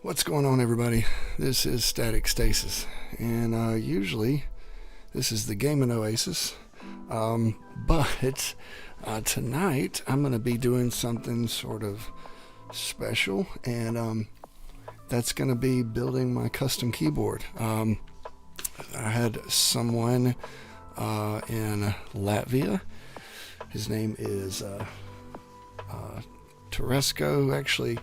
What's going on, everybody? This is StatikStasis, and usually this is the gaming oasis, but tonight I'm going to be doing something sort of special, and that's going to be building my custom keyboard. I had someone in Latvia. His name is Teresco, actually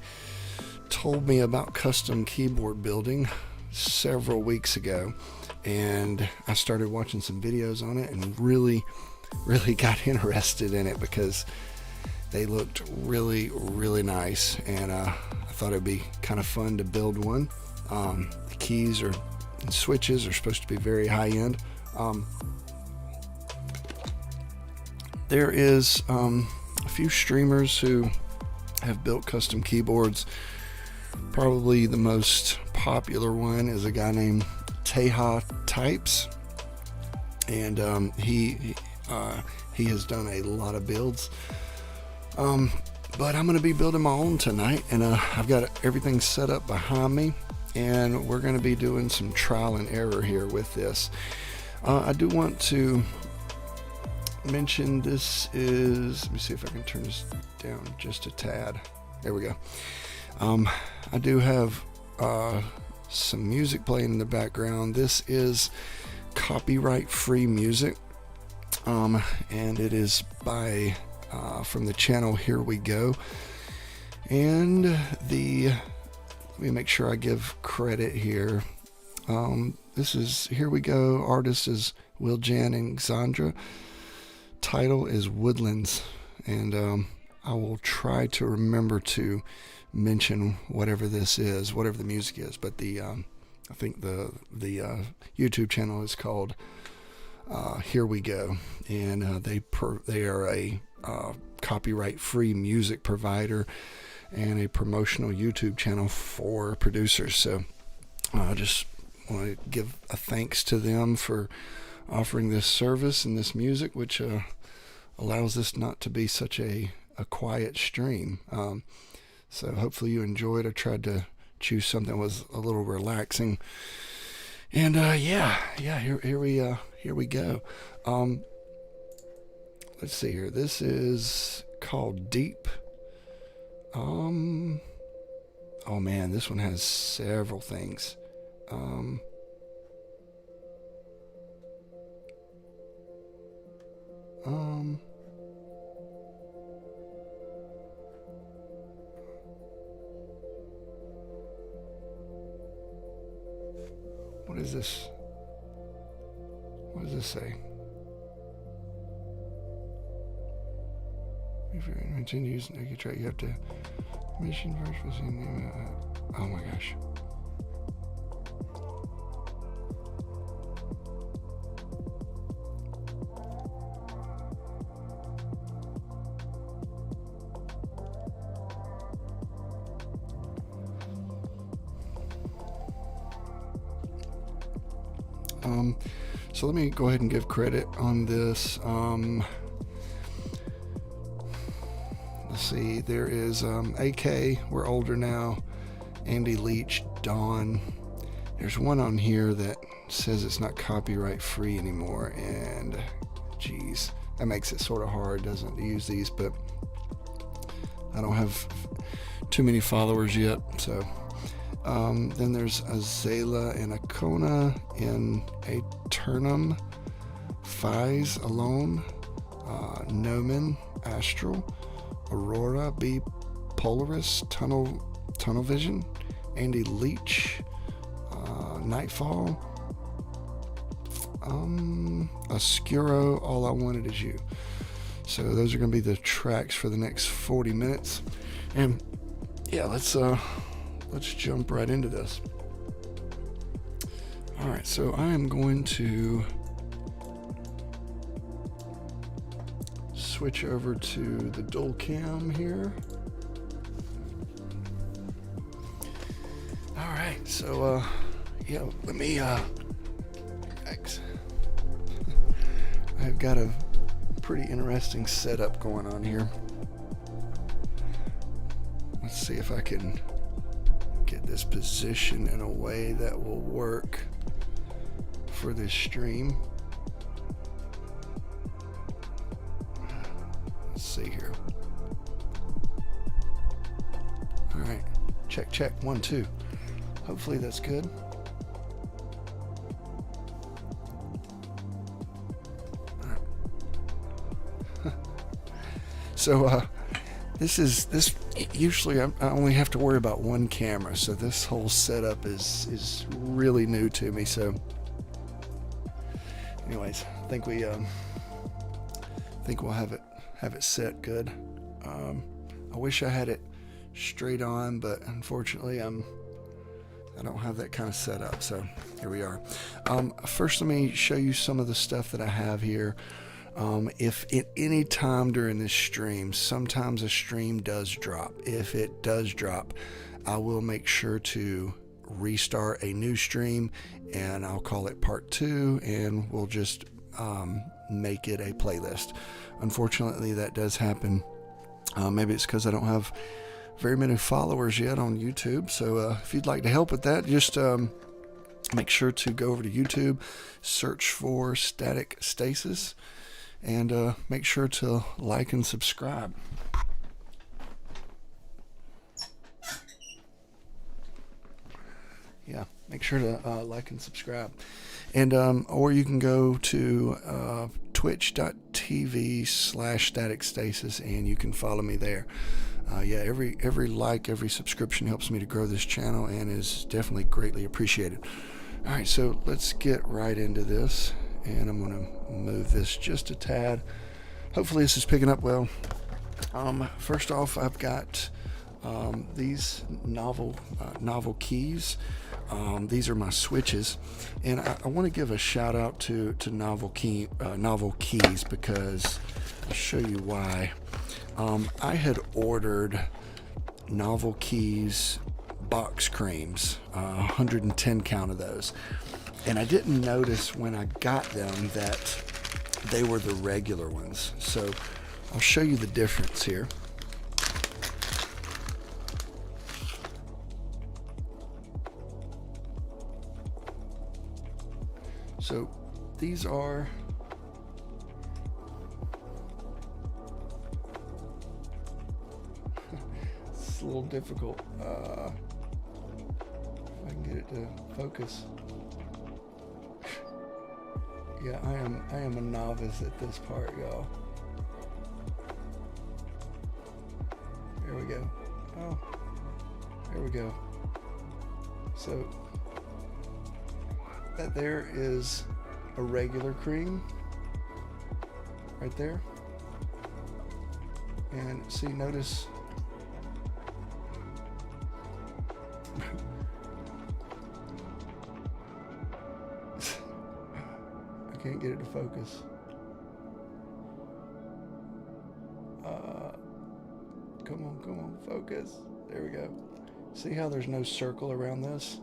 told me about custom keyboard building several weeks ago, and I started watching some videos on it and really got interested in it because they looked really nice, and I thought it'd be kind of fun to build one. The keys and switches are supposed to be very high end. There is a few streamers who have built custom keyboards. Probably the most popular one is a guy named Teha Types, and he has done a lot of builds. But I'm going to be building my own tonight, and I've got everything set up behind me, and we're going to be doing some trial and error here with this. I do want to mention this is, let me see if I can turn this down just a tad. There we go. I do have some music playing in the background. This is copyright free music, and it is by from the channel Here We Go, and let me make sure I give credit here. This is Here We Go. Artist is Wiljan and Xandra. Title is Woodlands, and I will try to remember to mention whatever this is, whatever the music is, but I think the YouTube channel is called Here We Go, and they are a copyright free music provider and a promotional YouTube channel for producers. So I just want to give a thanks to them for offering this service and this music, which allows this not to be such a quiet stream. So hopefully you enjoyed. I tried to choose something that was a little relaxing, and here we go. Let's see here. This is called Deep. Oh man, this one has several things. What is this? What does this say? If you're intending to use naked track, you have to mission first was in the oh my gosh. So let me go ahead and give credit on this. Let's see, there is AK, we're older now, Andy Leach, Dawn. There's one on here that says it's not copyright free anymore, and geez, that makes it sort of hard, doesn't it, to use these, but I don't have too many followers yet. So then there's Azela and Akona in Aeternum, Fies Alone, Nomen, Astral, Aurora, B, Polaris, Tunnel Vision, Andy Leach, Nightfall, Oscuro, All I Wanted Is You. So those are going to be the tracks for the next 40 minutes, and yeah, let's jump right into this. All right, so I am going to switch over to the dual cam here. All right, so yeah, let me I've got a pretty interesting setup going on here. Let's see if I can get this positioned in a way that will work for this stream. Let's see here. All right, check, check, 1, 2. Hopefully that's good. So this usually I only have to worry about one camera, so this whole setup is really new to me. So anyways, I think we'll have it set good. I wish I had it straight on, but unfortunately I don't have that kind of setup. So here we are. First, let me show you some of the stuff that I have here. If at any time during this stream, sometimes a stream does drop. If it does drop, I will make sure to restart a new stream, and I'll call it part 2, and we'll just make it a playlist. Unfortunately, that does happen. Maybe it's because I don't have very many followers yet on YouTube. So if you'd like to help with that, just make sure to go over to YouTube, search for StatikStasis, and make sure to like and subscribe. Yeah, make sure to like and subscribe. And or you can go to twitch.tv/StatikStasis, and you can follow me there. Yeah, every like, every subscription helps me to grow this channel and is definitely greatly appreciated. All right, so let's get right into this, and I'm going to move this just a tad. Hopefully this is picking up well. First off, I've got these Novelkeys. These are my switches, and I want to give a shout out to Novelkeys, because I'll show you why. I had ordered Novelkeys box creams, 110 count of those, and I didn't notice when I got them that they were the regular ones. So I'll show you the difference here. So these are it's a little difficult. If I can get it to focus. Yeah, I am a novice at this part, y'all. There we go. Oh, there we go. So that there is a regular cream right there, and see, notice I can't get it to focus. Come on, focus. There we go. See how there's no circle around this?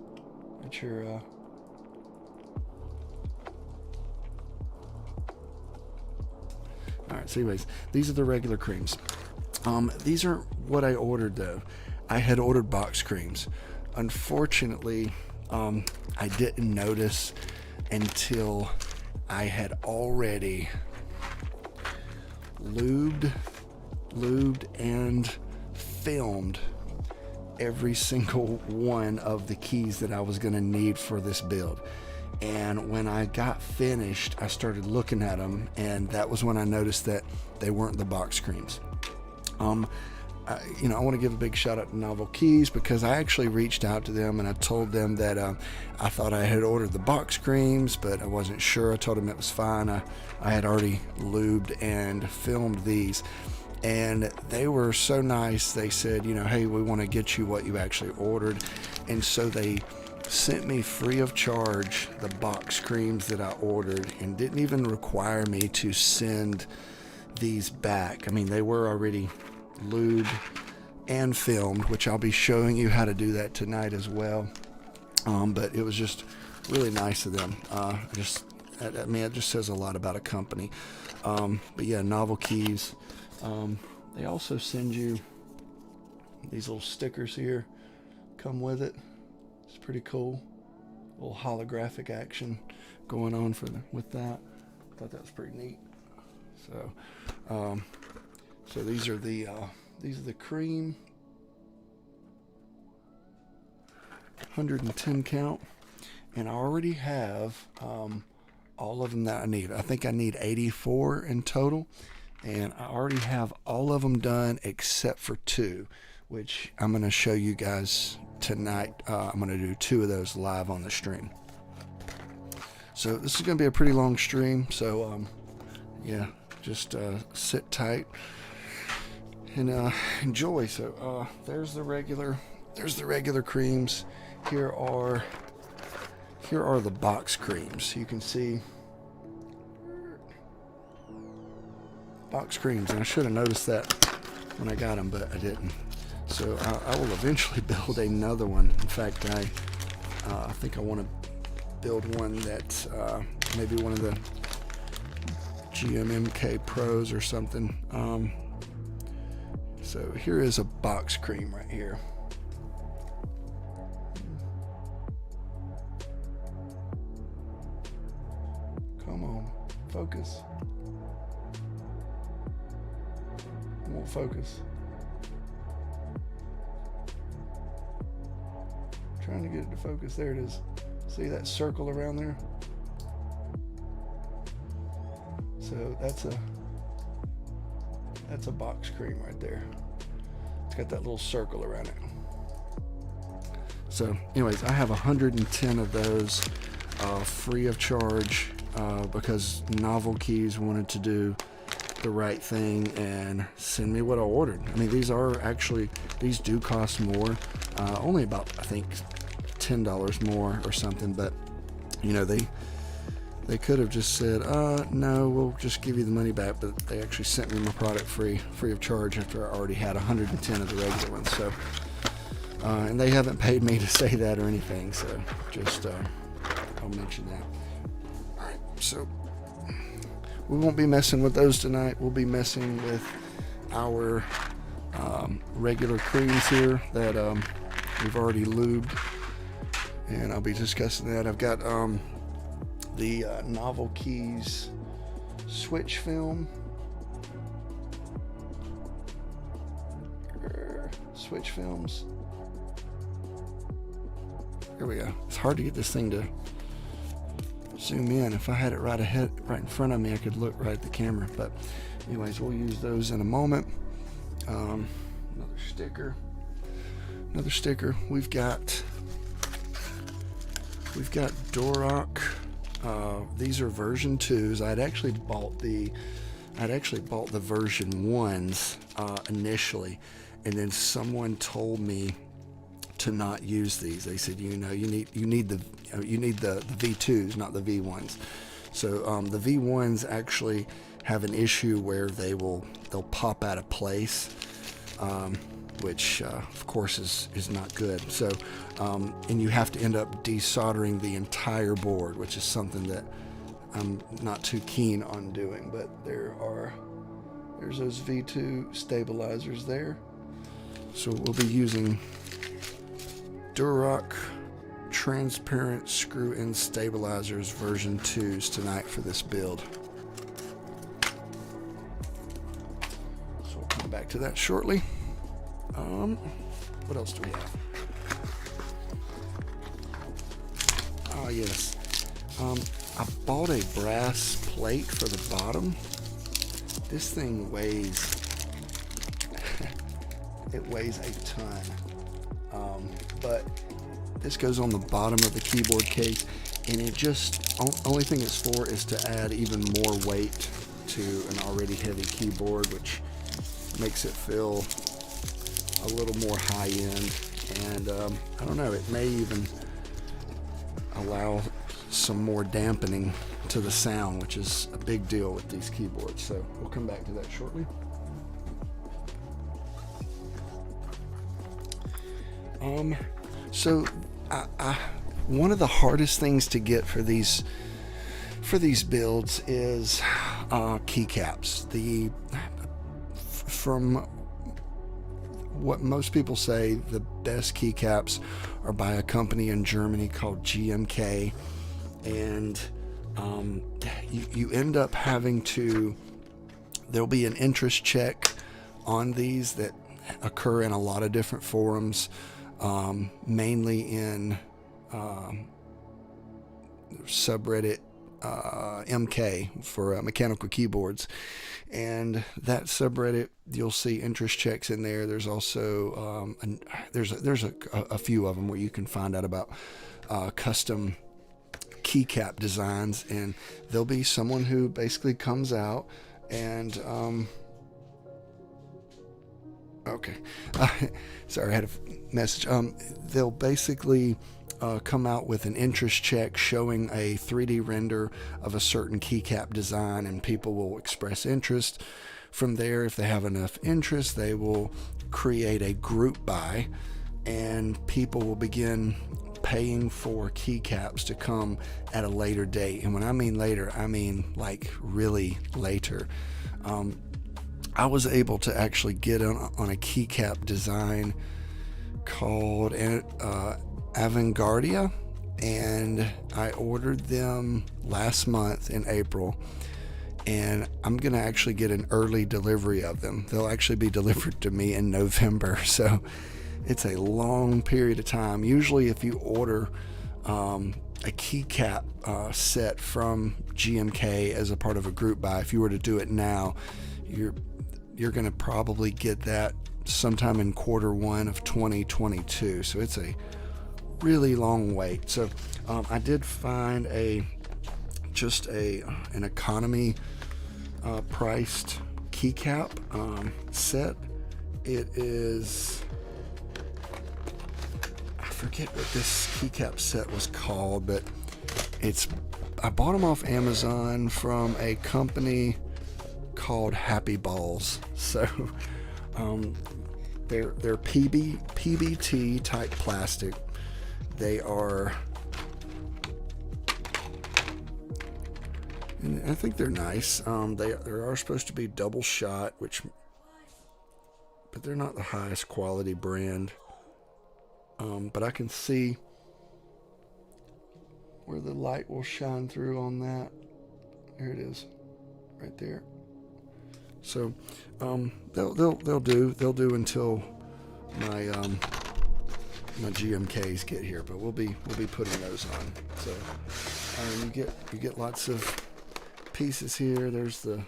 That's your Alright, so anyways, these are the regular creams. These are what I ordered though. I had ordered box creams. Unfortunately, I didn't notice until I had already lubed and filmed every single one of the keys that I was going to need for this build. And when I got finished, I started looking at them, and that was when I noticed that they weren't the box creams. I want to give a big shout out to Novelkeys, because I actually reached out to them and I told them that I thought I had ordered the box creams, but I wasn't sure. I told them it was fine. I had already lubed and filmed these, and they were so nice. They said, hey, we want to get you what you actually ordered, and so they sent me free of charge the box creams that I ordered, and didn't even require me to send these back. I mean, they were already lubed and filmed, which I'll be showing you how to do that tonight as well. But it was just really nice of them. It just says a lot about a company. But yeah, Novelkeys. They also send you these little stickers here, a come with it. It's pretty cool. A little holographic action going on with that. I thought that was pretty neat. So, so these are the cream 110 count, and I already have all of them that I need. I think I need 84 in total, and I already have all of them done except for 2, which I'm going to show you guys tonight. I'm going to do 2 of those live on the stream. So this is going to be a pretty long stream, so yeah, just sit tight and enjoy. So there's the regular creams. Here are the box creams. You can see box creams, and I should have noticed that when I got them, but I didn't. So I will eventually build another one. In fact, I think I want to build one that's maybe one of the GMMK Pros or something. So here is a box cream right here. Come on, focus. It won't focus. I'm trying to get it to focus. There it is. See that circle around there? So that's a box cream right there. It's got that little circle around it. So anyways, I have 110 of those free of charge because Novelkeys wanted to do the right thing and send me what I ordered. I mean, these do cost more, only about, I think, $10 more or something, but you know, they could have just said, no, we'll just give you the money back, but they actually sent me my product free of charge after I already had 110 of the regular ones. So and they haven't paid me to say that or anything, so just I'll mention that. All right, so we won't be messing with those tonight. We'll be messing with our regular creams here that we've already lubed, and I'll be discussing that. I've got the Novelkeys switch film. Switch films. Here we go. It's hard to get this thing to zoom in. If I had it right in front of me, I could look right at the camera. But anyways, we'll use those in a moment. Another sticker. We've got Duroc. These are version 2s. I'd actually bought the version 1s initially, and then someone told me to not use these. They said, you need the V2s, not the V1s. So the V1s actually have an issue where they'll pop out of place, which of course is not good. So and you have to end up desoldering the entire board, which is something that I'm not too keen on doing. But there's those V2 stabilizers there. So we'll be using Duroc transparent screw-in stabilizers version 2s tonight for this build. So we'll come back to that shortly. What else do we have? Oh yes, I bought a brass plate for the bottom. This thing weighs it weighs a ton, but this goes on the bottom of the keyboard case, and it just only thing it's for is to add even more weight to an already heavy keyboard, which makes it feel a little more high end. And I don't know, it may even allow some more dampening to the sound, which is a big deal with these keyboards. So we'll come back to that shortly. So one of the hardest things to get for these builds is keycaps. From what most people say the best keycaps are by a company in Germany called GMK, and you end up having to, there'll be an interest check on these that occur in a lot of different forums, mainly in subreddit MK for mechanical keyboards, and that subreddit, you'll see interest checks in there. There's also there's a few of them where you can find out about custom keycap designs, and there'll be someone who basically comes out and okay, sorry, I had a message. They'll basically come out with an interest check showing a 3D render of a certain keycap design, and people will express interest. From there, if they have enough interest, they will create a group buy, and people will begin paying for keycaps to come at a later date. And when I mean later, I mean like really later. I was able to actually get on a keycap design called Avantgardia, and I ordered them last month in April, and I'm gonna actually get an early delivery of them. They'll actually be delivered to me in November, so it's a long period of time. Usually if you order a keycap set from GMK as a part of a group buy, if you were to do it now, you're gonna probably get that sometime in Q1 of 2022, so it's a really long wait. So I did find an economy priced keycap set. It is, I forget what this keycap set was called, but I bought them off Amazon from a company called Happy Balls. So they're PBT type plastic. They are, and I think they're nice. They are supposed to be double shot, but they're not the highest quality brand. But I can see where the light will shine through on that. There it is, right there. So they'll do until my my GMKs get here, but we'll be putting those on. So you get lots of pieces here. There's the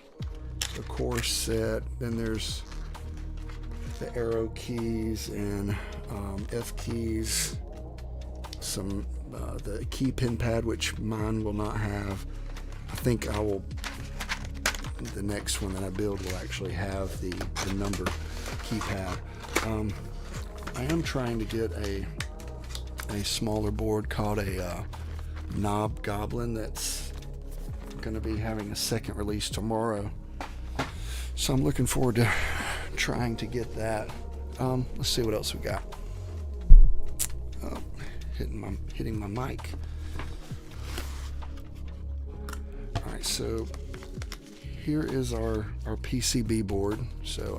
core set, then there's the arrow keys and F keys, some the key pin pad, which mine will not have. I think the next one that I build will actually have the number keypad. I am trying to get a smaller board called a Knob Goblin that's going to be having a second release tomorrow. So I'm looking forward to trying to get that. Let's see what else we got. Oh, hitting my mic. All right, so here is our PCB board. So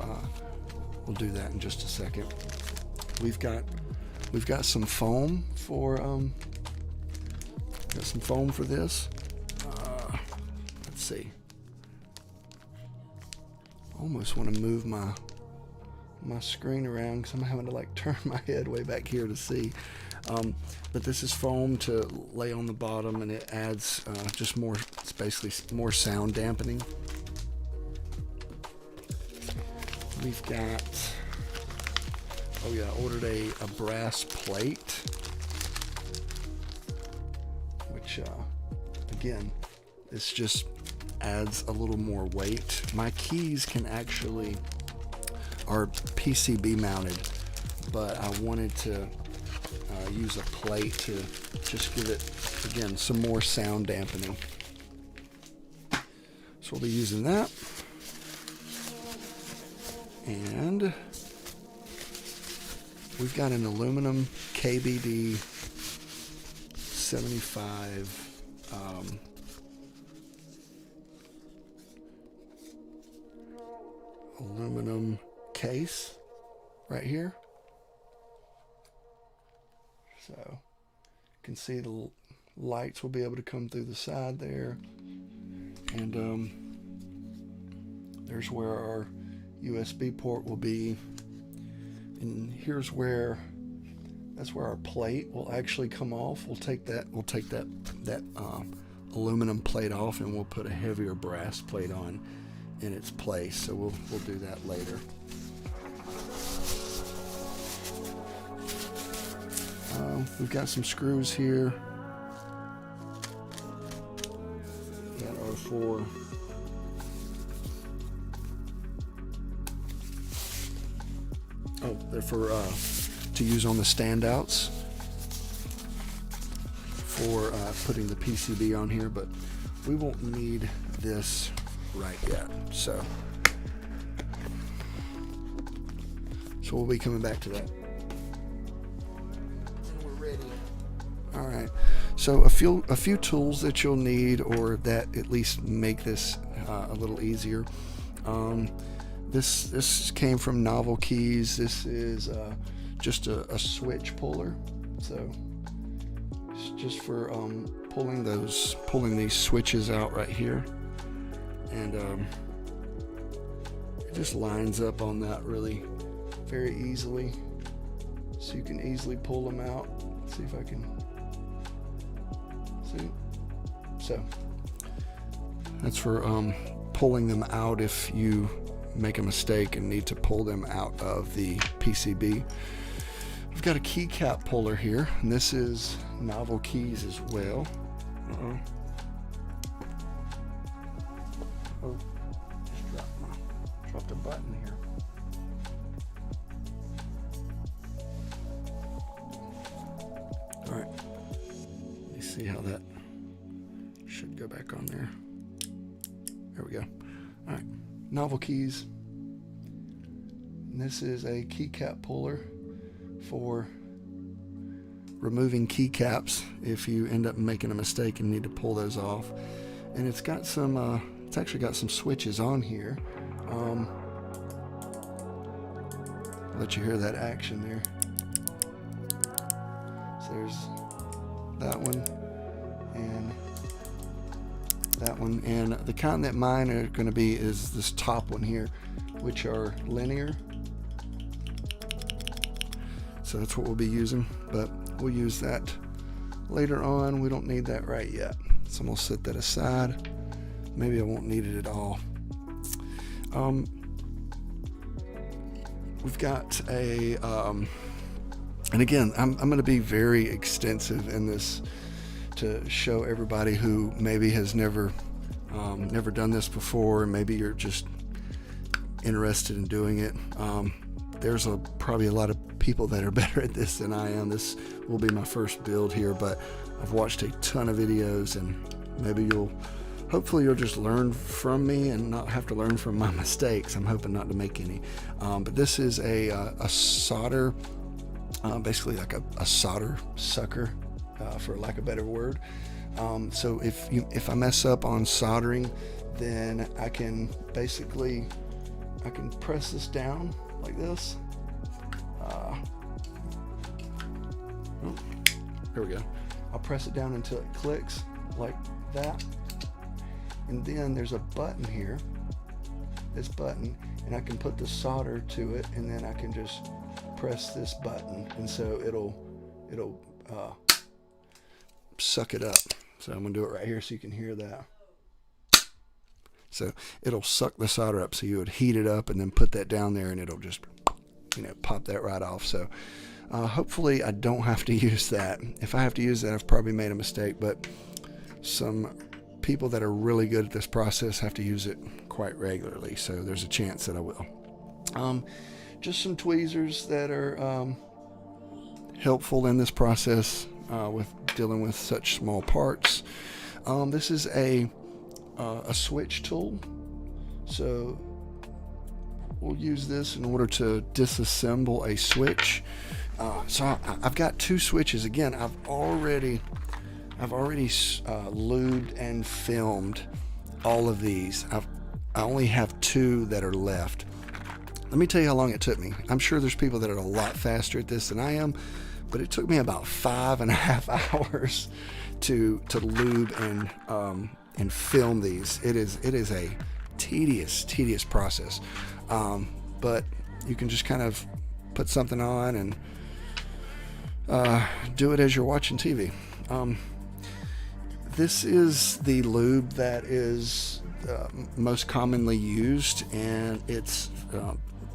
we'll do that in just a second. We've got some foam for this. Let's see. Almost want to move my screen around because I'm having to like turn my head way back here to see. But this is foam to lay on the bottom, and it adds just more. It's basically more sound dampening. We've got. Oh yeah, I ordered a brass plate, which again, this just adds a little more weight. My keys are PCB mounted, but I wanted to use a plate to just give it, again, some more sound dampening. So we'll be using that. And we've got an aluminum KBD75 aluminum case. right here. So you can see the lights will be able to come through the side there. And there's where our USB port will be. And here's where, that's where our plate will actually come off. We'll take that aluminum plate off, and we'll put a heavier brass plate on in its place. So we'll do that later. We've got some screws here that are for they're for to use on the standouts for putting the PCB on here, but we won't need this right yet. So we'll be coming back to that. All right, so a few tools that you'll need, or that at least make this a little easier. This came from Novelkeys. This is just a switch puller, so it's just for pulling these switches out right here, and it just lines up on that really very easily, so you can easily pull them out. Let's see if I can. See? So that's for pulling them out if you make a mistake and need to pull them out of the PCB. We've got a keycap puller here, and this is Novelkeys as well. Oh, just dropped a button here. All right. See how that should go back on there. There we go. All right, Novelkeys. And this is a keycap puller for removing keycaps if you end up making a mistake and need to pull those off. And it's got some. It's actually got some switches on here. I'll let you hear that action there. So there's that one. And that one, and the kind that mine are going to be is this top one here, which are linear. So that's what we'll be using, but we'll use that later on. We don't need that right yet, so I'm gonna set that aside. Maybe I won't need it at all. We've got a and again, I'm going to be very extensive in this to show everybody who maybe has never done this before, and maybe you're just interested in doing it. There's probably a lot of people that are better at this than I am. This will be my first build here, but I've watched a ton of videos, and maybe hopefully you'll just learn from me and not have to learn from my mistakes. I'm hoping not to make any. But this is a solder, basically like a solder sucker, for lack of a better word. So if I mess up on soldering, then I can press this down like this. There we go. I'll press it down until it clicks like that, and then there's a button here, this button, and I can put the solder to it, and then I can just press this button, and so it'll suck it up. So I'm gonna do it right here so you can hear that. So it'll suck the solder up. So you would heat it up and then put that down there, and it'll just, pop that right off. So hopefully I don't have to use that. If I have to use that, I've probably made a mistake, but some people that are really good at this process have to use it quite regularly. So there's a chance that I will. Just some tweezers that are helpful in this process with dealing with such small parts. This is a switch tool, so we'll use this in order to disassemble a switch. So I've got two switches. Again, I've already lubed and filmed all of these. I only have two that are left. let me tell you how long it took me. I'm sure there's people that are a lot faster at this than I am, but it took me about 5.5 hours to lube and film these. It is a tedious process, but you can just kind of put something on and do it as you're watching TV. This is the lube that is most commonly used, and it's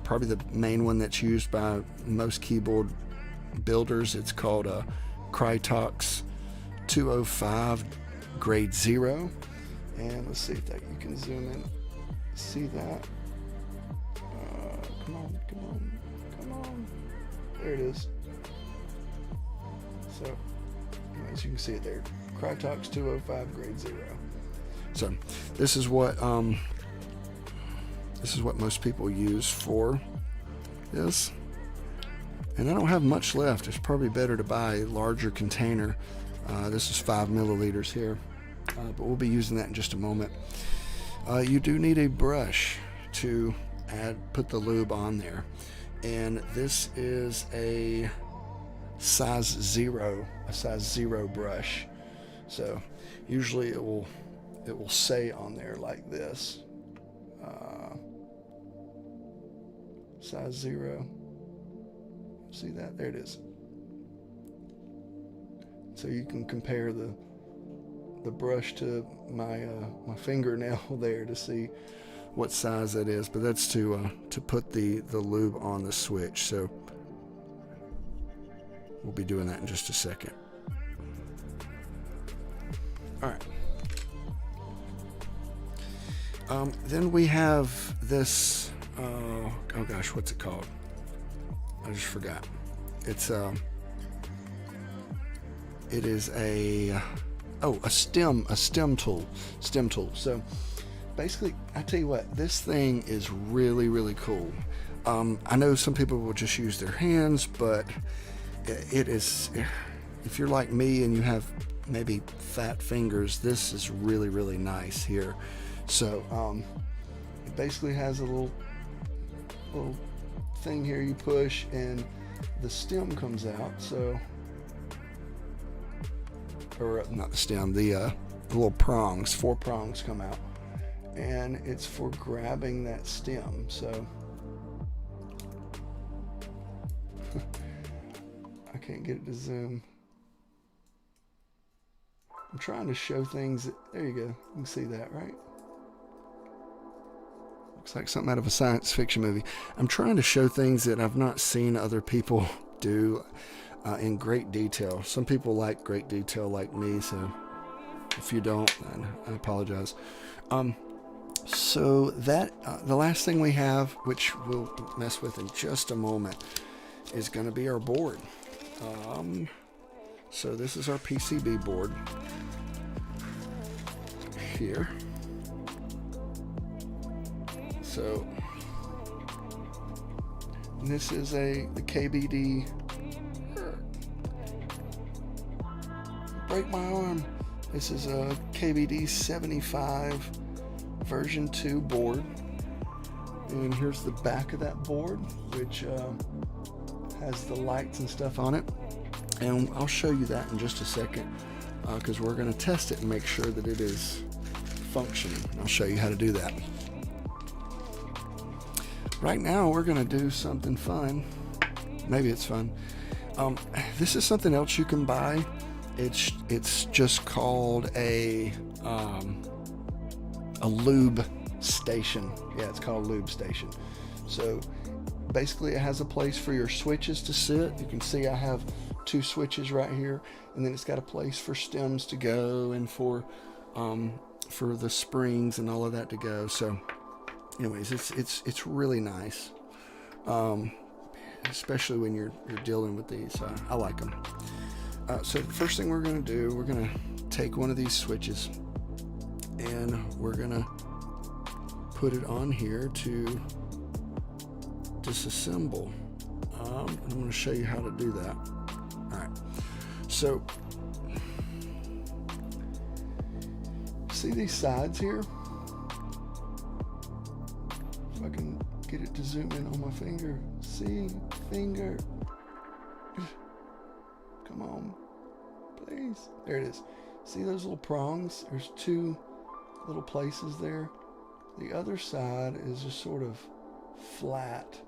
probably the main one that's used by most keyboard builders. It's called a KBD74 Grade 0, and let's see if that you can zoom in, see that. Come on, there it is. So as you can see it there, KBD74 Grade 0. So this is what most people use for this. And I don't have much left. It's probably better to buy a larger container. This is 5 milliliters here, but we'll be using that in just a moment. You do need a brush to put the lube on there, and this is a size 0 brush. So usually it will say on there like this, size 0. See that? There it is. So you can compare the brush to my fingernail there to see what size that is. But that's to put the lube on the switch. So we'll be doing that in just a second. All right. Then we have this. Oh gosh, what's it called? I just forgot. It is a stem tool. So basically, I tell you what, this thing is really cool. I know some people will just use their hands, but it is, if you're like me and you have maybe fat fingers, this is really nice here. So it basically has a little thing here you push and the stem comes out. So, or not the stem, the little prongs, 4 prongs come out, and it's for grabbing that stem. So I can't get it to zoom. I'm trying to show things that, there you go, you can see that, right? Looks like something out of a science fiction movie. I'm trying to show things that I've not seen other people do in great detail. Some people like great detail like me, so if you don't, then I apologize. So that the last thing we have, which we'll mess with in just a moment, is going to be our board. So this is our PCB board here. So this is the KBD. Break my arm. This is a KBD75 version 2 board, and here's the back of that board, which has the lights and stuff on it, and I'll show you that in just a second, because we're going to test it and make sure that it is functioning. I'll show you how to do that. Right now we're going to do something fun. Maybe it's fun. This is something else you can buy. It's just called a lube station. Yeah, it's called a lube station. So basically it has a place for your switches to sit. You can see I have 2 switches right here, and then it's got a place for stems to go and for the springs and all of that to go. So anyways, it's really nice, especially when you're dealing with these. I like them. So the first thing we're going to do, we're going to take one of these switches and we're going to put it on here to disassemble. I'm going to show you how to do that. All right. So see these sides here? If I can get it to zoom in on my finger. See? Finger. Come on. Please. There it is. See those little prongs? There's two little places there. The other side is just sort of flat.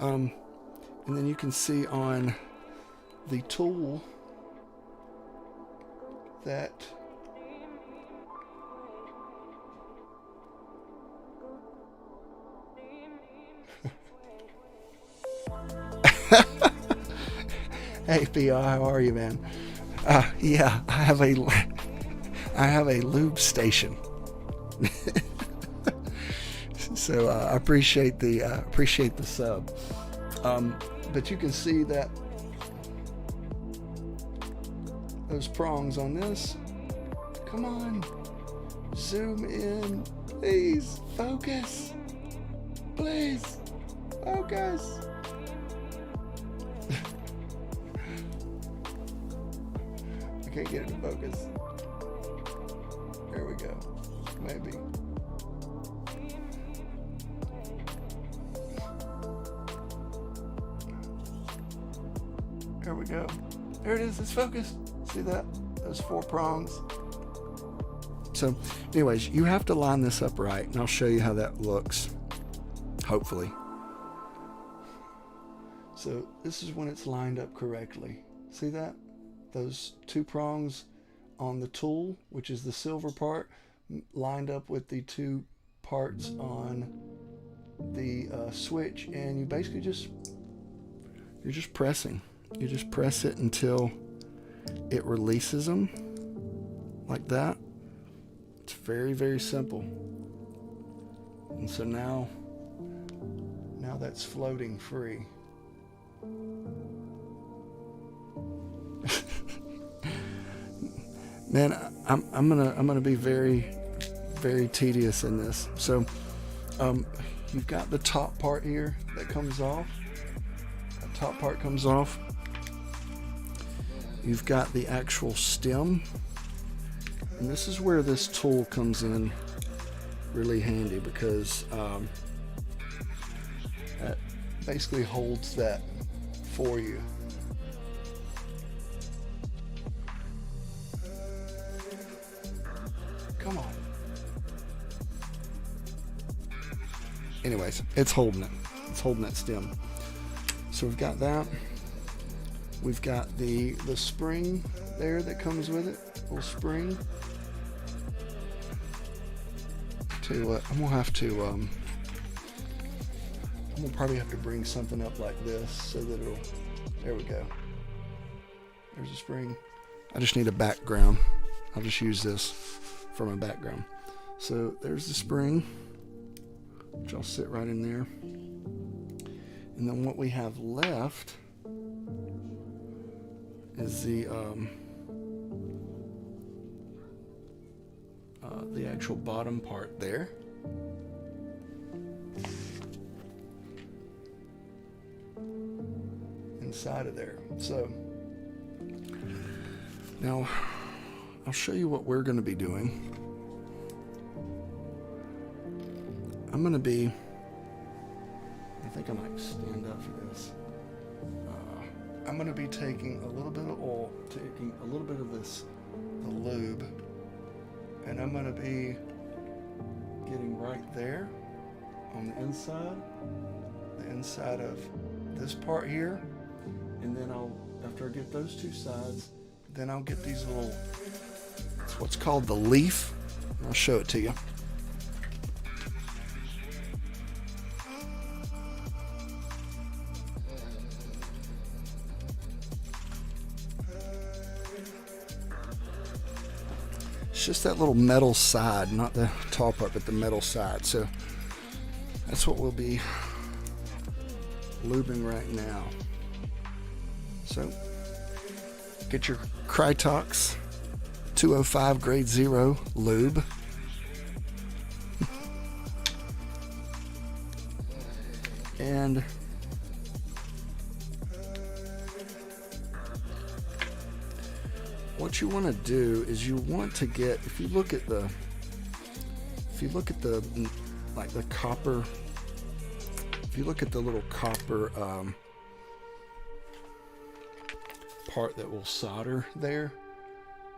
And then you can see on the tool that Hey PR, how are you, man? Yeah, I have a lube station. So I appreciate the sub. But you can see that those prongs on this. Come on, zoom in, please. Focus, please. Focus. I can't get it to focus. There we go. Maybe. There we go. There it is. It's focused. See that? Those 4 prongs. So, anyways, you have to line this up right, and I'll show you how that looks. Hopefully. So, this is when it's lined up correctly. See that? Those 2 prongs on the tool, which is the silver part, lined up with the 2 parts on the switch, and you basically you're just pressing. You just press it until it releases them like that. It's very, very simple. And so now that's floating free. Man, I'm gonna be very, very tedious in this. So you've got the top part here that comes off. That top part comes off. You've got the actual stem, and this is where this tool comes in really handy, because that basically holds that for you. Come on. Anyways, it's holding it. It's holding that stem. So we've got that. We've got the spring there that comes with it. Little spring. Tell you what, I'm gonna probably have to bring something up like this so that there we go. There's a spring. I just need a background. I'll just use this for my background. So there's the spring, which I'll sit right in there. And then what we have left is the actual bottom part there. Inside of there. So now I'll show you what we're going to be doing. I think I might stand up for this. I'm going to be taking a little bit of oil, taking a little bit of the lube, and I'm going to be getting right there on the inside of this part here, and then after I get those 2 sides, then I'll get these little, it's what's called the leaf. I'll show it to you. It's just that little metal side, not the top part, but the metal side. So that's what we'll be lubing right now. So get your Krytox 205 grade 0 lube. And what you want to do is you want to get, if you look at the like the copper if you look at the little copper part that will solder there,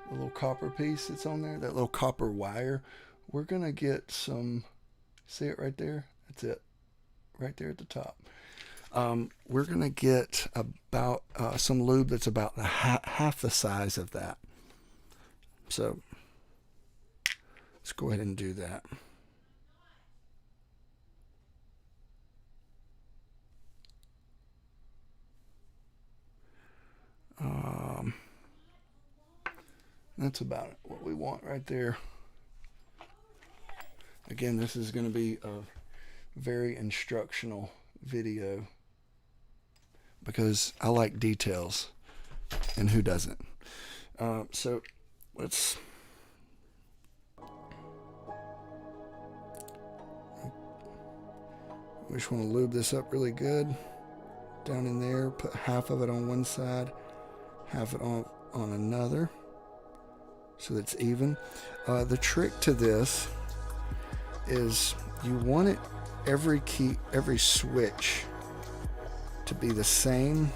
the little copper piece that's on there, that little copper wire, we're going to get some, see it right there? That's it, right there at the top. We're going to get about some lube that's about half the size of that. So let's go ahead and do that. That's about what we want right there. Again, this is going to be a very instructional video because I like details, and who doesn't? So let's we just want to lube this up really good down in there. Put half of it on one side, half it on another, so that's even. The trick to this is you want it every switch to be the same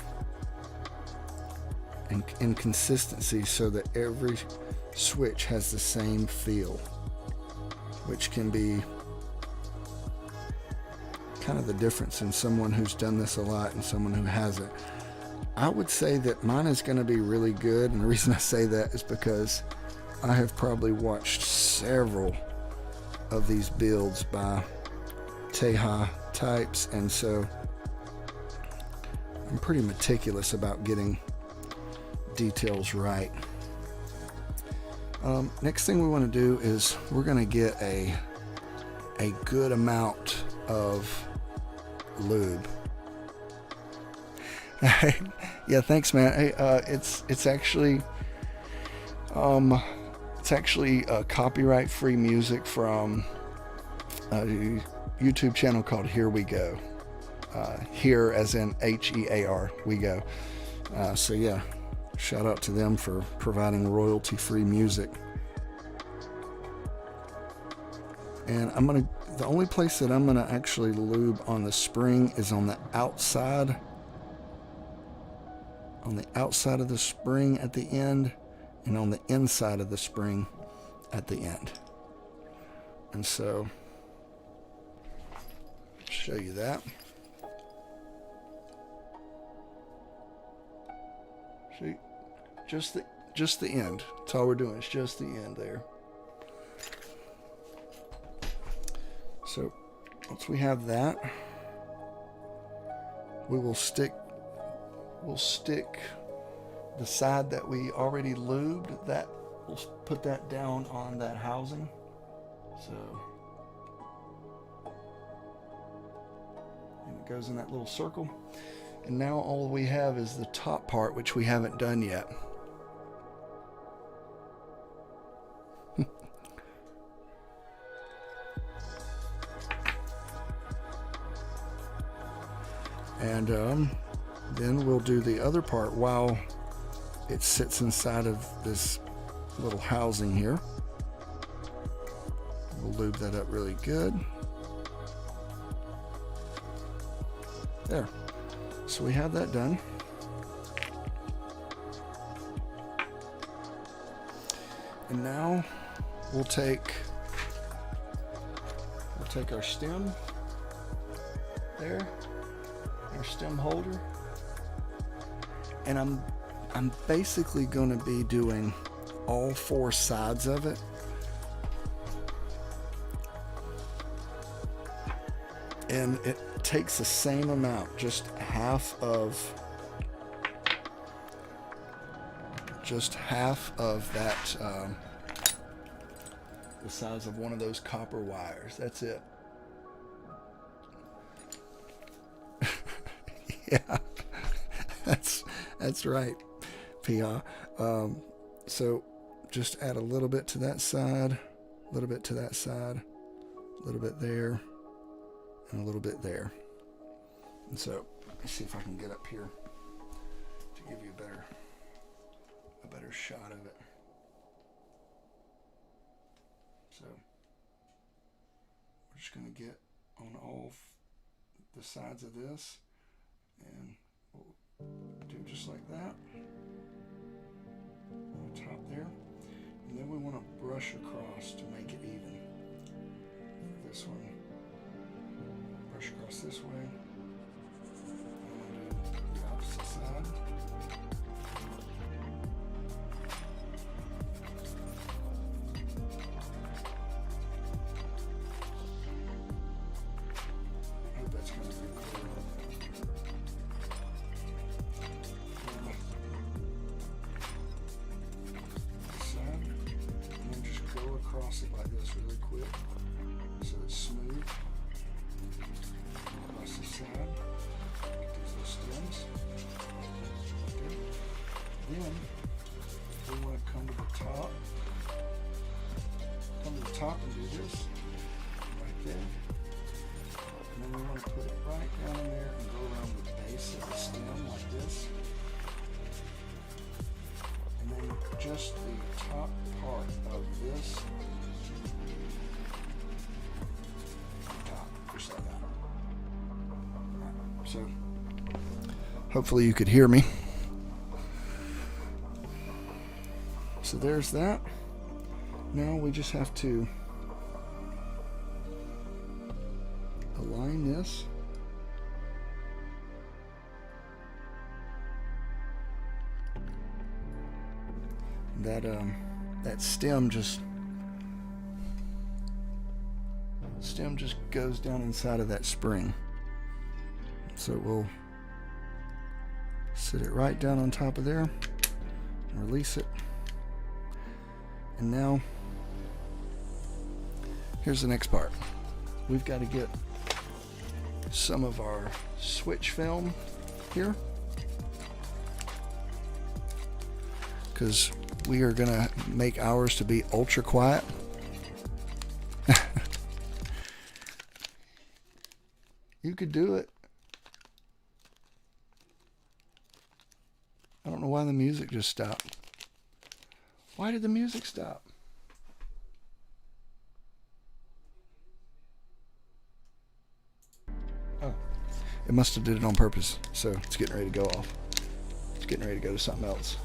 in consistency, so that every switch has the same feel, which can be kind of the difference in someone who's done this a lot and someone who hasn't. I would say that mine is going to be really good, and the reason I say that is because I have probably watched several of these builds by Teja types, and so I'm pretty meticulous about getting details right. Next thing we want to do is we're going to get a good amount of lube. Yeah, thanks, man. Hey, it's actually copyright free music from a YouTube channel called Here We Go. Here as in HEAR, we go. So yeah, shout out to them for providing royalty free music. And the only place that I'm gonna actually lube on the spring is on the outside of the spring at the end, and on the inside of the spring at the end. And so I'll show you that. See, just the end. That's all we're doing. It's just the end there. So once we have that, we'll stick the side that we already lubed, that we'll put that down on that housing. So, and it goes in that little circle. And now all we have is the top part, which we haven't done yet. And then we'll do the other part while it sits inside of this little housing here. We'll lube that up really good. There. So we have that done. And now we'll take our stem there, our stem holder, and I'm basically going to be doing all four sides of it. And it takes the same amount, just half of that, the size of one of those copper wires. That's it. Yeah, that's right, Pia. So just add a little bit to that side, a little bit to that side, a little bit there, and a little bit there. And so let's see if I can get up here to give you a better shot of it. So we're just going to get on all the sides of this, and we'll do just like that on the top there. And then we want to brush across to make it even. This one, brush across this way. And we'll do the opposite side. I hope that's going to be clear. Across it like this really quick so it's smooth. Across the side. Get these little stems. Okay. Then we want to come to the top. Come to the top and do this right there. And then we want to put it right down in there and go around the base of the stem like this. And then just the top part of this top, just like that. Right, so hopefully you could hear me. So there's that. Now we just have to align this. That stem just goes down inside of that spring. So we'll sit it right down on top of there and release it. And now here's the next part. We've got to get some of our switch film here, because we are going to make ours to be ultra quiet. You could do it. I don't know why the music just stopped. Why did the music stop? Oh, it must have did it on purpose. So it's getting ready to go off. It's getting ready to go to something else.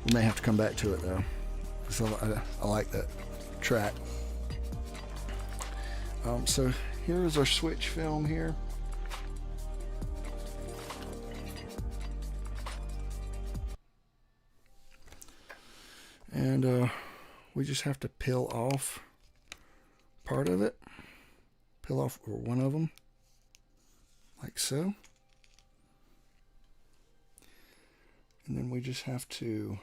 We may have to come back to it though, because I like that track. So here is our switch film here. And we just have to peel off part of it. Peel off or one of them, like so. And then we just have to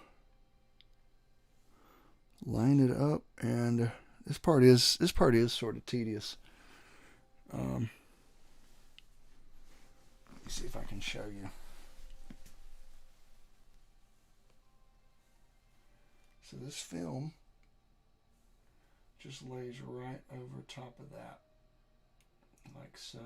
line it up, and this part is sort of tedious. Let me see if I can show you. So this film just lays right over top of that, like so.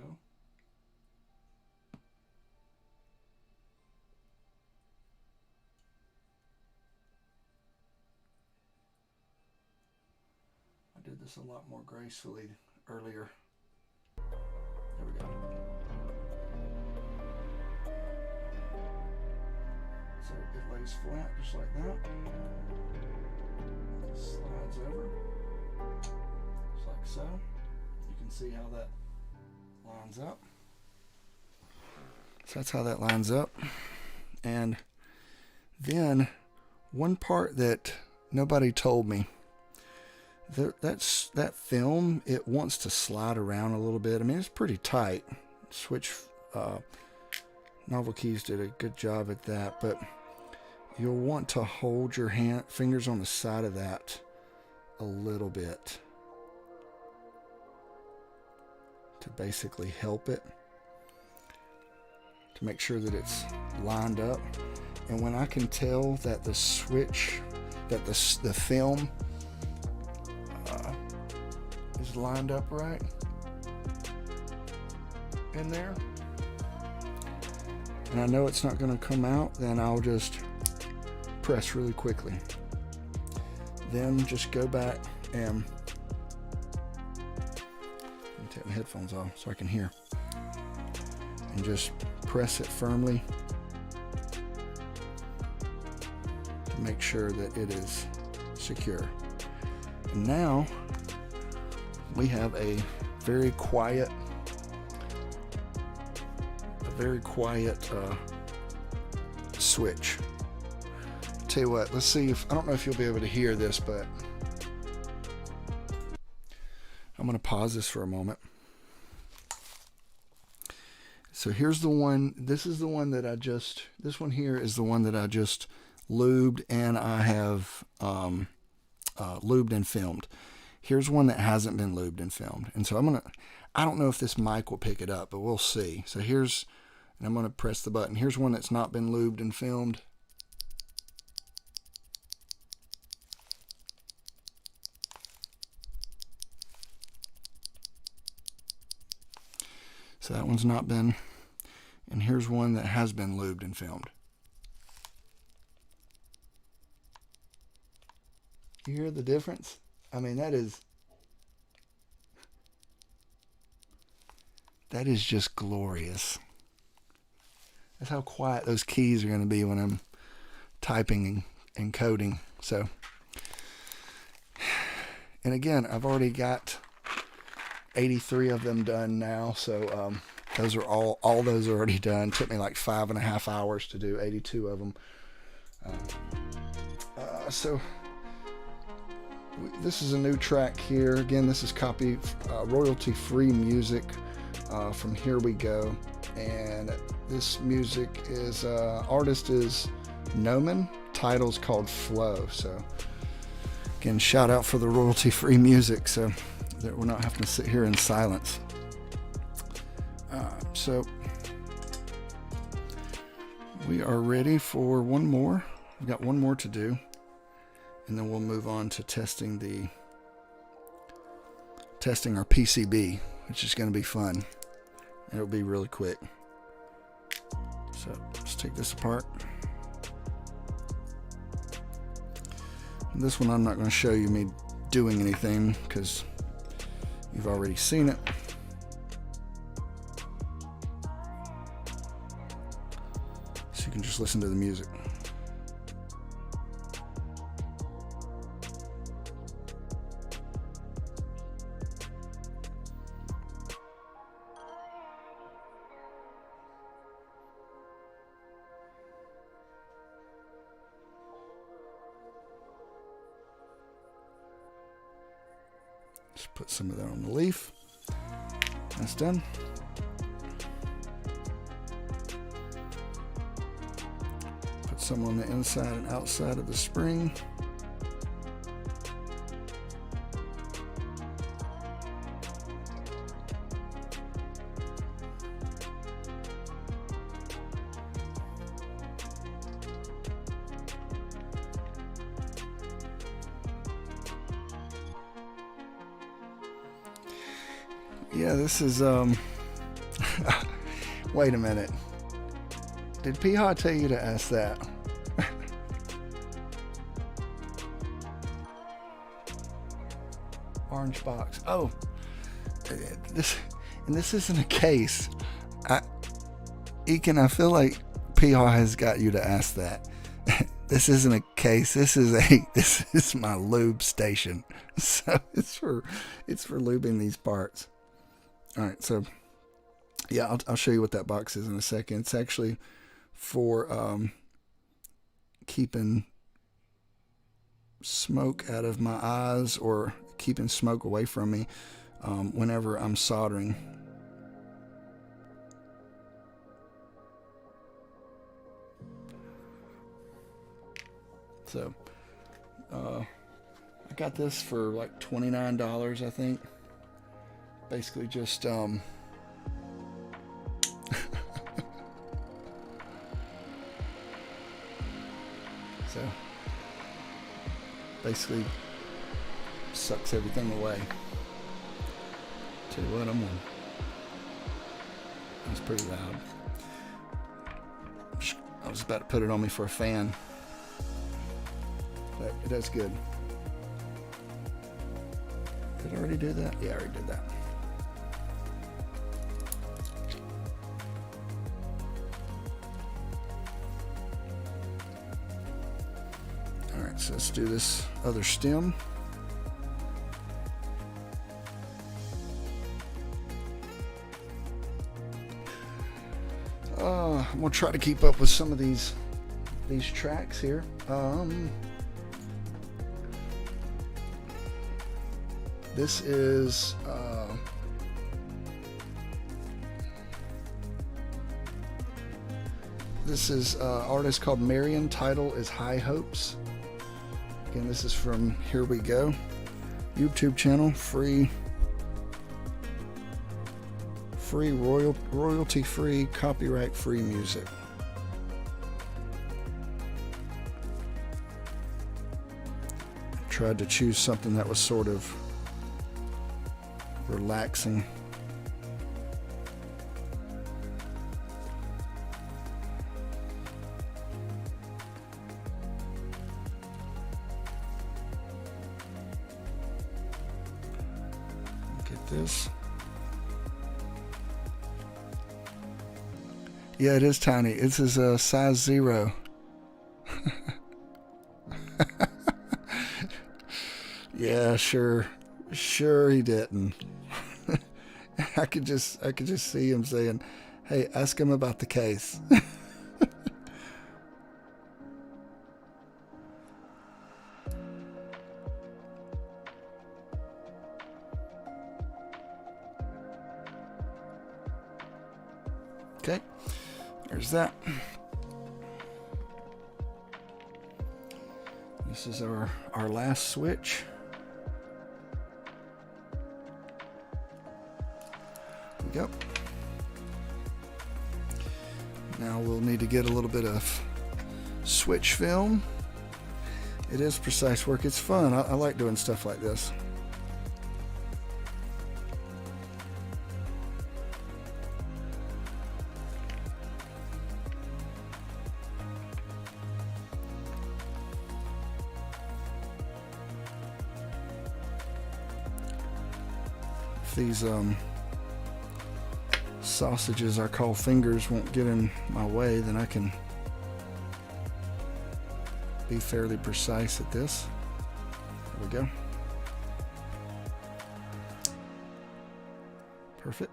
I did this a lot more gracefully earlier. There we go. So it lays flat just like that. Slides over, just like so. You can see how that lines up. So that's how that lines up. And then one part that nobody told me, that film, it wants to slide around a little bit. I mean, it's pretty tight. Novelkeys did a good job at that, but you'll want to hold your fingers on the side of that a little bit to basically help it, to make sure that it's lined up. And when I can tell that the the film is lined up right in there, and I know it's not going to come out, then I'll just press really quickly. Then just go back and take my headphones off so I can hear. And just press it firmly to make sure that it is secure. And now we have a very quiet switch. Tell you what, let's see if, I don't know if you'll be able to hear this, but I'm going to pause this for a moment. So here's the one, this is the one that this one here is the one that I just lubed, and I have lubed and filmed. Here's one that hasn't been lubed and filmed. And so I don't know if this mic will pick it up, but we'll see. So here's, and I'm going to press the button. Here's one that's not been lubed and filmed. So that one's not been, and here's one that has been lubed and filmed. You hear the difference? I mean, that is just glorious. That's how quiet those keys are going to be when I'm typing and coding. So, and again, I've already got 83 of them done now. So those are all those are already done. It took me like 5.5 hours to do 82 of them. So this is a new track here. Again, this is royalty-free music from Here We Go, and this music is artist is Noman, title's called Flow. So again, shout out for the royalty-free music, so that we're not having to sit here in silence. So we are ready for one more. We've got one more to do, and then we'll move on to testing our PCB, which is going to be fun. It'll be really quick. So let's take this apart. And this one I'm not going to show you me doing anything because you've already seen it. So you can just listen to the music. Just put some of that on the leaf. That's done. Put some on the inside and outside of the spring. Yeah, this is, wait a minute. Did Piha tell you to ask that? Orange box. Oh, this isn't a case. Ekin, I feel like Piha has got you to ask that. This isn't a case. This is my lube station. So it's for lubing these parts. All right, so yeah, I'll show you what that box is in a second. It's actually for keeping smoke out of my eyes or keeping smoke away from me whenever I'm soldering. So I got this for like $29, I think. Basically just so basically sucks everything away. Tell you what, that's pretty loud. I was about to put it on me for a fan, but it does good. Did I already do that? Yeah, I already did that. So let's do this other stem. I'm gonna try to keep up with some of these tracks here. This is artist called Marion. Title is High Hopes. Again, this is from Here We Go YouTube channel. Free royalty free, copyright free music. Tried to choose something that was sort of relaxing. Get this. Yeah, it is tiny. This is a size 0. Yeah, sure he didn't. I could just see him saying, "Hey, ask him about the case." Okay, there's that. This is our last switch. There we go. Now we'll need to get a little bit of switch film. It is precise work. It's fun. I like doing stuff like this. If these sausages I call fingers won't get in my way, then I can be fairly precise at this. There we go. Perfect.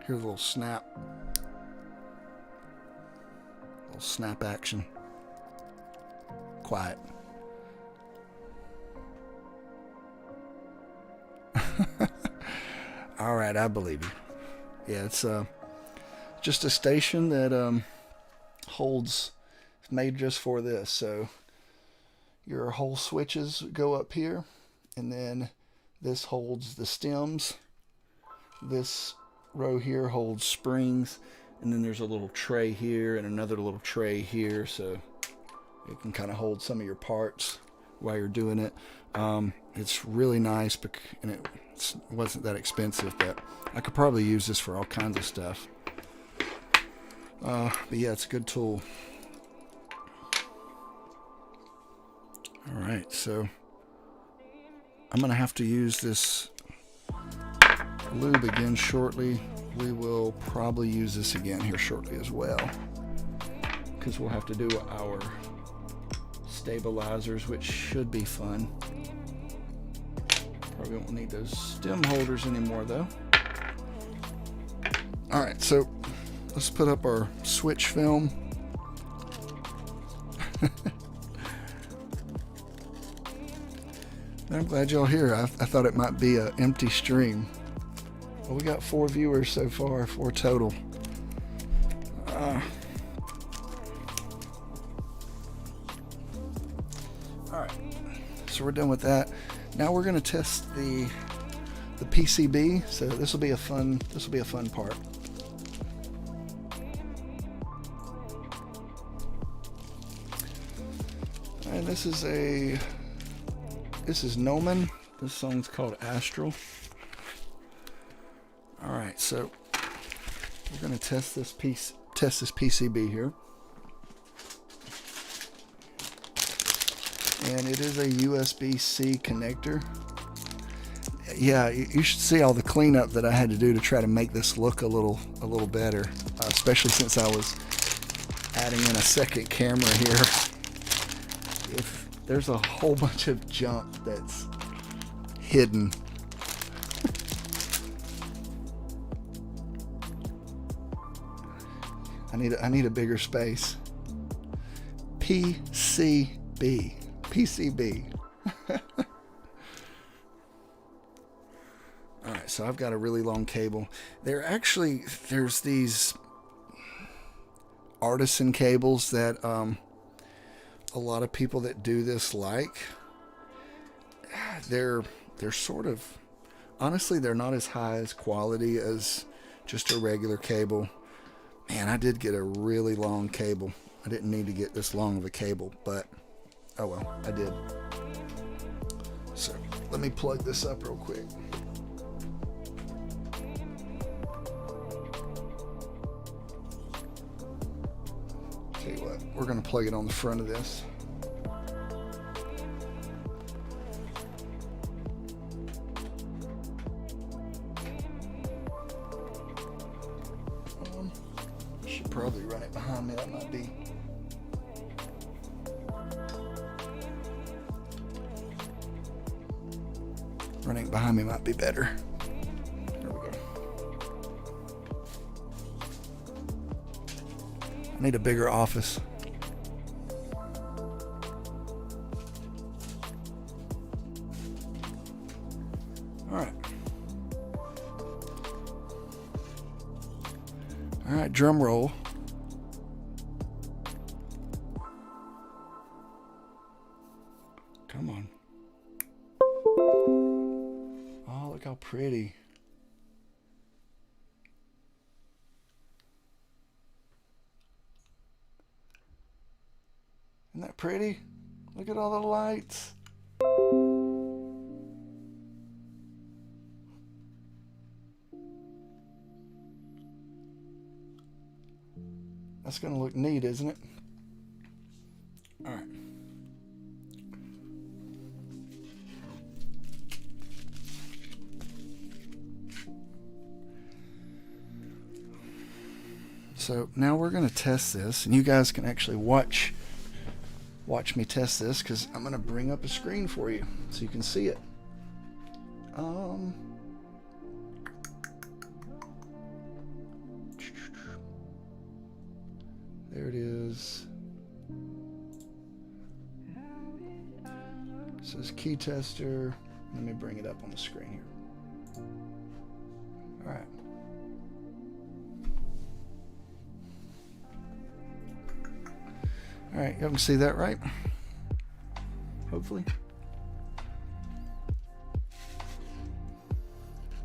Here's a little snap. Little snap action. Quiet. All right, I believe you. Yeah, it's just a station that holds, made just for this. So your whole switches go up here, and then this holds the stems. This row here holds springs, and then there's a little tray here and another little tray here, so it can kind of hold some of your parts while you're doing it. It's really nice, and it wasn't that expensive, but I could probably use this for all kinds of stuff. But yeah, it's a good tool. Alright, so I'm going to have to use this lube again shortly. We will probably use this again here shortly as well, because we'll have to do our stabilizers, which should be fun. Probably won't need those stem holders anymore though. Alright, so let's put up our switch film. I'm glad y'all here. I thought it might be an empty stream. Well, we got 4 viewers so far, 4 total. Alright, so we're done with that. Now we're going to test the PCB. So this will be a fun part. And this is Noman. This song's called Astral. All right, so we're going to test this PCB here. And it is a USB-C connector. Yeah, you should see all the cleanup that I had to do to try to make this look a little better, especially since I was adding in a second camera here. there's a whole bunch of junk that's hidden. I need a bigger space. PCB. Alright, so I've got a really long cable. There's these artisan cables that a lot of people that do this like. They're sort of, honestly, they're not as high as quality as just a regular cable. Man, I did get a really long cable. I didn't need to get this long of a cable, but oh well, I did. So let me plug this up real quick. Tell you what, we're going to plug it on the front of this. Should probably run it behind me. That might be. Running behind me might be better. There we go. I need a bigger office. Alright. Alright, drum roll. Come on. Oh, look how pretty. Isn't that pretty? Look at all the lights. That's going to look neat, isn't it? All right. So now we're going to test this, and you guys can actually watch me test this, because I'm going to bring up a screen for you so you can see it. There it is. It says key tester. Let me bring it up on the screen here. All right. All right, you can see that, right? Hopefully.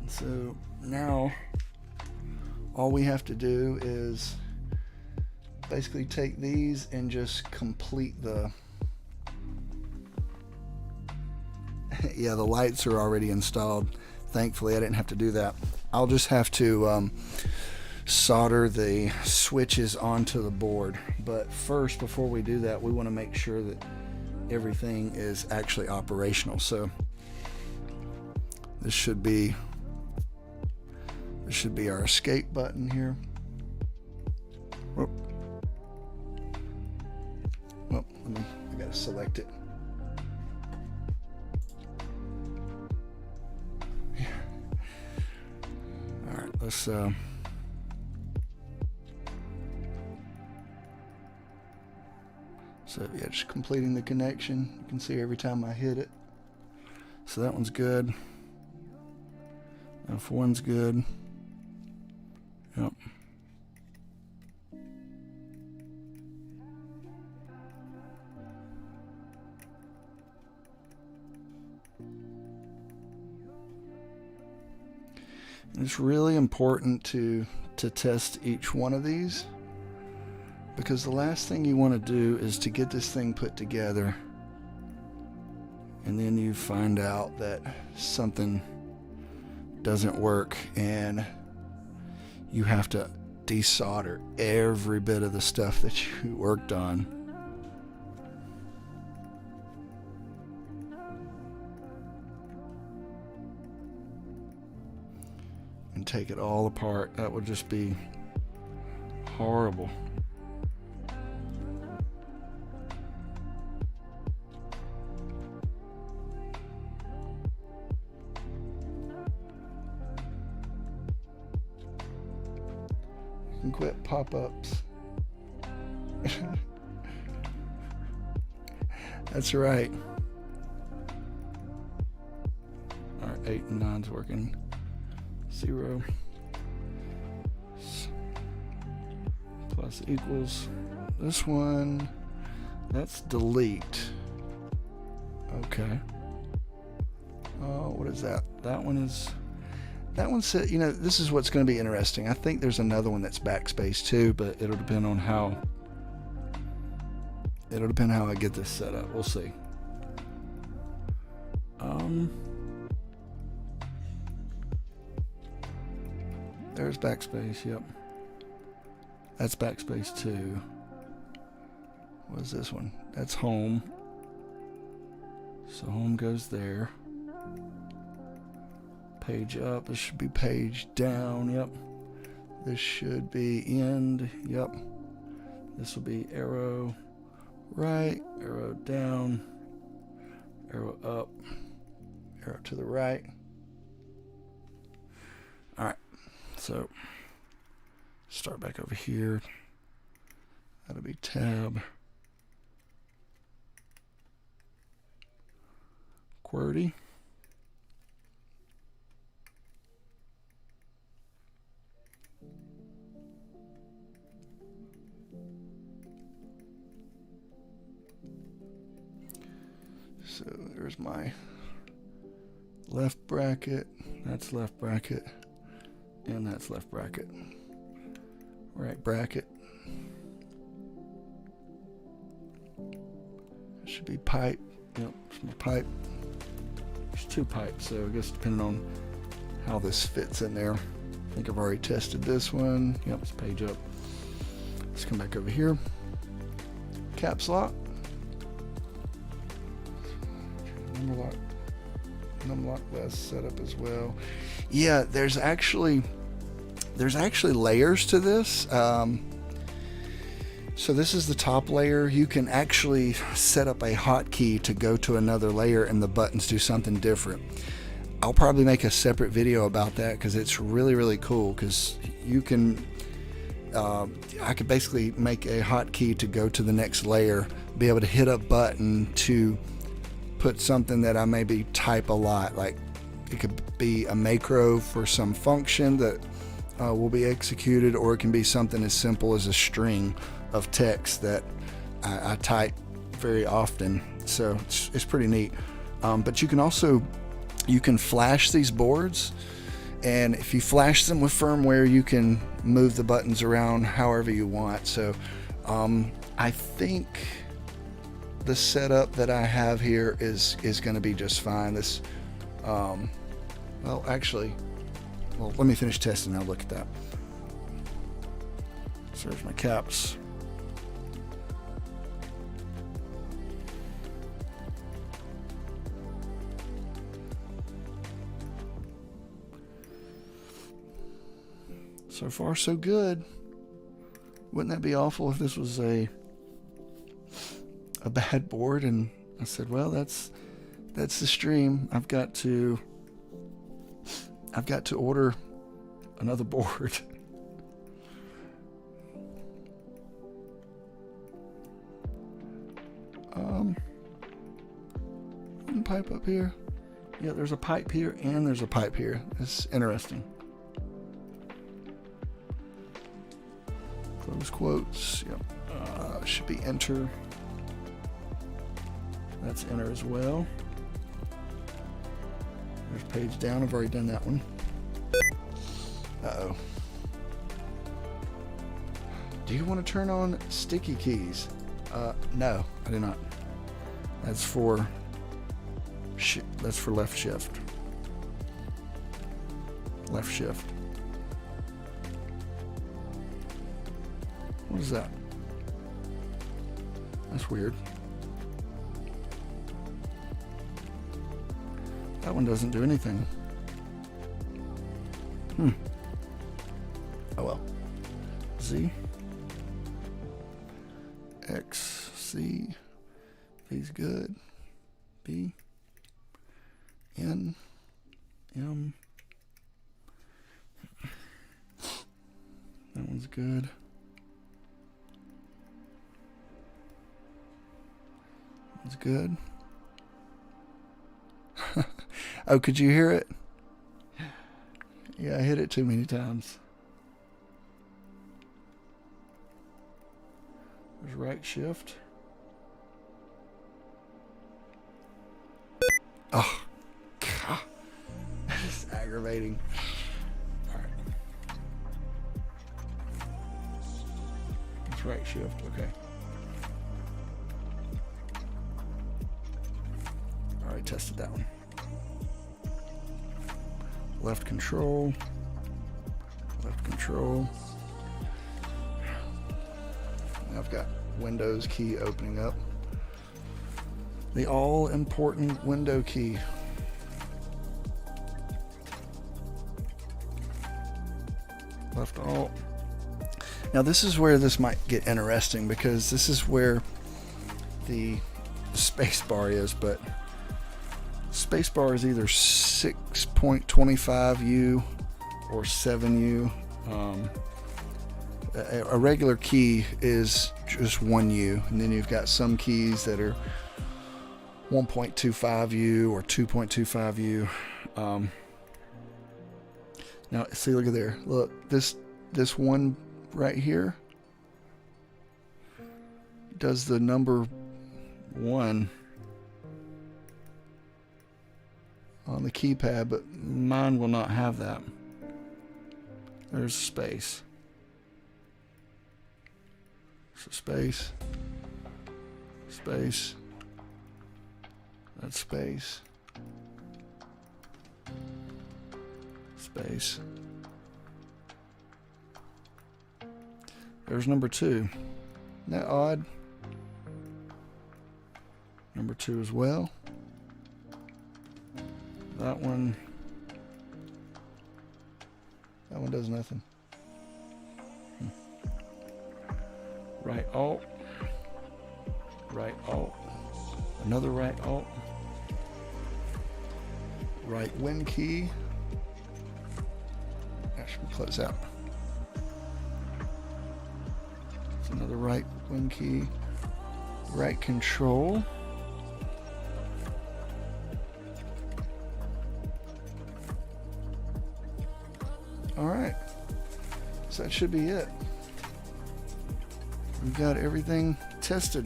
And so now all we have to do is basically take these and just complete the yeah, the lights are already installed. Thankfully I didn't have to do that. I'll just have to solder the switches onto the board, but first, before we do that, we want to make sure that everything is actually operational. So this should be our escape button here. Whoop. Well, I gotta select it. Yeah. All right, let's so yeah, just completing the connection. You can see every time I hit it. So that one's good. F1's good. Yep. It's really important to test each one of these, because the last thing you want to do is to get this thing put together and then you find out that something doesn't work and you have to desolder every bit of the stuff that you worked on. And take it all apart. That would just be horrible. and quit pop-ups. That's right. All right, 8 and 9's working. 0 plus equals this one. That's delete. Okay. Oh, what is that? That one said, you know, this is what's going to be interesting. I think there's another one that's backspace too, but it'll depend on how I get this set up. We'll see. There's backspace. Yep. That's backspace too. What is this one? That's home. So home goes there. Page up. This should be page down. Yep. This should be end. Yep. This will be arrow right, arrow down, arrow up, arrow to the right. All right. So start back over here. That'll be tab. QWERTY. So there's my left bracket, that's left bracket, and that's left bracket. Right bracket. It should be pipe. Yep, it's my pipe. There's 2 pipes, so I guess depending on how this fits in there. I think I've already tested this one. Yep, it's page up. Let's come back over here. Caps lock. Number lock that's set up as well. Yeah, there's actually layers to this. So this is the top layer. You can actually set up a hotkey to go to another layer and the buttons do something different. I'll probably make a separate video about that because it's really, really cool, because you can I could basically make a hotkey to go to the next layer, be able to hit a button to put something that I maybe type a lot, like it could be a macro for some function that will be executed, or it can be something as simple as a string of text that I type very often. So it's pretty neat. But you can flash these boards, and if you flash them with firmware, you can move the buttons around however you want. So I think the setup that I have here is going to be just fine. This well, let me finish testing and I'll look at that. So there's my caps. So far so good. Wouldn't that be awful if this was a bad board and I said, well, that's the stream. I've got to order another board. Pipe up here. Yeah, there's a pipe here and there's a pipe here. It's interesting. Close quotes. Yep. Should be enter. That's enter as well. There's page down. I've already done that one. Uh-oh. Do you want to turn on sticky keys? No, I do not. That's for left shift. Left shift. What is that? That's weird. That one doesn't do anything. Oh well. Z. X. C. V's good. B. N. M. That one's good. That's good. Oh, could you hear it? Yeah, I hit it too many times. There's right shift. Oh, God. That is aggravating. All right. It's right shift, okay. All right, tested that one. Left control. Left control. I've got Windows key opening up. The all-important window key. Left alt. Now this is where this might get interesting, because this is where the space bar is, but space bar is either 6.25U or 7U. A regular key is just 1U, and then you've got some keys that are 1.25U or 2.25U. Now, see, look at there. Look, this one right here does the number 1 on the keypad, but mine will not have that. There's space. So space, space, that's space, space. There's number 2. Isn't that odd? Number 2 as well. That one does nothing. Right alt, another right alt, right win key. Actually, close out. It's another right win key, right control. All right, so that should be it. We've got everything tested.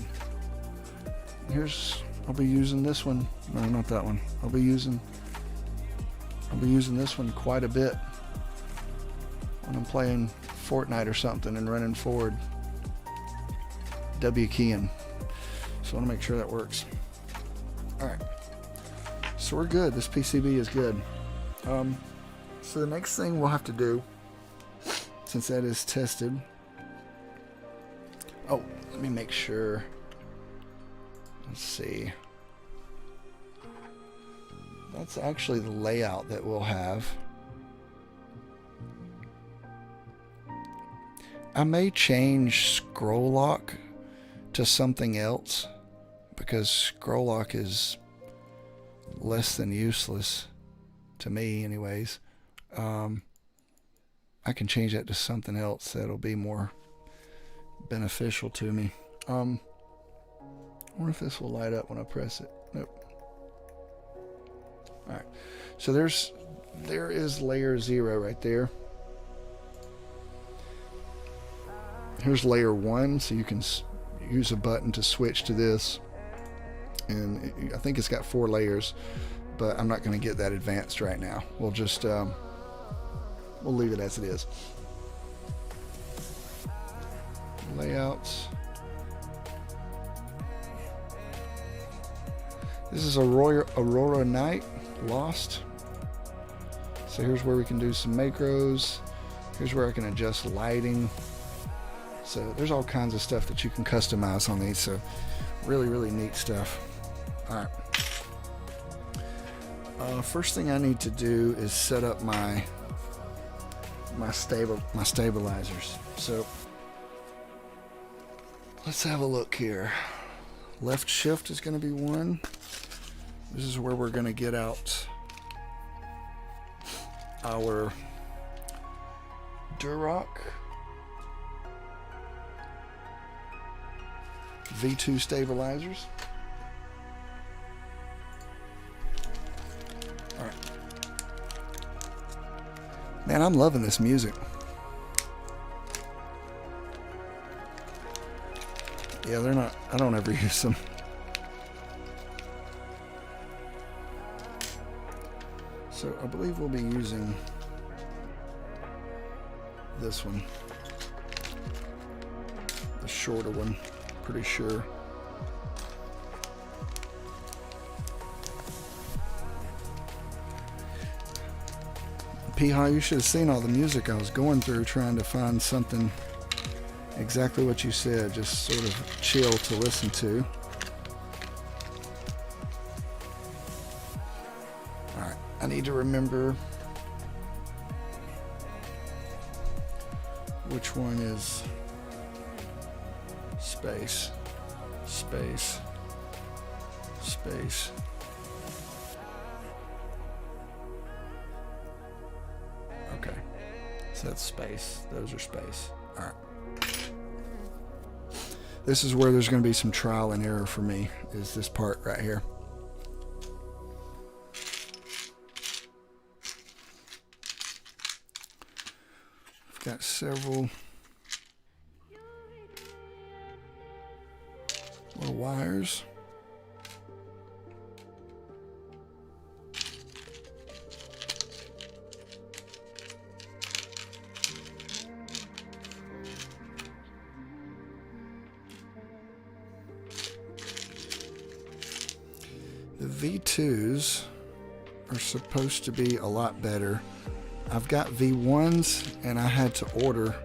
I'll be using this one. No, not that one. I'll be using this one quite a bit when I'm playing Fortnite or something and running forward. W keying. So I want to make sure that works. All right. So we're good. This PCB is good. So the next thing we'll have to do, since that is tested. Oh, let me make sure. Let's see. That's actually the layout that we'll have. I may change scroll lock to something else, because scroll lock is less than useless to me anyways. I can change that to something else that'll be more beneficial to me. I wonder if this will light up when I press it. Nope. Alright, so there is layer 0 right there. Here's layer 1, so you can use a button to switch to this, and I think it's got 4 layers, but I'm not going to get that advanced right now. We'll just we'll leave it as it is. Layouts. This is Aurora Night Lost. So here's where we can do some macros. Here's where I can adjust lighting. So there's all kinds of stuff that you can customize on these. So really, really neat stuff. All right. First thing I need to do is set up my stabilizers. So let's have a look here. Left shift is going to be 1. This is where we're going to get out our Durock V2 stabilizers. Alright. Man, I'm loving this music. Yeah, they're not, I don't ever use them. So I believe we'll be using this one, the shorter one, pretty sure. Piha, you should have seen all the music I was going through trying to find something exactly what you said, just sort of chill to listen to. Alright, I need to remember which one is space, space, space. Okay, so that's space. Those are space. All right. This is where there's going to be some trial and error for me, is this part right here. I've got several little wires. The V2s are supposed to be a lot better. I've got V1s and I had to order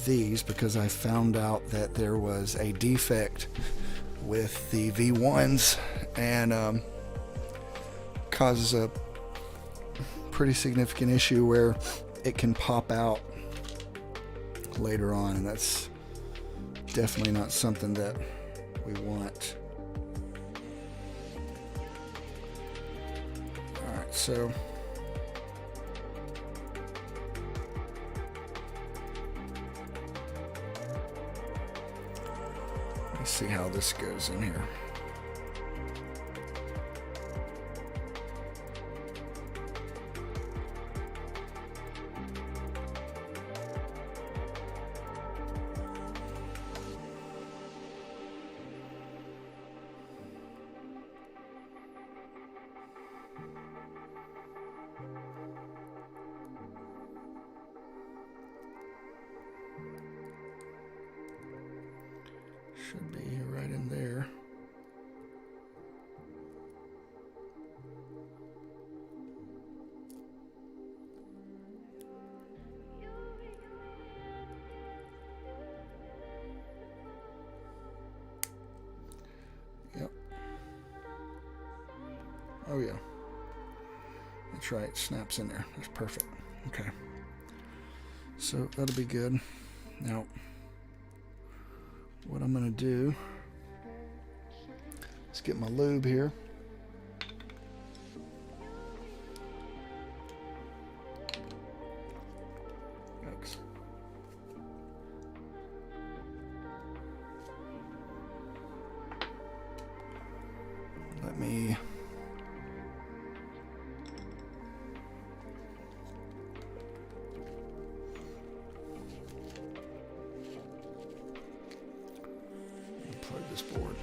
these because I found out that there was a defect with the V1s and causes a pretty significant issue where it can pop out later on, and that's definitely not something that we want. Alright, so let's see how this goes in here. Should be right in there. Yep. Oh yeah. That's right, it snaps in there. That's perfect. Okay. So that'll be good. Now, what I'm going to do is get my lube here. Oops. Let me plug this board.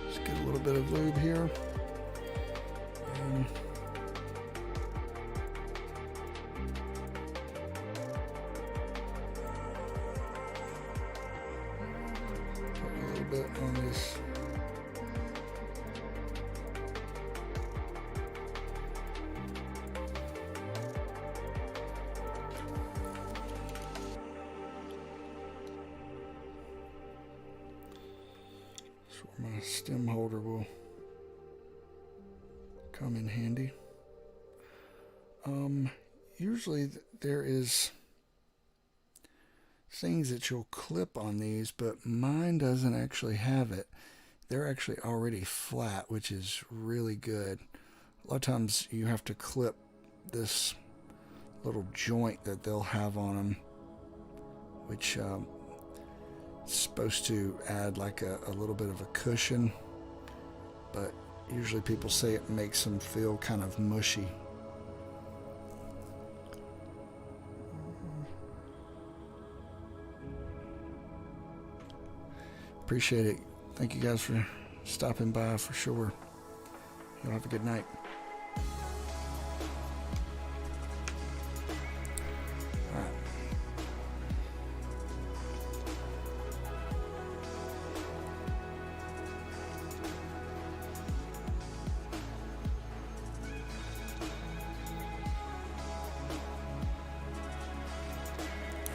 Just get a little bit of lube here. Put a little bit on this. That's where my stem holder will come in handy. Usually there is things that you'll clip on these, but mine doesn't actually have it. They're actually already flat, which is really good. A lot of times you have to clip this little joint that they'll have on them, which is supposed to add like a little bit of a cushion, but usually people say it makes them feel kind of mushy. Appreciate it. Thank you guys for stopping by for sure. You'll have a good night. All right.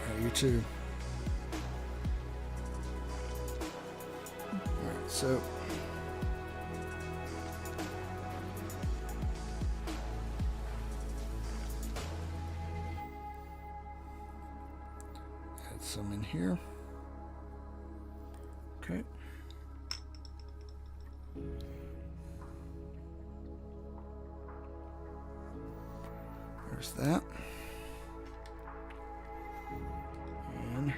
All right, you too. So add some in here. Okay. There's that. And now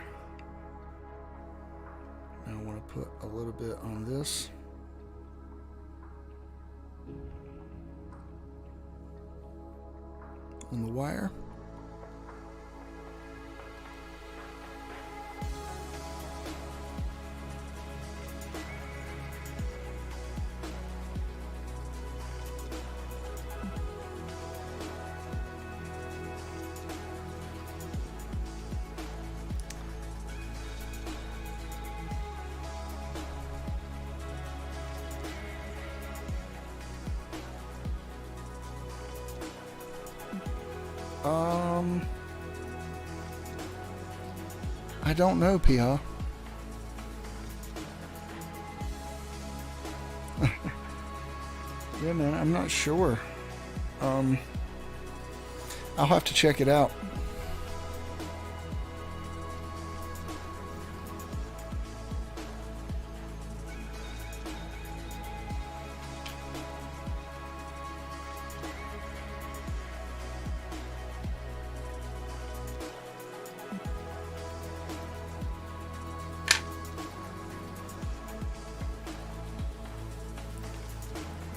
I want to put a little bit on this. On the wire. I don't know, Pia. Yeah, man, I'm not sure. I'll have to check it out.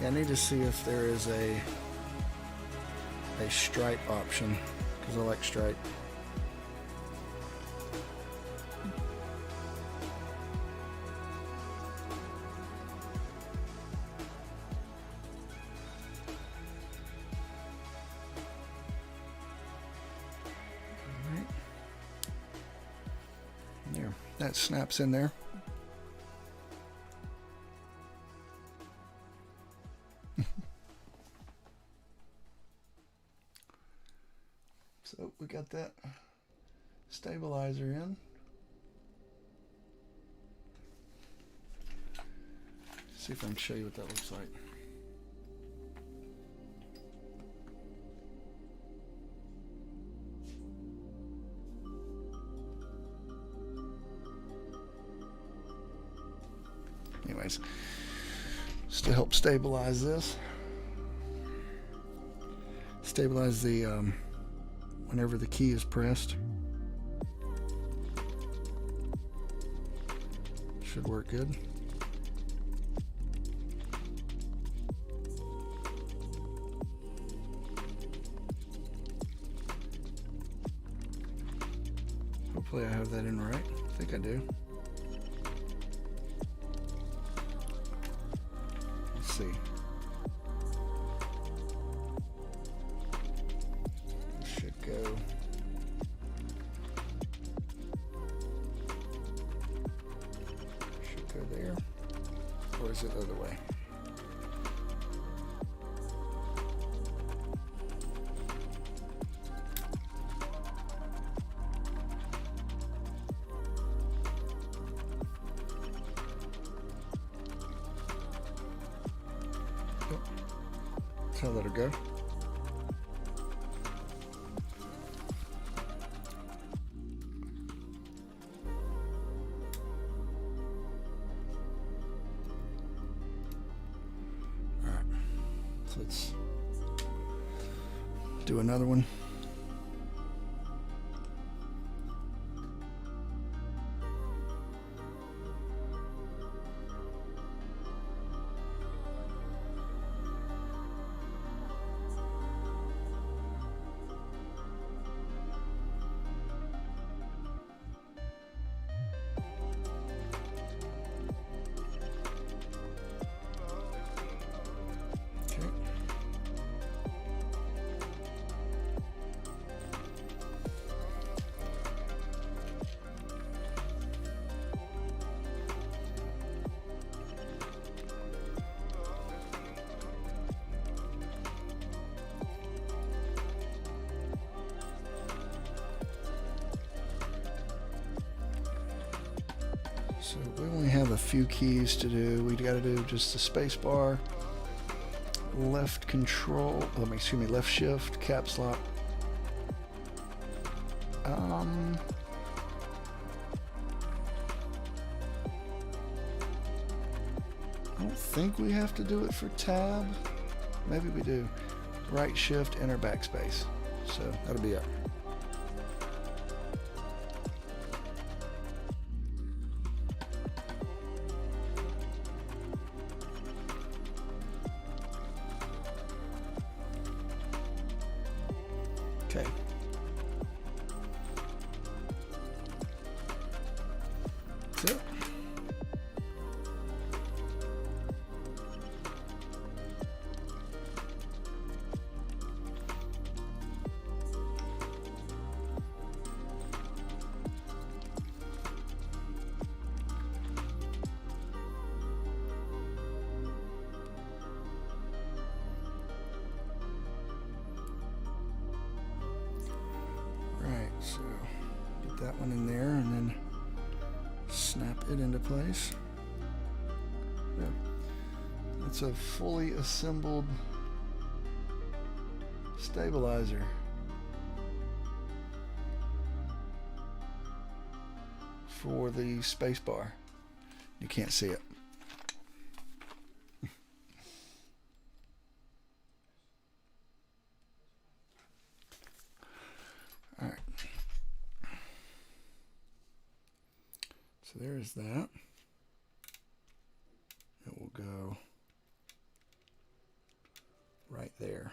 I need to see if there is a stripe option, because I like stripe. All right. There, that snaps in there. So we got that stabilizer in. See if I can show you what that looks like. Anyways, just to help stabilize this. Stabilize the whenever the key is pressed. Should work good. Hopefully I have that in right. I think I do. Let's see. Go. Should go there, or is it the other way? Yep. So let her go. All right, so let's do another one. So we only have a few keys to do. We got to do just the space bar, left control, left shift, caps lock. I don't think we have to do it for tab. Maybe we do. Right shift, enter backspace. So that'll be it. Okay. That's it. So get that one in there and then snap it into place. Yeah. It's a fully assembled stabilizer. For the space bar. You can't see it. All right. So there's that. It will go right there.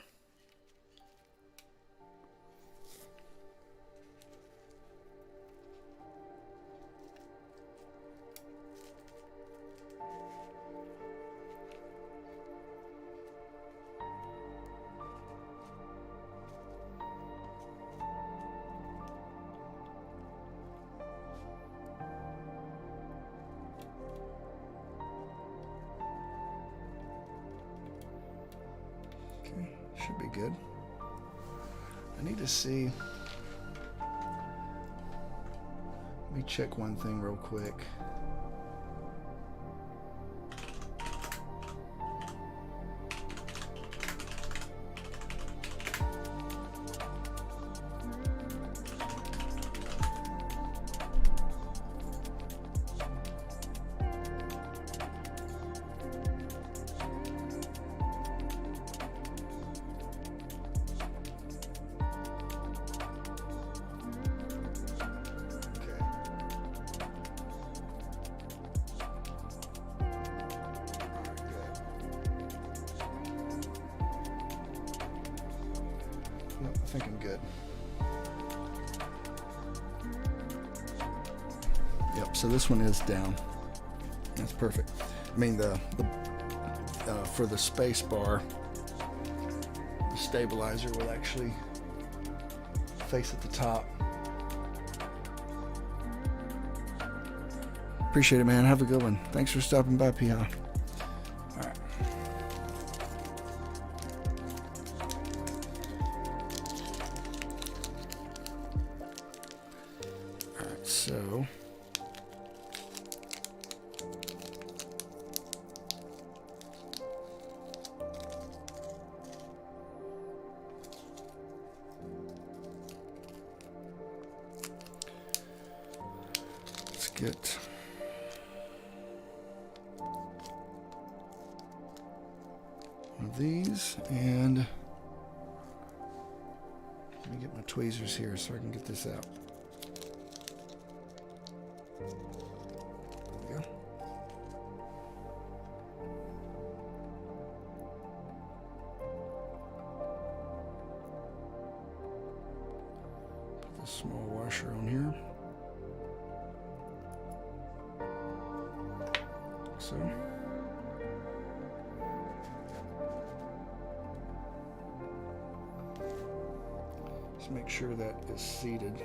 Should be good. I need to see. Let me check one thing real quick. I think I'm good. Yep, so this one is down. That's perfect. I mean, for the space bar, the stabilizer will actually face at the top. Appreciate it, man. Have a good one. Thanks for stopping by, Piha. All right. All right, so get one of these, and let me get my tweezers here so I can get this out. There we go. Put this small washer on here. So. Just make sure that is seated.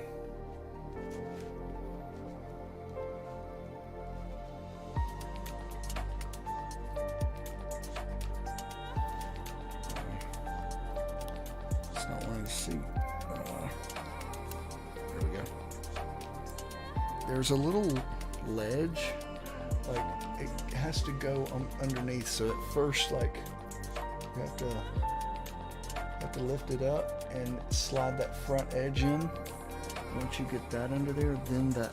It's not wanting to seat. There we go. There's a little ledge, like it has to go underneath. So at first, like you have to lift it up and slide that front edge in. Once you get that under there, then that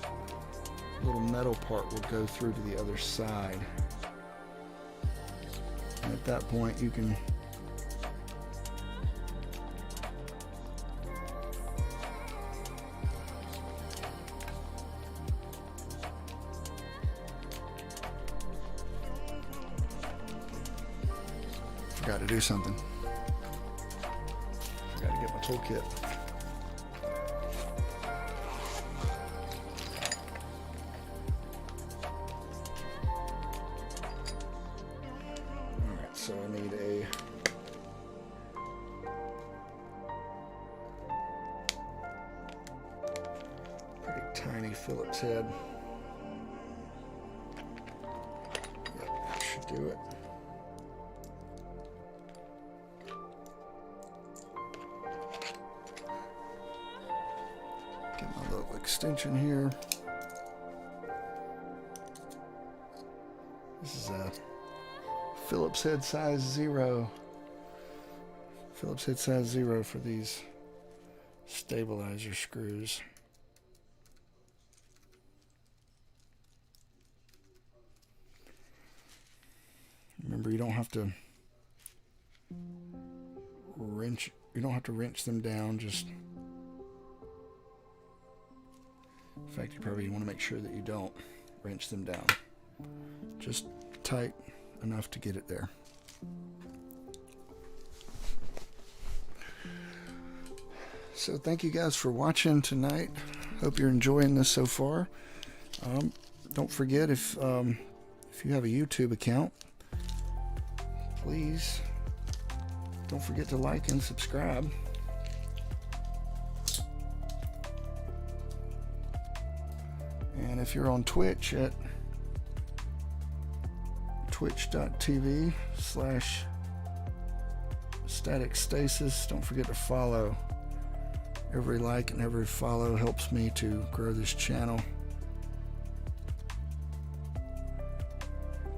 little metal part will go through to the other side. And at that point you can forgot to do something. Forgot to get my toolkit. Alright, so I need a pretty tiny Phillips head. Yep, that should do it. Get my little extension here. This is a Phillips head size 0. Phillips head size 0 for these stabilizer screws. Remember, you don't have to wrench. You don't have to wrench them down. Just, in fact, you probably want to make sure that you don't wrench them down. Just tight enough to get it there. So thank you guys for watching tonight. Hope you're enjoying this so far. Don't forget, if you have a YouTube account, please don't forget to like and subscribe. And if you're on Twitch at twitch.tv/StatikStasis, don't forget to follow. Every like and every follow helps me to grow this channel.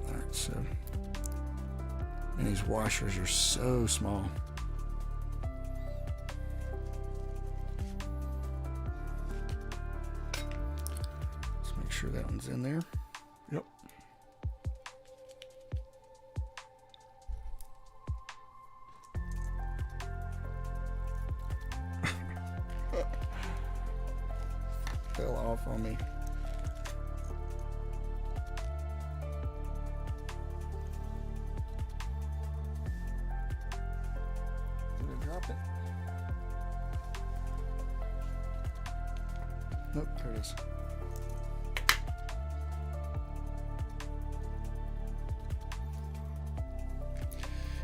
Alright, so, and these washers are so small. Let's make sure that one's in there. Yep. Fell off on me. Did I drop it? Nope, there it is.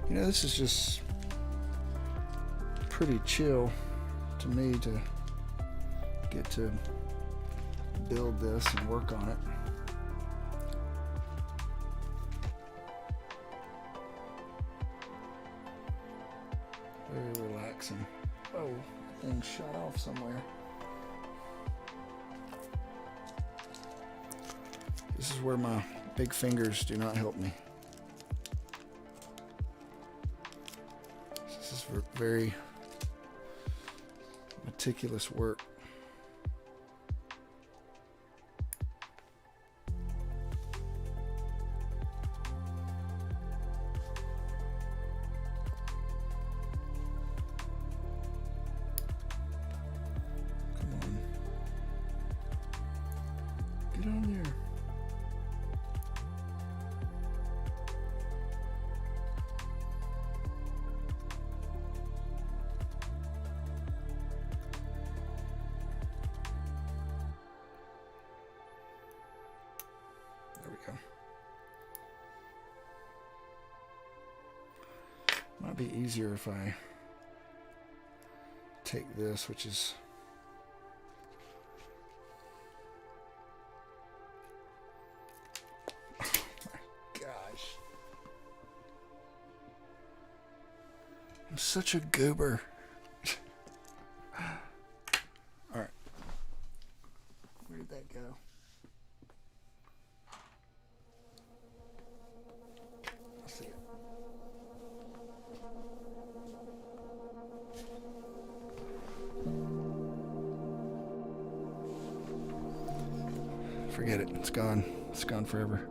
You know, this is just pretty chill to me to get to build this and work on it. Very relaxing. Oh, that thing shot off somewhere. This is where my big fingers do not help me. This is very meticulous work. Get on there. There we go. Might be easier if I take this, which is I'm such a goober. Alright. Where did that go? I see it. Forget it. It's gone. It's gone forever.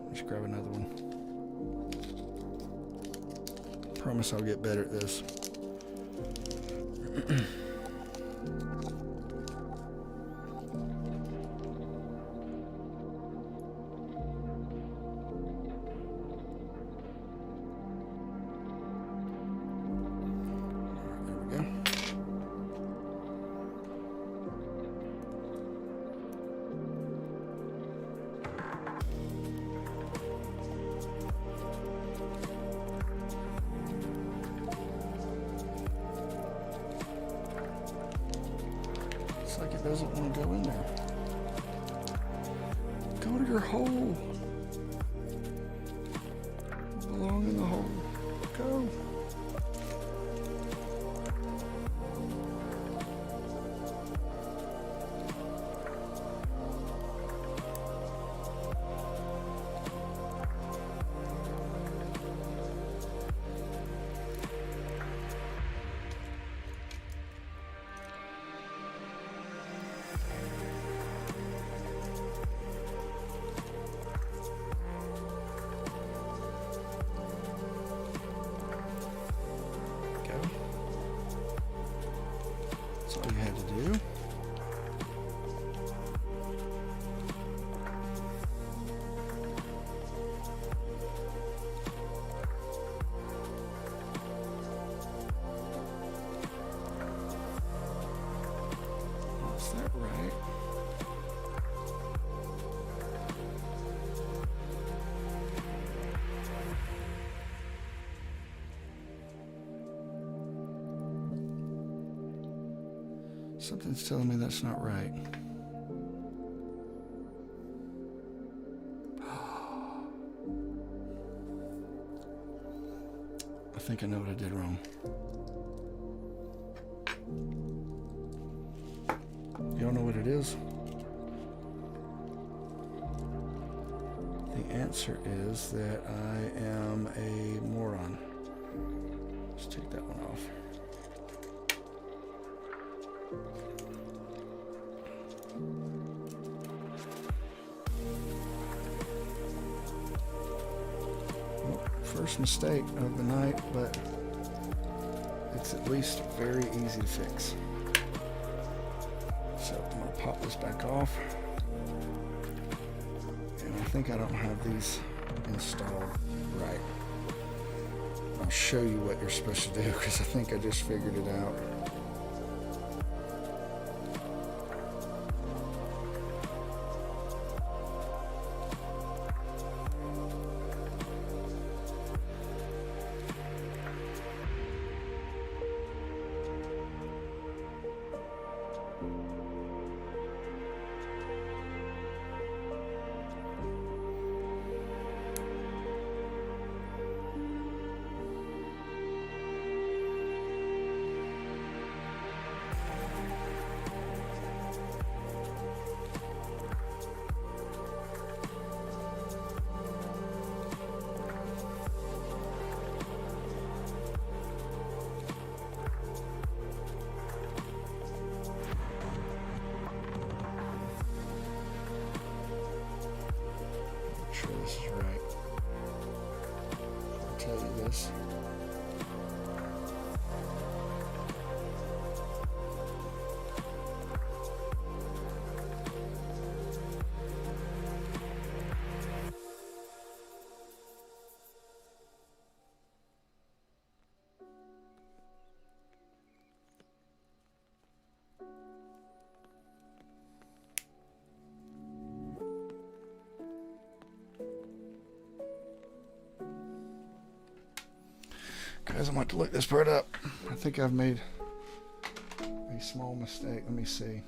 Let's grab another one. Promise I'll get better at this. Like it doesn't want to go in there. Go to your hole. You belong in the hole. Go. That's all you had to do. Is that right? Something's telling me that's not right. I think I know what I did wrong. Y'all know what it is? The answer is that I am a moron. Let's take that one off. Well, first mistake of the night, but it's at least very easy to fix. So I'm going to pop this back off. And I think I don't have these installed right. I'll show you what you're supposed to do because I think I just figured it out. Sure this is right. I'll tell you this. Guys, I'm going to look this part up. I think I've made a small mistake. Let me see.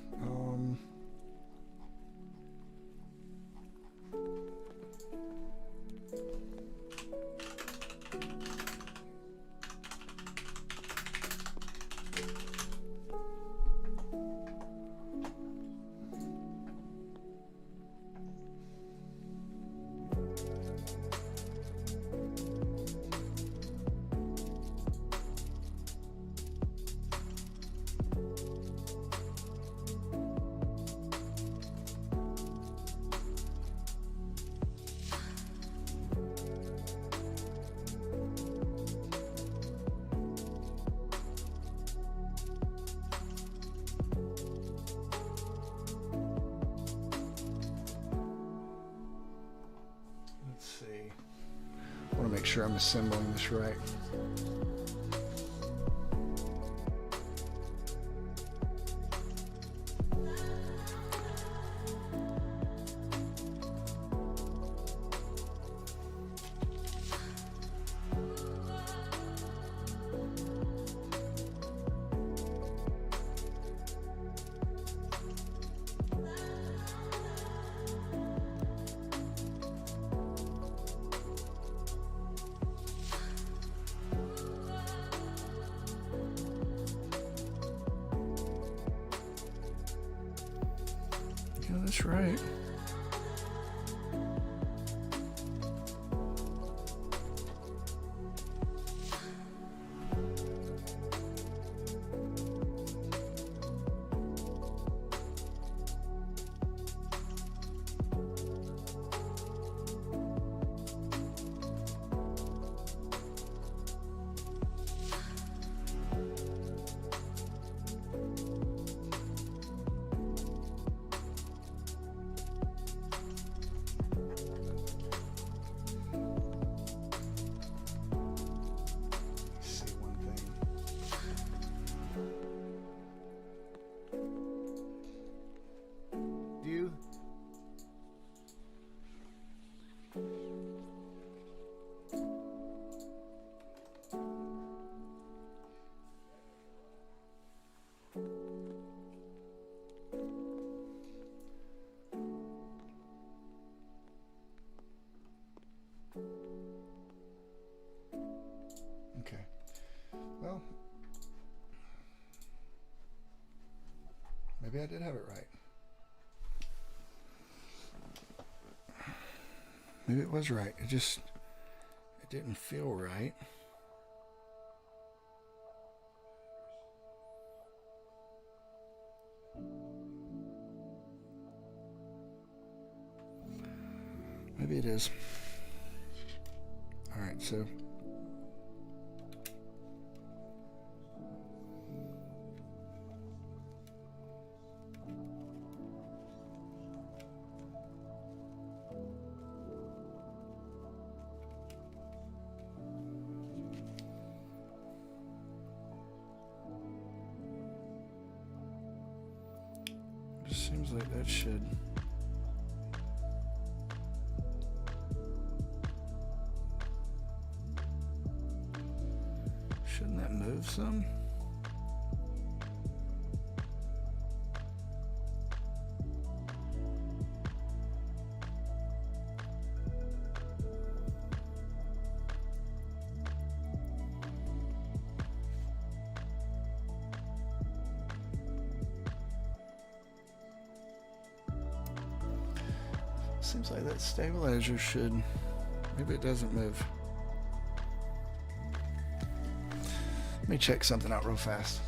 I want to make sure I'm assembling this right. Yeah, that's right. Okay. Well, maybe I did have it right. Maybe it was right. It didn't feel right. Maybe it is. All right, so it just seems like that shouldn't that move some? Seems like that stabilizer should, maybe it doesn't move. Let me check something out real fast.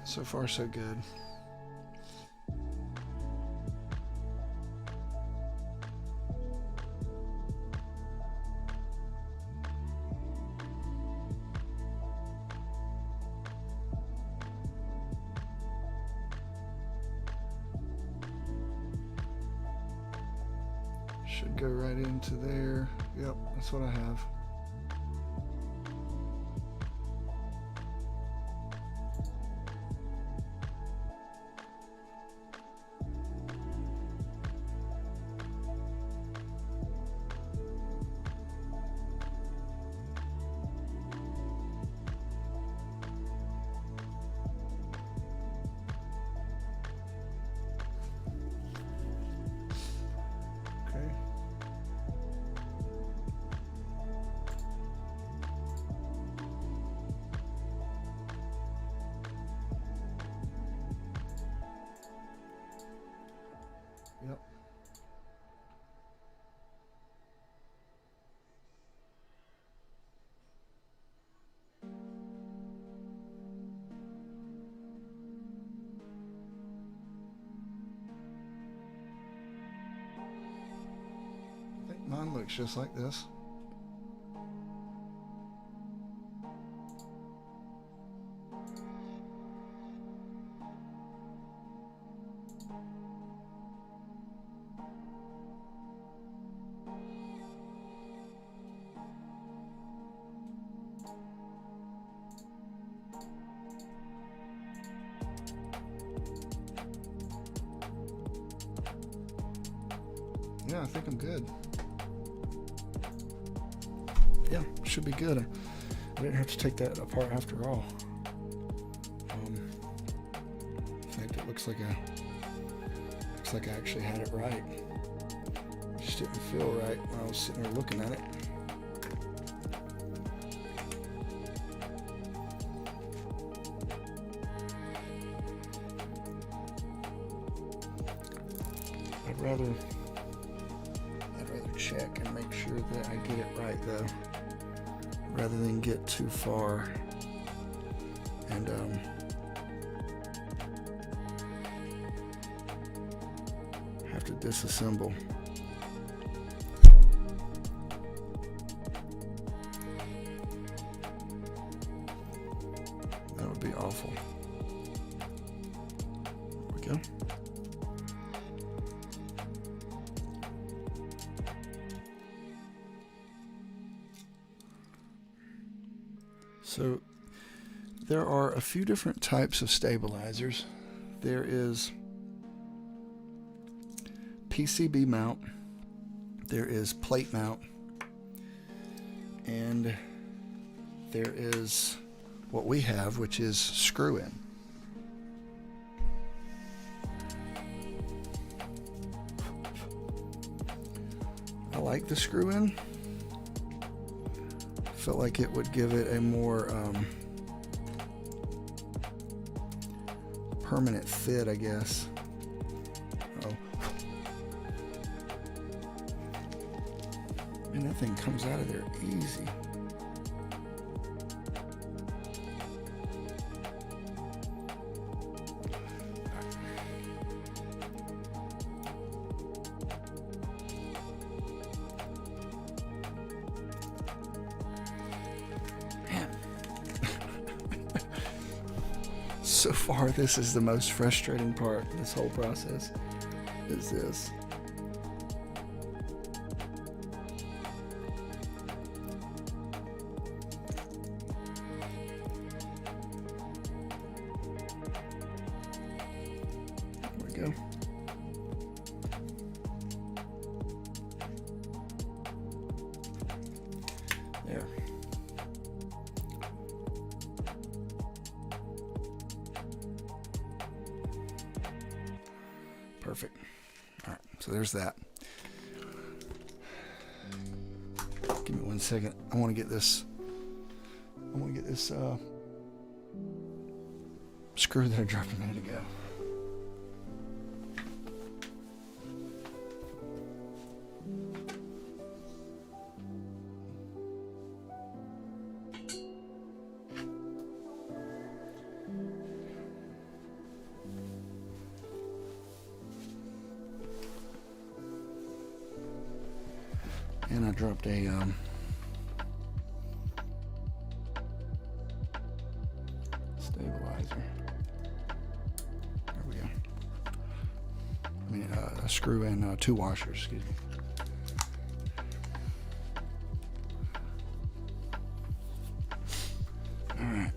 So far, so good. Should go right into there. Yep, that's what I have. Okay. Yep. I think mine looks just like this. Yeah, I think I'm good. Yeah, should be good. I didn't have to take that apart after all. In fact, it looks like I actually had it right. It just didn't feel right when I was sitting there looking at it. I'd rather check and make sure that I get it right though, rather than get too far and have to disassemble. That would be awful. There we go. So there are a few different types of stabilizers. There is PCB mount, there is plate mount, and there is what we have, which is screw in. I like the screw in. Felt like it would give it a more permanent fit, I guess. Oh, man, that thing comes out of there easy. So far, this is the most frustrating part of this whole process, is this. There we go. There. Perfect. All right, so there's that. Give me 1 second. I want to get this screw that I dropped a minute ago. And I dropped a stabilizer. There we go. I mean, a screw and 2 washers, excuse me. Alright.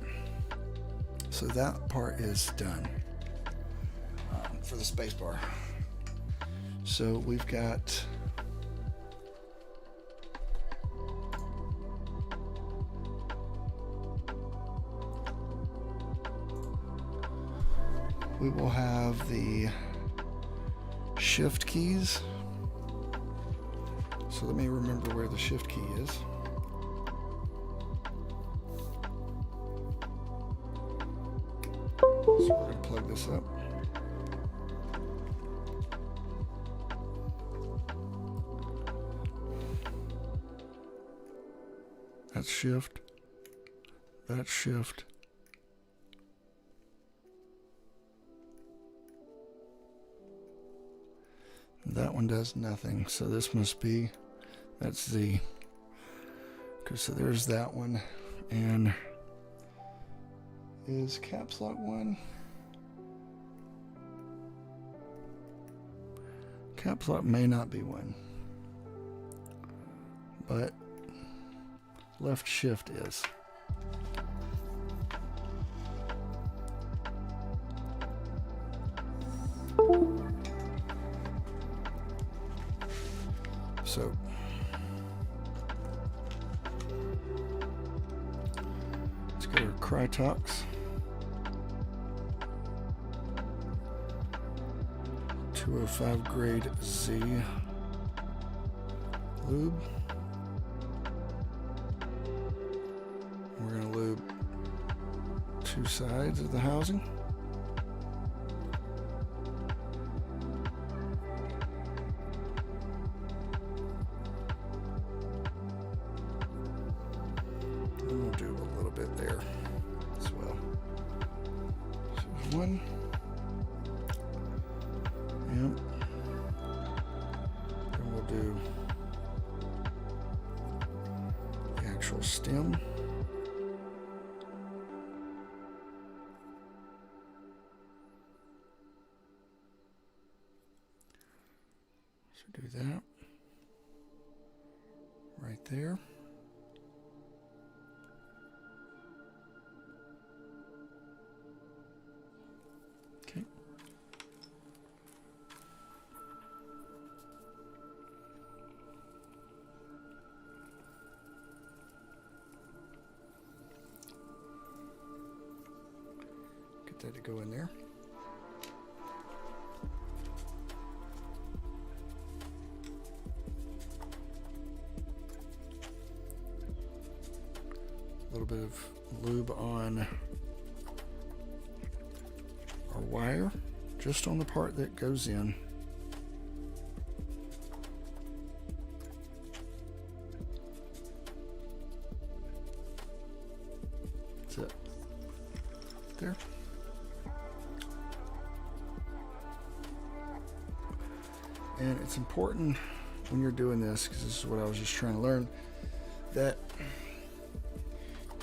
So that part is done for the space bar. So we've got we will have the shift keys. So let me remember where the shift key is. So we're going to plug this up. That's shift. That's shift. That one does nothing, so this must be, that's Z. Okay, so there's that one, and is caps lock one? Caps lock may not be one, but left shift is. So let's go to Krytox. 205 grade Z lube. We're going to lube 2 sides of the housing. And we'll do a little bit there as well. So there's one. Yep. And we'll do the actual stem. So do that right there. Okay. Get that to go in there. A little bit of lube on our wire, just on the part that goes in. That's it. There. And it's important when you're doing this, because this is what I was just trying to learn, that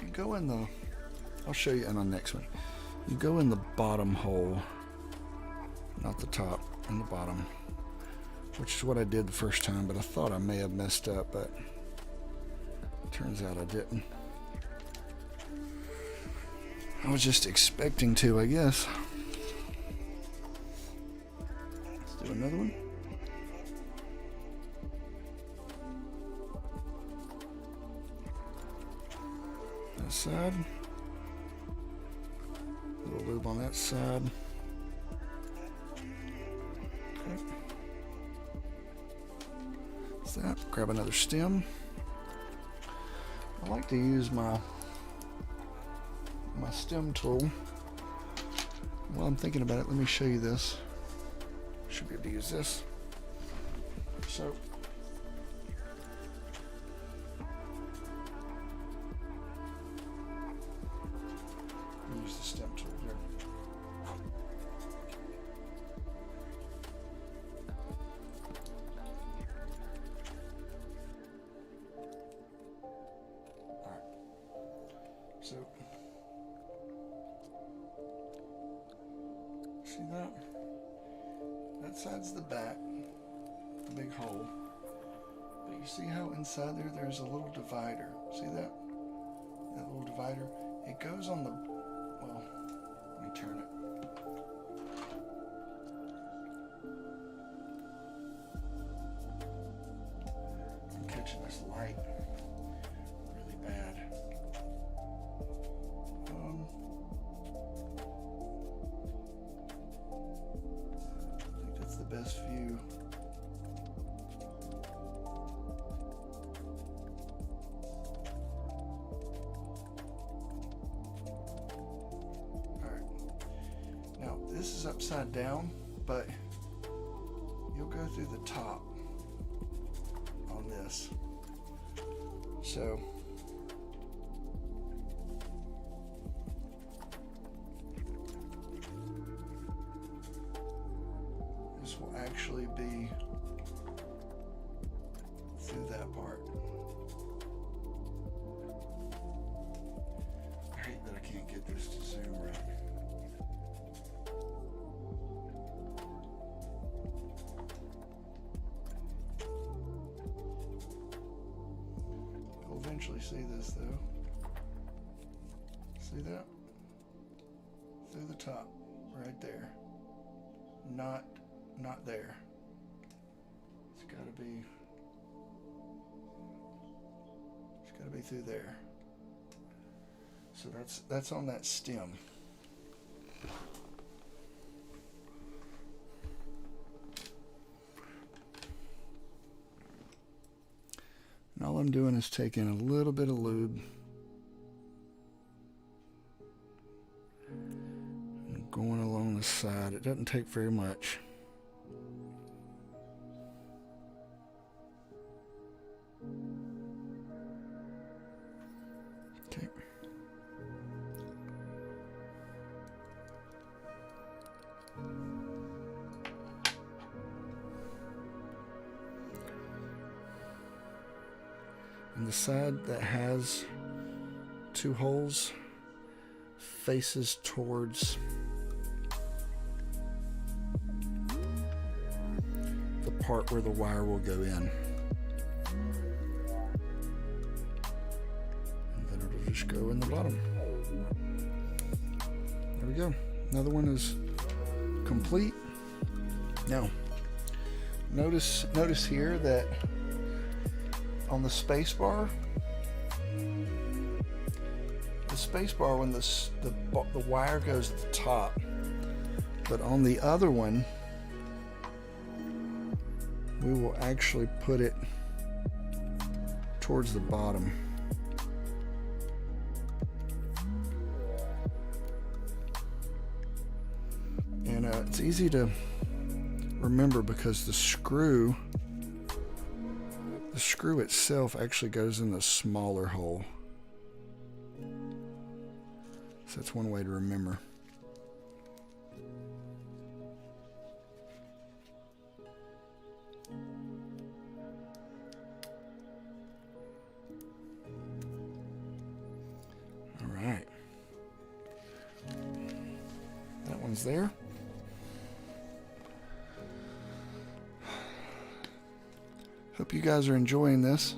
you go in the, I'll show you in the next one, you go in the bottom hole, not the top, in the bottom, which is what I did the first time, but I thought I may have messed up, but turns out I didn't. I was just expecting to, I guess. Let's do another one. That side. A little lube on that side. Okay. That's that. Grab another stem. I like to use my stem tool. While I'm thinking about it, let me show you this. Should be able to use this. So use the stem tool here. See that? That side's the back, the big hole. But you see how inside there there's a little divider? See that? That little divider? It goes on the, well, let me turn it. I'm catching this light really bad. I think that's the best view. This is upside down, but you'll go through the top on this. So this will actually be through that part. I hate that I can't get this to zoom right. Eventually see this though. See that? Through the top, right there. Not there. It's gotta be through there. So that's on that stem. And all I'm doing is taking a little bit of lube and going along the side. It doesn't take very much. Okay. And the side that has two holes faces towards the part where the wire will go in. And then it'll just go in the bottom. There we go. Another one is complete. Now, notice here that on the space bar when the wire goes at the top, but on the other one we will actually put it towards the bottom. And it's easy to remember because the screw itself actually goes in the smaller hole. So that's one way to remember. All right. That one's there. Hope you guys are enjoying this.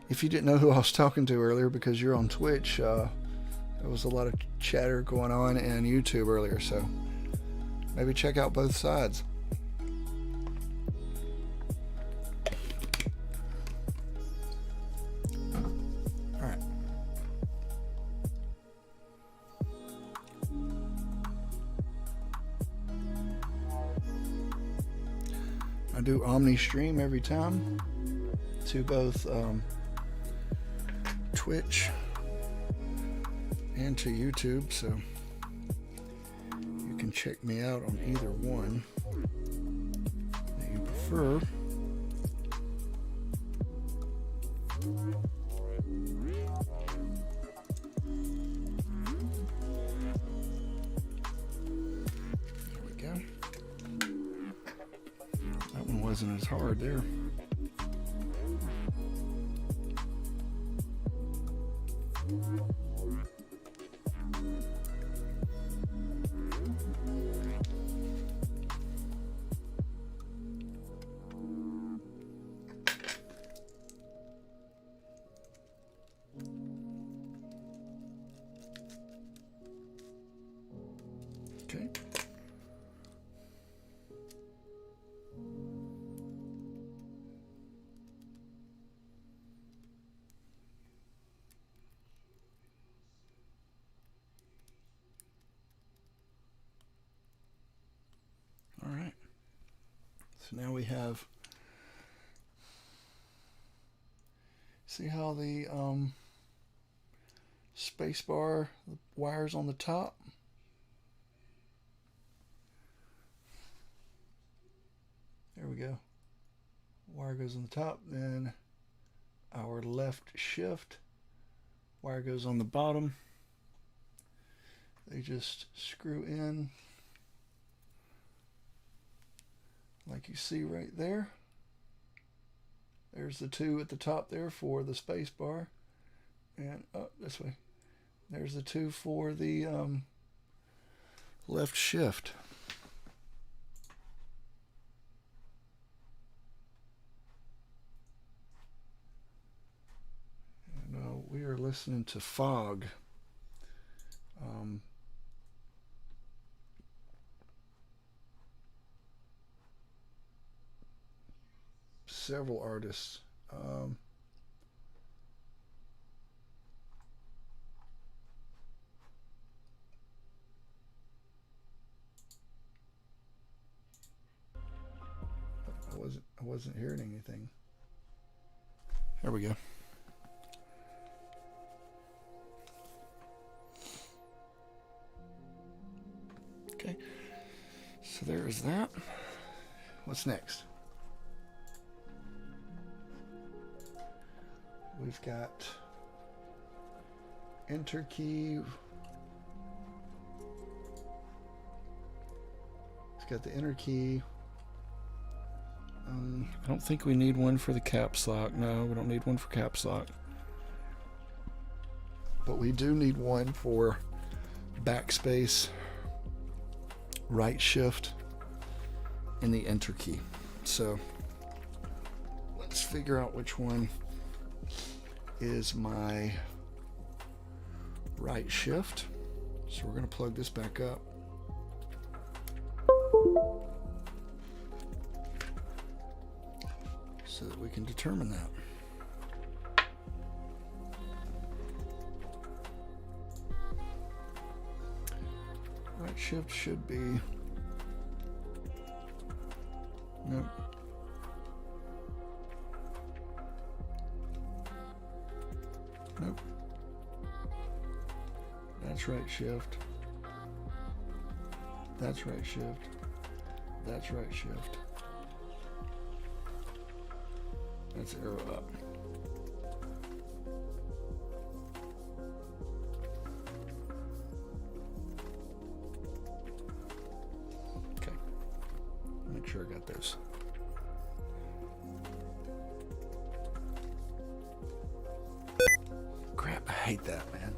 If you didn't know who I was talking to earlier because you're on Twitch, there was a lot of chatter going on in YouTube earlier, so maybe check out both sides. All right. I do Omni stream every time to both Twitch and to YouTube, so you can check me out on either one that you prefer. There we go. That one wasn't as hard there. Okay. All right. So now we have, see how the space bar, the wires on the top? There we go. Wire goes on the top, then our left shift wire goes on the bottom. They just screw in like you see right there. There's the two at the top there for the space bar, and up this way. There's the two for the left shift. And we are listening to fog. Several artists. I wasn't hearing anything. There we go. Okay. So there is that. What's next? We've got enter key. It's got the enter key. I don't think we need one for the caps lock. No, we don't need one for caps lock. But we do need one for backspace, right shift, and the enter key. So let's figure out which one is my right shift. So we're going to plug this back up. So that we can determine that. Right shift should be, nope. Nope. That's right shift. That's right shift. That's right shift. That's arrow up. Okay. Make sure I got those. Crap, I hate that, man.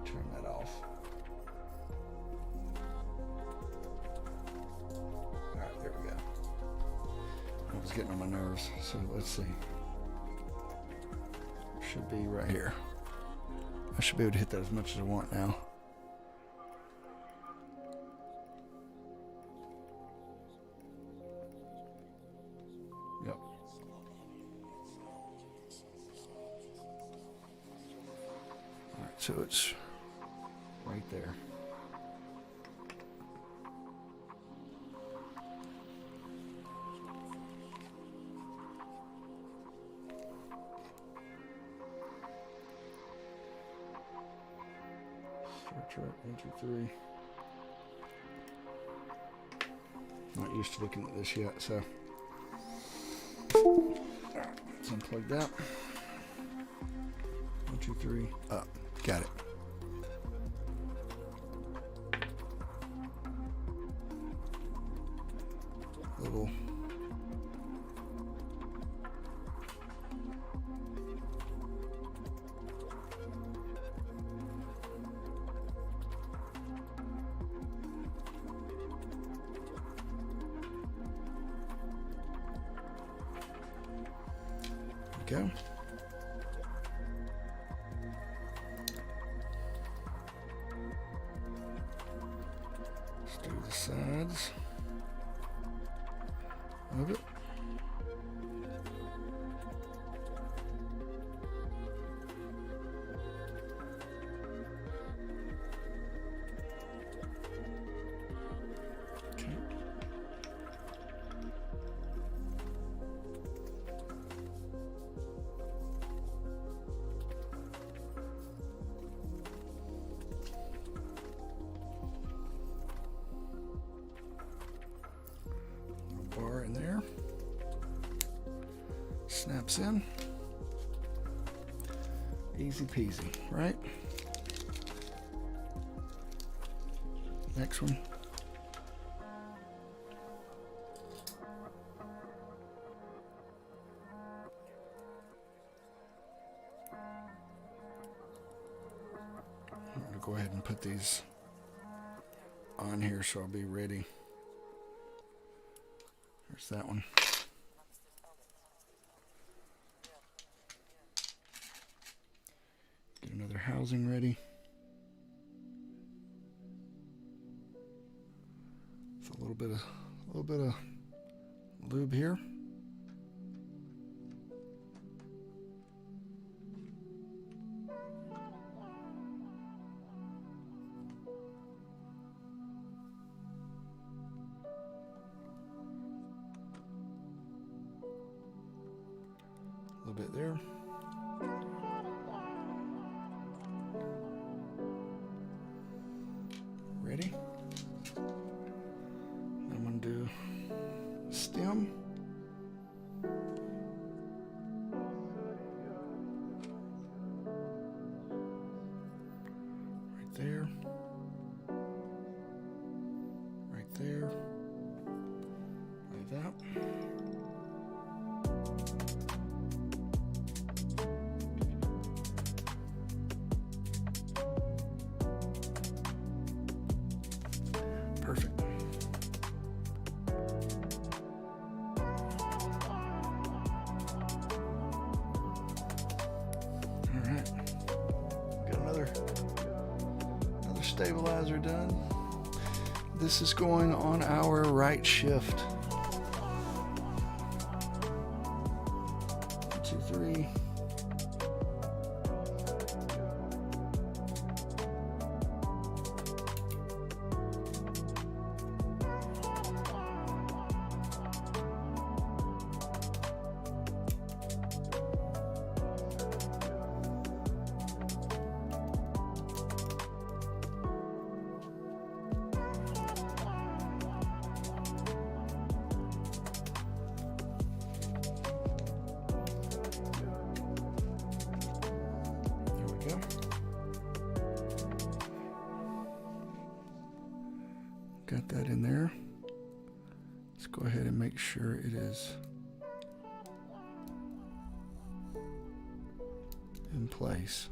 Turn that off. Alright, there we go. I was getting on my nerves, so let's see. Should be right here. I should be able to hit that as much as I want now. Yep. Alright, so it's right there. Start track 1, 2, 3. Not used to looking at this yet, so alright, let's unplug that. 1, 2, 3, up. Got it. Little go. Let's do the sides of it. Bar in there, snaps in, easy peasy, right? Next one. I'm gonna go ahead and put these on here so I'll be ready. There's that one. Get another housing ready. With a little bit of lube here. A little bit there. Ready? I'm going to do stem. Right there. Right there. Like that. Perfect. All right. Got another stabilizer done. This is going on our right shift. 1, 2, 3. Got that in there. Let's go ahead and make sure it is in place.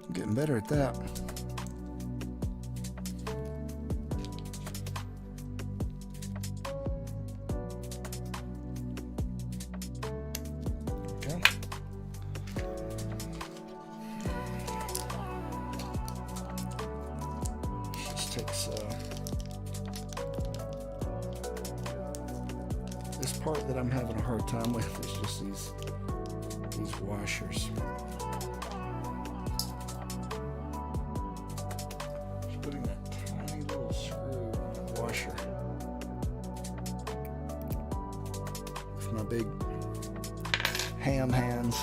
I'm getting better at that. Takes this part that I'm having a hard time with is just these washers. Just putting that tiny little screw in the washer with my big ham hands.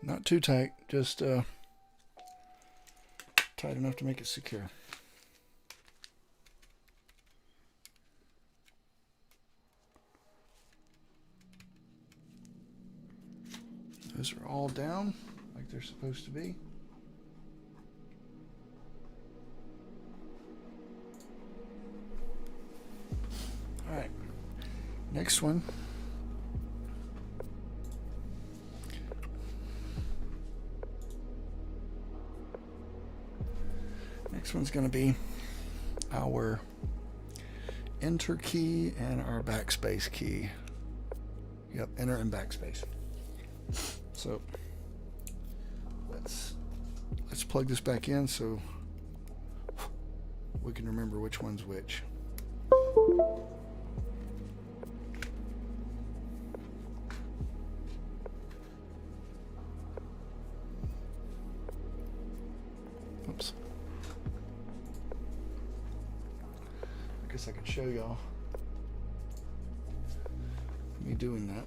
Not too tight, just tight enough to make it secure. Those are all down like they're supposed to be. All right, next one. Next one's going to be our enter key and our backspace key. Yep, enter and backspace. So let's plug this back in so we can remember which one's which. Oops. I guess I could show y'all me doing that.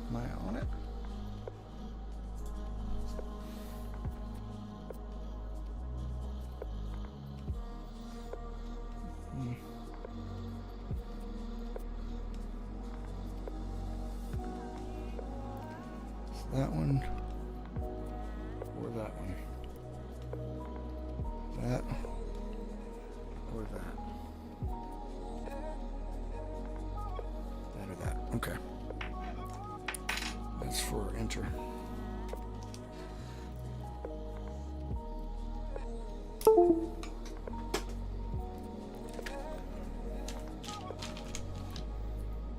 Am I on it? That one or that one? That or that? That or that? Okay. That's for enter.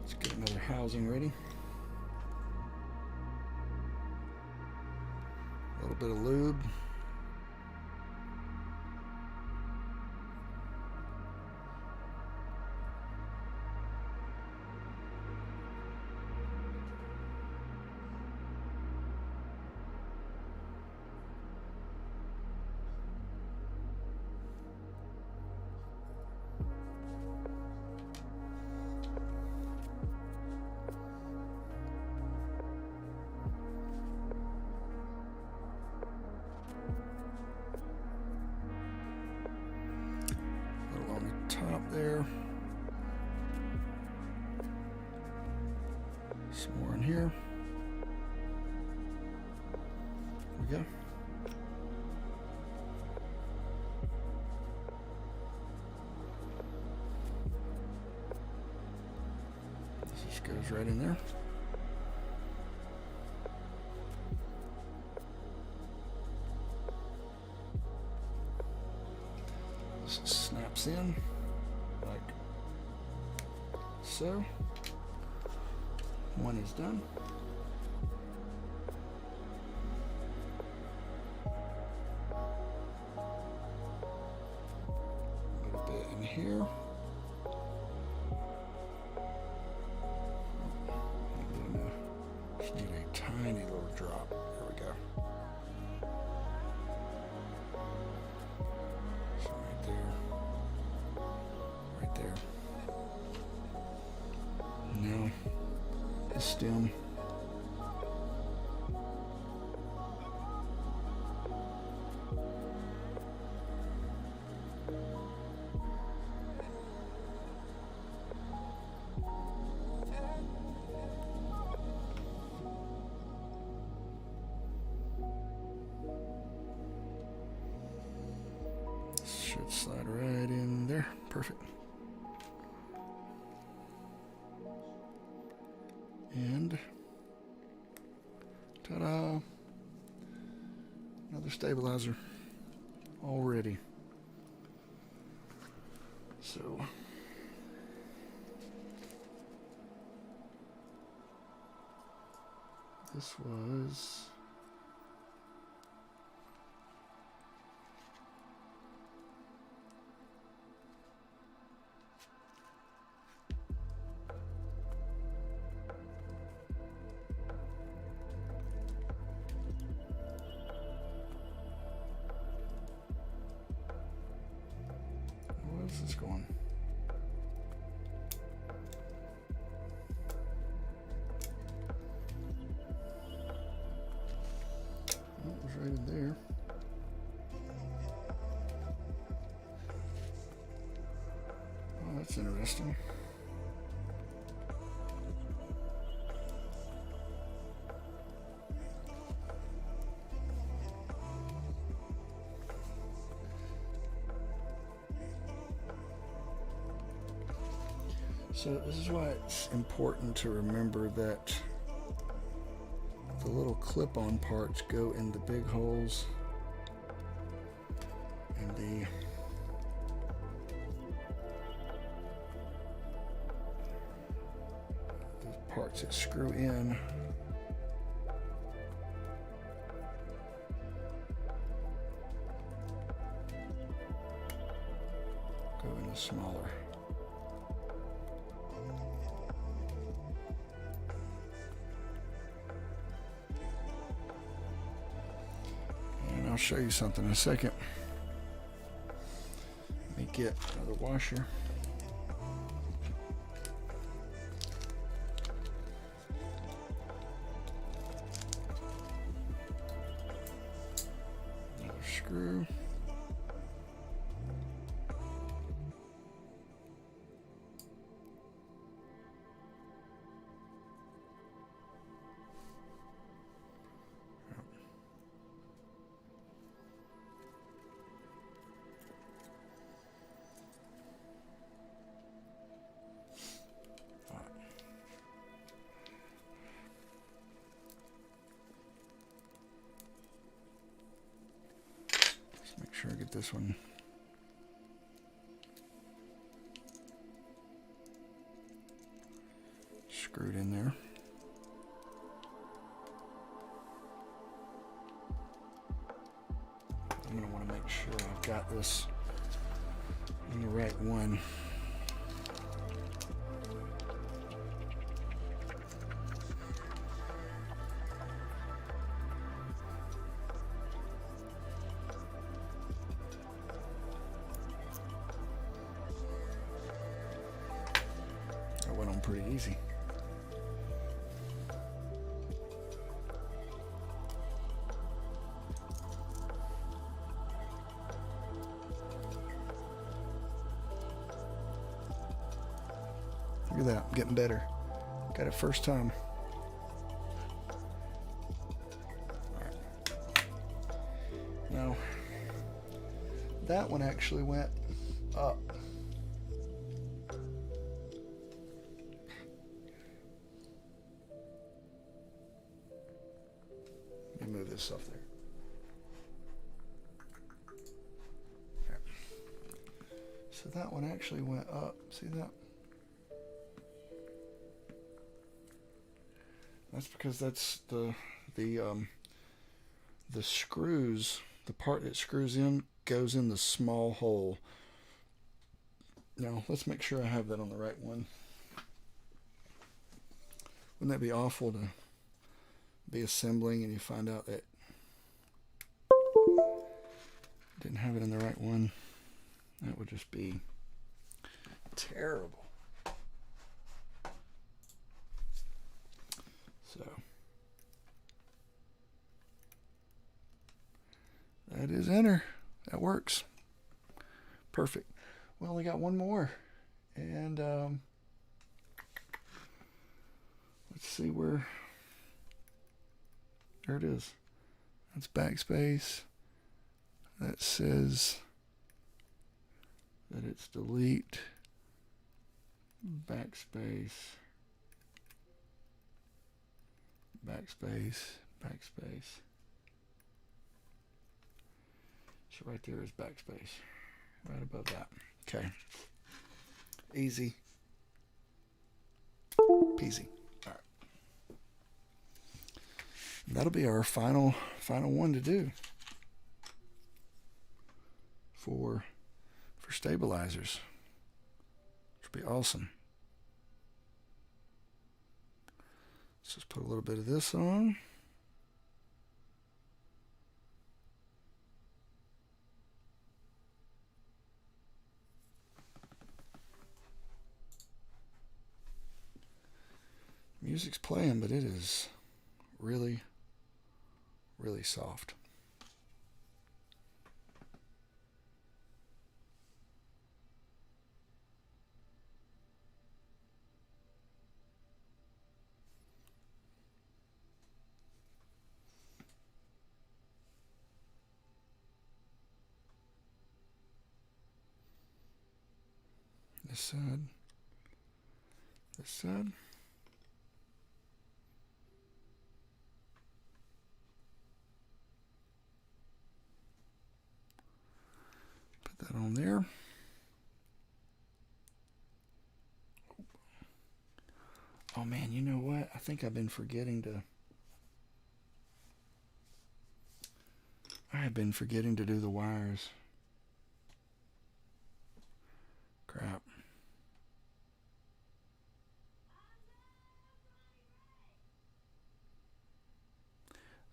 Let's get another housing ready. A little bit of lube. Top there. Some more in here. There we go. This just goes right in there. This snaps in. Like so. One is done. A little bit in here. Just need a tiny little drop. There we go. So right there. Right there. Now the stem. Should slide right in there. Perfect. And ta-da! Another stabilizer already. So this was going. Oh, it was right in there. Oh, that's interesting. So this is why it's important to remember that the little clip-on parts go in the big holes, and the parts that screw in go in the smaller. And I'll show you something in a second. Let me get another washer. Another screw. Make sure I get this one screwed in there. I'm going to want to make sure I've got this in the right one. Went on pretty easy. Look at that, I'm getting better. Got it first time. All right. Now, that one actually went up. Move this stuff there. Okay. So that one actually went up. See that? That's because that's the screws. The part that screws in goes in the small hole. Now let's make sure I have that on the right one. Wouldn't that be awful to be assembling and you find out that didn't have it in the right one? That would just be terrible. So that is enter. That works. Perfect. We only got one more, and let's see where. There it is. That's backspace. That says that it's delete, backspace, backspace, backspace. So right there is backspace, right above that. Okay. Easy peasy. All right. And that'll be our final one to do for stabilizers, which will be awesome. Let's just put a little bit of this on. music's playing, but it is really, really soft. This side. This side. Put that on there. Oh man, you know what? I think I've been forgetting to... I have been forgetting to do the wires. Crap.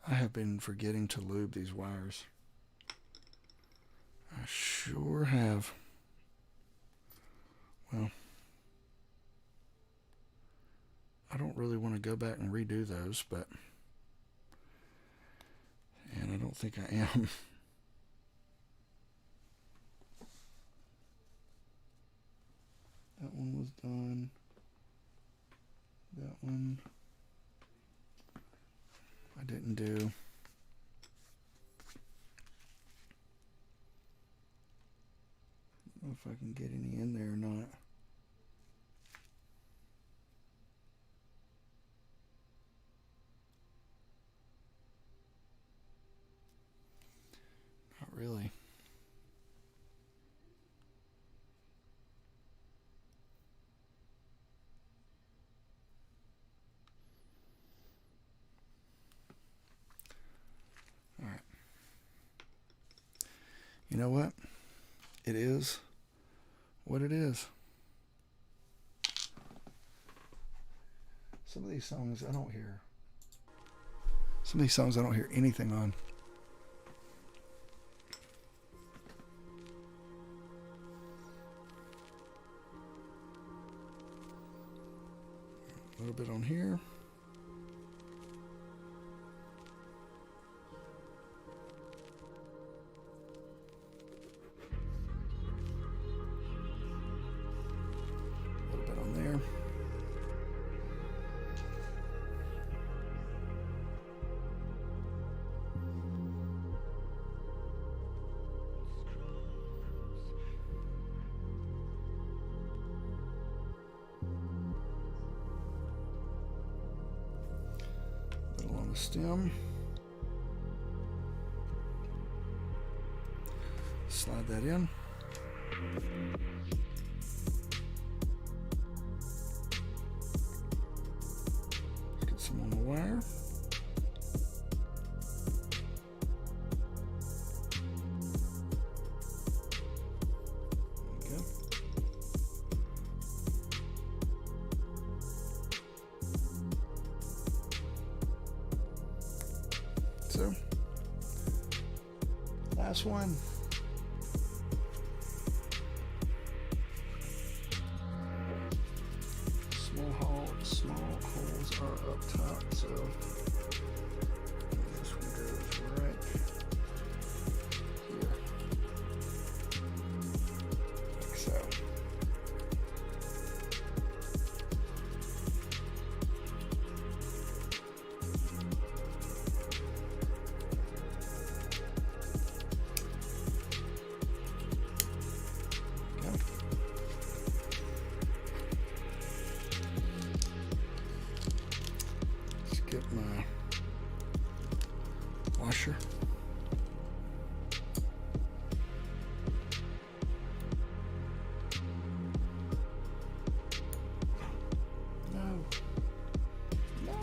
I have been forgetting to lube these wires. I sure have. Well, I don't really want to go back and redo those, but... And I don't think I am. That one was done. That one I didn't do. I don't know if I can get any in there or not. Not really. All right. You know what? It is what it is. Some of these songs I don't hear. Some of these songs I don't hear anything on. A little bit on here. A little bit on there. Stem. Slide that in. Let's get some on the wire. There we go. So, last one. Small holes are up top, so this one goes right here, like so. Get my washer. No. No.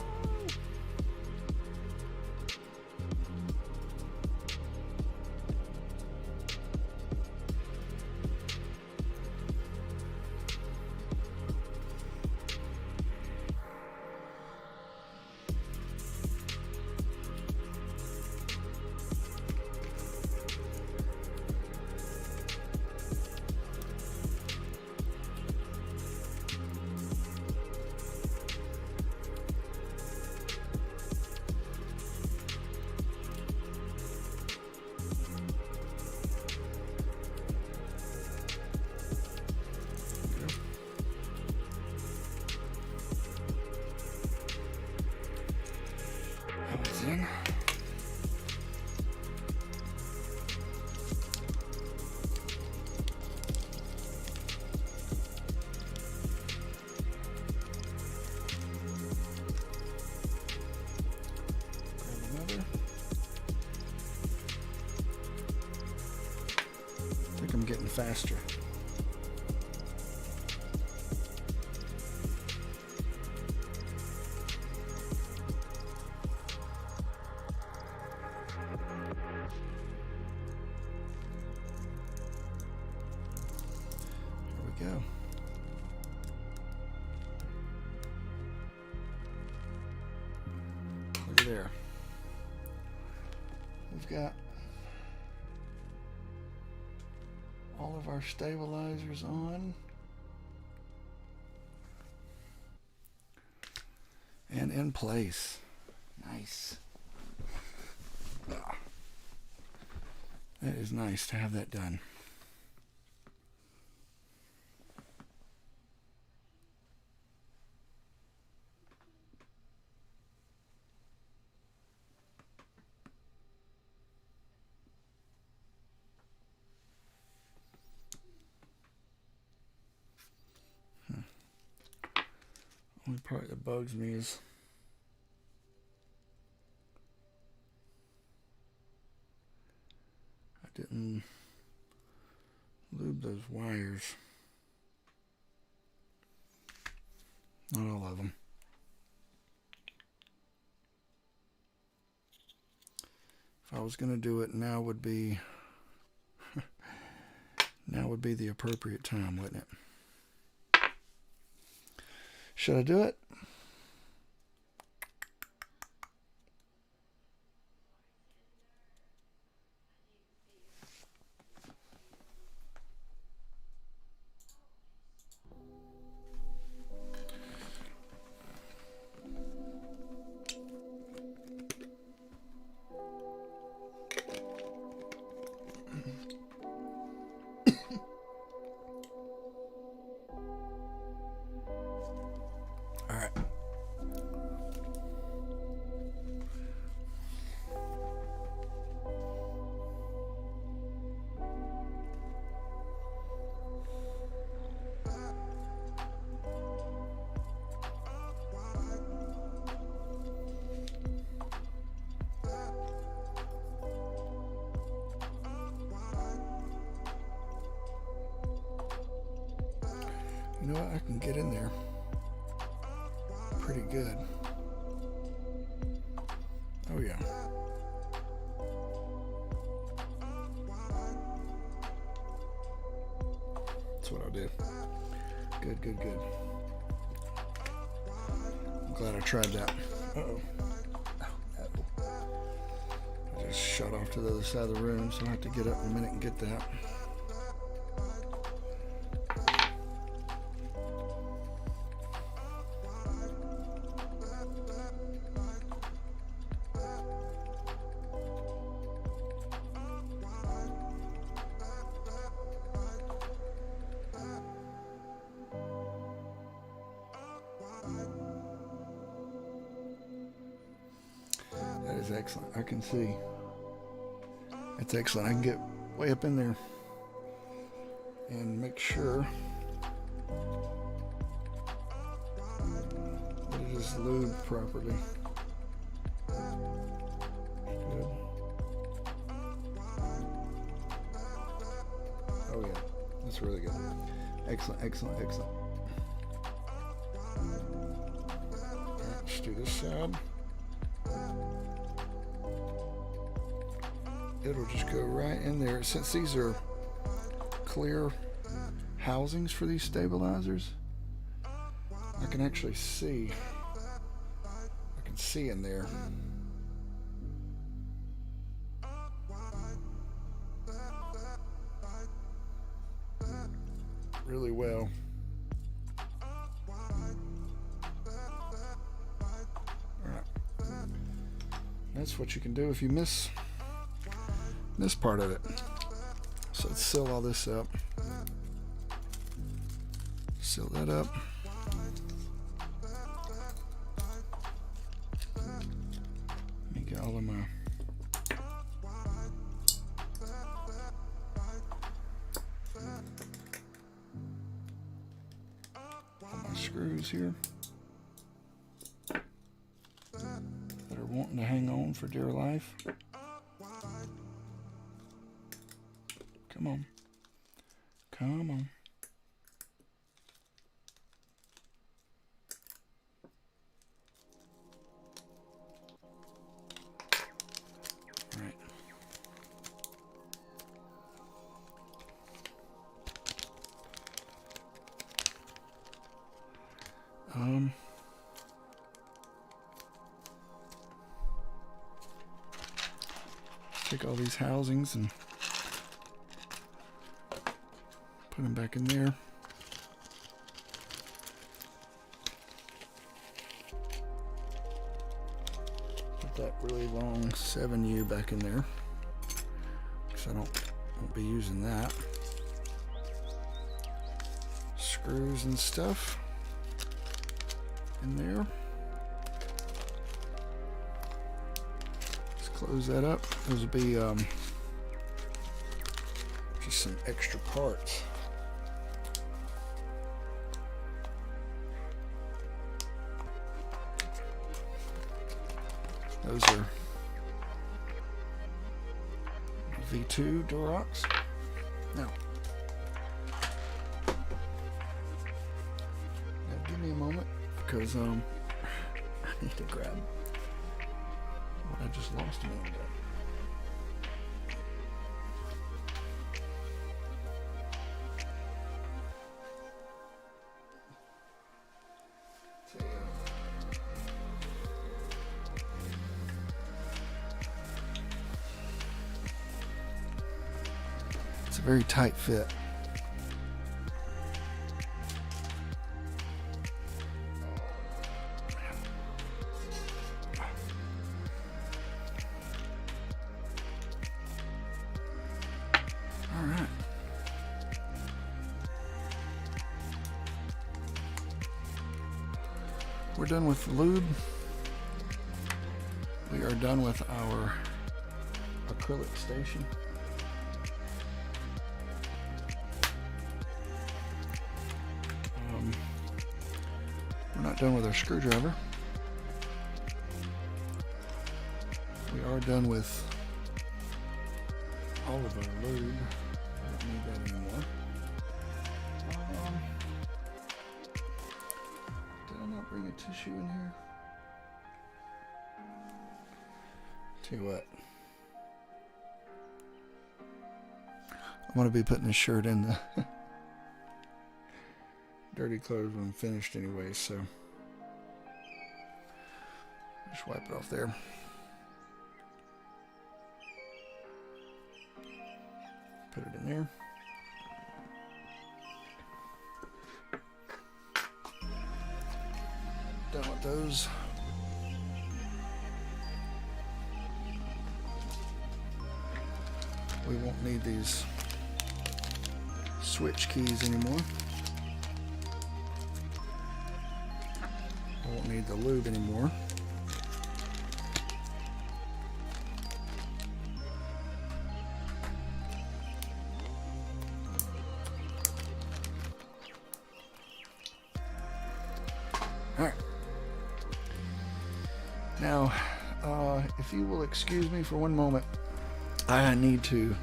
faster. Here we go. Look at there. We've got all of our stabilizers on and in place. Nice. That is nice to have that done. Only part that bugs me is I didn't lube those wires. Not all of them. If I was going to do it, now would be the appropriate time, wouldn't it? Should I do it? All right. You know what? I can get in there pretty good. Oh yeah. That's what I'll do. Good, good, good. I'm glad I tried that. Uh-oh. I just shot off to the other side of the room, so I have to get up in a minute and get that. That is excellent. I can see. That's excellent. I can get way up in there and make sure that it is lubed properly. Good. Oh yeah, that's really good. Excellent, excellent, excellent. All right, let's do this side. It'll just go right in there. Since these are clear housings for these stabilizers, I can actually see. I can see in there. Really well. Alright. That's what you can do if you miss this part of it. So let's seal all this up. Seal that up. Let me get all of my screws here that are wanting to hang on for dear life. Come on. Come on. All right. Take all these housings and put them back in there. Put that really long 7U back in there, because I won't be using that. Screws and stuff in there. Let's close that up. Those will be just some extra parts. Those are V2 door locks. Now give me a moment, because I need to grab what I just lost a minute ago. It's a very tight fit. All right. We're done with the lube. We are done with our acrylic station. We're not done with our screwdriver. We are done with all of our lube. I don't need that anymore. Did I not bring a tissue in here? Tell you what. I'm going to be putting this shirt in the dirty clothes when I'm finished anyway, so just wipe it off there. Put it in there. Done with those. We won't need these switch keys anymore. I won't need the lube anymore. Alright. Now, if you will excuse me for one moment, I need to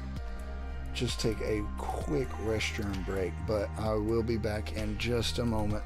just take a quick restroom break, but I will be back in just a moment.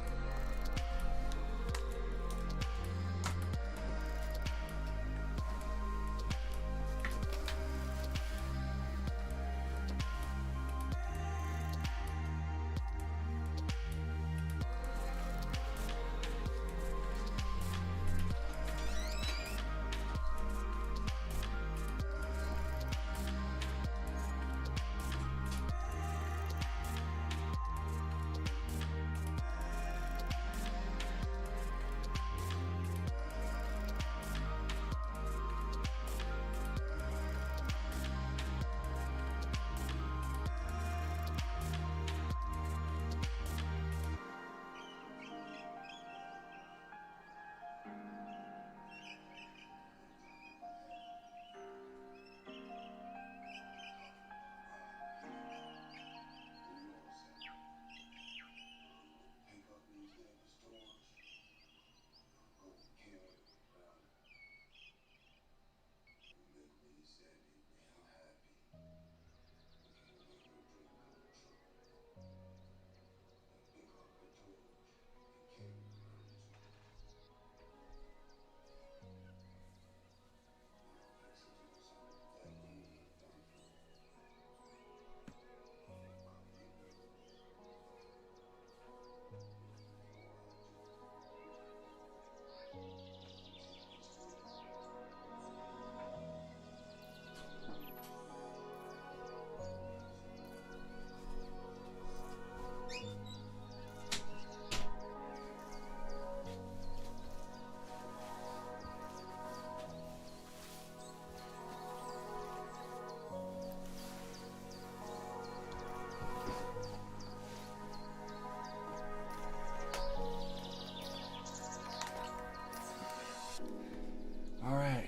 All right,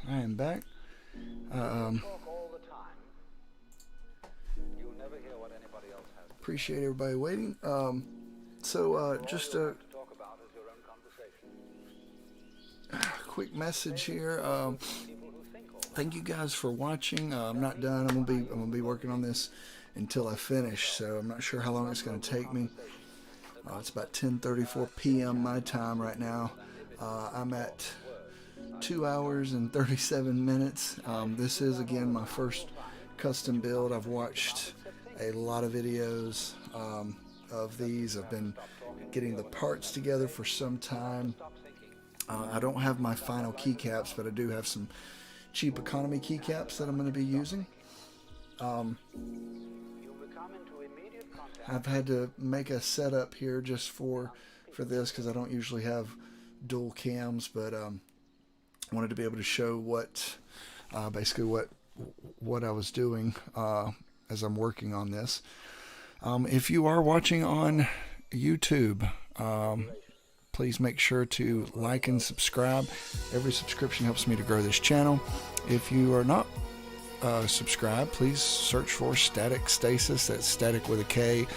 I am back. Appreciate everybody waiting. Just a quick message here. Thank you guys for watching. I'm not done. I'm gonna be working on this until I finish. So I'm not sure how long it's gonna take me. It's about 10:34 p.m. my time right now. I'm at 2 hours and 37 minutes. This is again my first custom build. I've watched a lot of videos of these. I've been getting the parts together for some time. I don't have my final keycaps, but I do have some cheap economy keycaps that I'm going to be using. I've had to make a setup here just for this because I don't usually have dual cams, but wanted to be able to show what basically what I was doing as I'm working on this. If you are watching on YouTube, please make sure to like and subscribe. Every subscription helps me to grow this channel. If you are not subscribed, please search for StatikStasis. That's static with a K,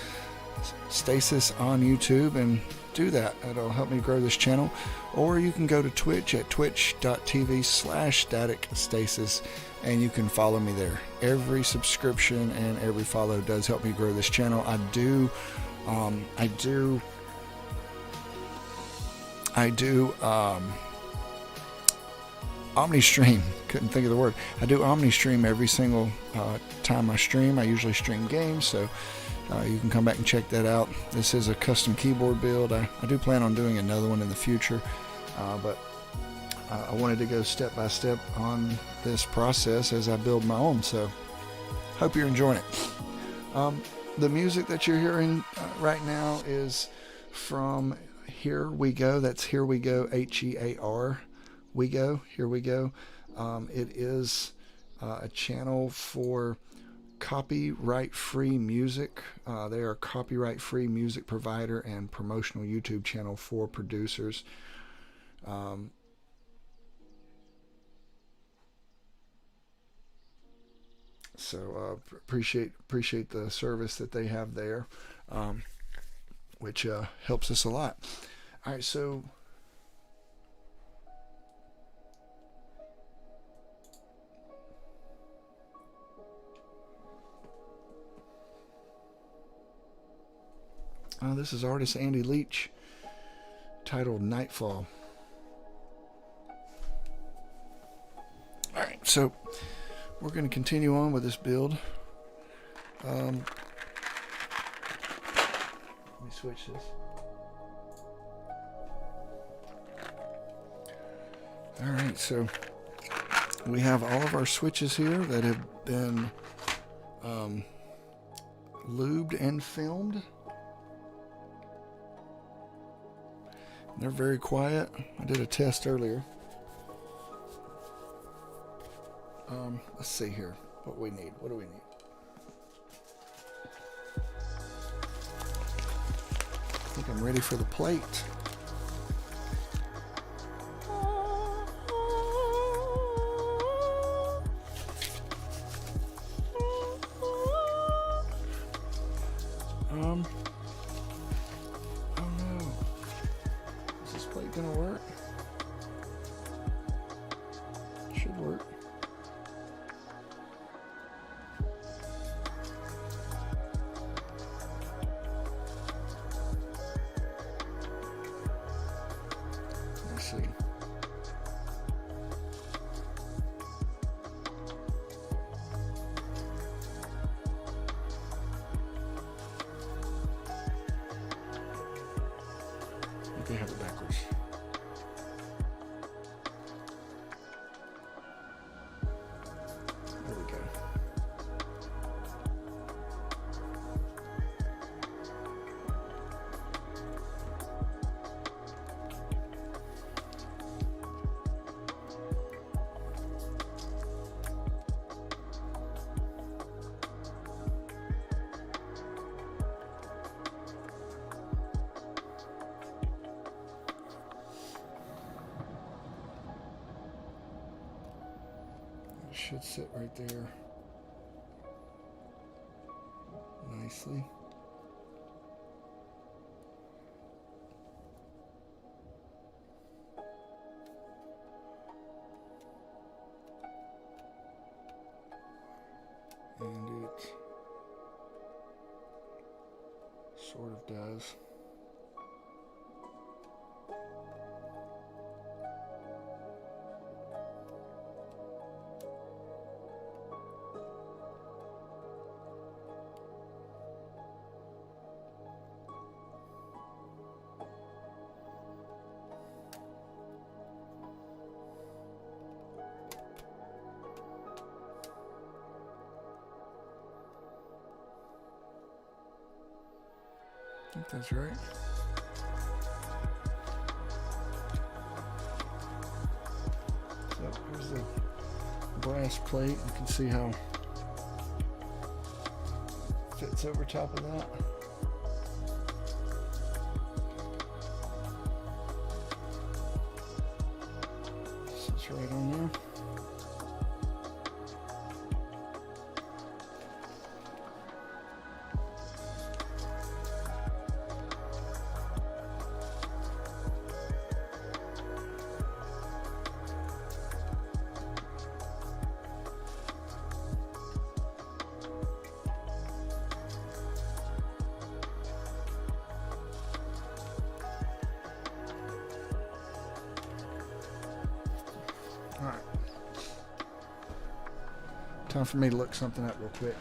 Stasis on YouTube, and do that. It'll help me grow this channel. Or you can go to Twitch at twitch.tv/StatikStasis, and you can follow me there. Every subscription and every follow does help me grow this channel. I do omni-stream. Couldn't think of the word. I do omni-stream every single time I stream. I usually stream games, so you can come back and check that out. This is a custom keyboard build. I do plan on doing another one in the future, but I wanted to go step by step on this process as I build my own, so hope you're enjoying it. The music that you're hearing right now is from Here We Go. That's Here We Go, H-E-A-R, We Go, Here We Go. It is a channel for copyright-free music. They are a copyright-free music provider and promotional YouTube channel for producers. So appreciate the service that they have there, which helps us a lot. All right, so this is artist Andy Leach, titled Nightfall. All right, so we're going to continue on with this build. Let me switch this. All right, so we have all of our switches here that have been lubed and filmed. They're very quiet. I did a test earlier. Let's see here what we need. What do we need? I think I'm ready for the plate. Oh no. Is this plate gonna work? Should work. See. They have it backwards. It should sit right there nicely. And it sort of does. I think that's right. So here's the brass plate. You can see how it fits over top of that. Sits right on there. Alright. Time for me to look something up real quick.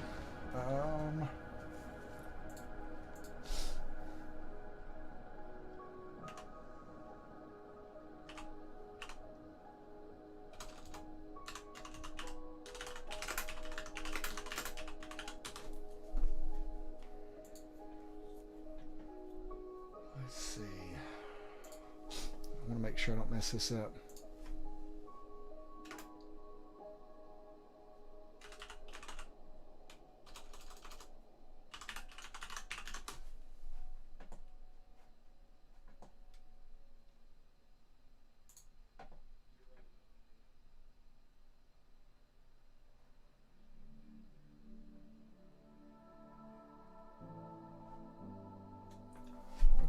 Let's see. I want to make sure I don't mess this up.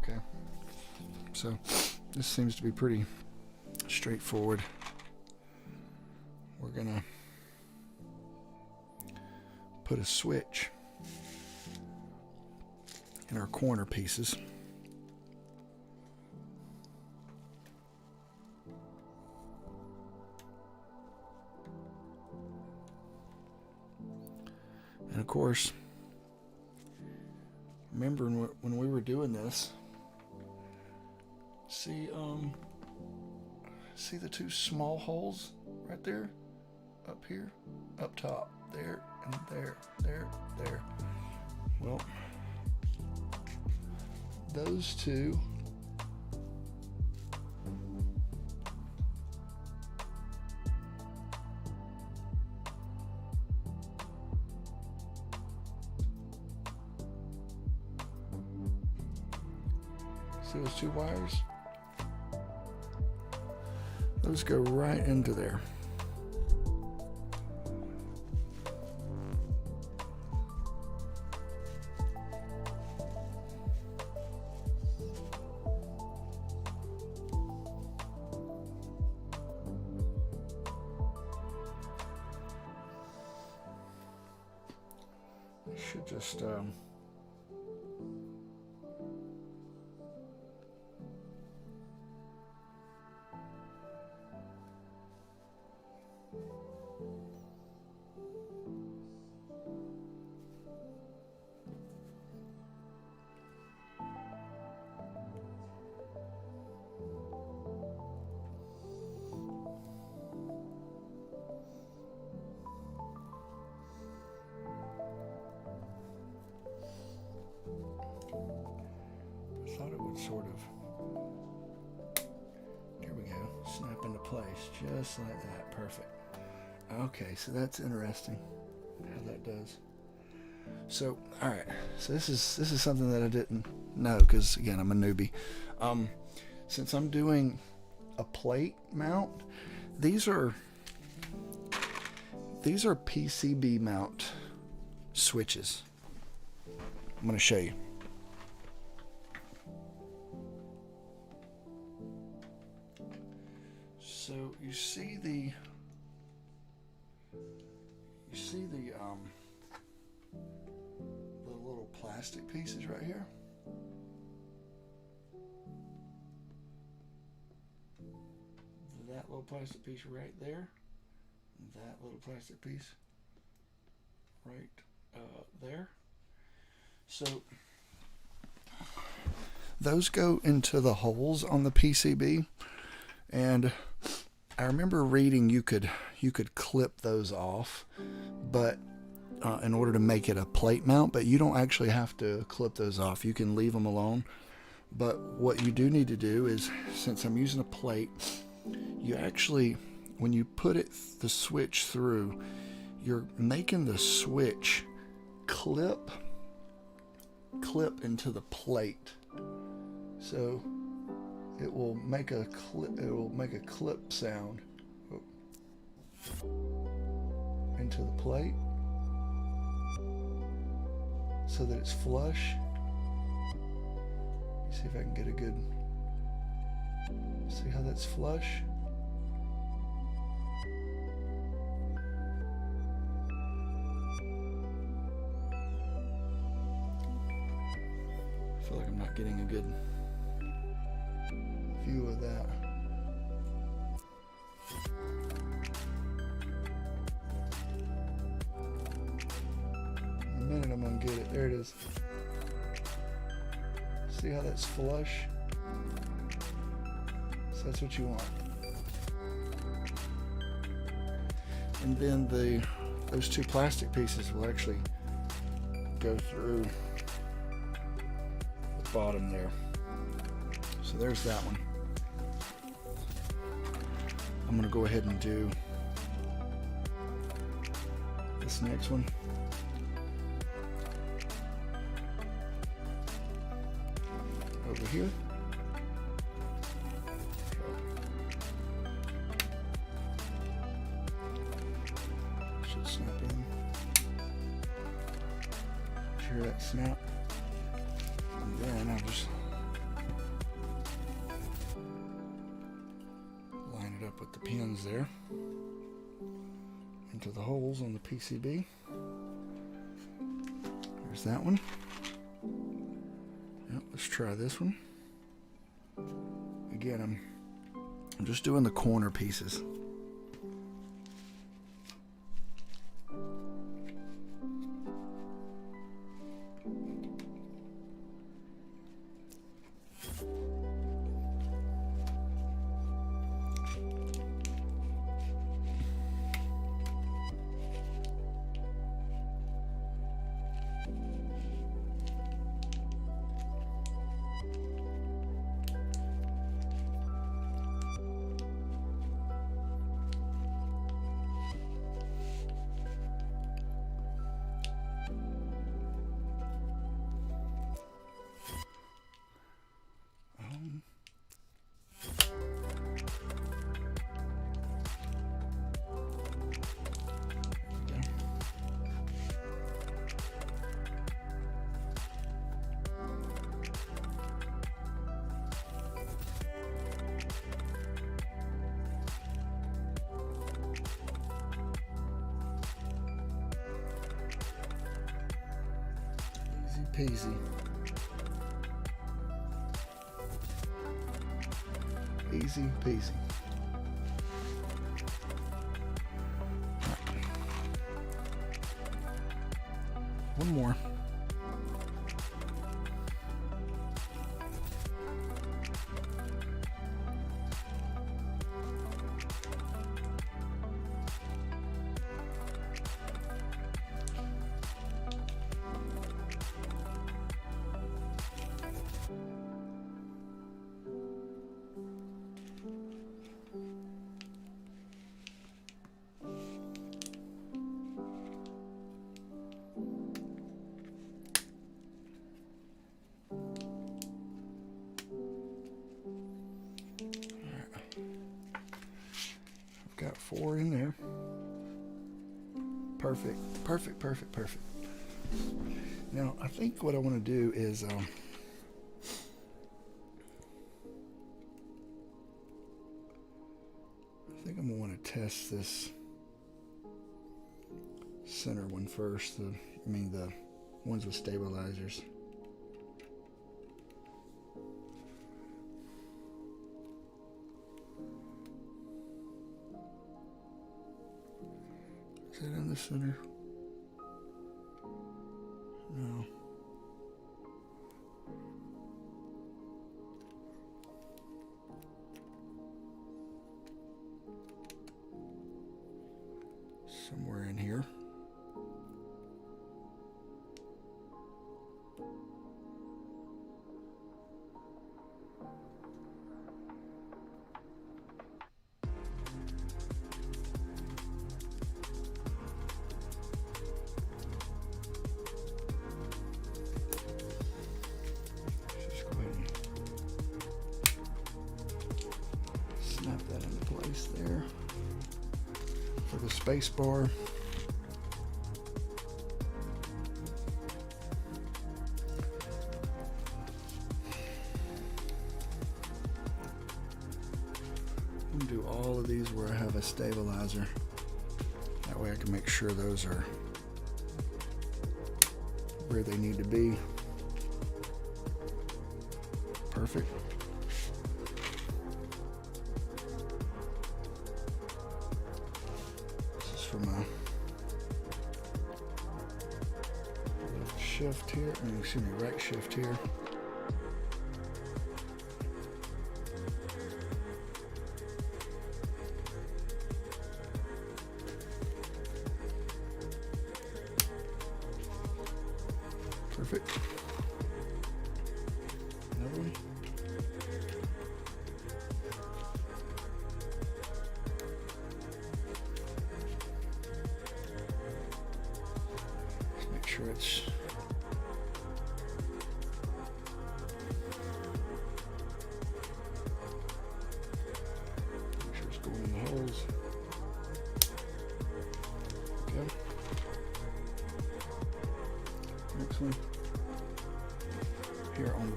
Okay, so this seems to be pretty straightforward. We're gonna put a switch in our corner pieces. And of course, remember when we were doing this, see the two small holes right there, up here, up top, there, and there. Well, those two see those two wires? Those go right into there. I should just thought it would sort of, here we go, snap into place just like that. Perfect. Okay, so that's interesting how that does. So all right, so this is something that I didn't know, because again, I'm a newbie. Since I'm doing a plate mount, these are these are PCB mount switches. I'm going to show you. So you see the little plastic pieces right here. That little plastic piece right there. That little plastic piece right there. So those go into the holes on the PCB, and I remember reading you could clip those off, but in order to make it a plate mount, but you don't actually have to clip those off. You can leave them alone. But what you do need to do is, since I'm using a plate, you actually, when you put the switch through, you're making the switch clip into the plate. So it will make a clip sound into the plate so that it's flush. See if I can get a good, see how that's flush? I feel like I'm not getting a good view of that. In a minute I'm gonna get it. There it is. See how that's flush? So that's what you want. And then those two plastic pieces will actually go through the bottom there. So there's that one. I'm going to go ahead and do this next one. Over here. Should snap in. Hear that snap? And then I'll just line it up with the pins there into the holes on the PCB. There's that one. Yep, let's try this one. Again, I'm just doing the corner pieces. Peasy. Easy peasy. One more. Got 4 in there. Perfect, perfect, perfect, perfect. Now, I think what I want to do is, I think I'm going to want to test this center one first. The ones with stabilizers. Is that in the center? No. Somewhere in here. There for the space bar. I'm gonna do all of these where I have a stabilizer. That way I can make sure those are where they need to be. Perfect. For my left shift here, excuse me, right shift here. Perfect. Another one. It's make sure it's going in the holes. Okay. Next one. Here on the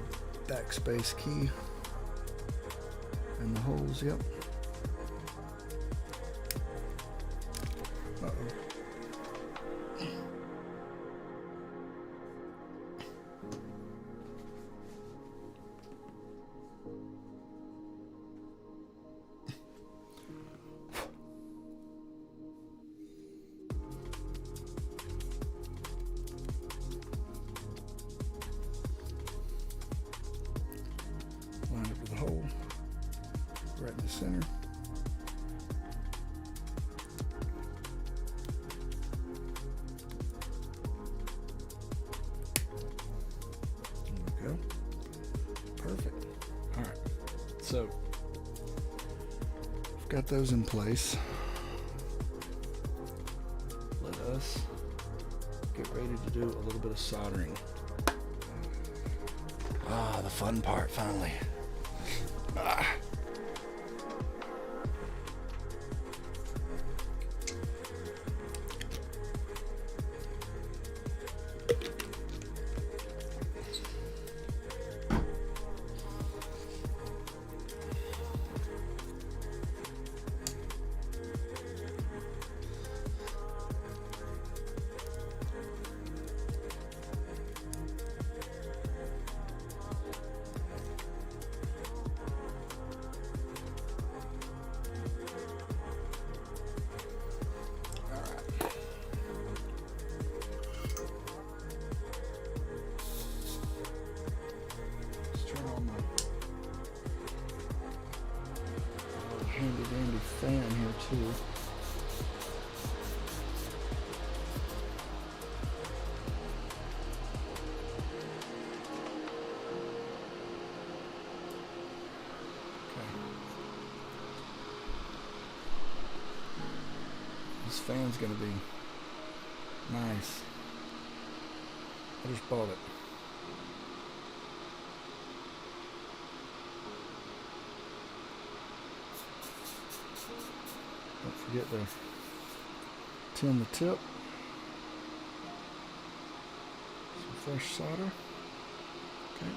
backspace key and the holes. Yep. Uh-oh. Line up with the hole right in the center. There we go. Perfect. All right. So I've got those in place. Let us get ready to do a little bit of soldering. Ah, the fun part finally. Ah. Handy dandy fan here too. Okay. This fan's gonna be nice. I just bought it. Don't forget to tin the tip. fresh solder. Okay.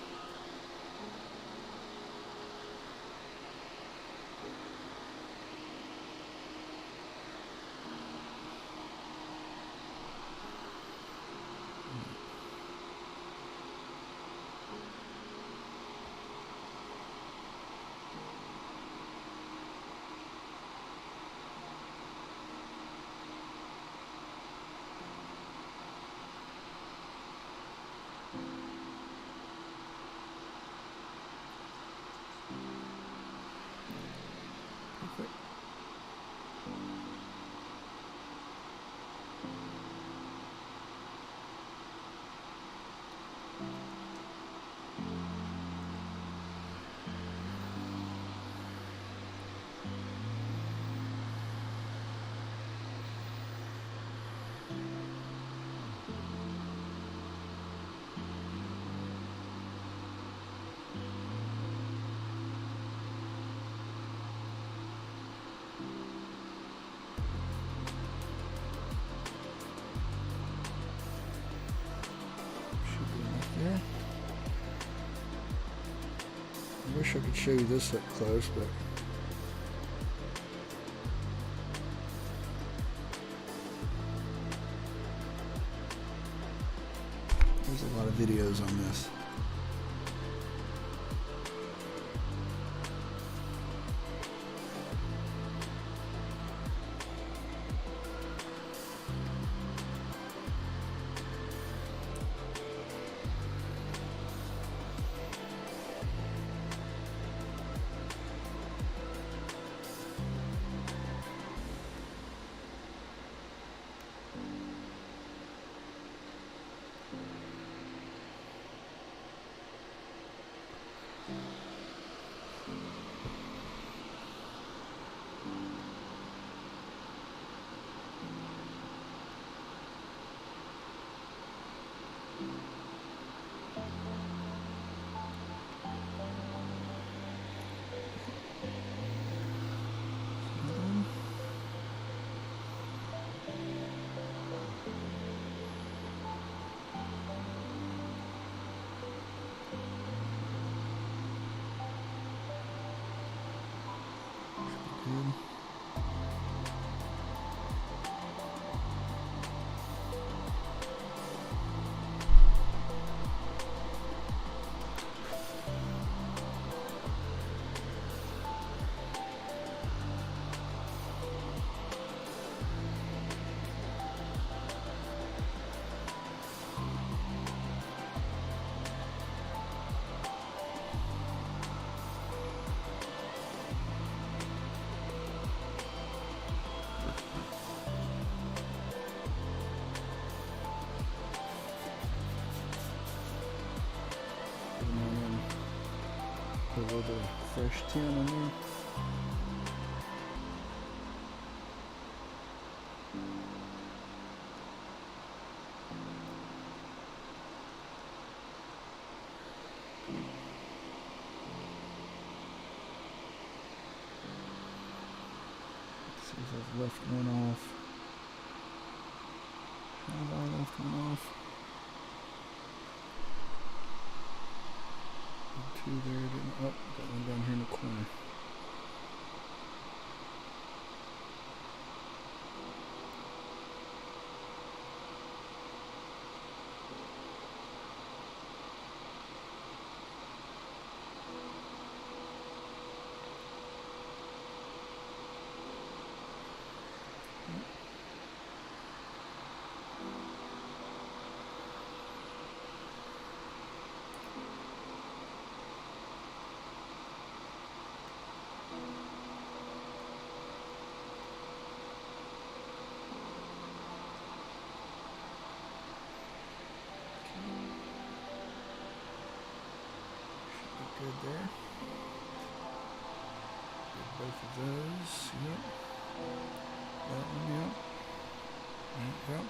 Perfect. There. I wish I could show you this up close, but there's a lot of videos on this. Good. Put a little bit of fresh tin on there. Let's see if I've left one off. Have I left one off? Two there, didn't. Oh, got one down here in the corner. Good there. Get both of those. Yep. That one, yep. Yep.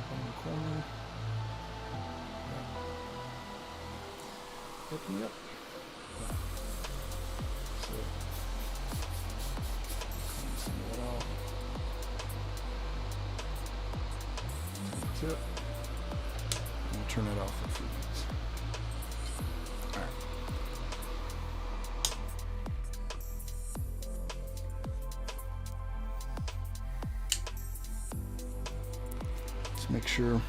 In the corner. Yep. Yep. So, clean some of that off. Tip. And we'll turn it off in a few minutes. Alright. Let's make sure.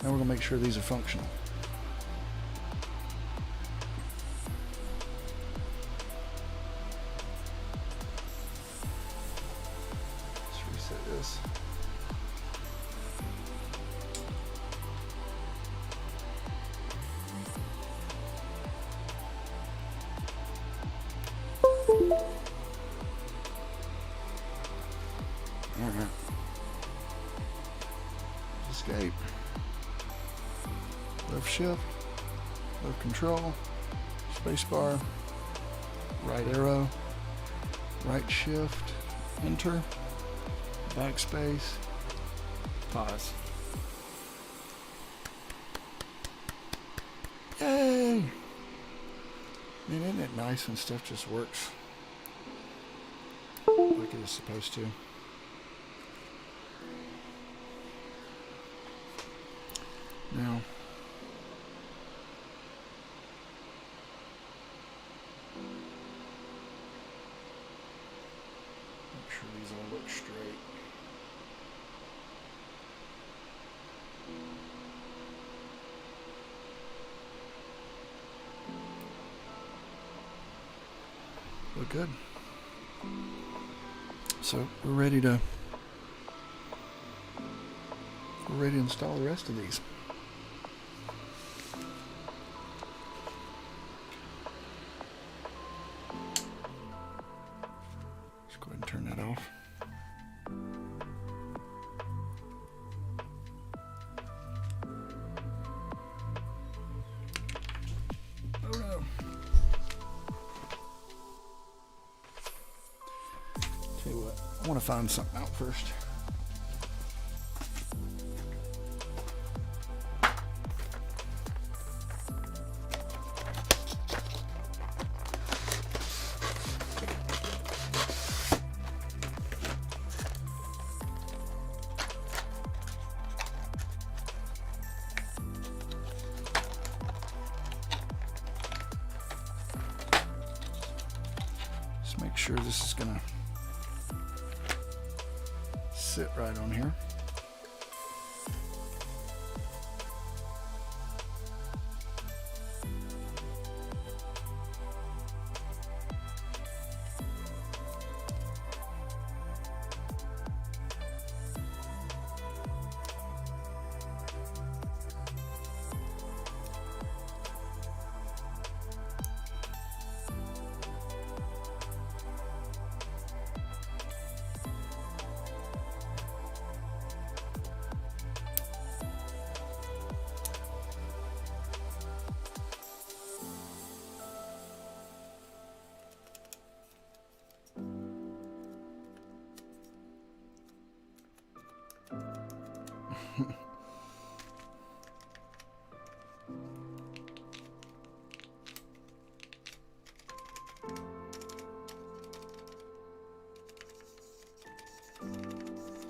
Now we're going to make sure these are functional. Let's reset this. Alright. Escape. Left shift. Left control. Spacebar. Right arrow. Right shift. Enter. Backspace. Pause. Yay! Man, isn't it nice when stuff just works like it is supposed to? Now, make sure these all look straight. Look good. So we're ready to install the rest of these. Let's go ahead and turn that off. Oh no. Tell you what, I want to find something out first. Just make sure this is gonna sit right on here.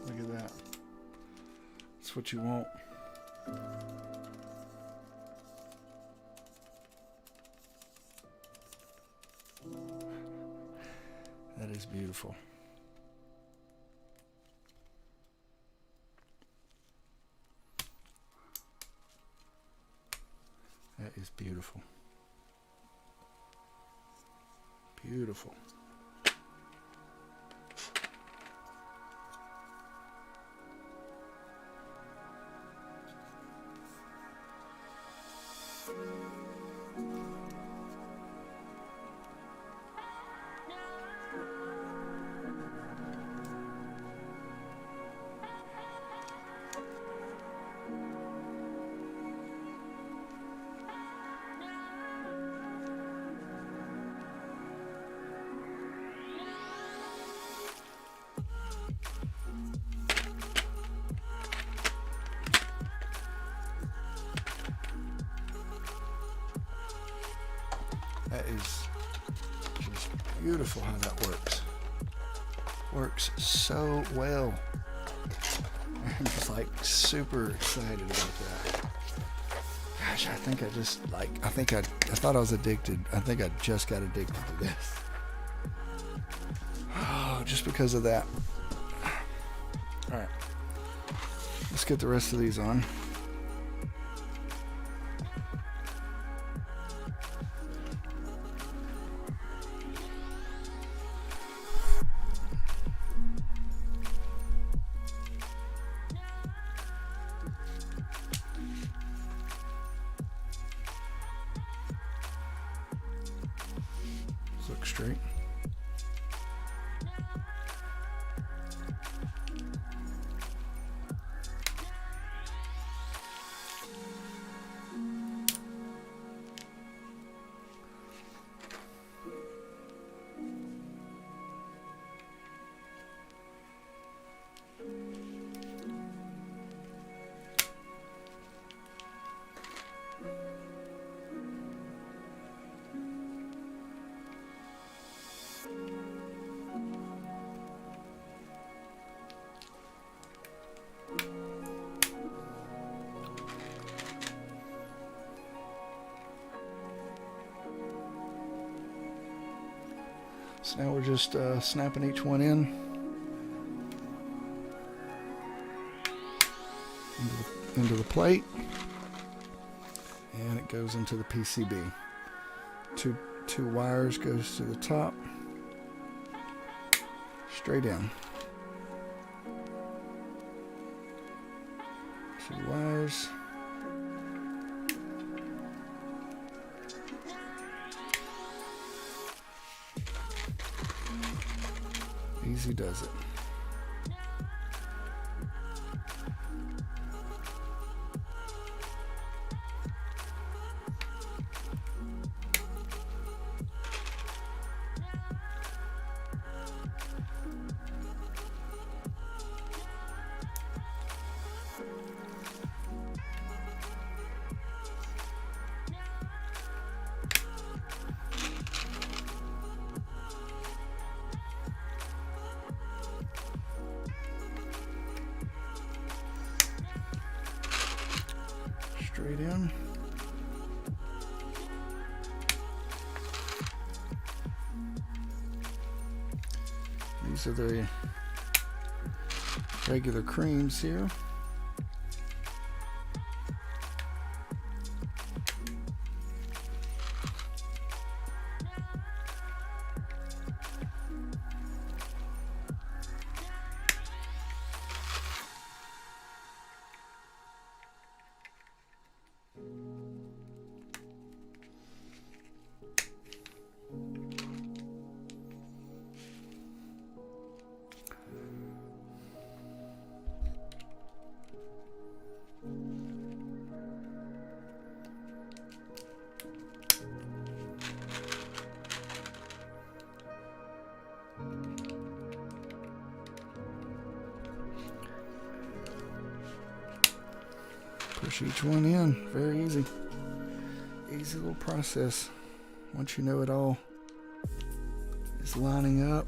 Look at that. That's what you want. That is beautiful. That is beautiful. Beautiful. beautiful how that works. Works so well. I'm just like super excited about that. Gosh, I think I just like, I thought I was addicted. I think I just got addicted to this. Oh, just because of that. All right, let's get the rest of these on. Look straight. So now we're just snapping each one into the plate, and it goes into the PCB. Two wires goes to the top, straight in. 2 wires. Easy does it. Straight in. These are the regular creams here. Push each one in. Very easy. Easy little process. Once you know it all is lining up,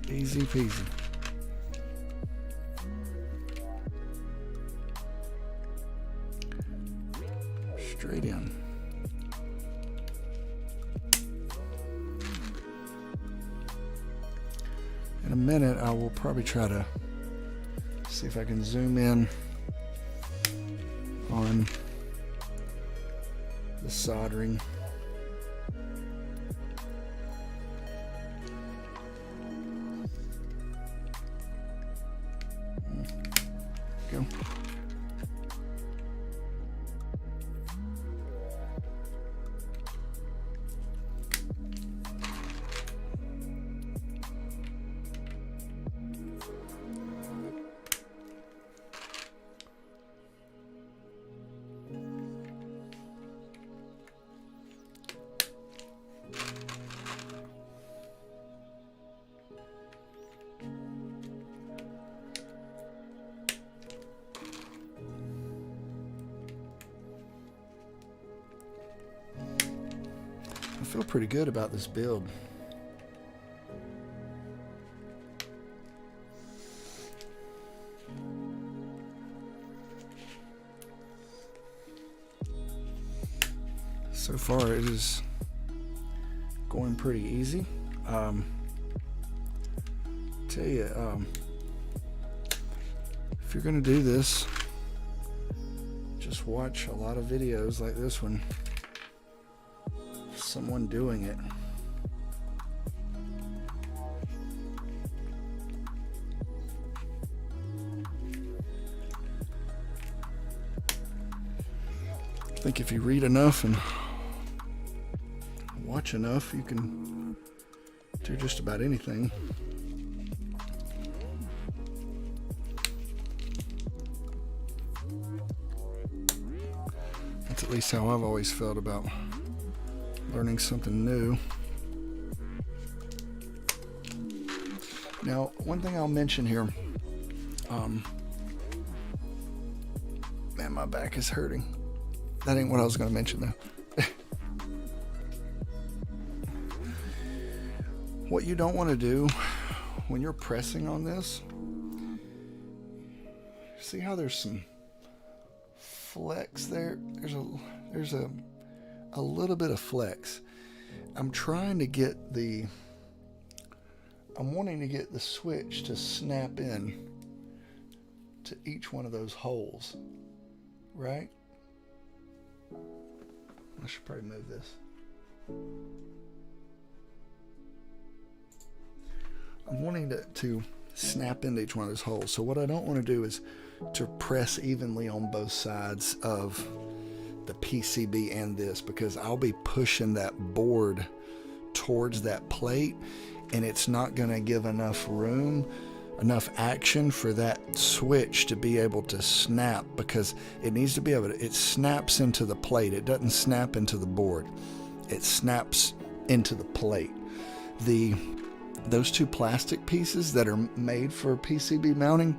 easy peasy. Straight in. In a minute, I will probably try to see if I can zoom in on the soldering. Go. feel pretty good about this build. So far it is going pretty easy. Tell you, if you're gonna do this, just watch a lot of videos like this one. Someone doing it. I think if you read enough and watch enough, you can do just about anything. That's at least how I've always felt about learning something new. Now, one thing I'll mention here, man, my back is hurting. That ain't what I was going to mention though. What you don't want to do when you're pressing on this, see how there's some flex there? There's a little bit of flex. I'm wanting to get the switch to snap in to each one of those holes, right? I should probably move this. I'm wanting to snap into each one of those holes. So what I don't want to do is to press evenly on both sides of the PCB and this, because I'll be pushing that board towards that plate and it's not going to give enough room, enough action for that switch to be able to snap, because it needs to be able to, it snaps into the plate. It doesn't snap into the board. It snaps into the plate. Those two plastic pieces that are made for PCB mounting,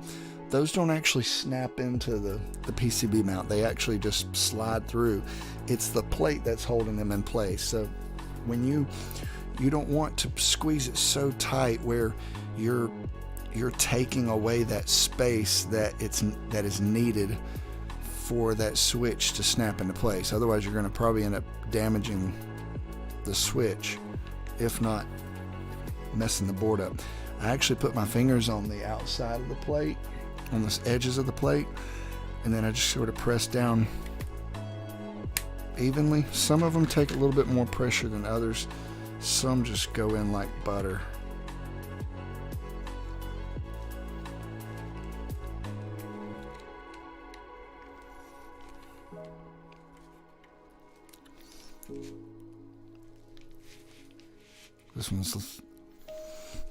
those don't actually snap into the PCB mount. They actually just slide through. It's the plate that's holding them in place. So when you don't want to squeeze it so tight where you're taking away that space that is needed for that switch to snap into place. Otherwise you're going to probably end up damaging the switch, if not messing the board up. I actually put my fingers on the outside of the plate, on the edges of the plate, and then I just sort of press down evenly. Some of them take a little bit more pressure than others. Some just go in like butter. This one's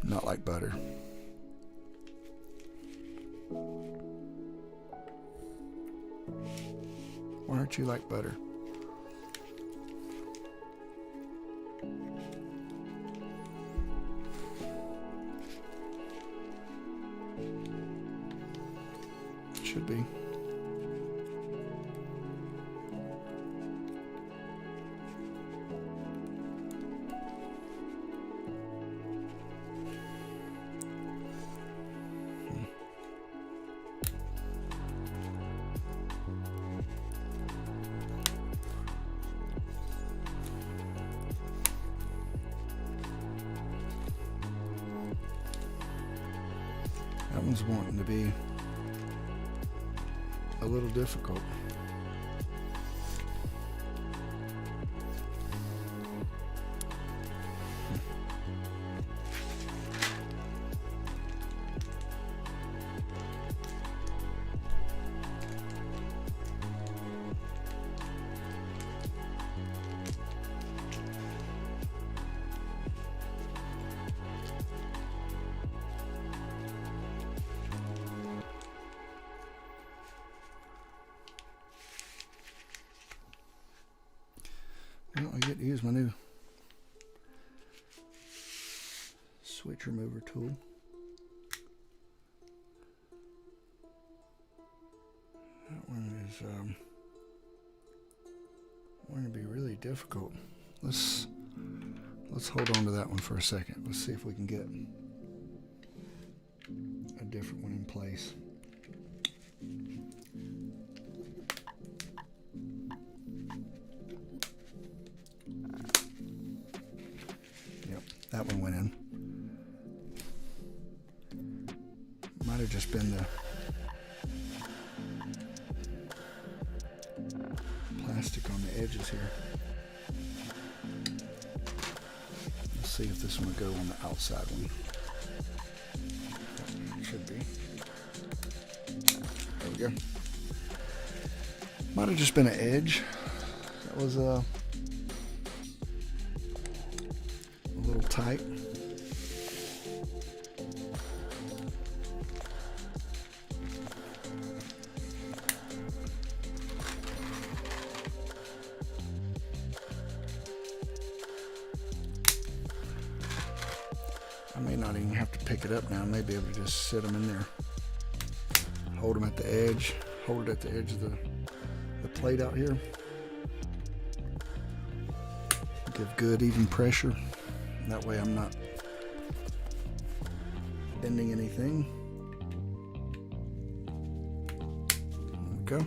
not like butter. Why aren't you like butter? Should be. That one's wanting to be a little difficult. Well, I get to use my new switch remover tool. That one is going to be really difficult. Let's Let's hold on to that one for a second. Let's see if we can get a different one in place. Yep, that one went in. Might have just been the plastic on the edges here. Let's see if this one will go on the outside one. Should be. There we go. Might have just been an edge. That was a little tight. I may not even have to pick it up now. I may be able to just sit them in there. Hold them at the edge. Hold it at the edge of the plate out here. Give good even pressure. That way I'm not bending anything. There we go.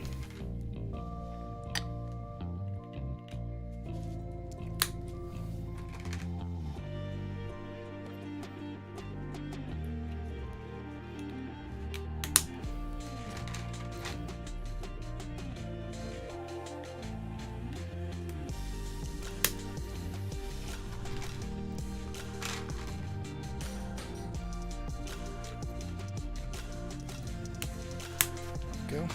Go.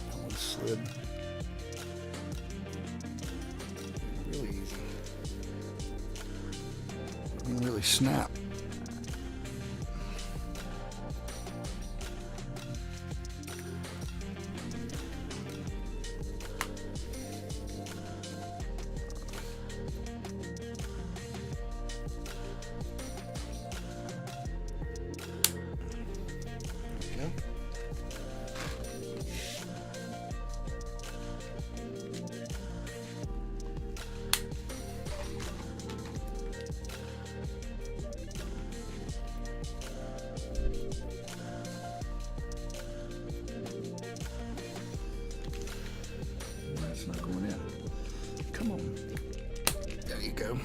That one slid really easy. Didn't really snap. It's not going in. Come on. There you go.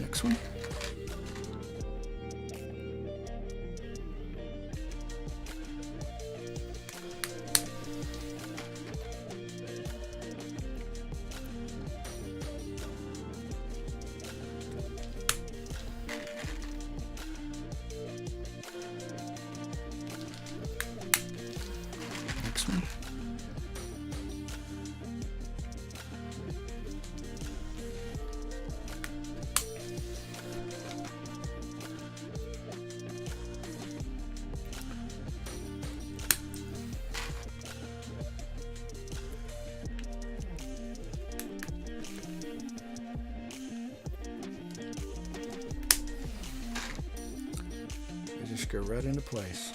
Next one. Next one. They just go right into place.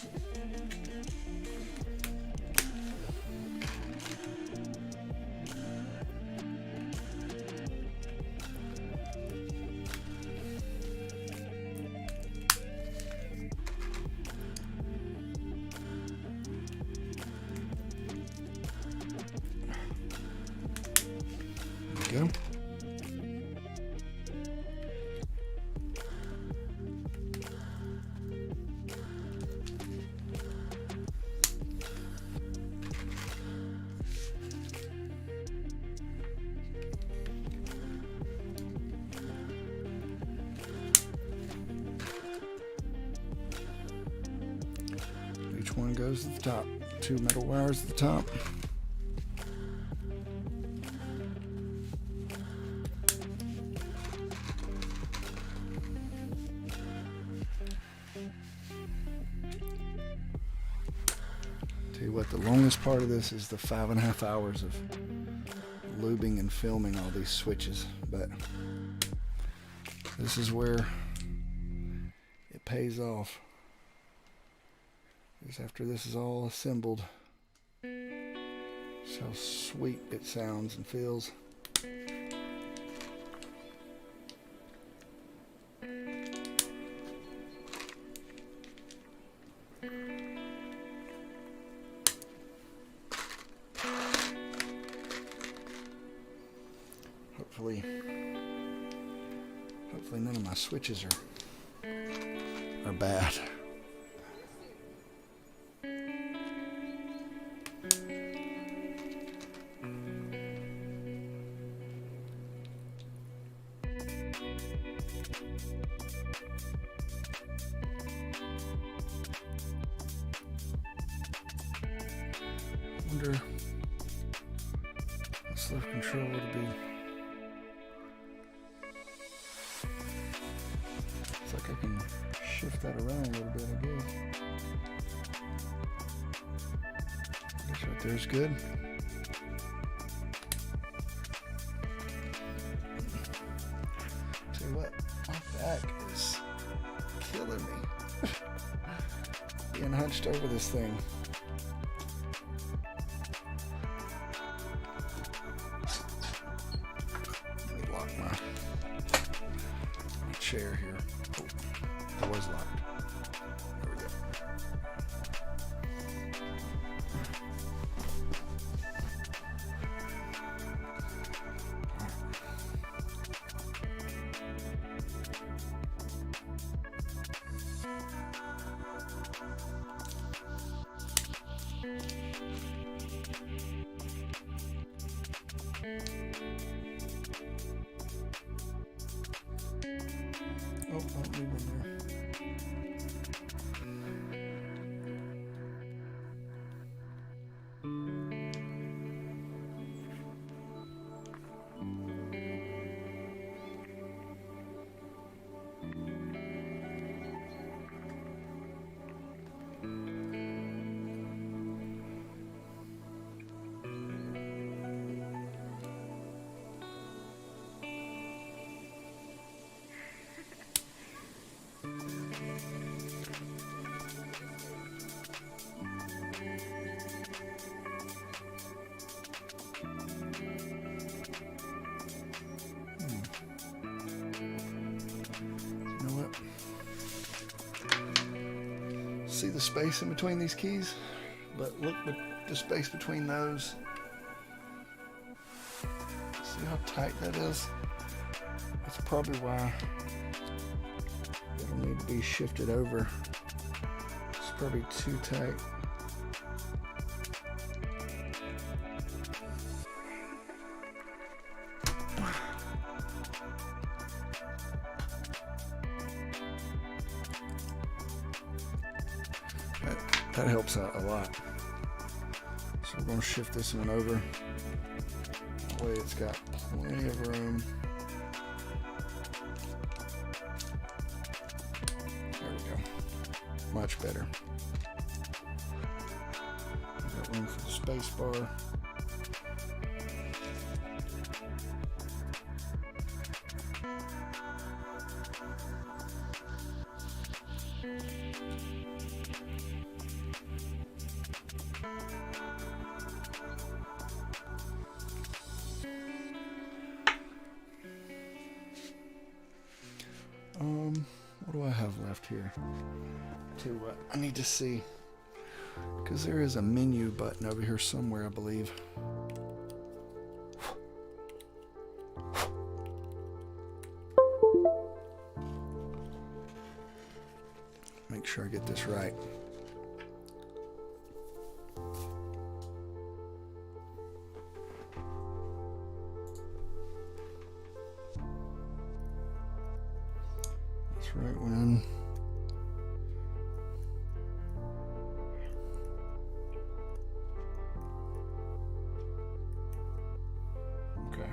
There we go. Each one goes to the top. 2 metal wires at the top. Tell you what, the longest part of this is the 5.5 hours of lubing and filming all these switches, but This is where it pays off. Is after this is all assembled. Just how sweet it sounds and feels. Hopefully none of my switches are bad. Wonder this left control would be. It's like I can shift that around a little bit, I guess. Guess right there's good. Tell you what, my back is killing me. Being hunched over this thing. Chair here. Oh, it was locked. There we go. Oh, don't leave it there. See the space in between these keys? But look at the space between those. See how tight that is? That's probably why it'll need to be shifted over. It's probably too tight. That helps out a lot. So we're going to shift this one over. That way it's got plenty of room. There we go. Much better. Got room for the space bar. What do I have left here? Tell you what, I need to see, because there is a menu button over here somewhere, I believe. Make sure I get this right. Right when okay.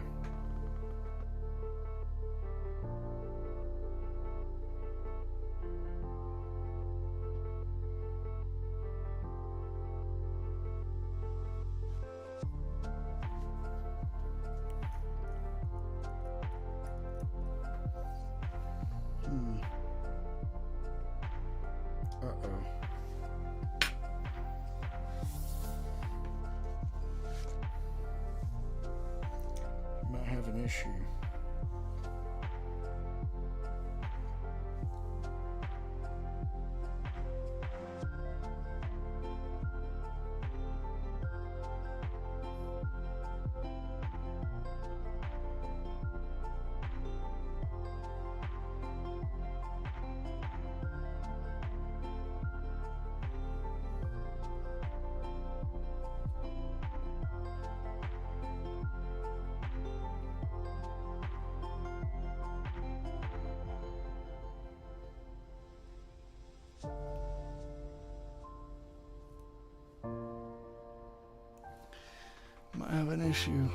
have an issue. Might have an issue.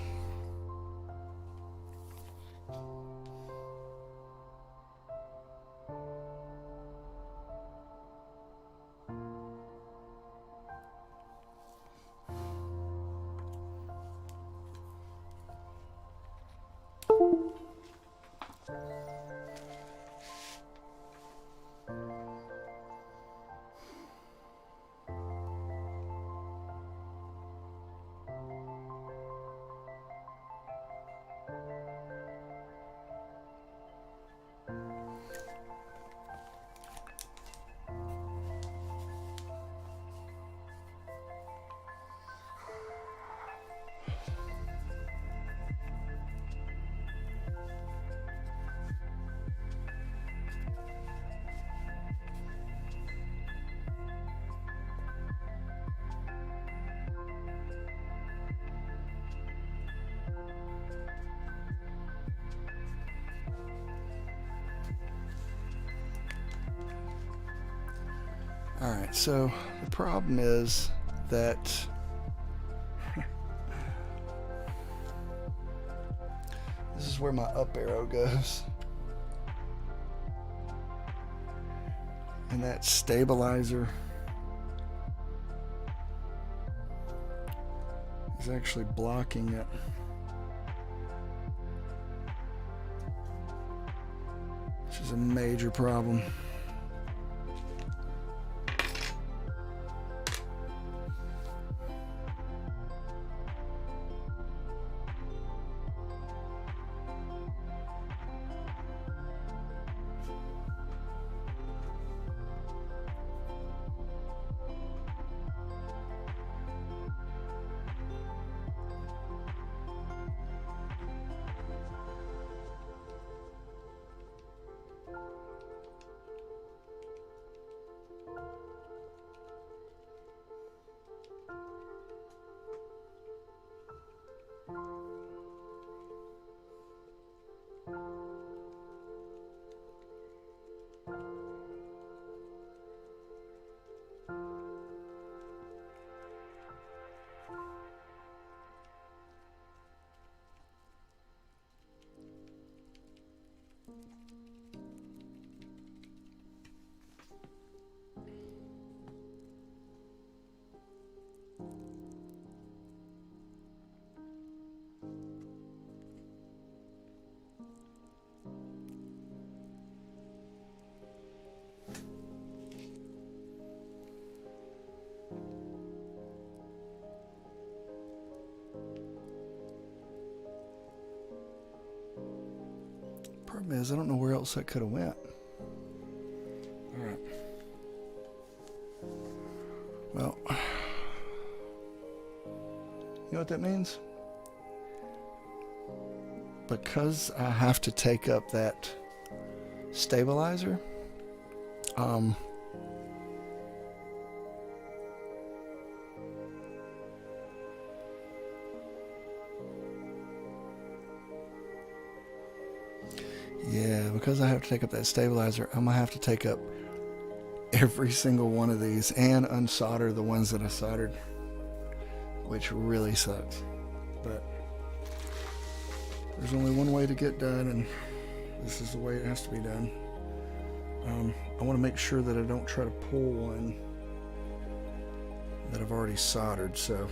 Alright, so the problem is that this is where my up arrow goes. And that stabilizer is actually blocking it. Which is a major problem. Problem is, I don't know where else that could have went. Alright. Well, you know what that means? Because I have to take up that stabilizer, yeah, because I have to take up that stabilizer, I'm going to have to take up every single one of these and unsolder the ones that I soldered, which really sucks. But there's only one way to get done, and this is the way it has to be done. I want to make sure that I don't try to pull one that I've already soldered, so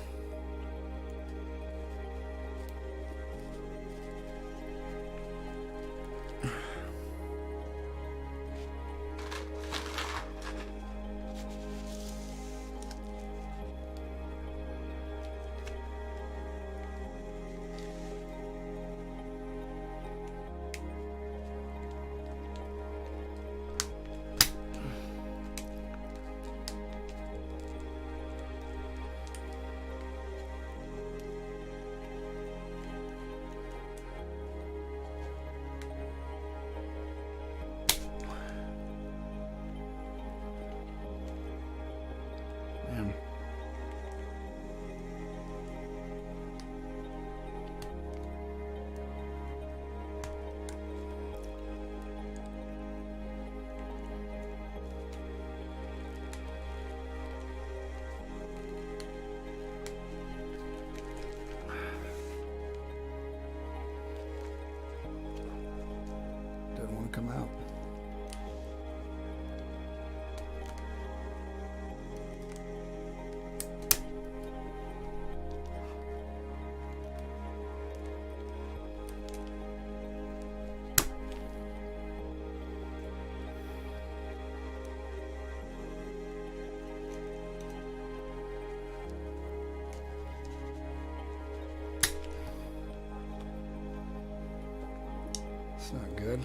It's not good.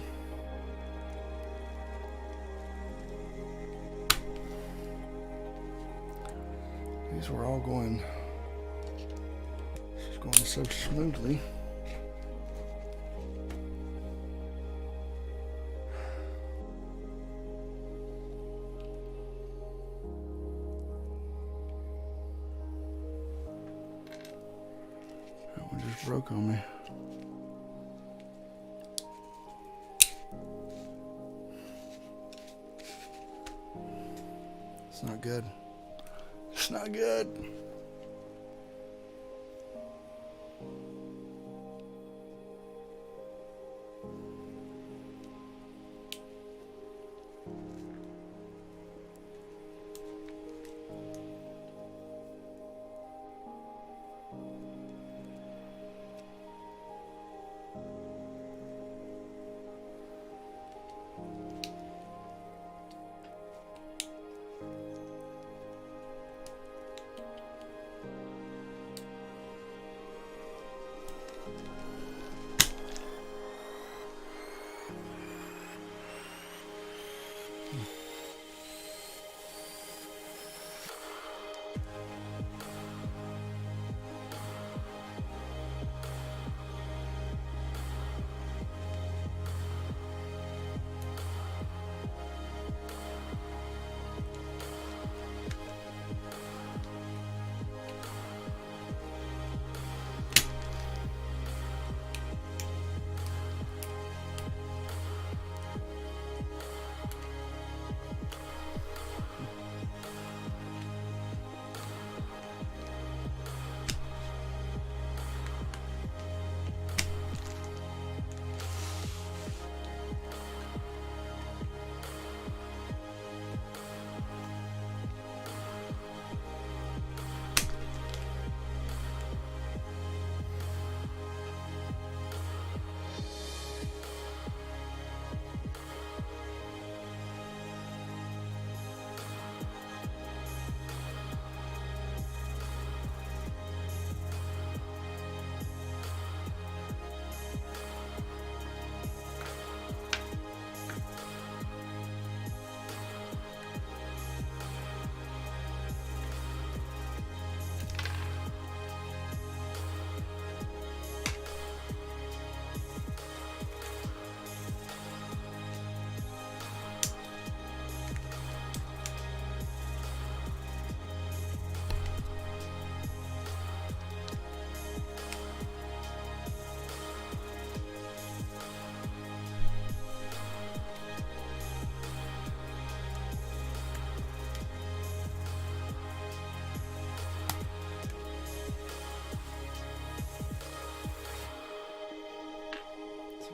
These were all going, this is going so smoothly. That one just broke on me. It's not good. It's not good.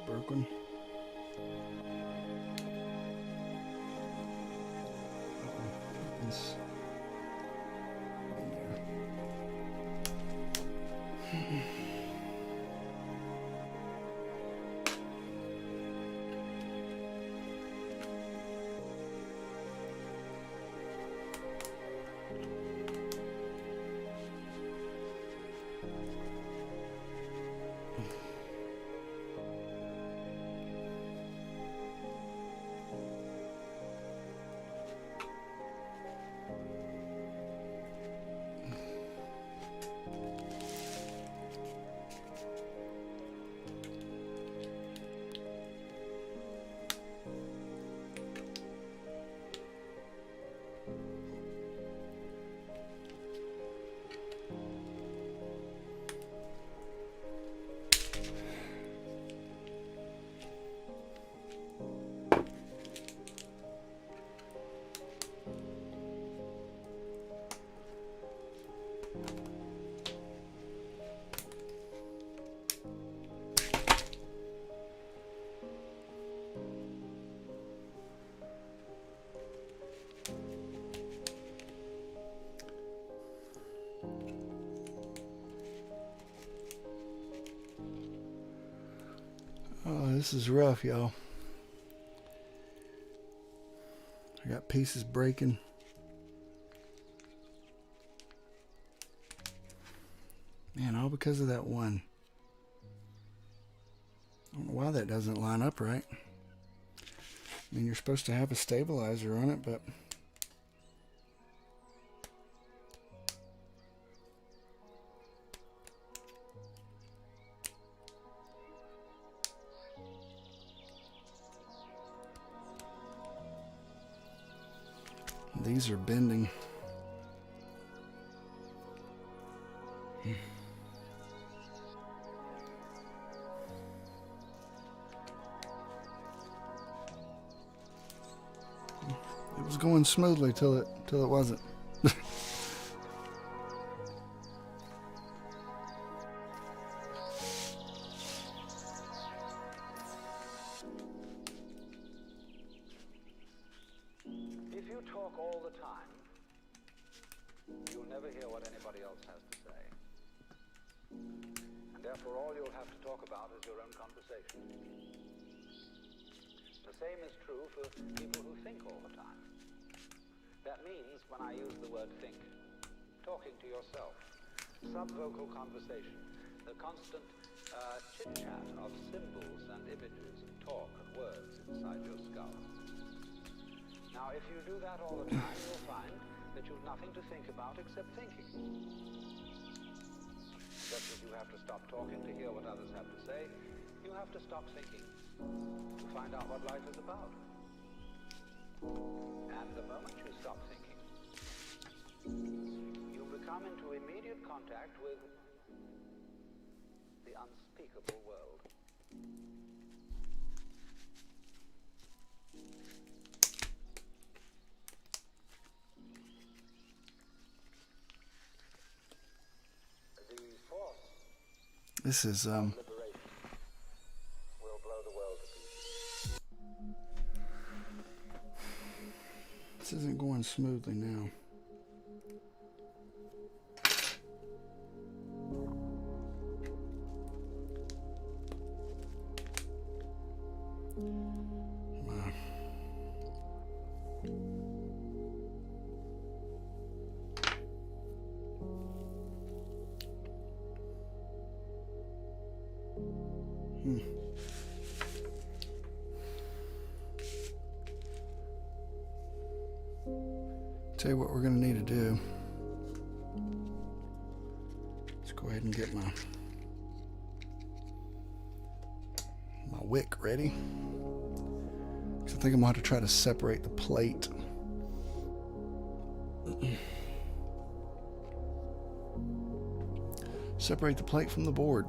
Broken. It's in there. Oh, this is rough, y'all. I got pieces breaking. Man, all because of that one. I don't know why that doesn't line up right. I mean, you're supposed to have a stabilizer on it, but these are bending. It was going smoothly till it wasn't. If you talk all the time, you'll never hear what anybody else has to say. And therefore all you'll have to talk about is your own conversation. The same is true for people who think all the time. That means, when I use the word think, talking to yourself, subvocal conversation, the constant chit-chat of symbols and images and talk and words inside your skull. Now, if you do that all the time, you'll find that you've nothing to think about except thinking. Just as you have to stop talking to hear what others have to say, you have to stop thinking to find out what life is about. And the moment you stop thinking, you become into immediate contact with the unspeakable world. This is Liberation will blow the world to pieces. this isn't going smoothly now. Tell you what we're going to need to do. Let's go ahead and get my wick ready. 'Cause I think I'm going to have to try to separate the plate. Separate the plate from the board.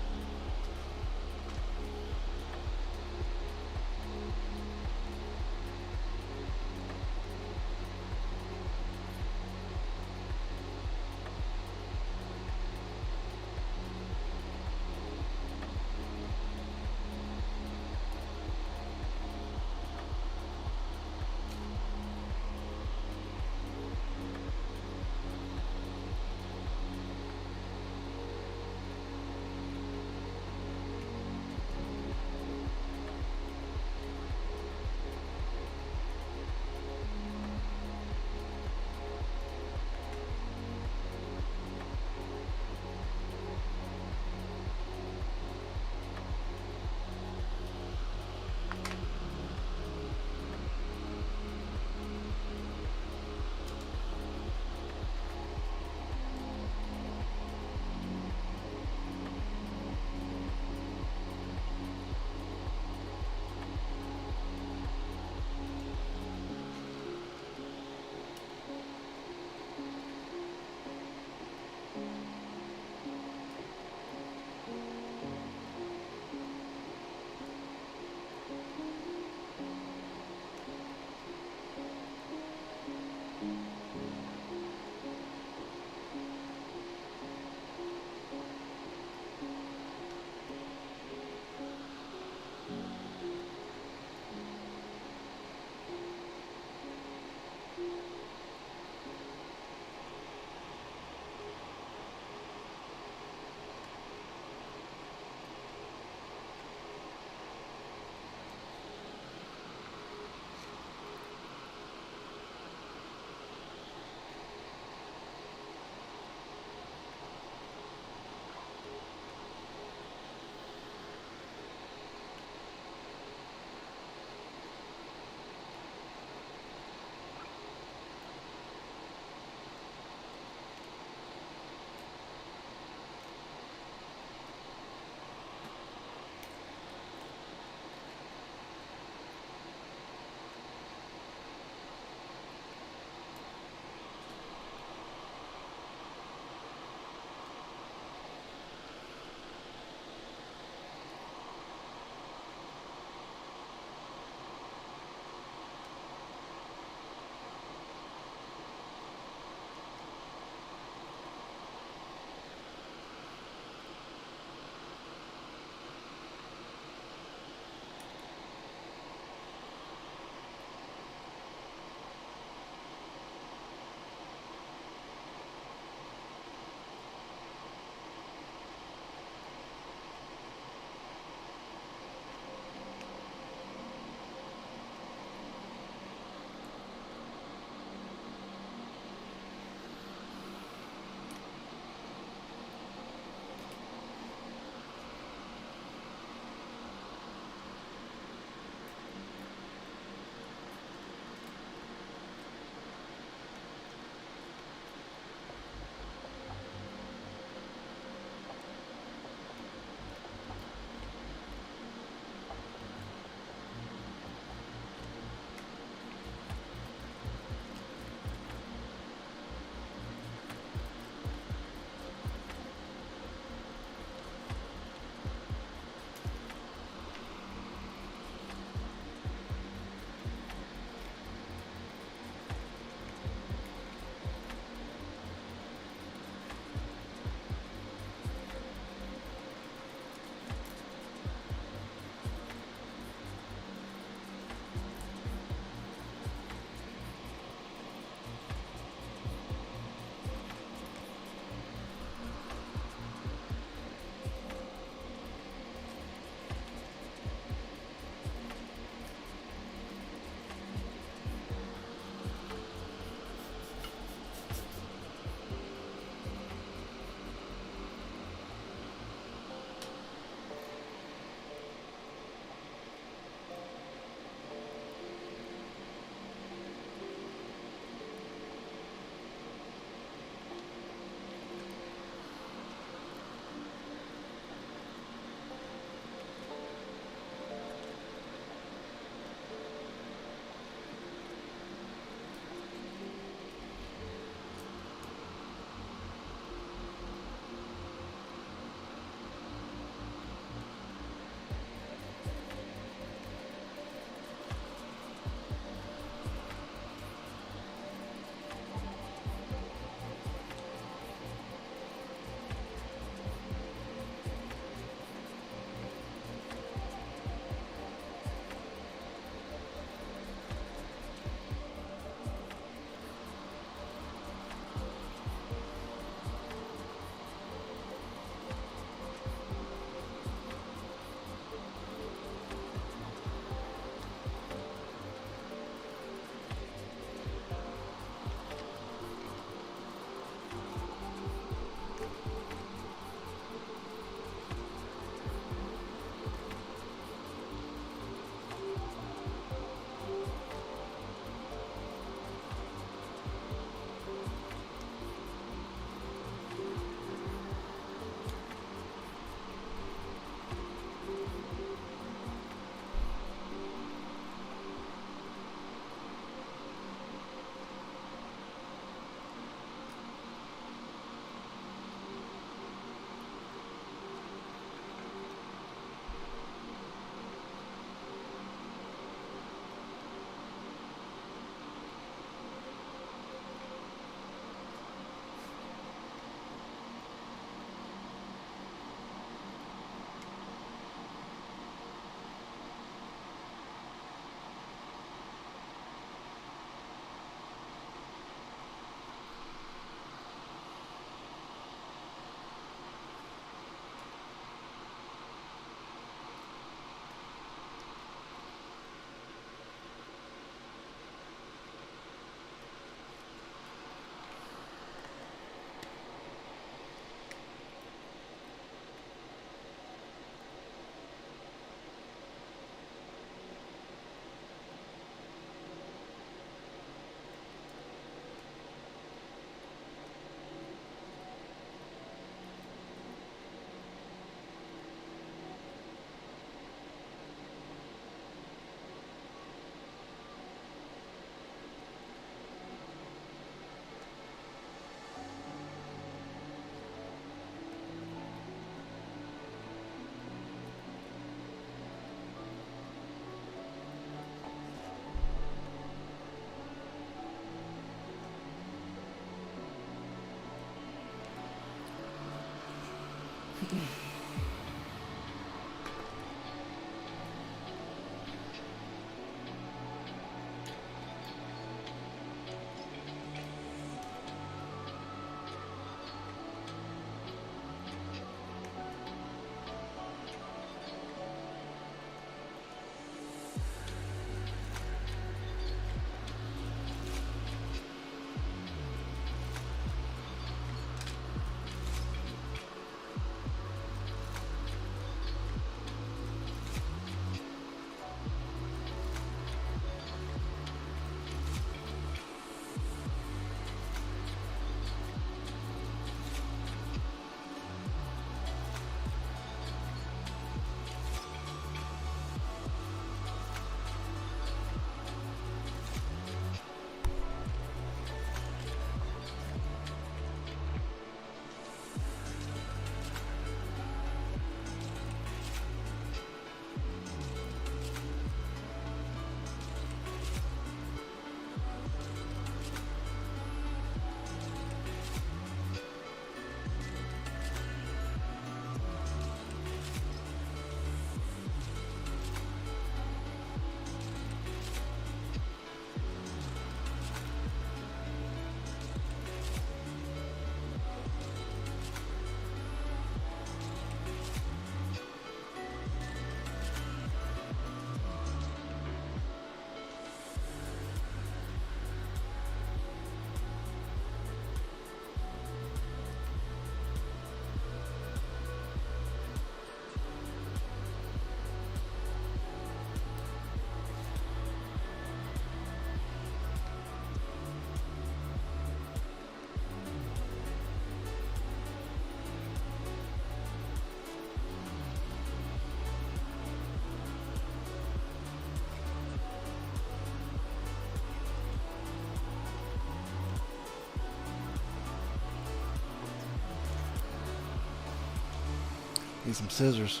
Need some scissors.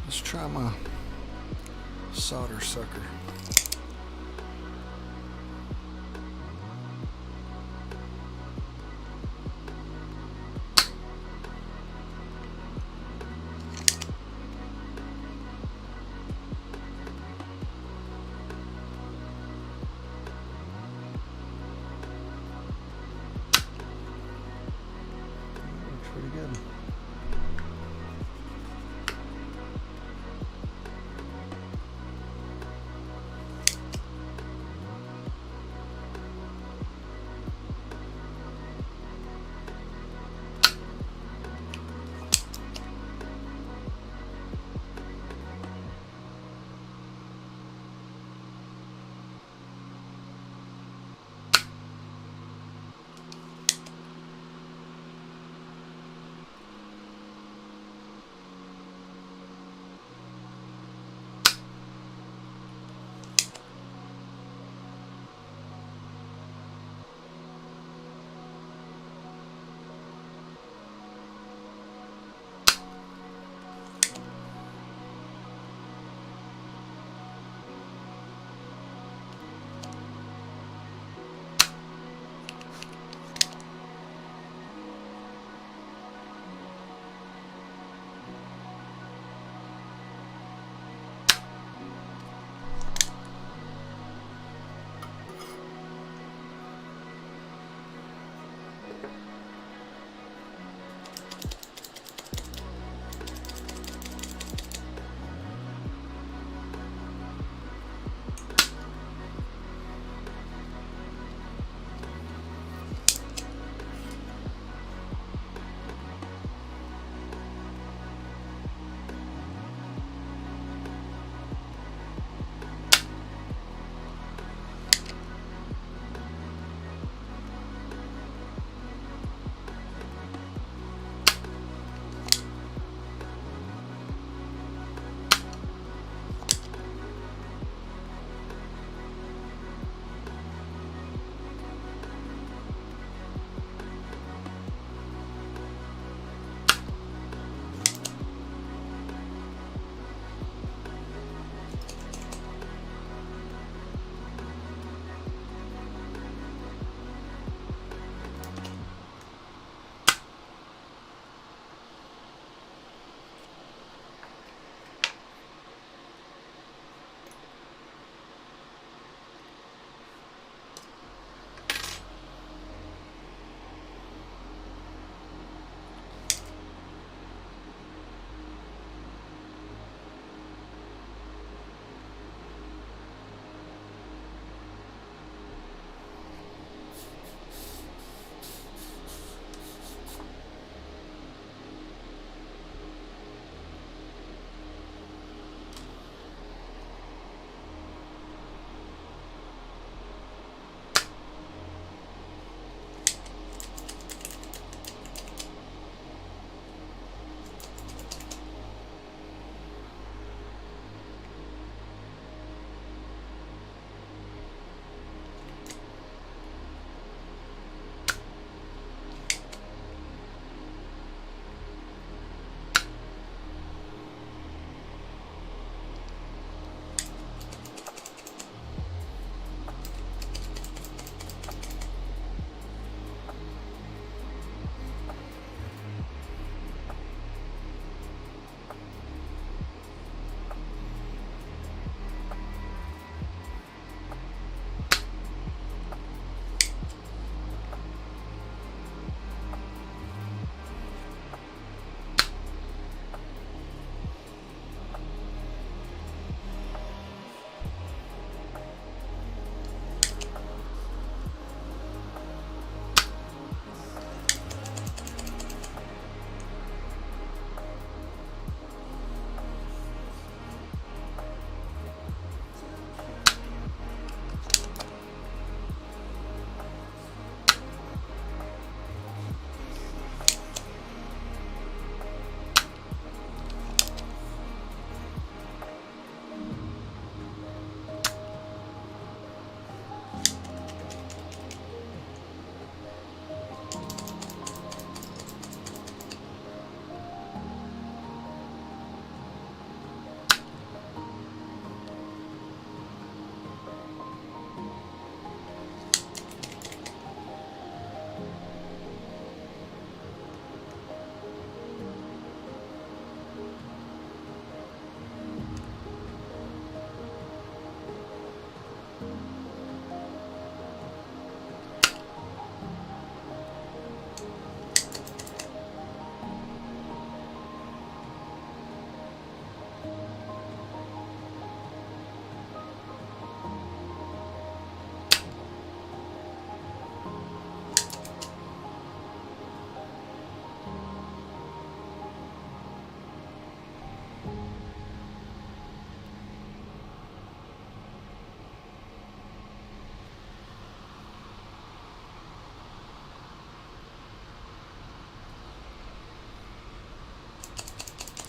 Let's try my solder sucker. Looks pretty good.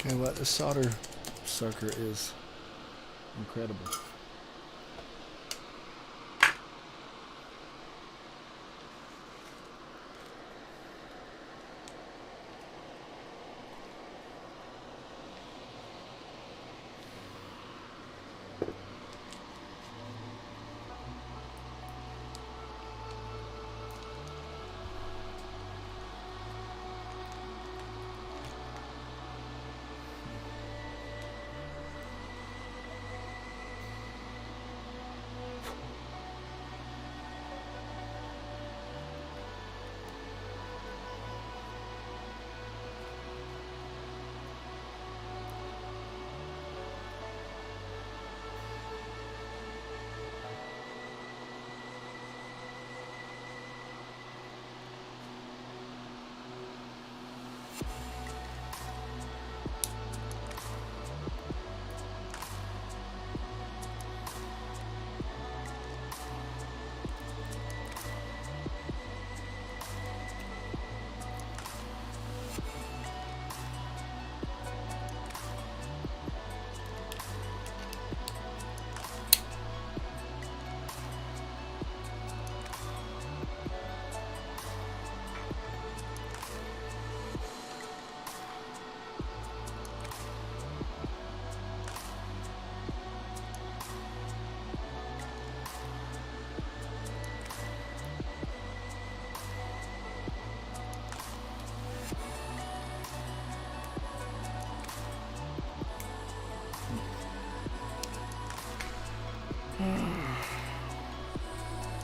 Okay, what the solder sucker is incredible.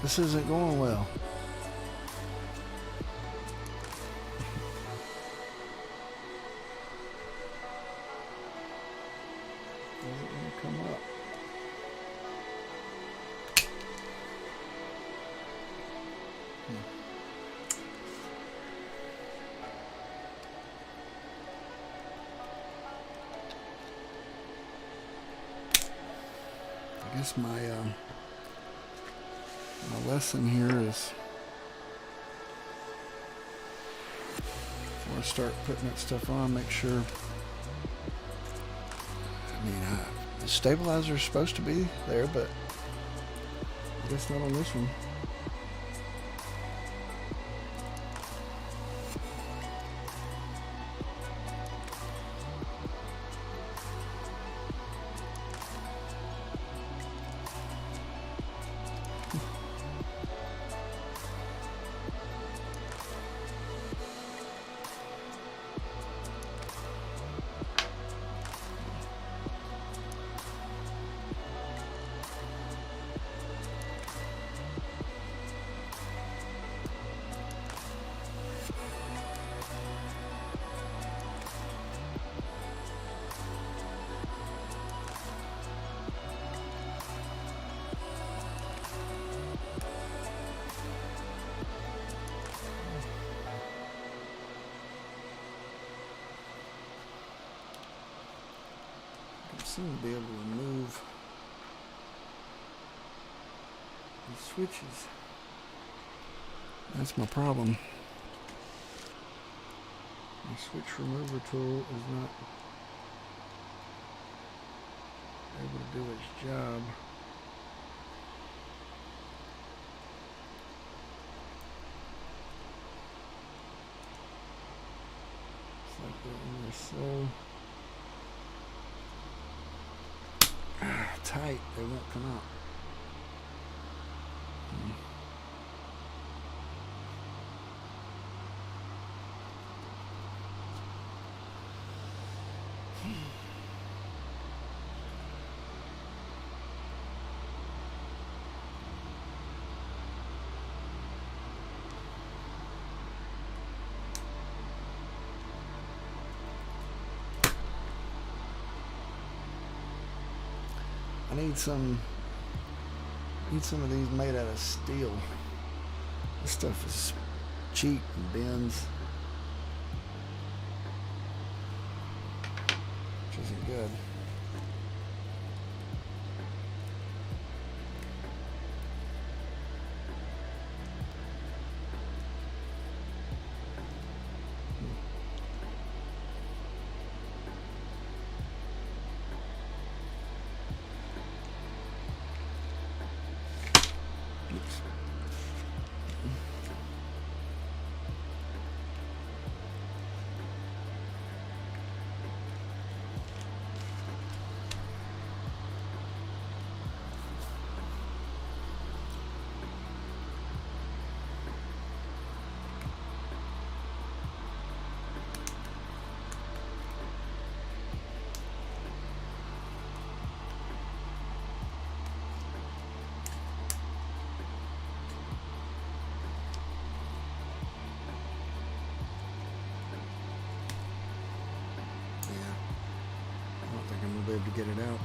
This isn't going well. Isn't going to come up. I guess my lesson here is, before I start putting that stuff on, make sure, the stabilizer is supposed to be there, but I guess not on this one. Seem to be able to remove the switches. That's my problem. The switch remover tool is not able to do its job. It's like they're in there so tight, they won't come out. I need some of these made out of steel. This stuff is cheap and bends, which isn't good. get it out.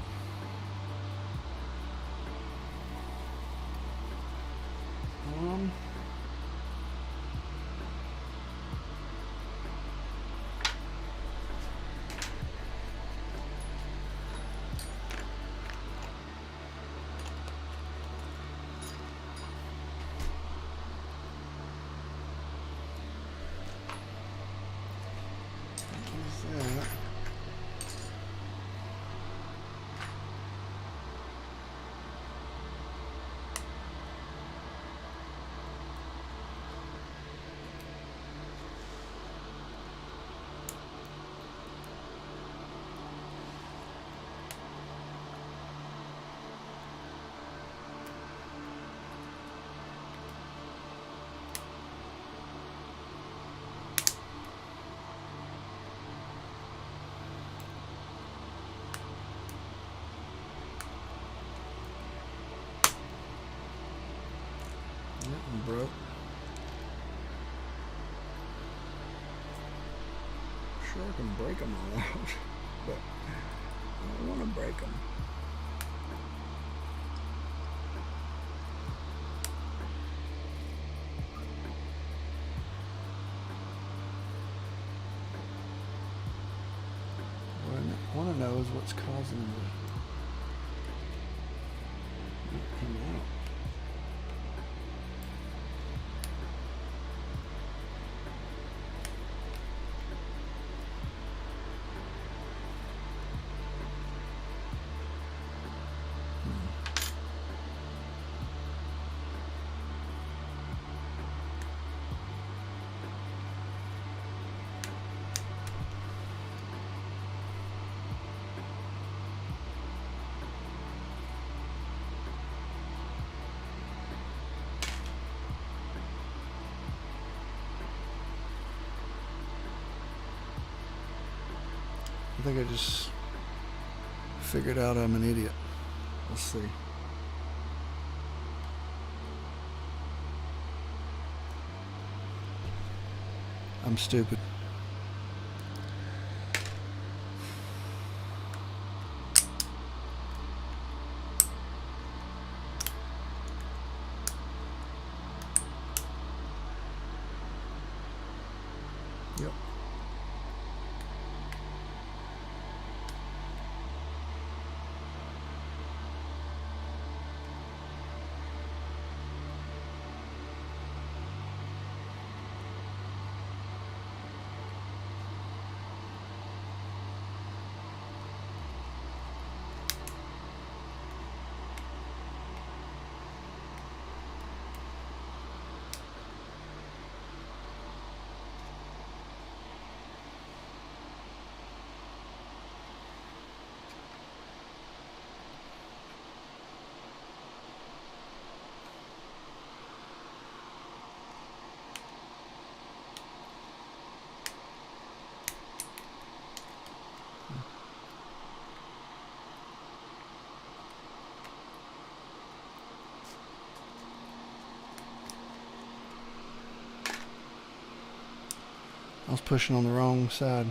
That. Broke. Sure, I can break them all out, but I don't want to break them. What I want to know is what's causing them to not come out. I think I just figured out I'm an idiot. Let's see. I'm stupid. Yep. I was pushing on the wrong side.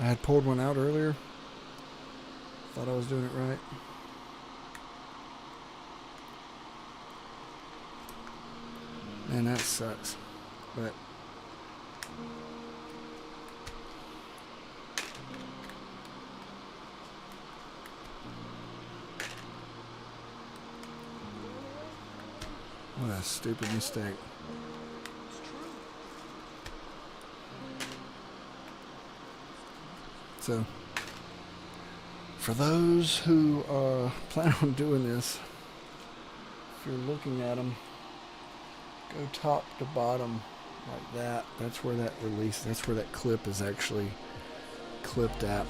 I had pulled one out earlier. Thought I was doing it right. Man, that sucks. But what a stupid mistake. So, for those who plan on doing this, if you're looking at them, go top to bottom like that. That's where that release, that's where that clip is actually clipped at.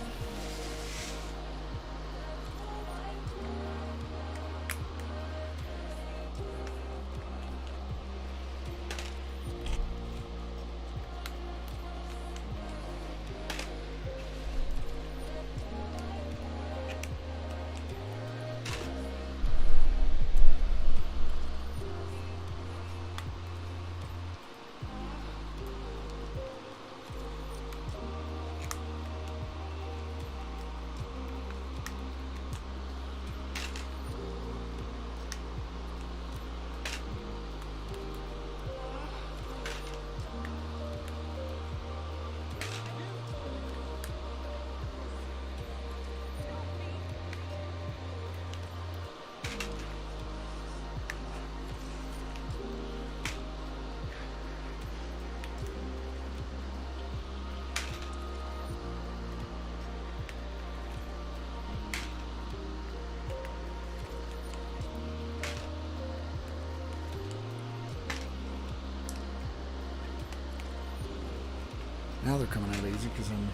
Now they're coming out easy because I'm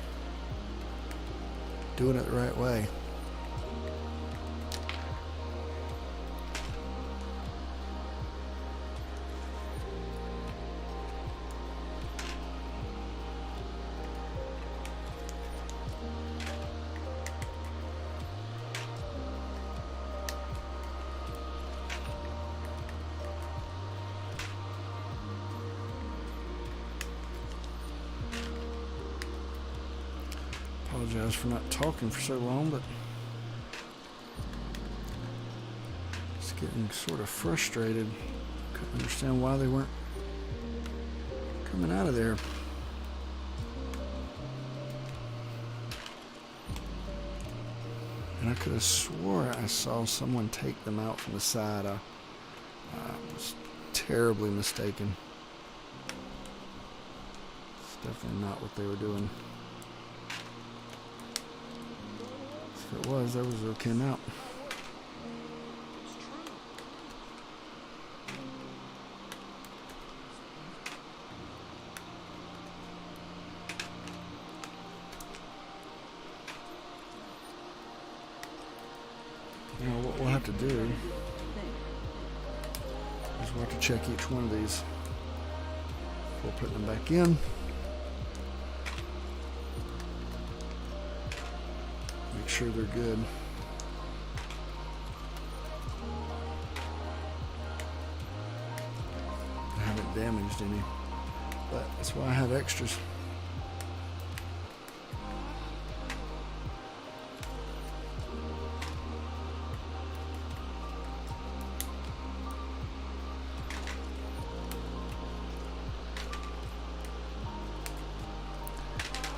doing it the right way. Apologize for not talking for so long, but it's getting sort of frustrated. Couldn't understand why they weren't coming out of there. And I could have swore I saw someone take them out from the side. I was terribly mistaken. It's definitely not what they were doing. If it was, that was what came out. Now what we'll have to do is we'll have to check each one of these before putting them back in. Make sure they're good. I haven't damaged any, but that's why I have extras.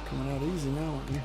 Coming out easy now, aren't you?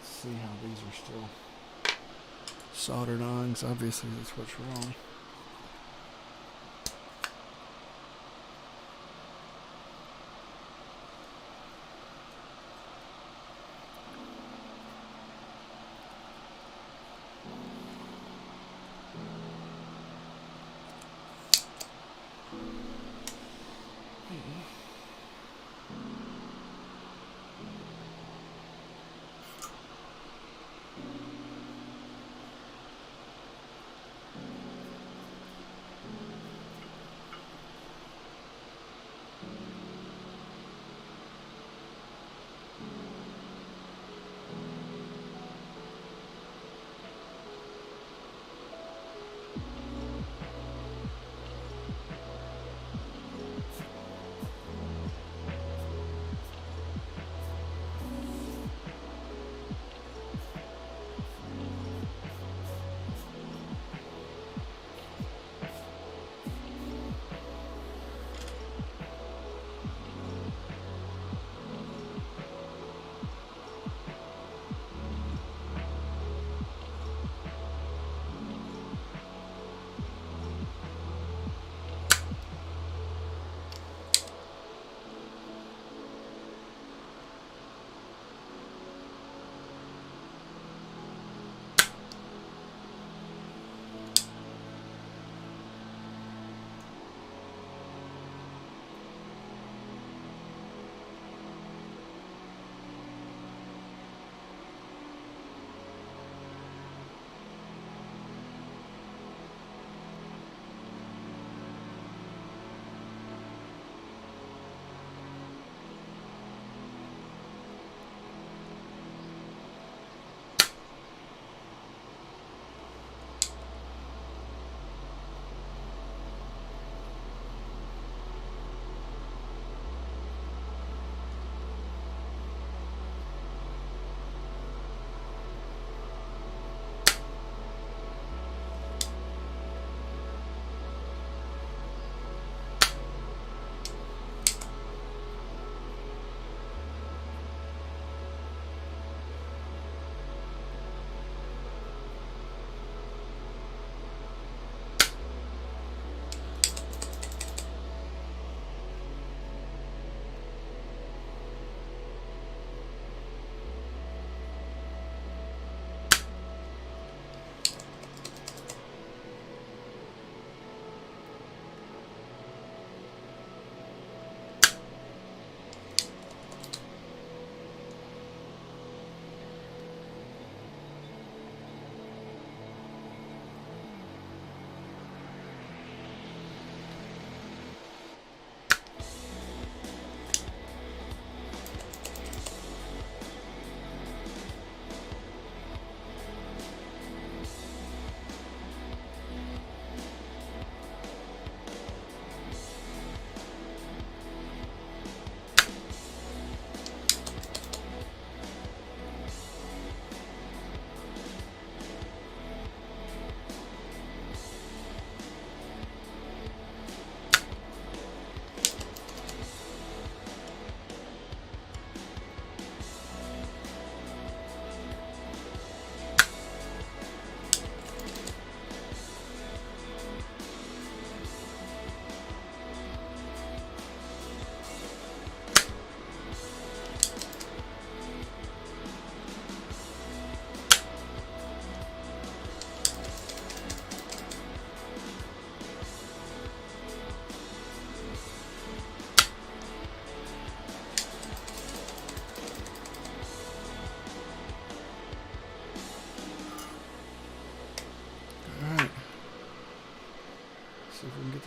See how these are still soldered on, because obviously that's what's wrong.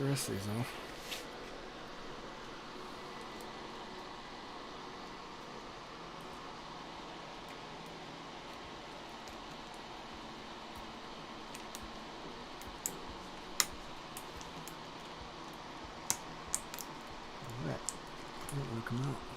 the rest of these off. Alright, that will come out.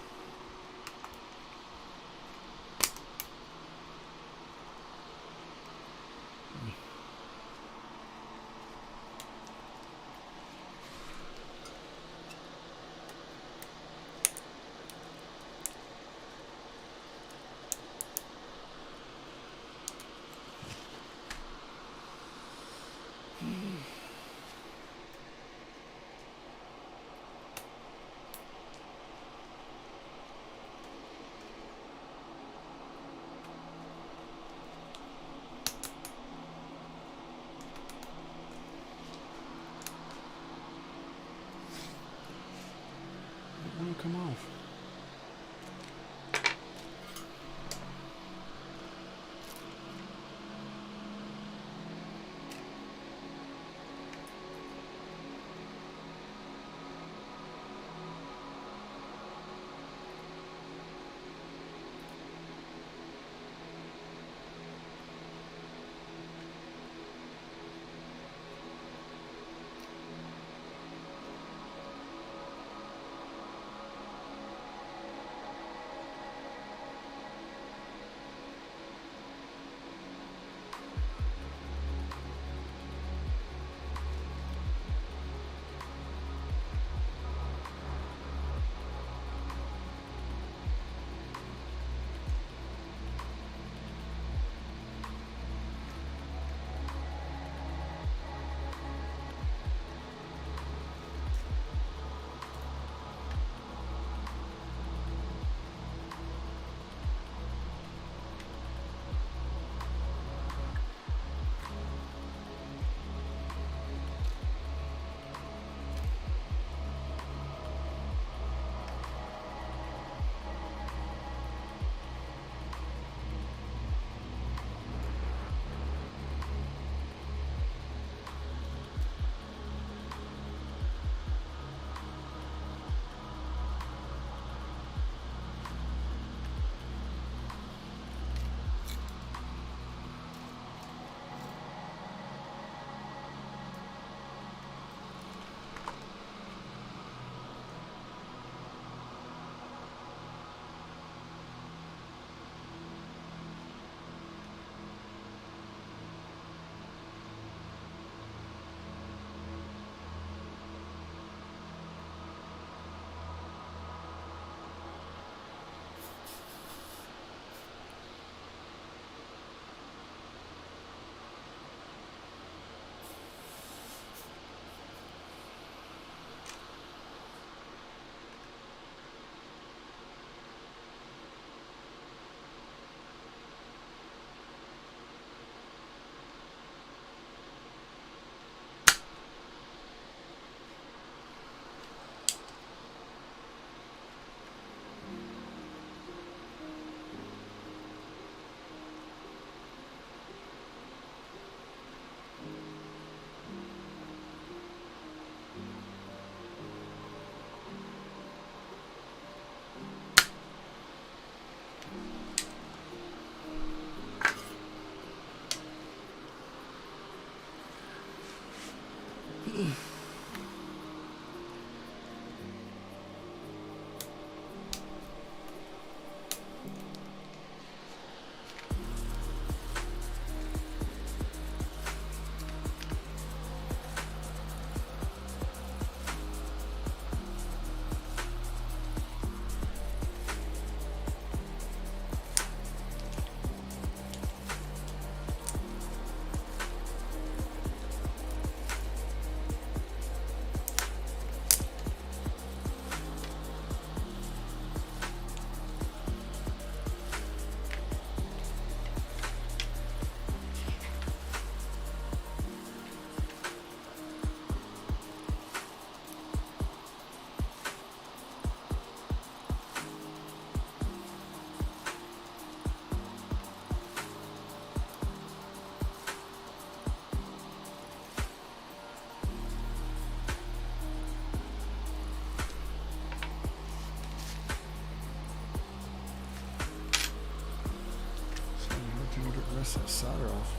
the rest of that solder off.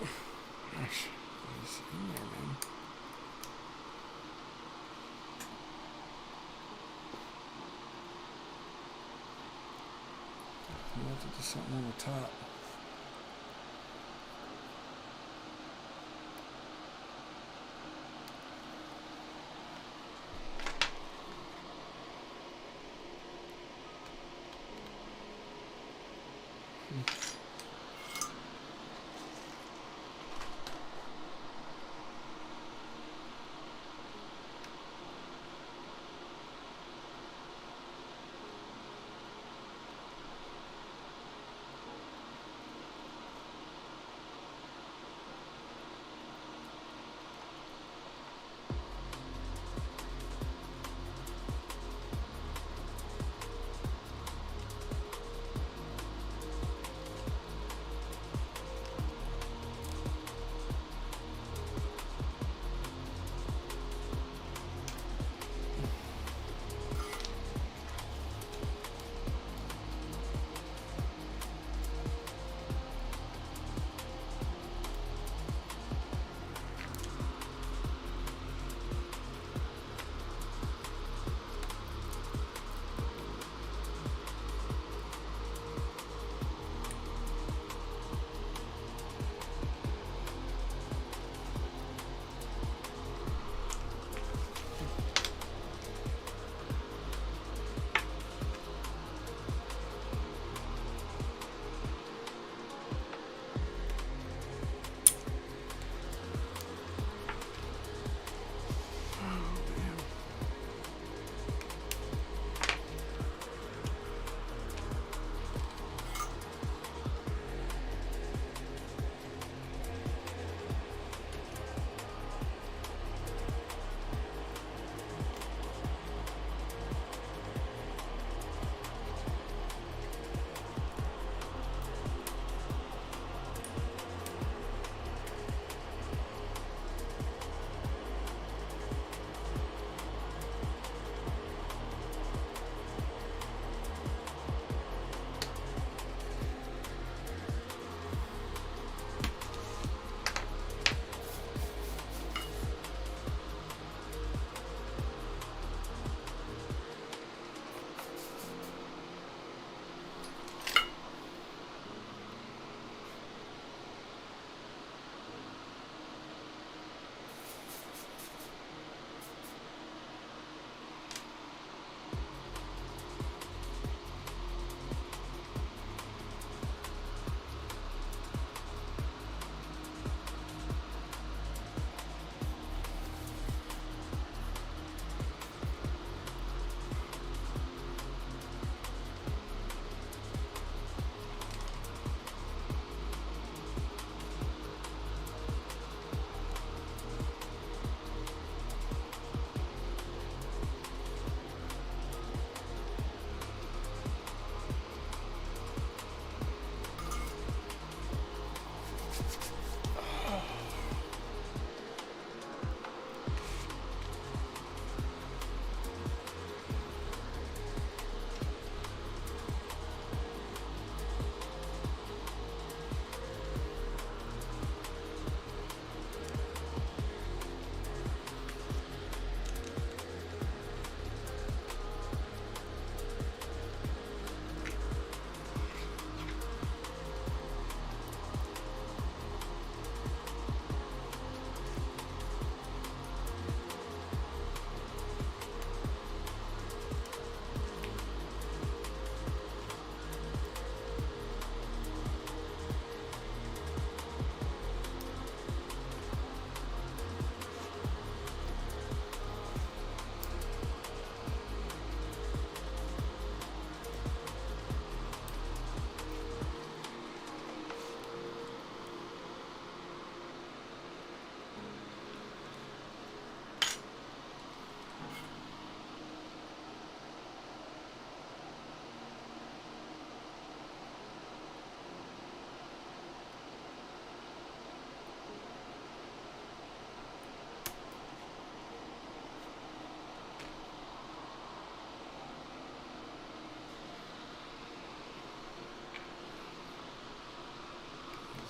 Gosh, he's in there, man. I have to do something on the top.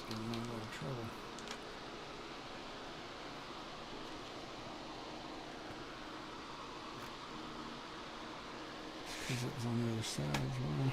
Getting in a lot of trouble. because it was on the other side as well.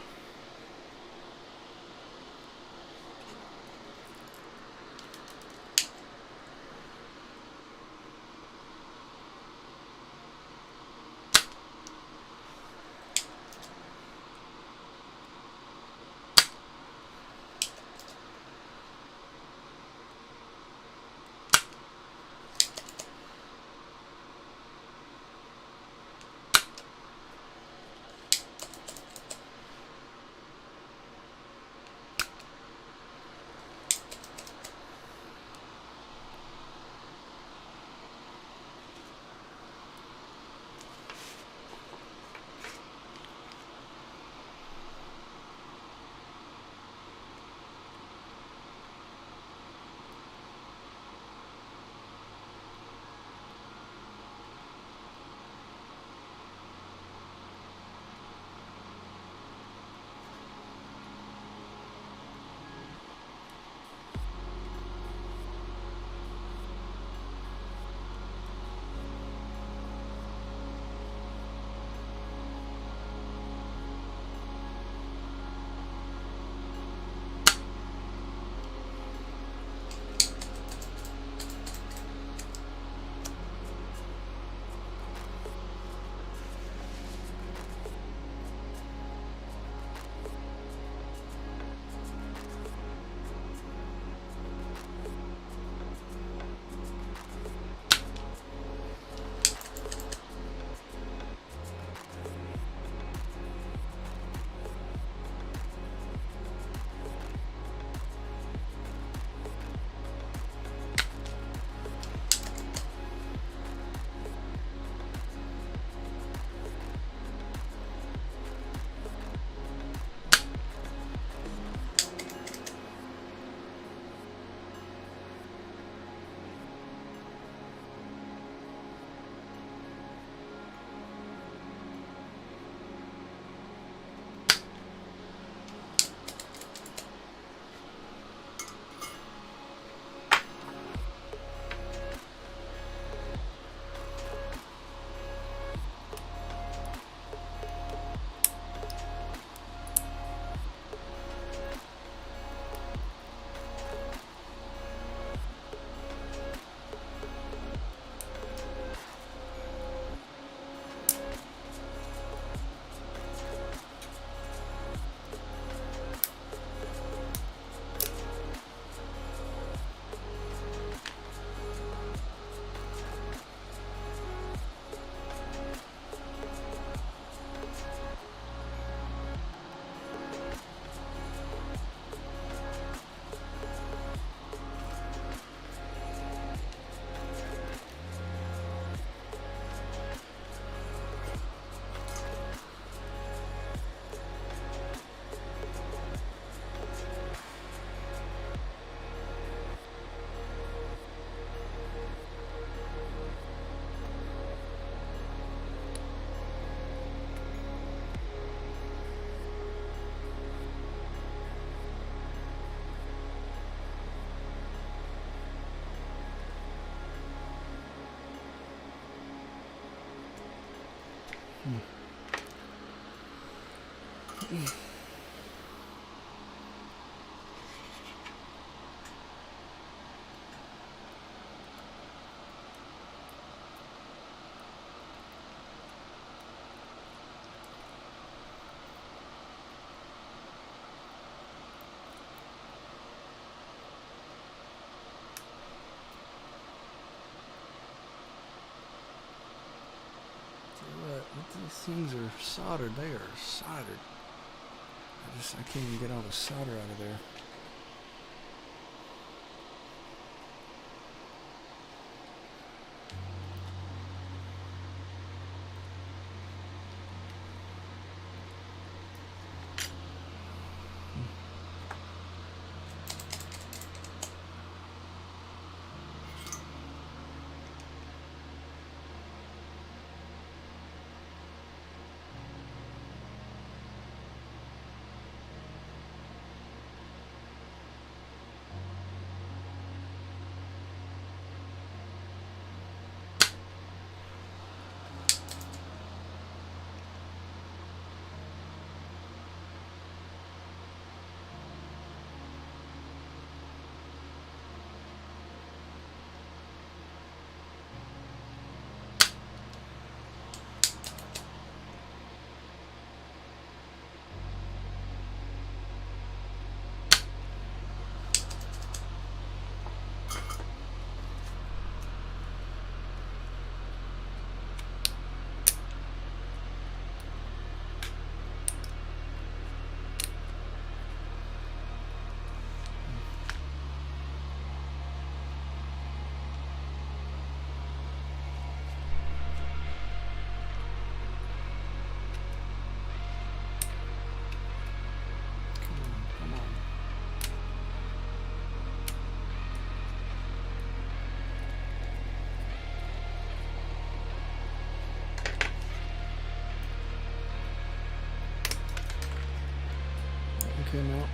These things are soldered. They are soldered. I can't even get all the solder out of there. him out.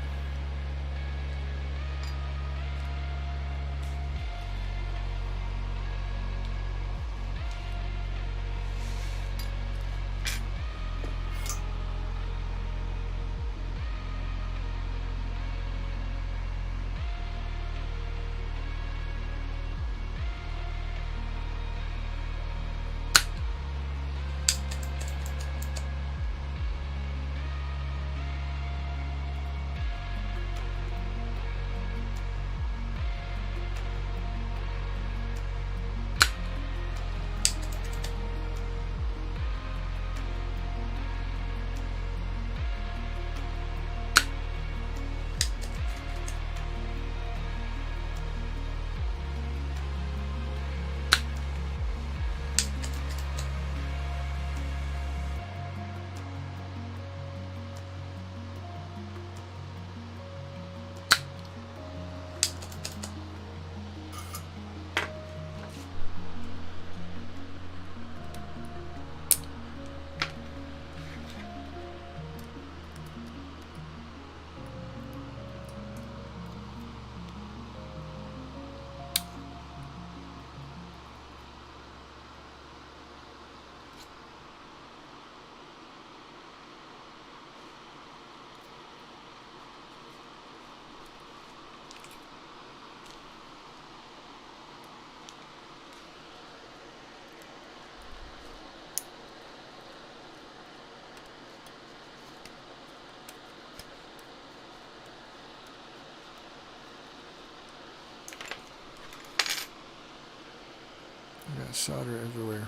I got solder everywhere.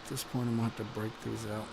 At this point, I'm going to have to break these out.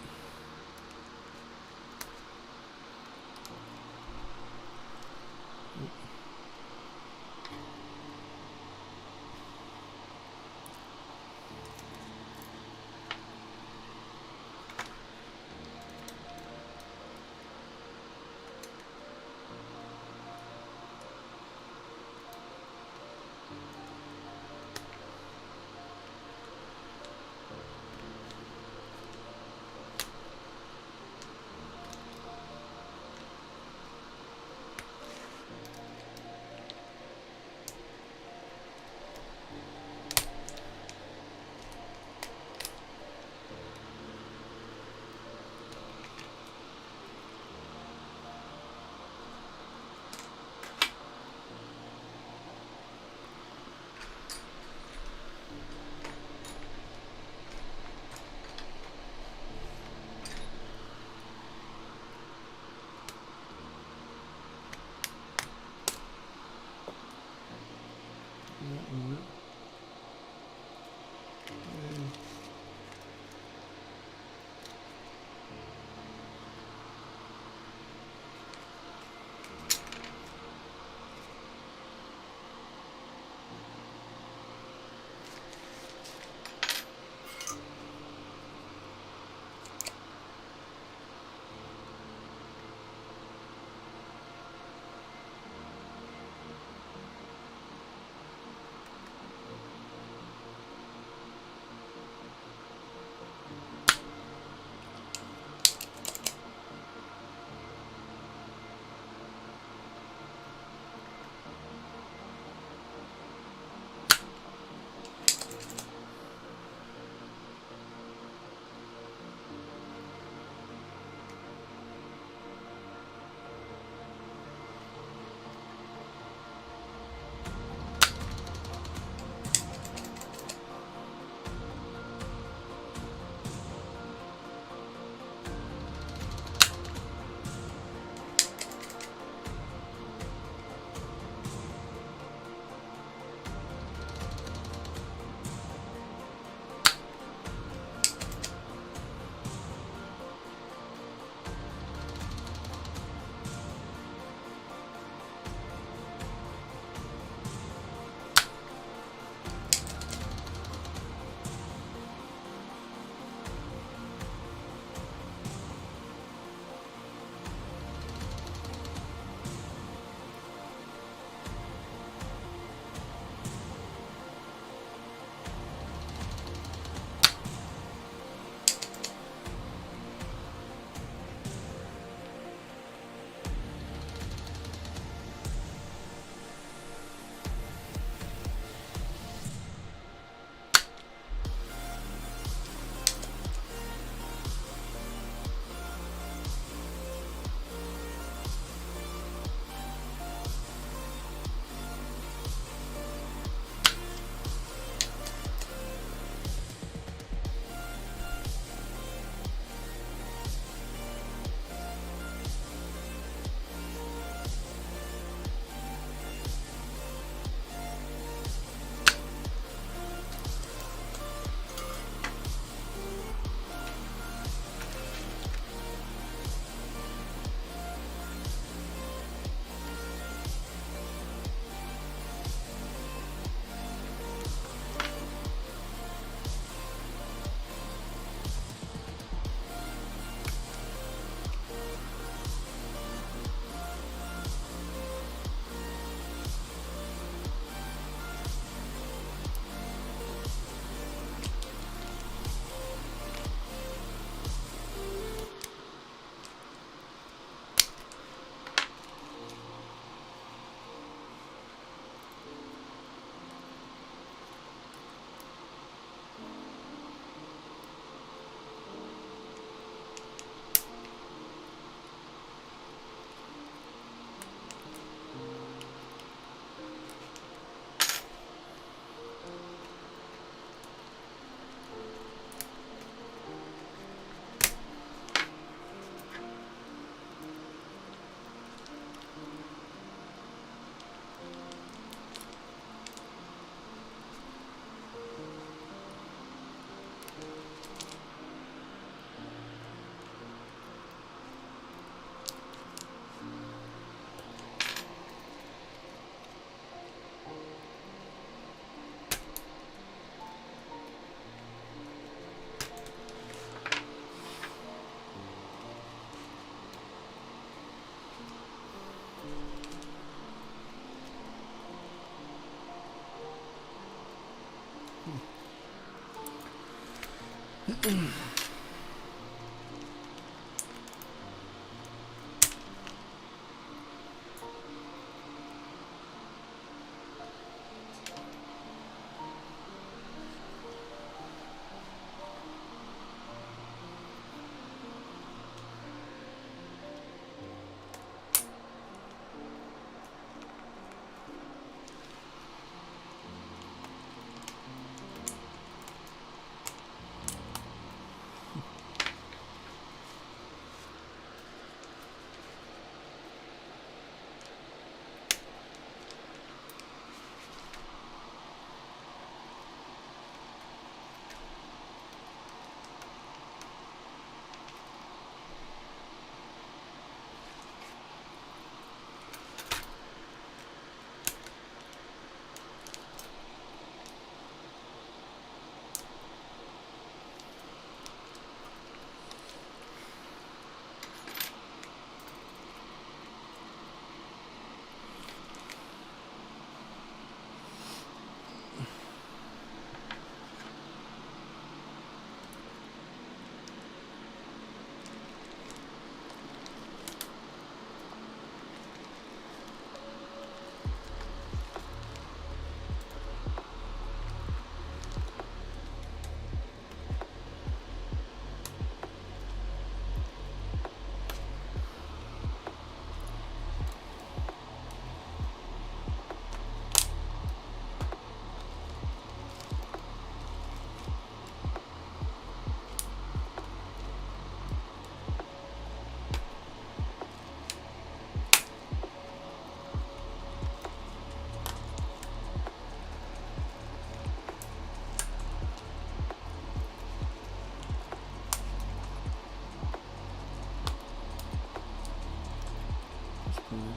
I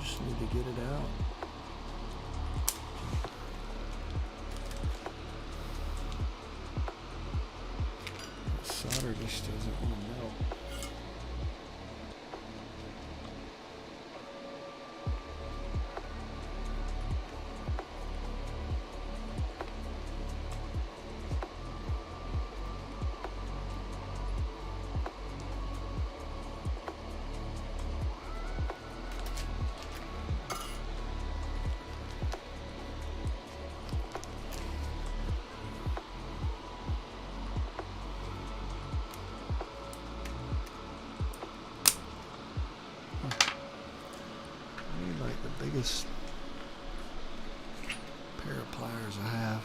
just need to get it out. The solder just doesn't want to melt. Biggest pair of pliers I have.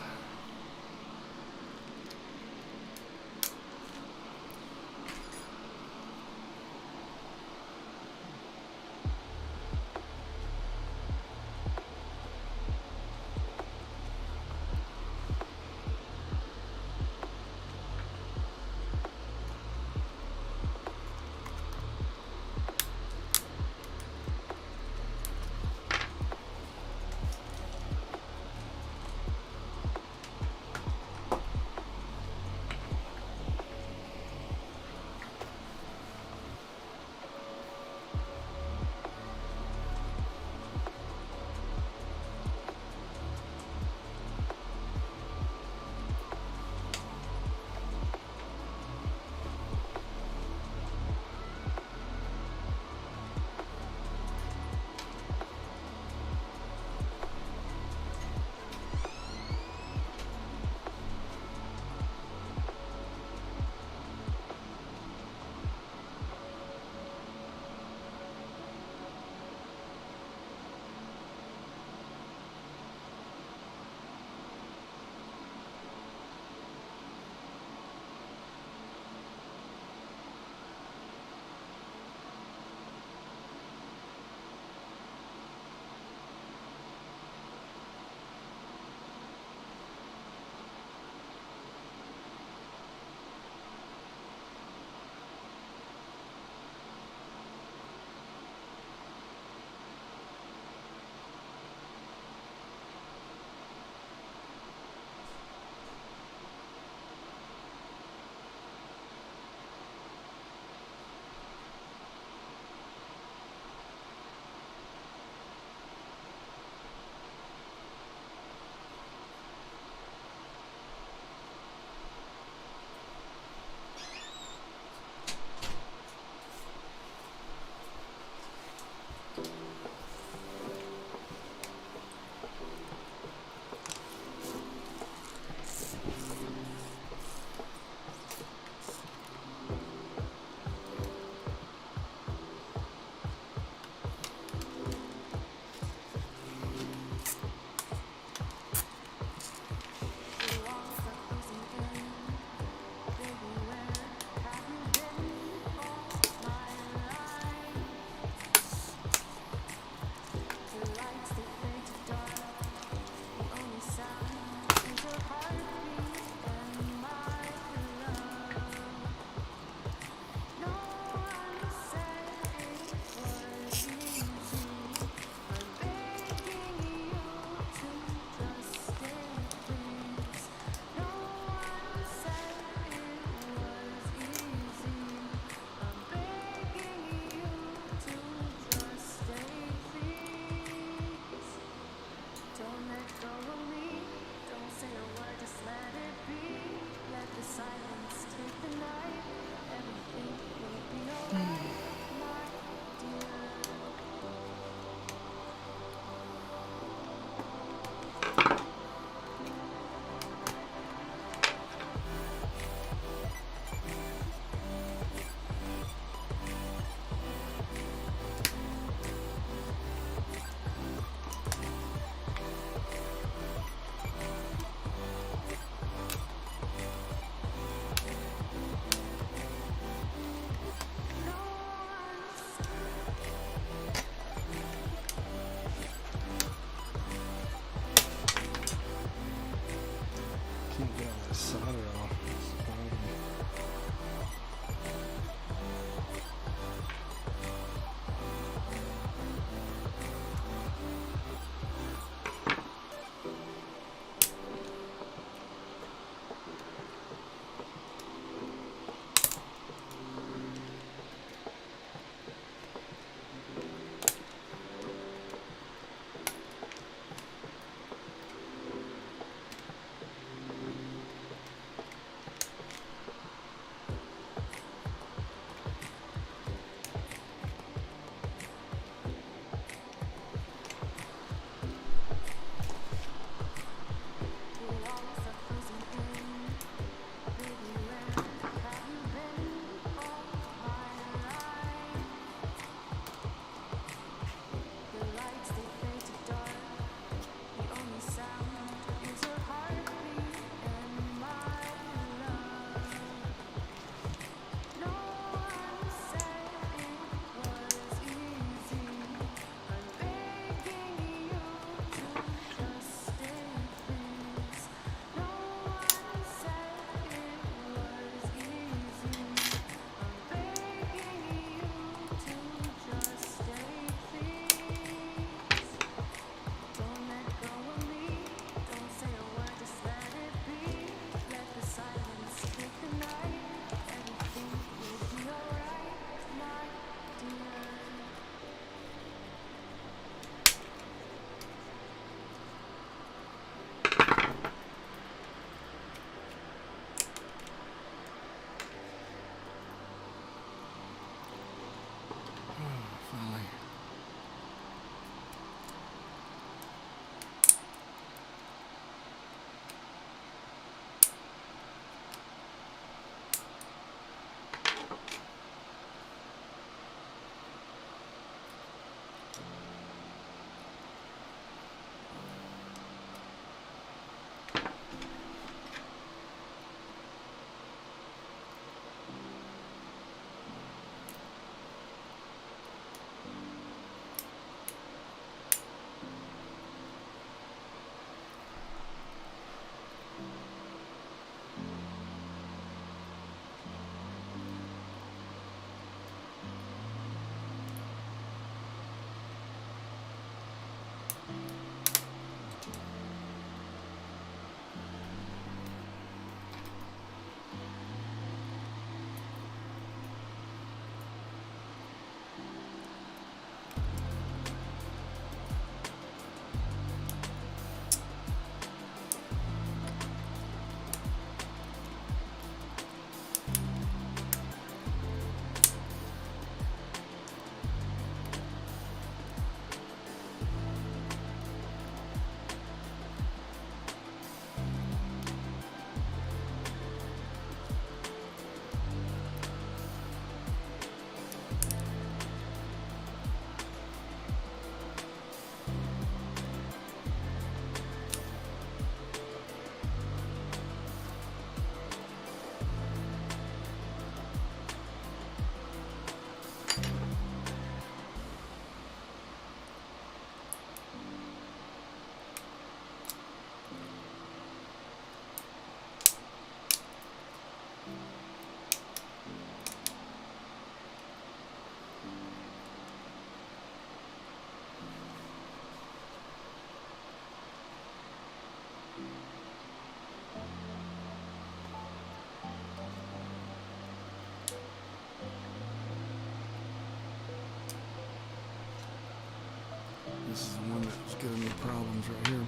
ones right here.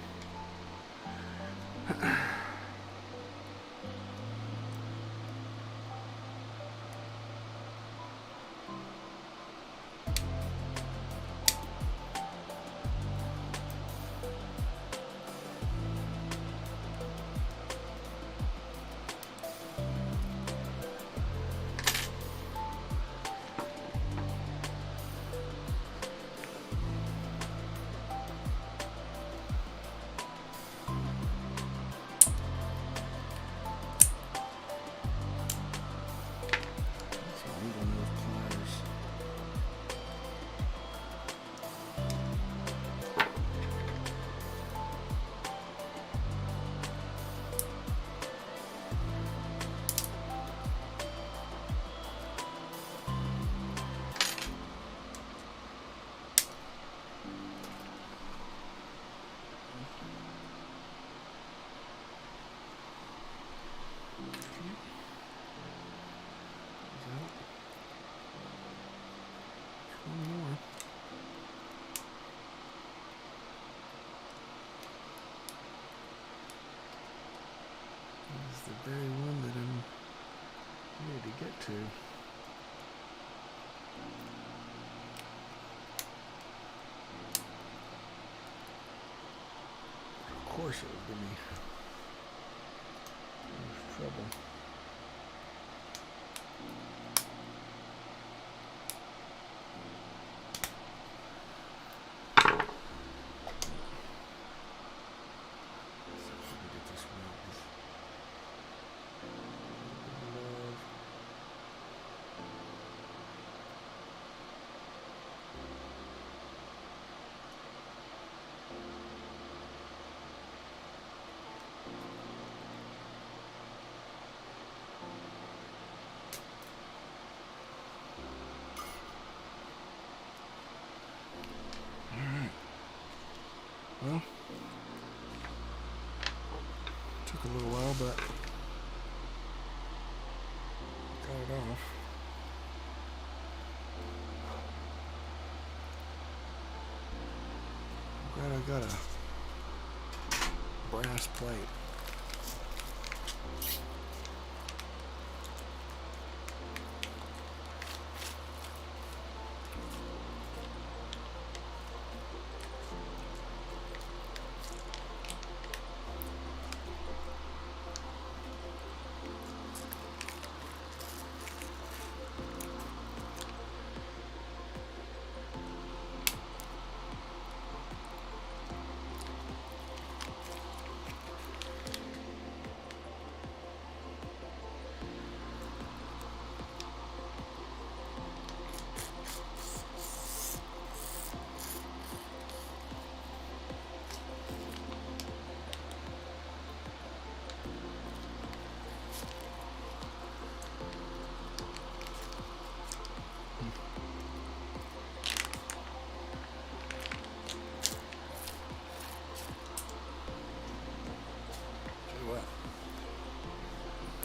The very one that I need to get to. Of course it would give me trouble. Well, took a little while, but got it off. I'm glad I got a brass plate.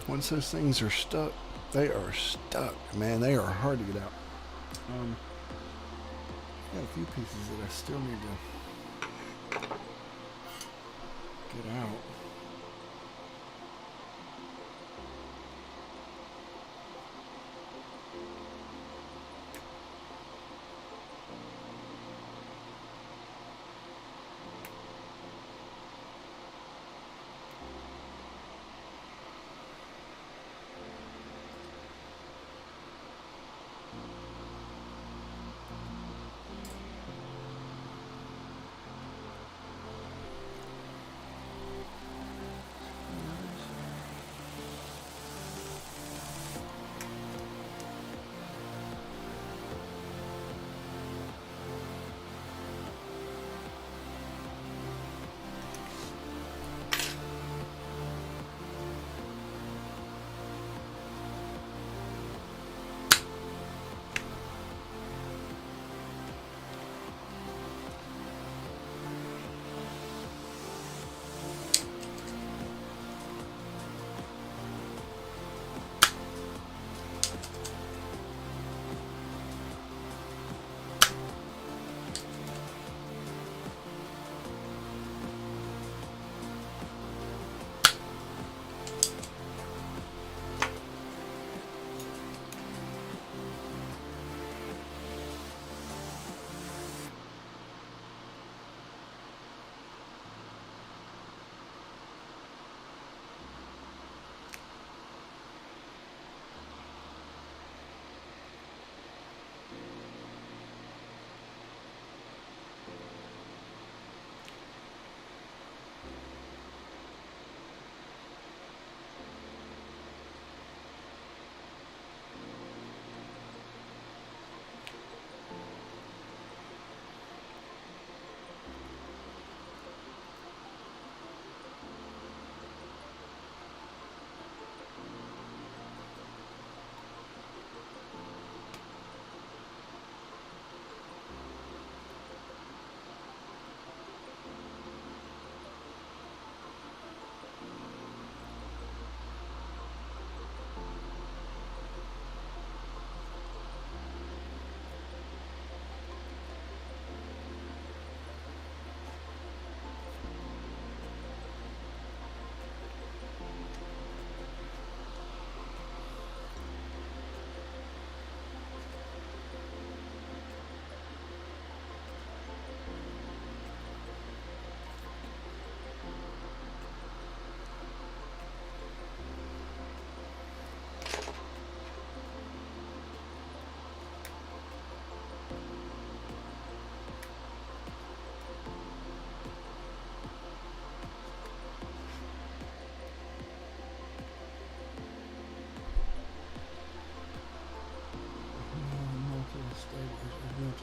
Once those things are stuck, they are stuck. Man, they are hard to get out. Got a few pieces that I still need to get out.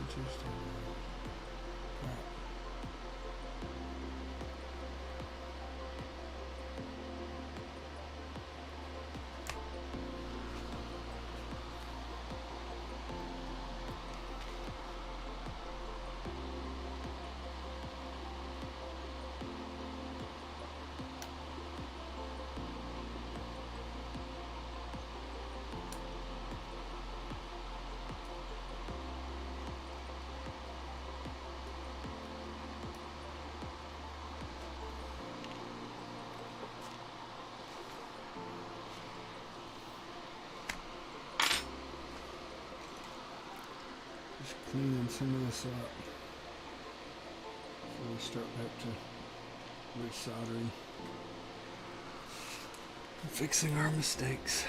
Tuesday. Right. Just cleaning some of this up before we start back to resoldering and fixing our mistakes.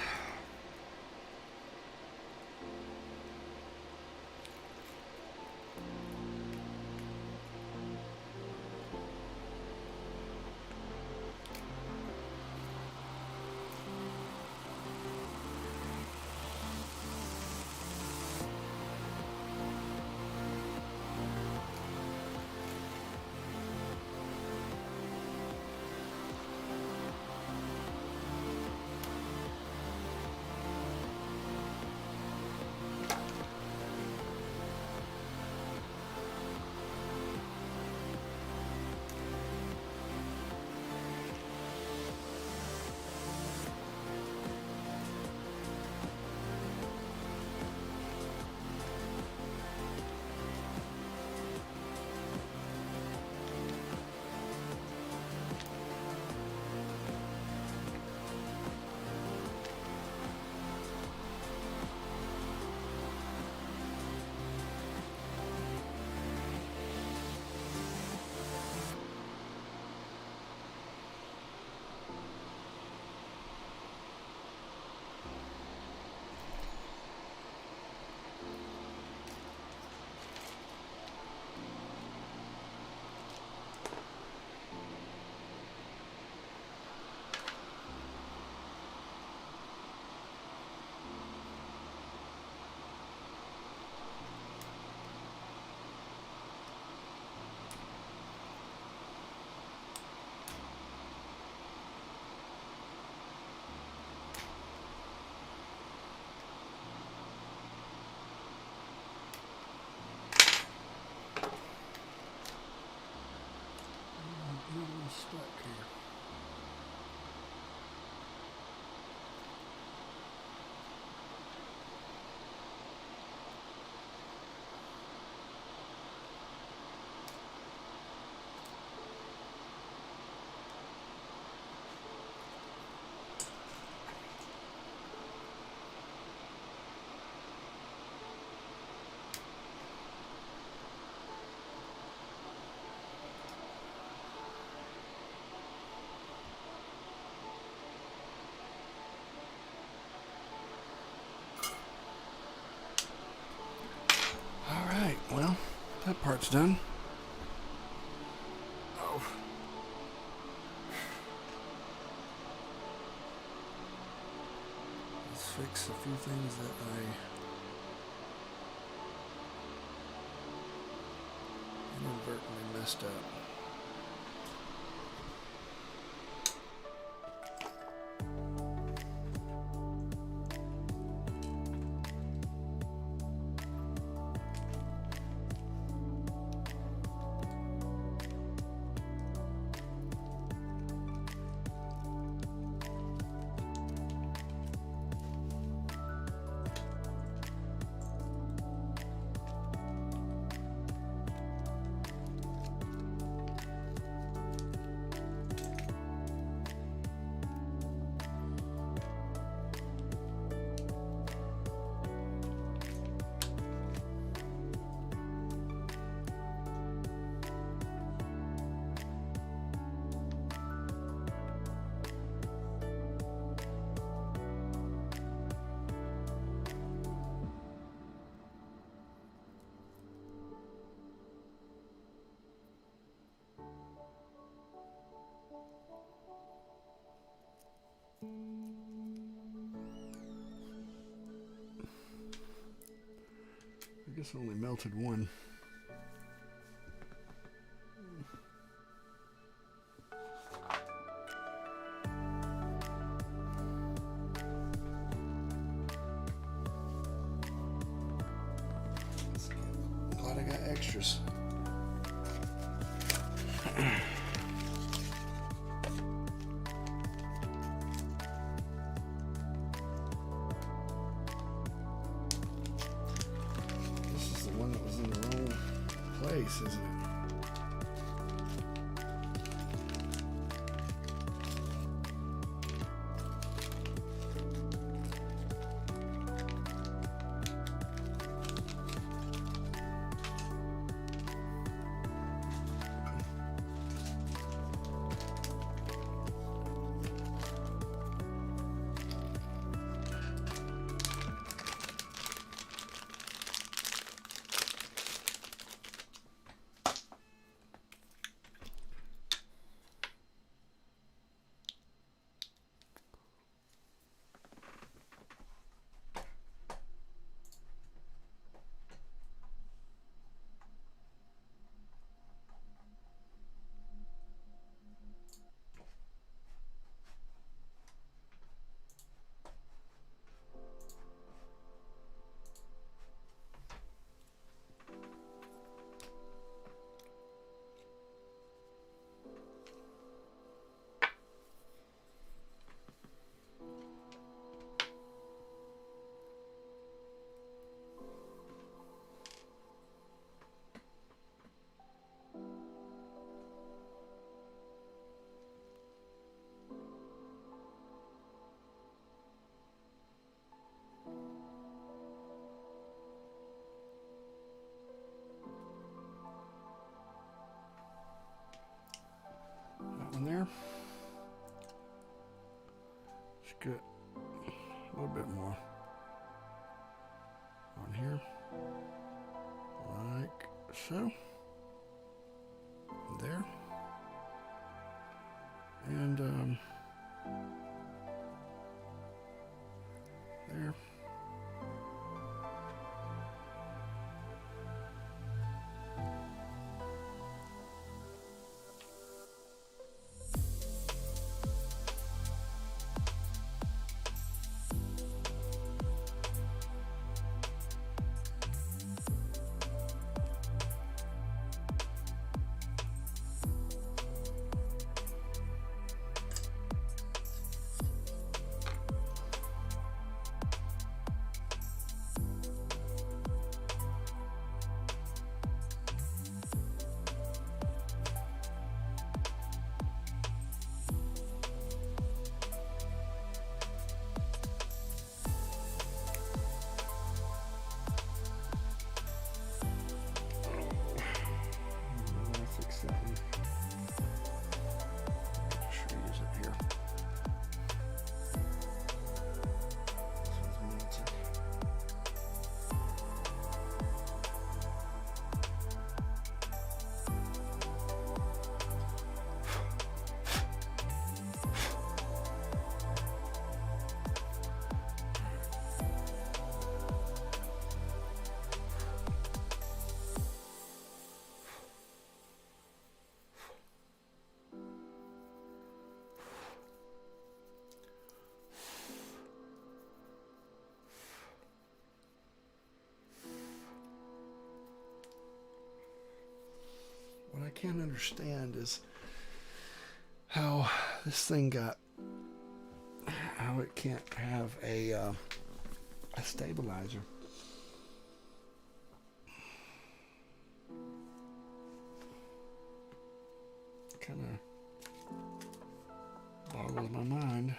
Stuck here. Well, that part's done. Oh. Let's fix a few things that I inadvertently messed up. guess I only melted one. Glad I got extras. This is the one that was in the wrong place, isn't it? There. Just get a little bit more on here, like so. There. And there. What I can't understand is how this thing got, how it can't have a stabilizer. Kind of boggles my mind.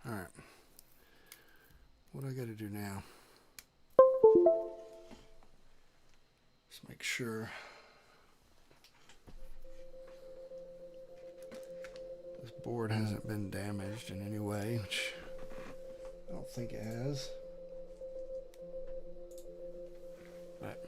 Alright. What do I got to do now? Just make sure this board hasn't been damaged in any way, which I don't think it has. But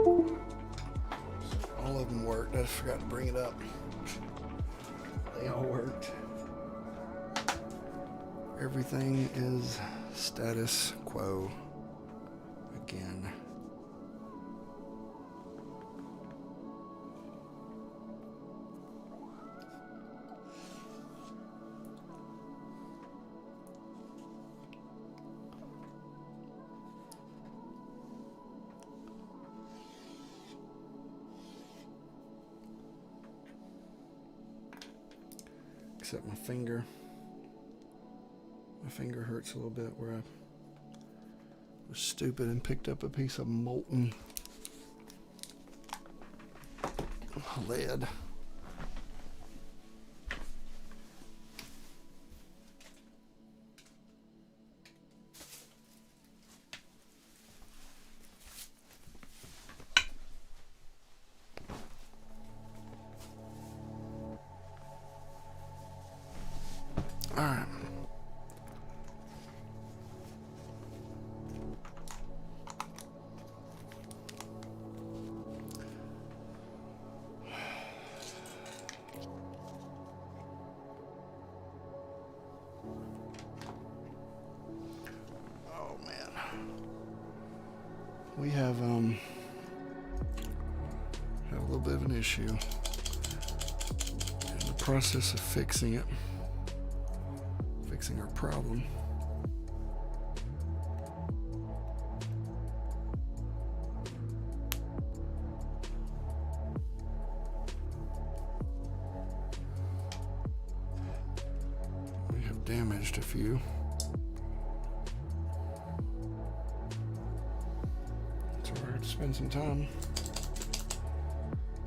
All of them worked. I just forgot to bring it up. They all worked. Everything is status quo again. Except my finger. My finger hurts a little bit where I was stupid and picked up a piece of molten lead. All right. Oh man. We have a little bit of an issue. In the process of fixing it. Fixing our problem. We have damaged a few. So we're going to spend some time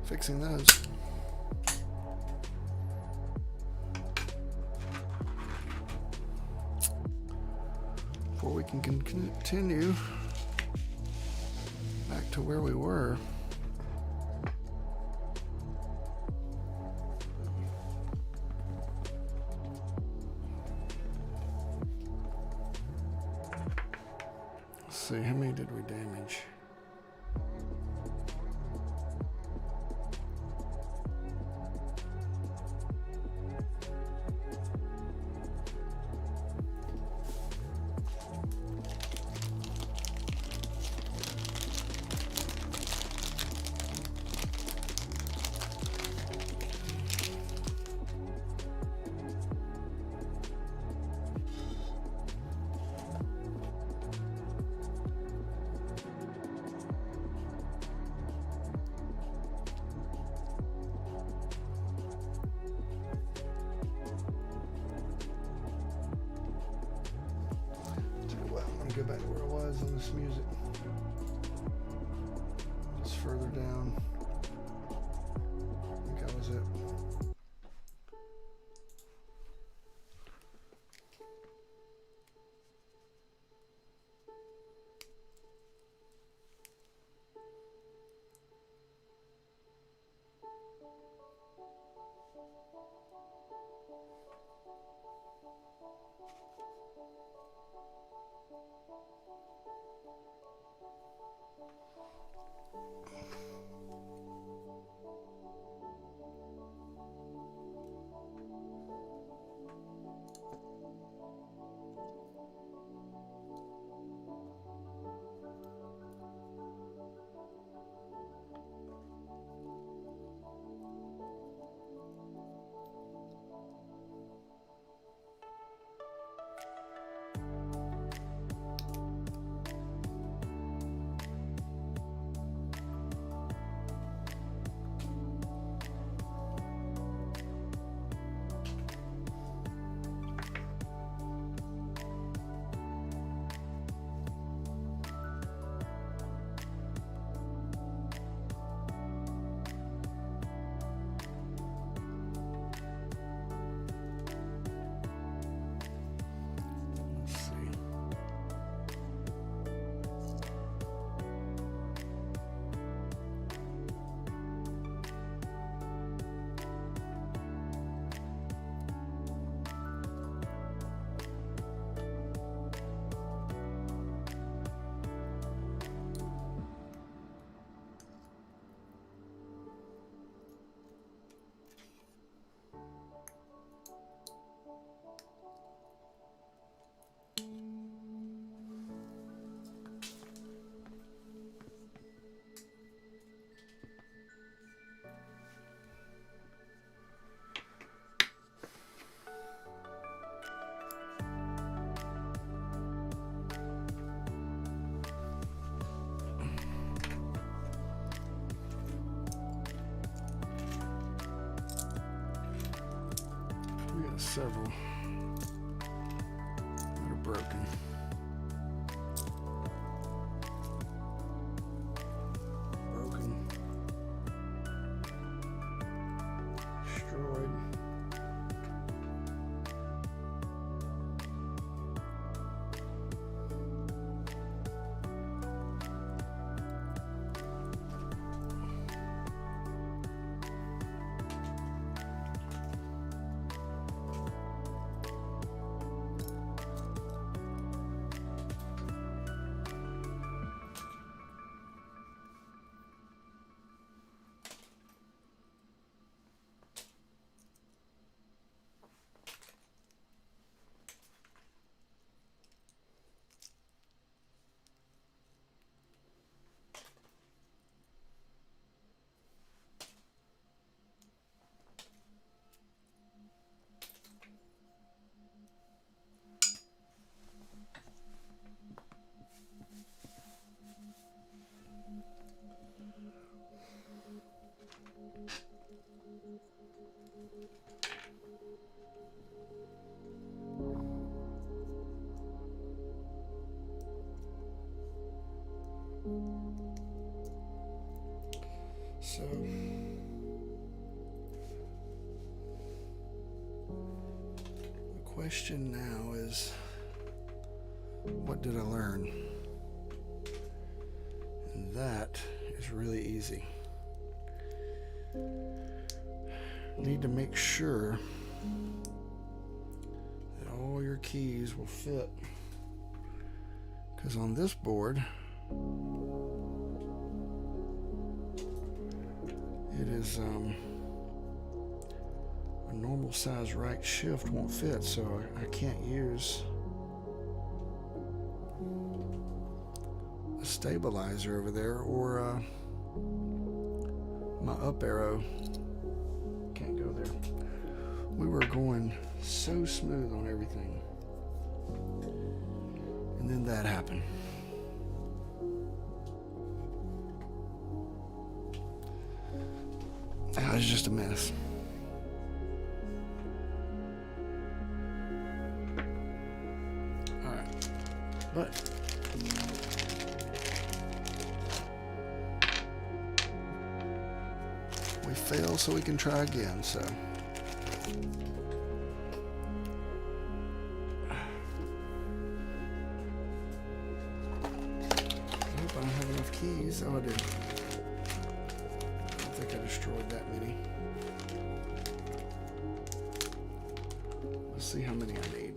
fixing those. Before we can continue back to where we were. Let's see, how many did we damage? Go back to where I was on this music. Just further down. I think that was it. several that are broken. Destroyed. So the question now is, what did I learn? And that is really easy. Need to make sure that all your keys will fit, because on this board it is a normal size right shift won't fit, so I can't use a stabilizer over there, or my up arrow can't go there. We were going so smooth on everything, and then that happened. It was just a mess. All right, but we fail, so we can try again. So hope I don't have enough keys. Oh, I do. I think I destroyed that many. Let's see how many I need.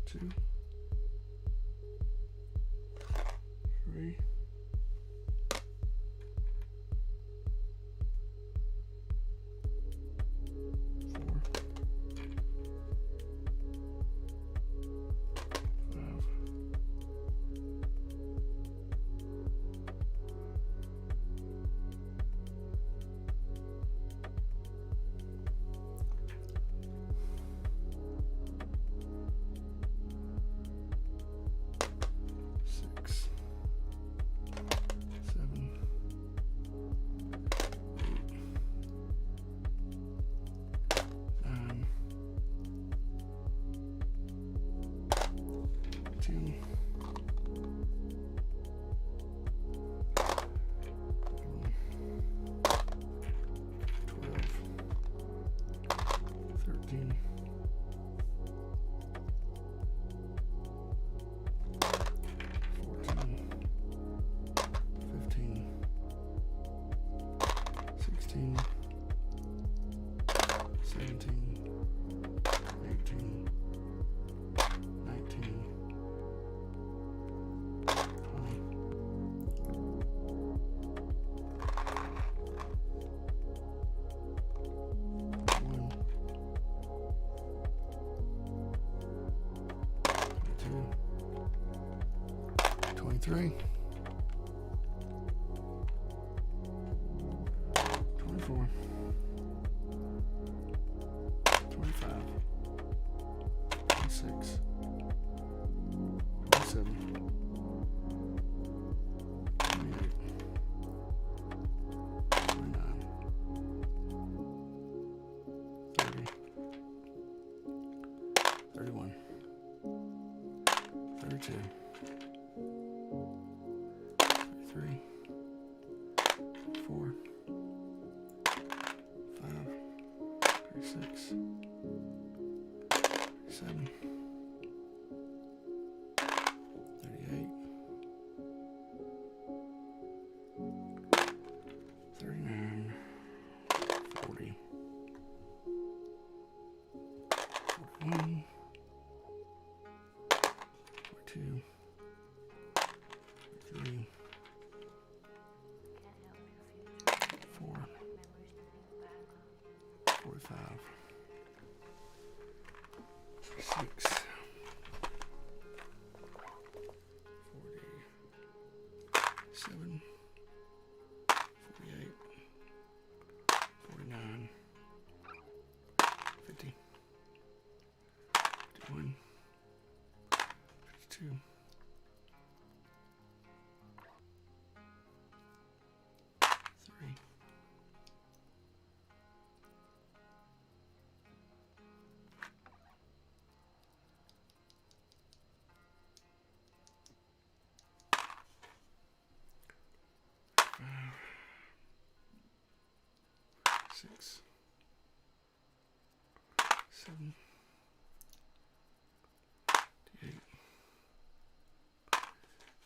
Two, three, four, 5, 6, 23, 24, 25, 26, 27, 28, 29, 30, 31, 32, 33, 34, 35, 36, 37, 38, 39, 40, 41, 42, 43, 4, 45, 46, 47, 48, 49, 50, 51, 52, 3, 6, 7, 58,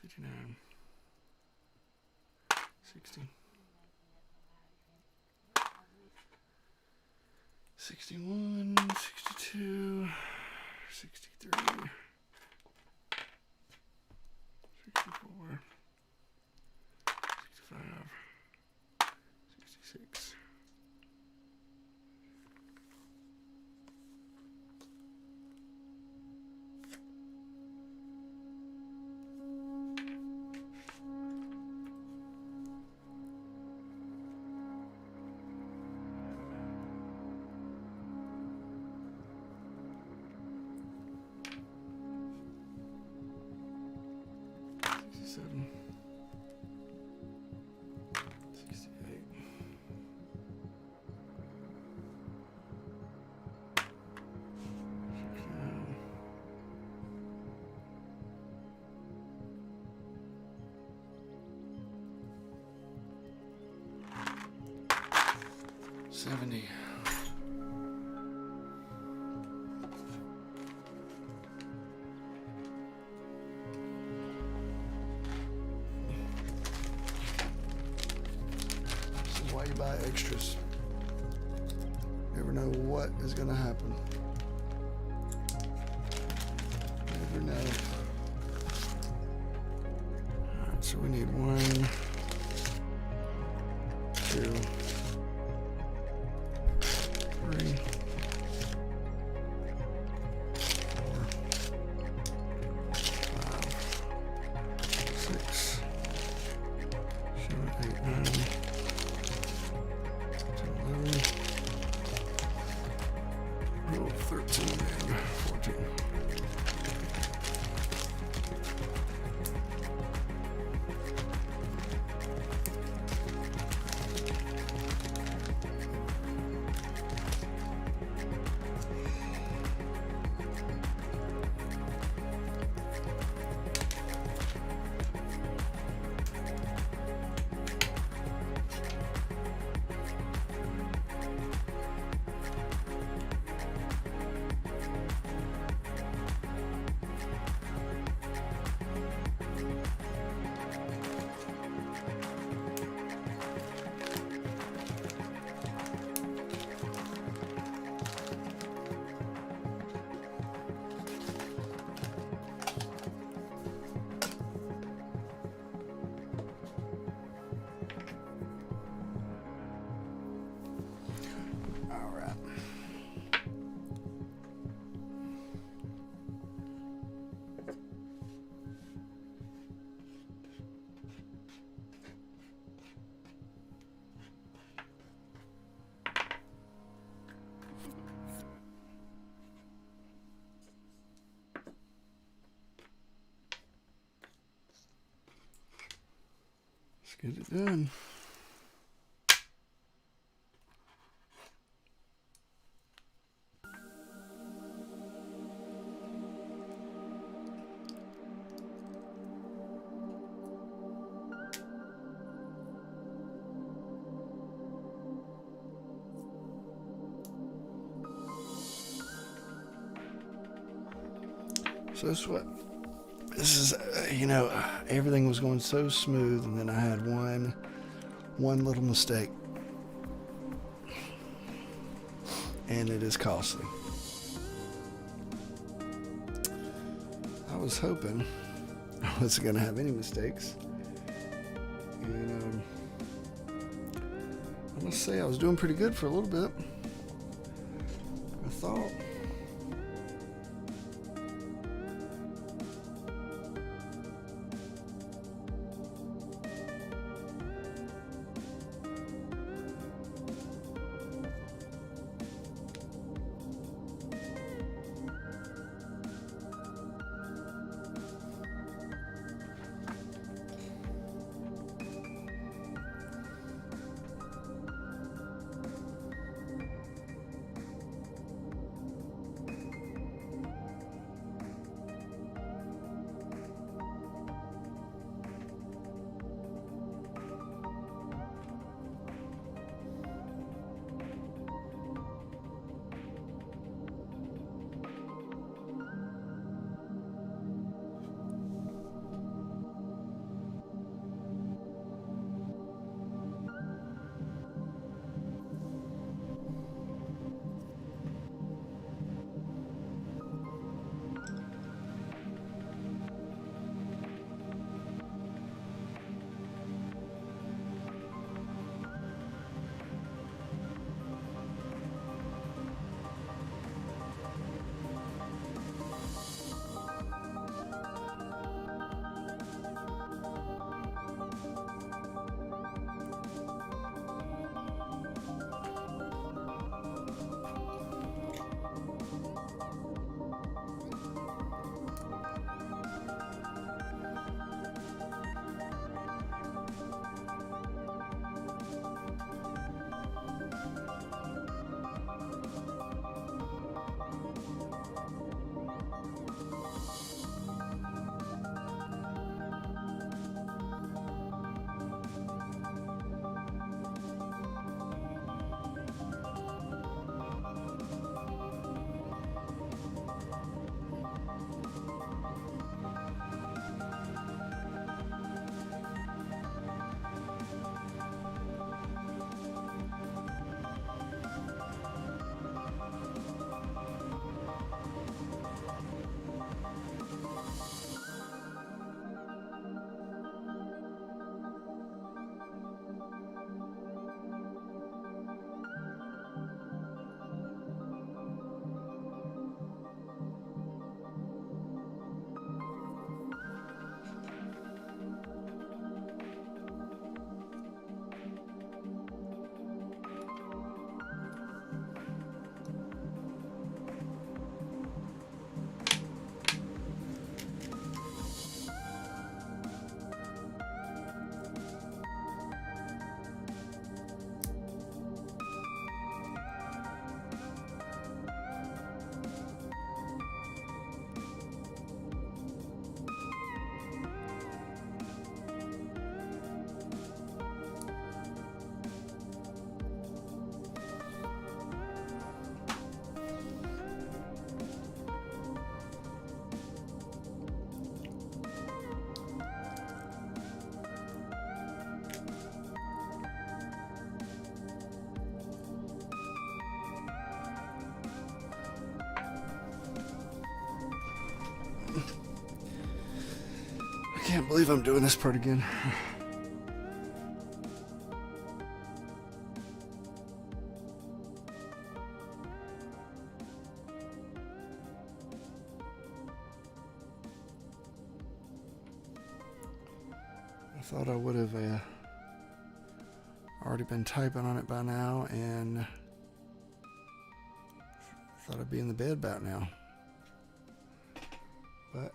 59, 60, 61, 62, 63, 64, 65, 66, 67, 68, 69, 70. This is why you buy extras. Never know what is going to happen. Never know. Alright, so we need 1, 2, 3, 4, 5, 6, 7, 8, 9, 10, 11, 12, 13, and 14. get it done. So this is, you know, everything was going so smooth, and then I had one little mistake, and it is costly. I was hoping I wasn't going to have any mistakes, and I must say I was doing pretty good for a little bit, I thought. I can't believe I'm doing this part again. I thought I would have already been typing on it by now, and thought I'd be in the bed about now. But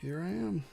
here I am.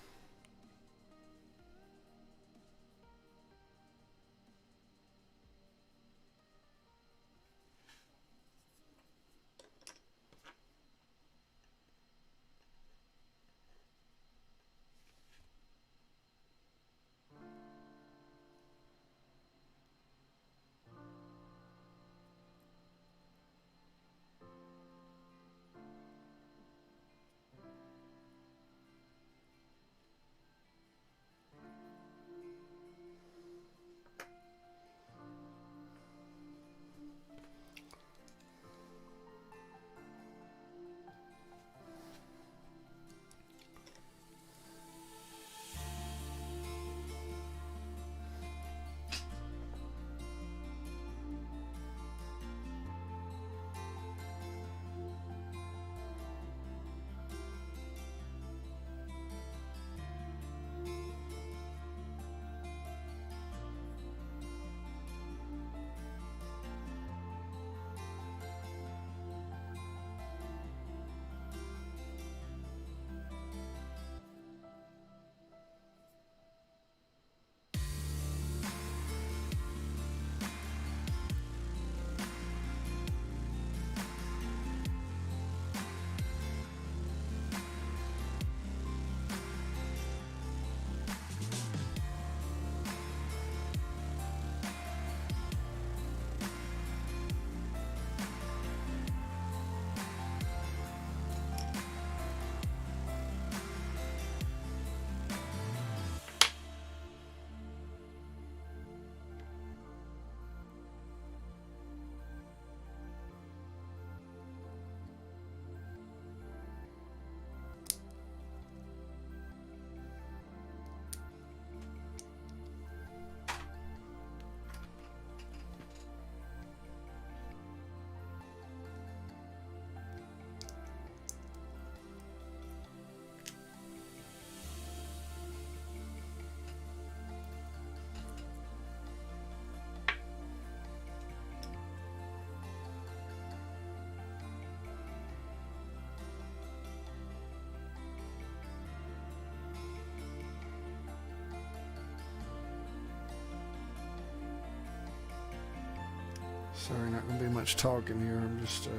Sorry, not going to be much talking here. I'm just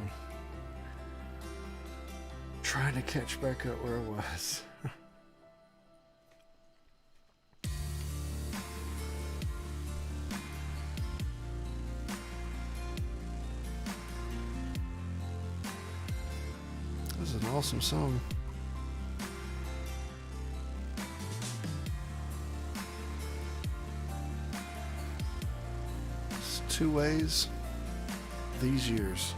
trying to catch back up where I was. This is an awesome song. It's 2 Ways These Years.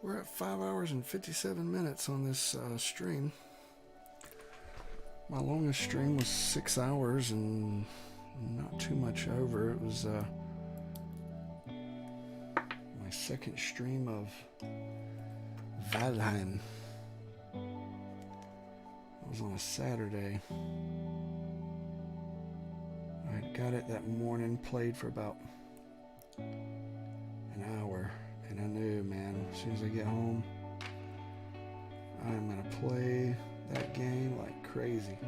We're at 5 hours and 57 minutes on this stream. My longest stream was 6 hours and not too much over. It was my second stream of Valheim. It was on a Saturday. I got it that morning, played for about an hour, and I knew, man, as soon as I get home, I'm gonna play that game like crazy.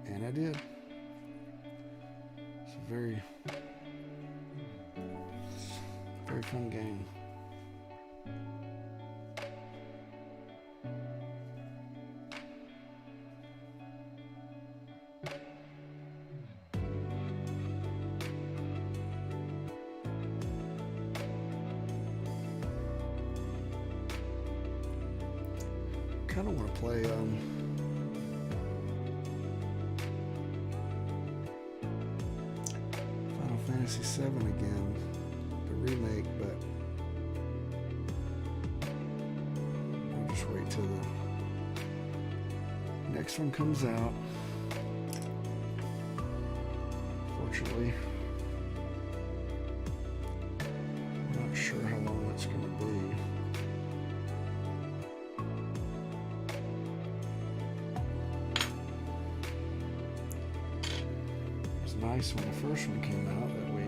And I did. It's a very fun game. Kind of want to play Final Fantasy VII again, the remake, but I'll just wait till the next one comes out. Fortunately, I'm not sure how long that's going to be. Nice when the first one came out that we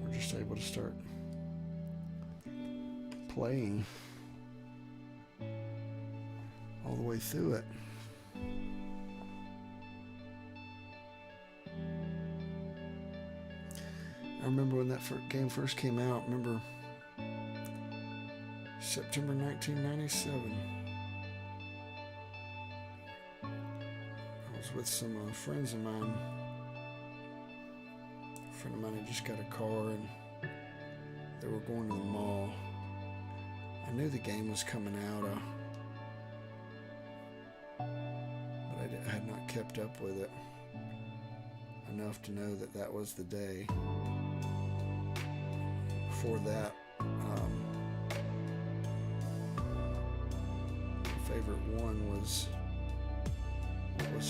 were just able to start playing all the way through it. I remember when that game first came out, remember September 1997. With some friends of mine. A friend of mine had just got a car and they were going to the mall. I knew the game was coming out, but I had not kept up with it enough to know that that was the day. Before that, my favorite one was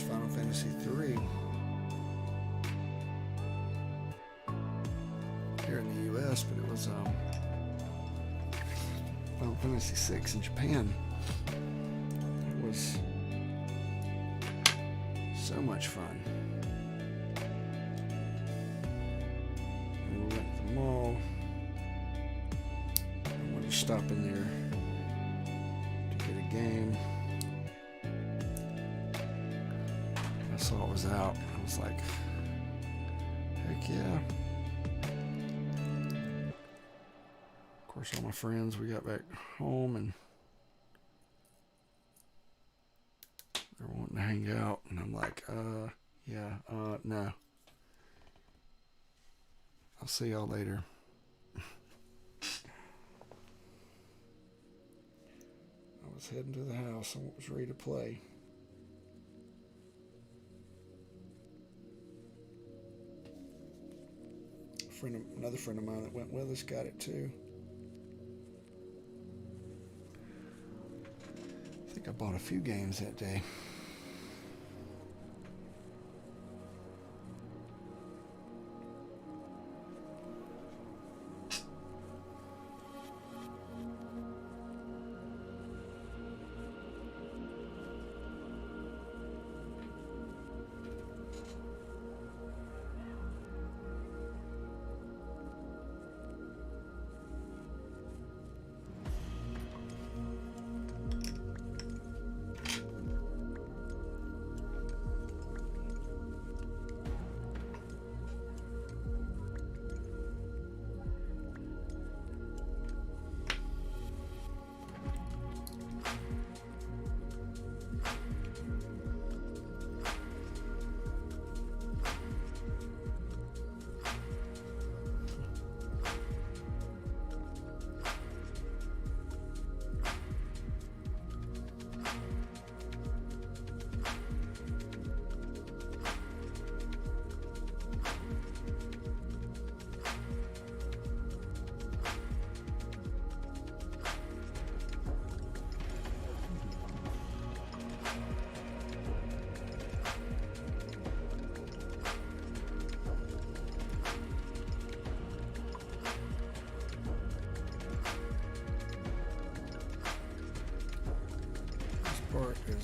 Final Fantasy 3 here in the US, but it was Final Fantasy 6 in Japan. It was so much fun. And we went to the mall. I wanted to stop in there to get a game. I saw it was out. I was like, heck yeah. Of course, all my friends, we got back home and they're wanting to hang out. And I'm like, no. I'll see y'all later. I was heading to the house and was ready to play. Another friend of mine that went with us got it too. I think I bought a few games that day.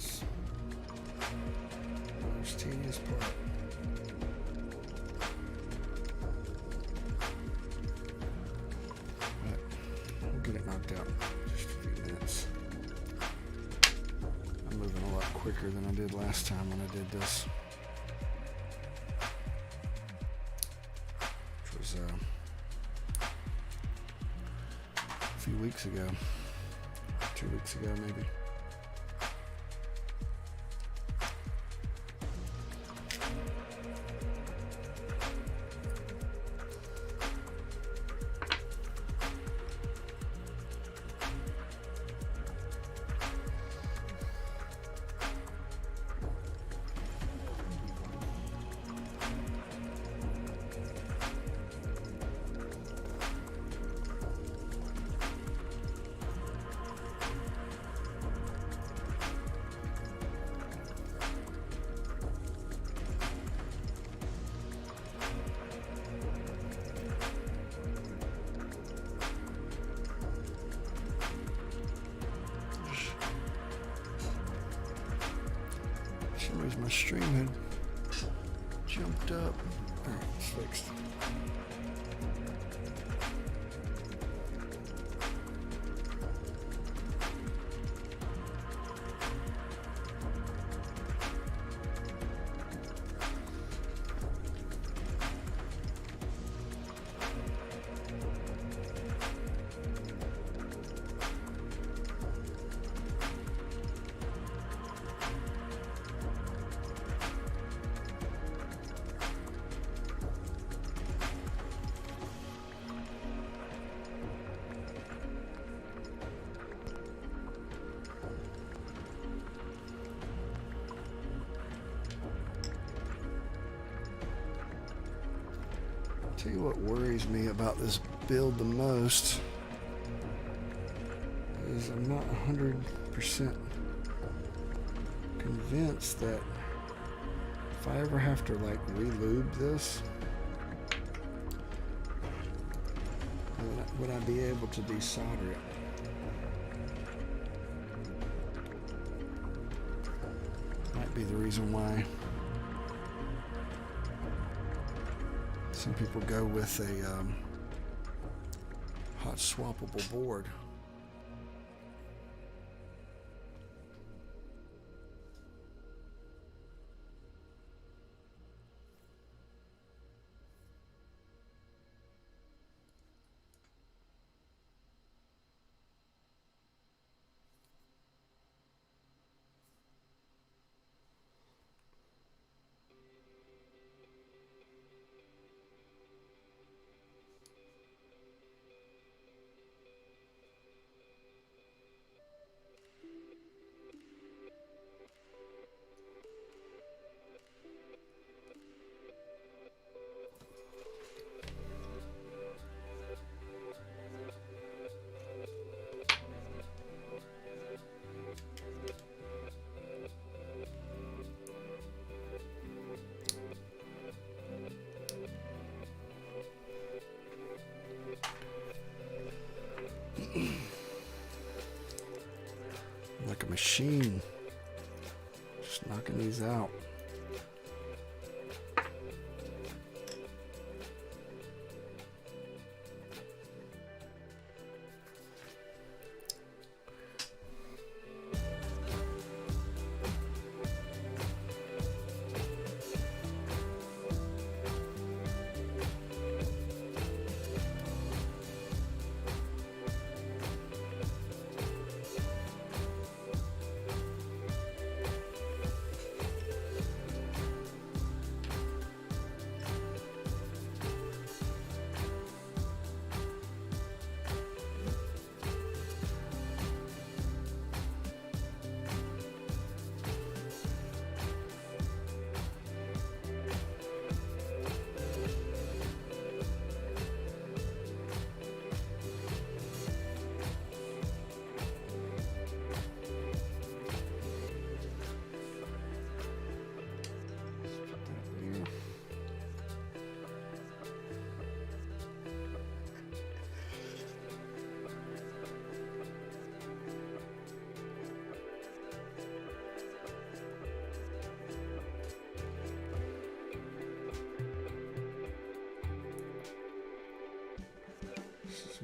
is the most tedious part. But we'll get it knocked out in just a few minutes. I'm moving a lot quicker than I did last time when I did this. Which was a few weeks ago. 2 weeks ago maybe. For some reason my stream had jumped up. Alright, it's fixed. Tell you what worries me about this build the most is I'm not 100% convinced that if I ever have to like re-lube this, would I be able to desolder it? Might be the reason why some people go with a hot swappable board. Like a machine, just knocking these out.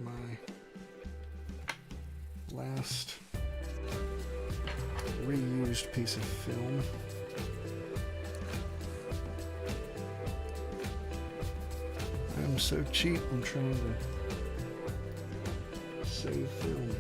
my last reused piece of film. I'm so cheap, I'm trying to save film.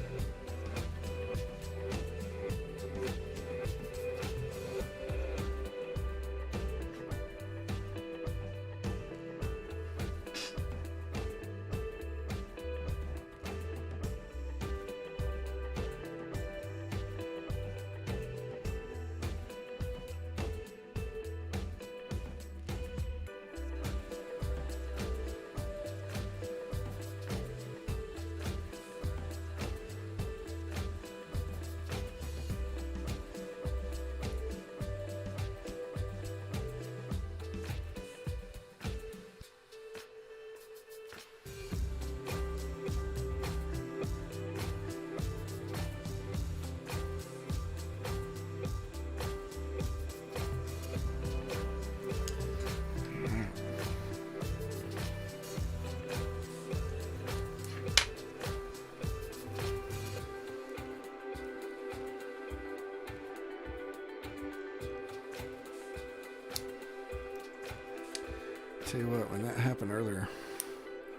Tell you what, when that happened earlier,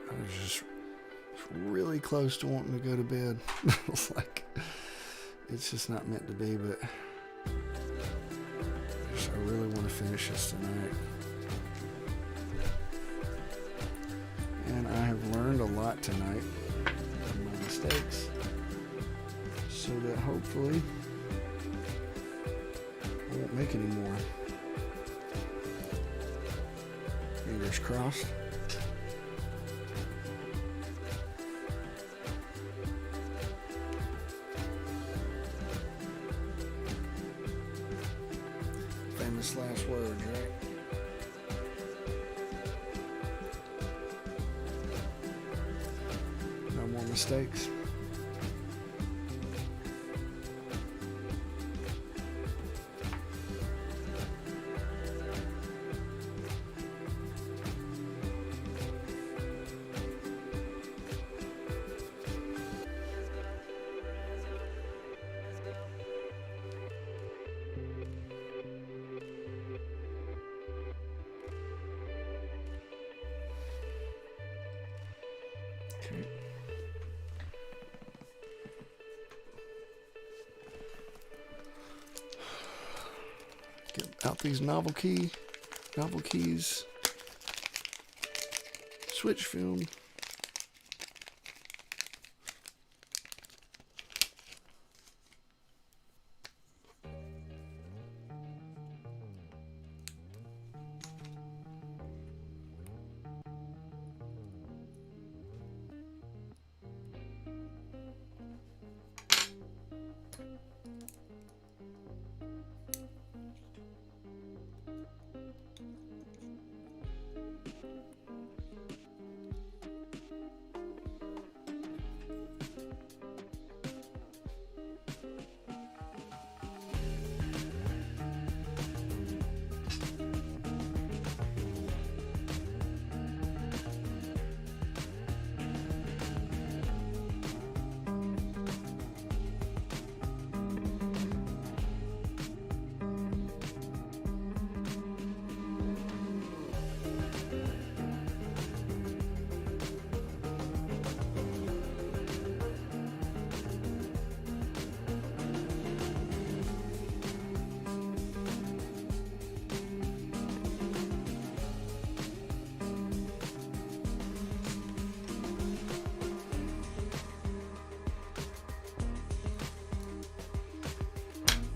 I was just really close to wanting to go to bed. It's like, it's just not meant to be, but I really want to finish this tonight. And I have learned a lot tonight from my mistakes, so that hopefully I won't make any more. Fingers crossed. Famous last words, right? No more mistakes. Okay. Get out these Novelkeys, switch film.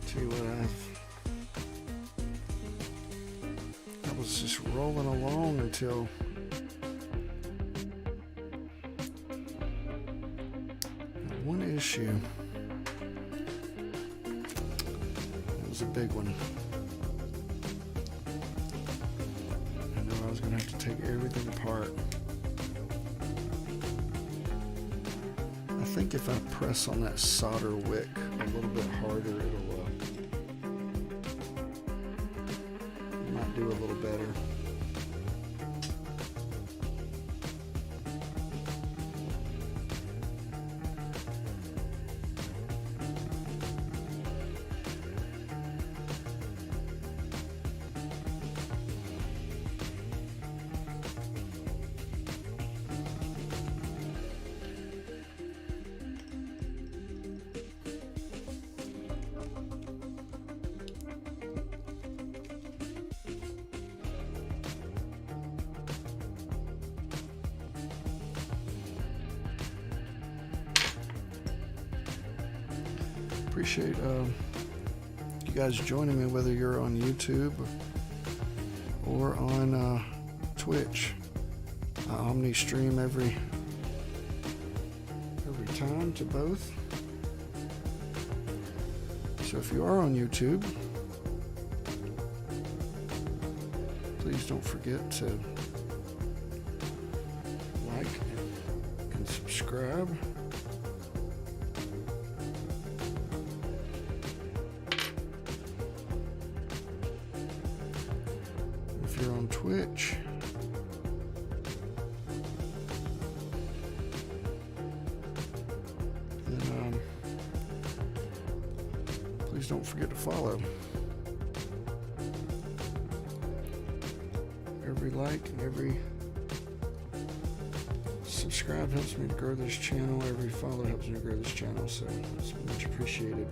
See what I was just rolling along until one issue. It was a big one. I knew I was going to have to take everything apart. I think if I press on that solder wick a little bit harder, it'll might do a little better. appreciate you guys joining me, whether you're on YouTube or on Twitch. I omni stream every time to both. So if you are on YouTube, please don't forget to like and subscribe. If you're on Twitch, then please don't forget to follow. Every like and every subscribe helps me to grow this channel. Every follow helps me to grow this channel, so it's much appreciated.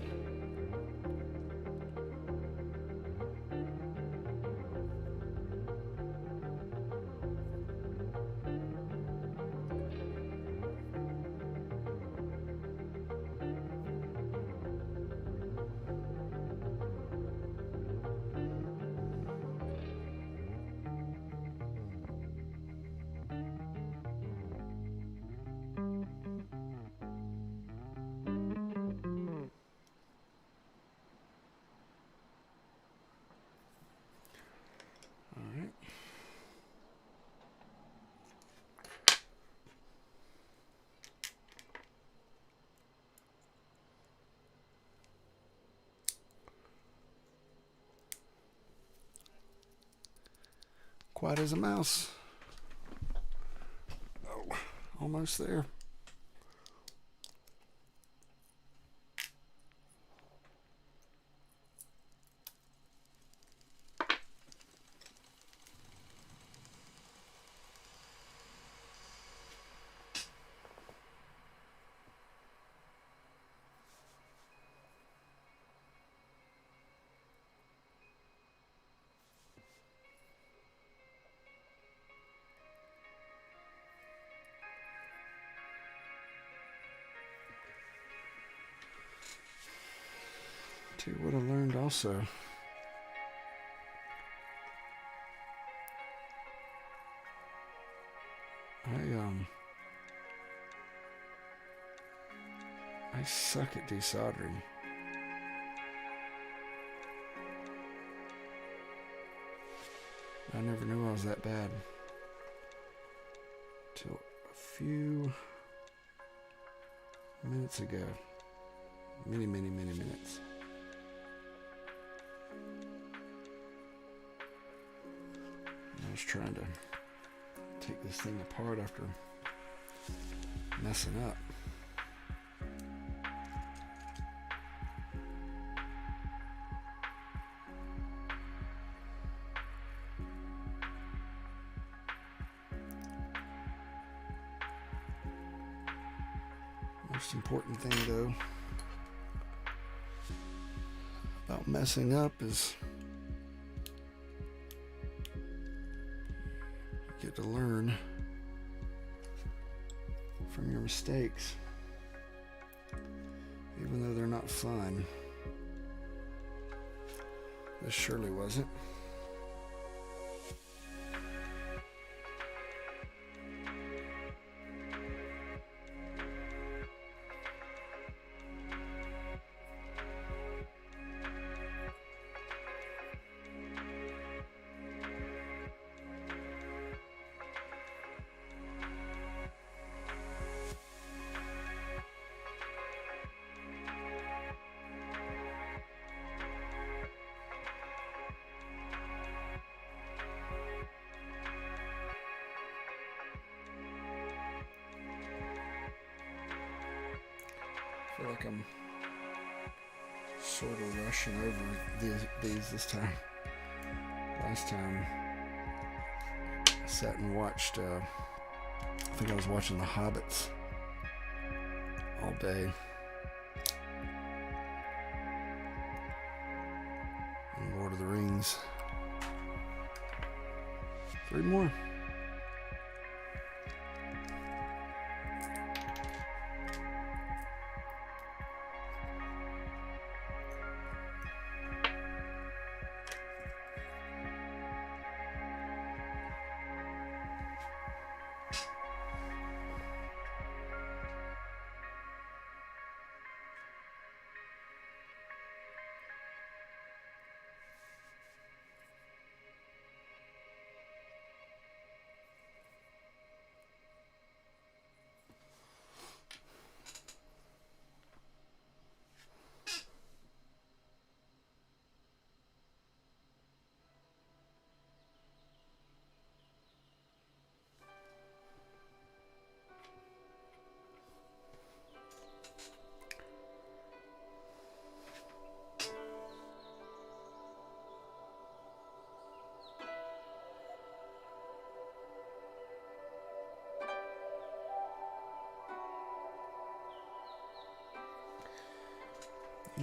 Quiet as a mouse. Oh, almost there. Tell you what I learned also. I suck at desoldering. I never knew I was that bad till a few minutes ago. Many minutes. I was trying to take this thing apart after messing up. Most important thing though about messing up is you get to learn from your mistakes, even though they're not fun. This surely wasn't. I feel like I'm sort of rushing over these this time. Last time I sat and watched, I think I was watching The Hobbits all day. And Lord of the Rings. 3 more.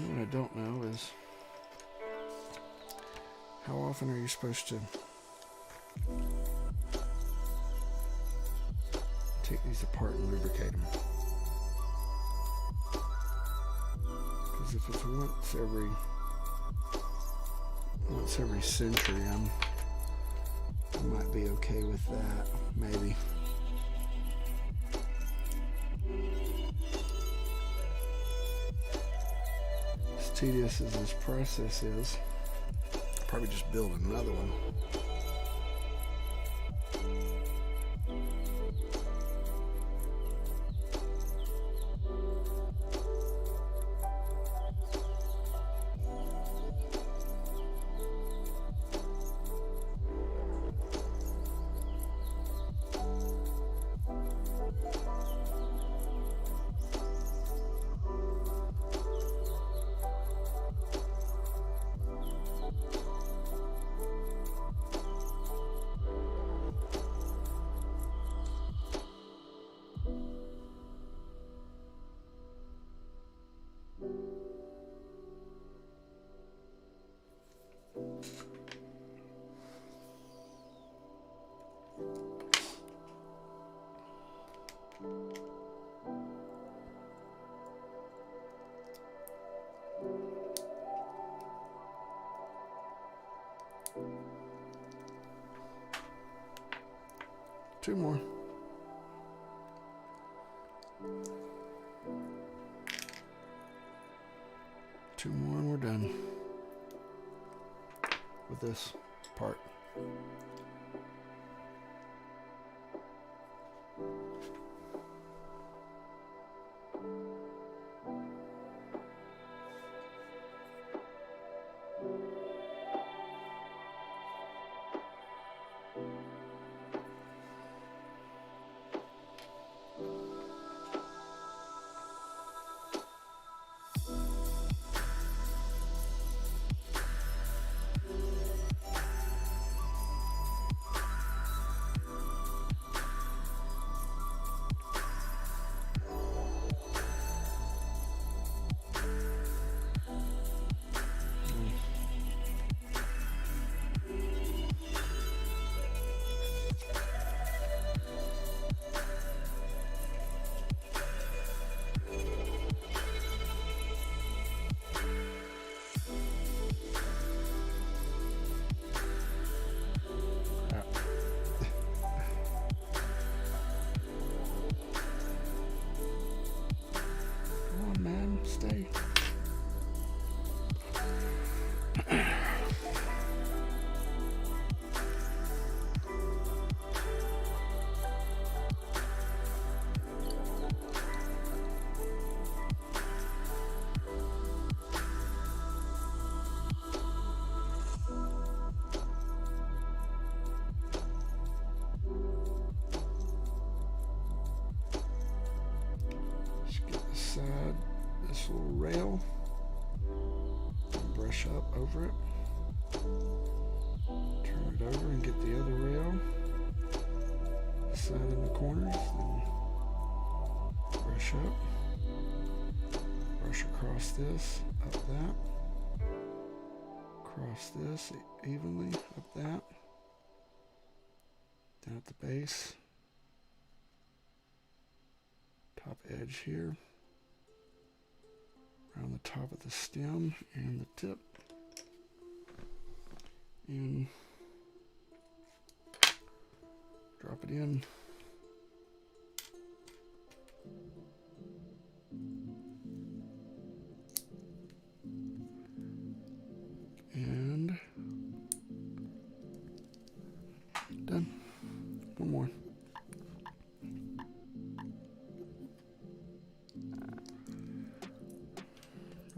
what I don't know is how often are you supposed to take these apart and lubricate them? Because if it's once every century, I might be okay with that, maybe. As tedious as this process is, I'll probably just build another one. Two more. Two more and we're done with this part. Stay. Just get the side. This little rail, brush up over it, turn it over and get the other rail, side in the corners, then brush up, brush across this, up that, across this evenly, up that, down at the base, top edge here, around the top of the stem and the tip, and drop it in. And done. One more.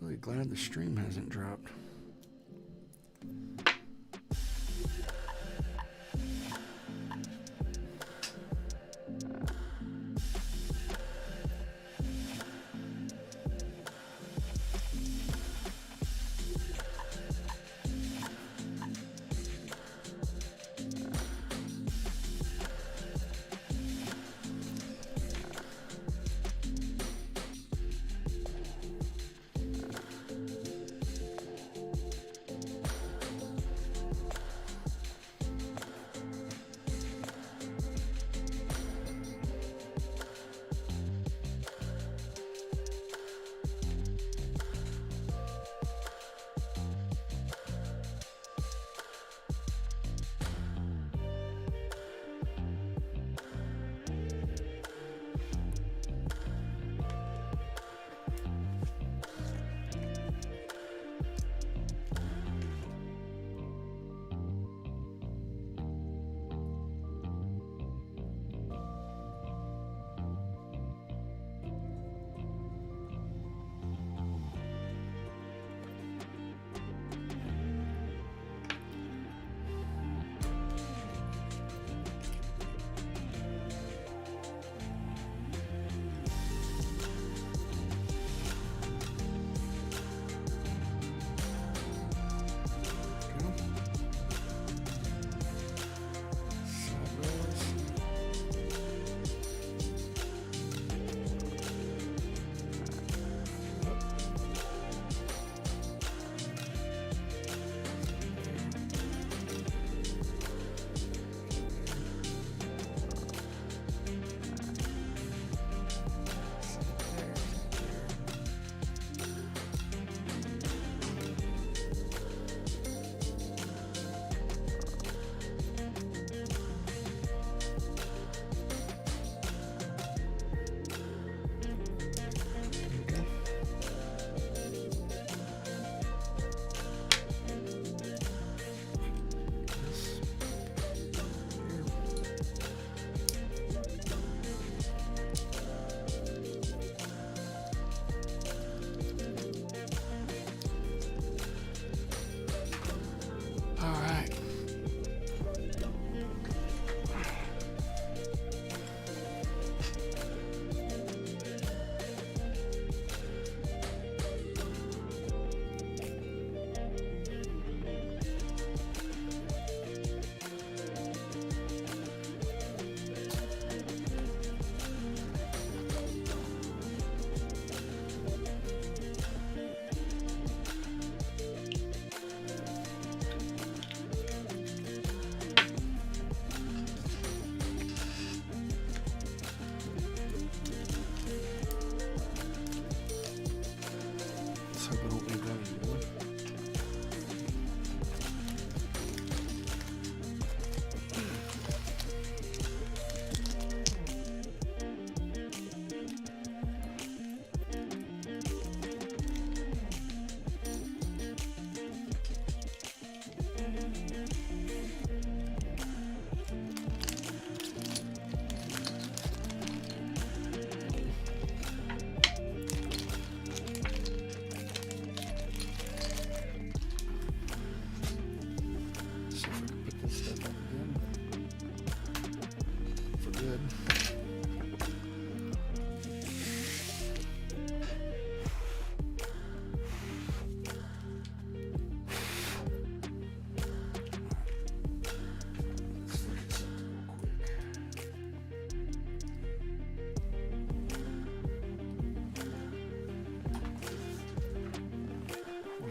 Really glad the stream hasn't dropped.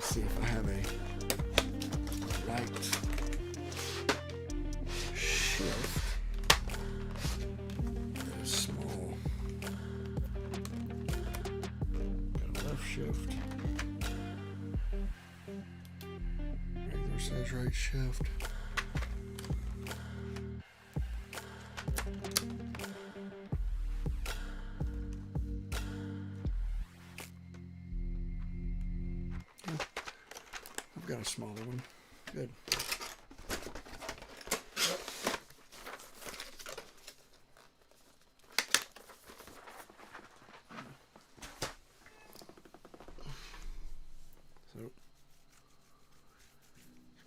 see if I have a right shift. That is small. Got a left shift. Regular size right shift. I've got a smaller one. Good. So, let's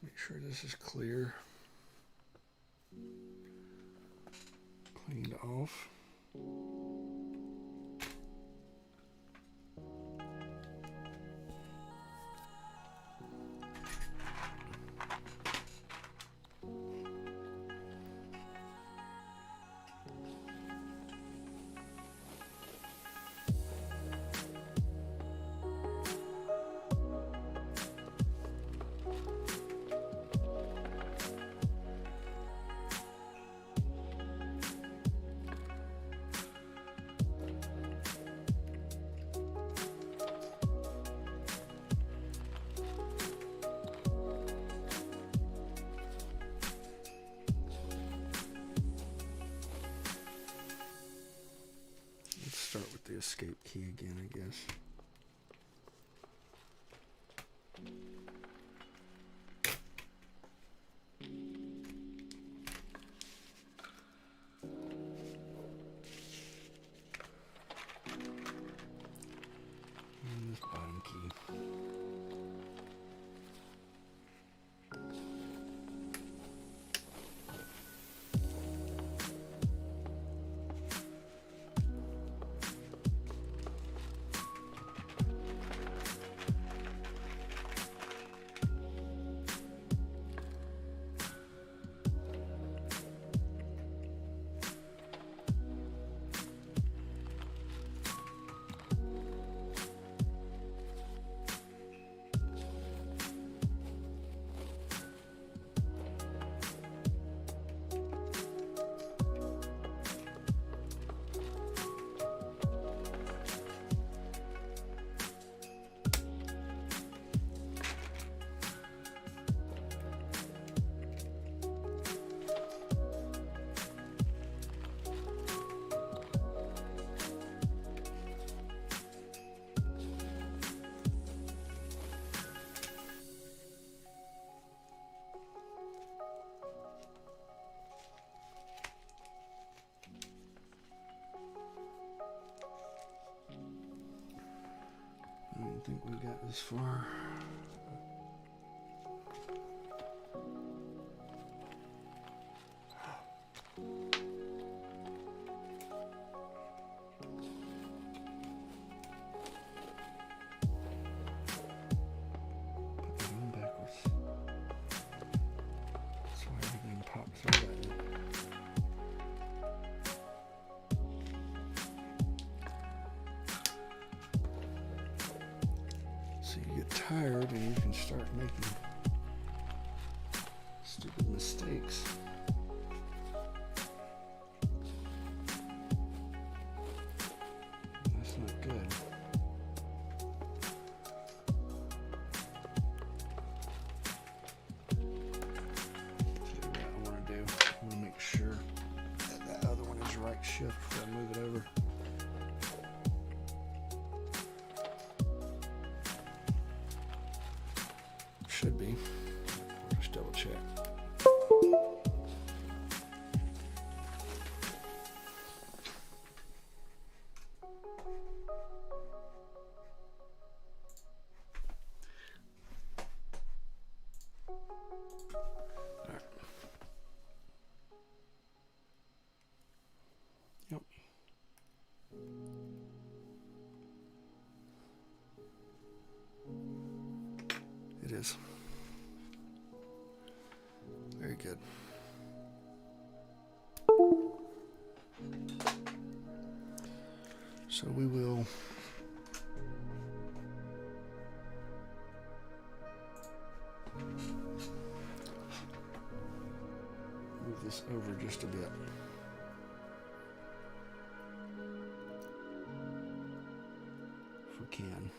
make sure this is clear. Cleaned off. Start with the escape key again, I guess. And this bottom key. I don't think we got this far. Put that on backwards. That's why everything pops through that. So you get tired and you can start making stupid mistakes. That's not good. So what I want to do, I want to make sure that that other one is right shift before I move it over. Should be. Just double check. Alright. Yep. It is. Very good. So we will move this over just a bit. If we can.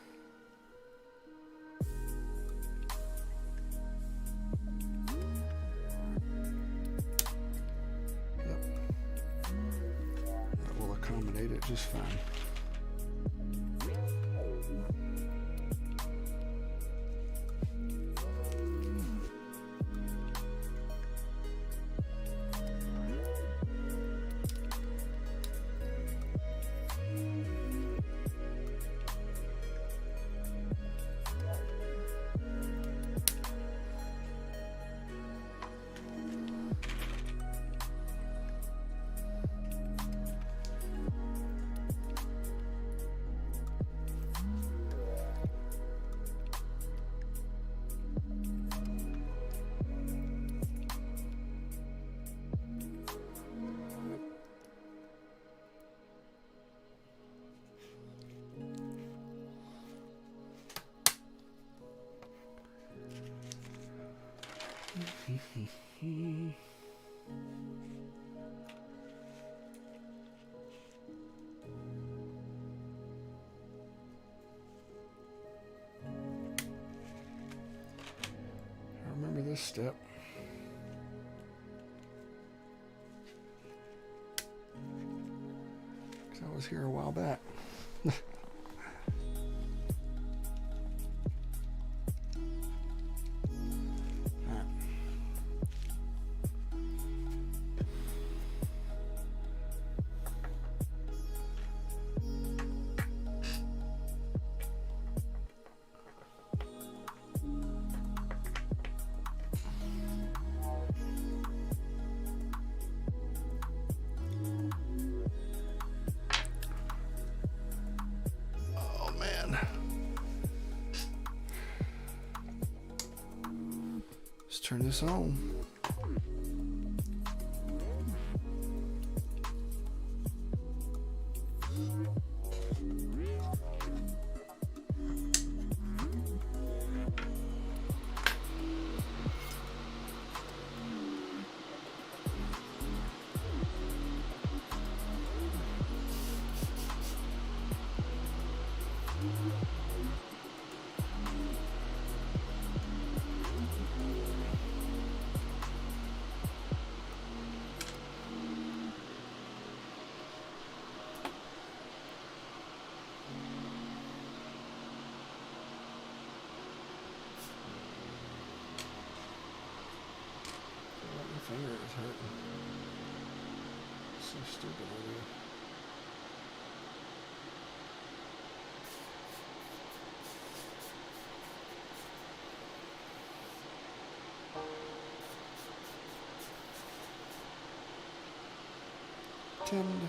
Yep. That will accommodate it just fine. I remember this step. Because I was here a while back. Let's turn this on. My finger is hurting. So stupid over here. Timmed.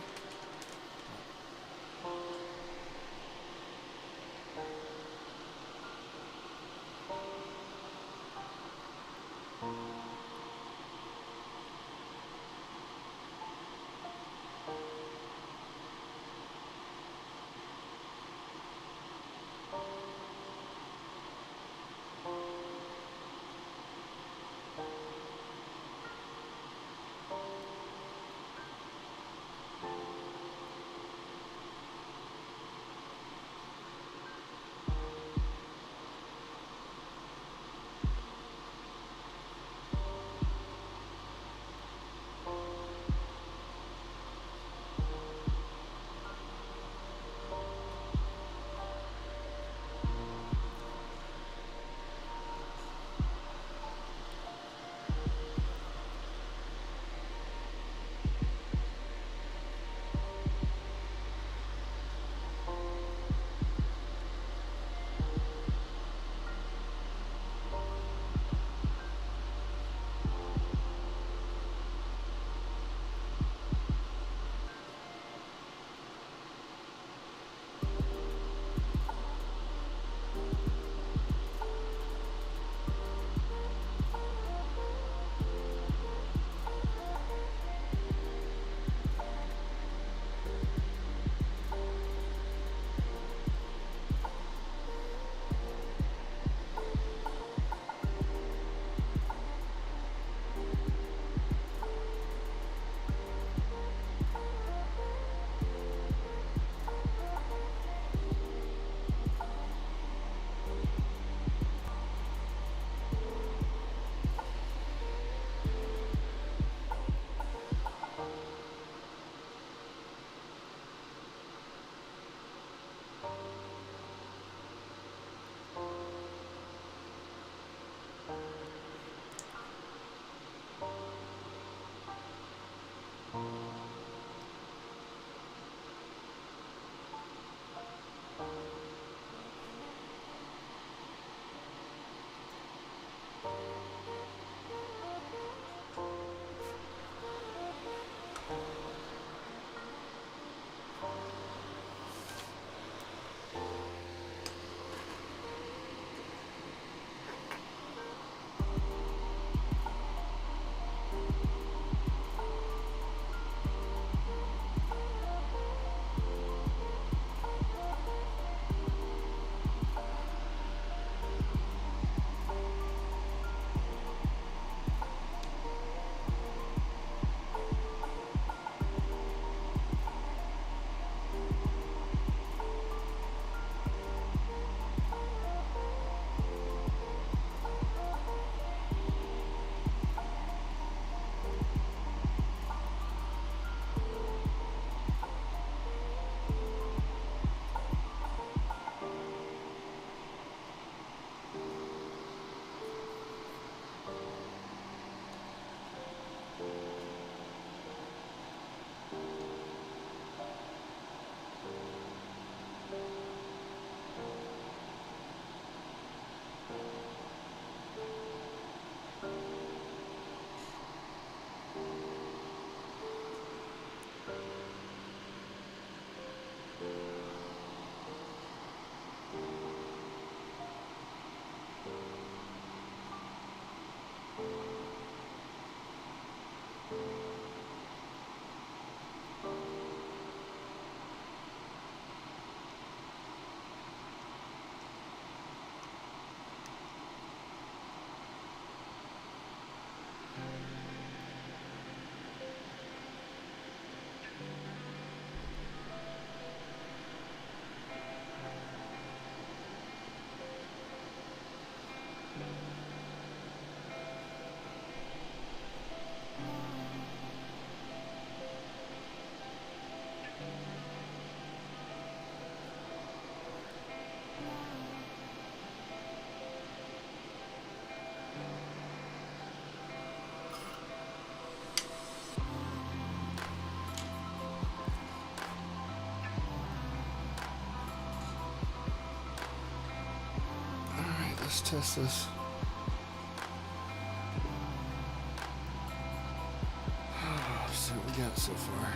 Let's test this. Let's see what we got so far.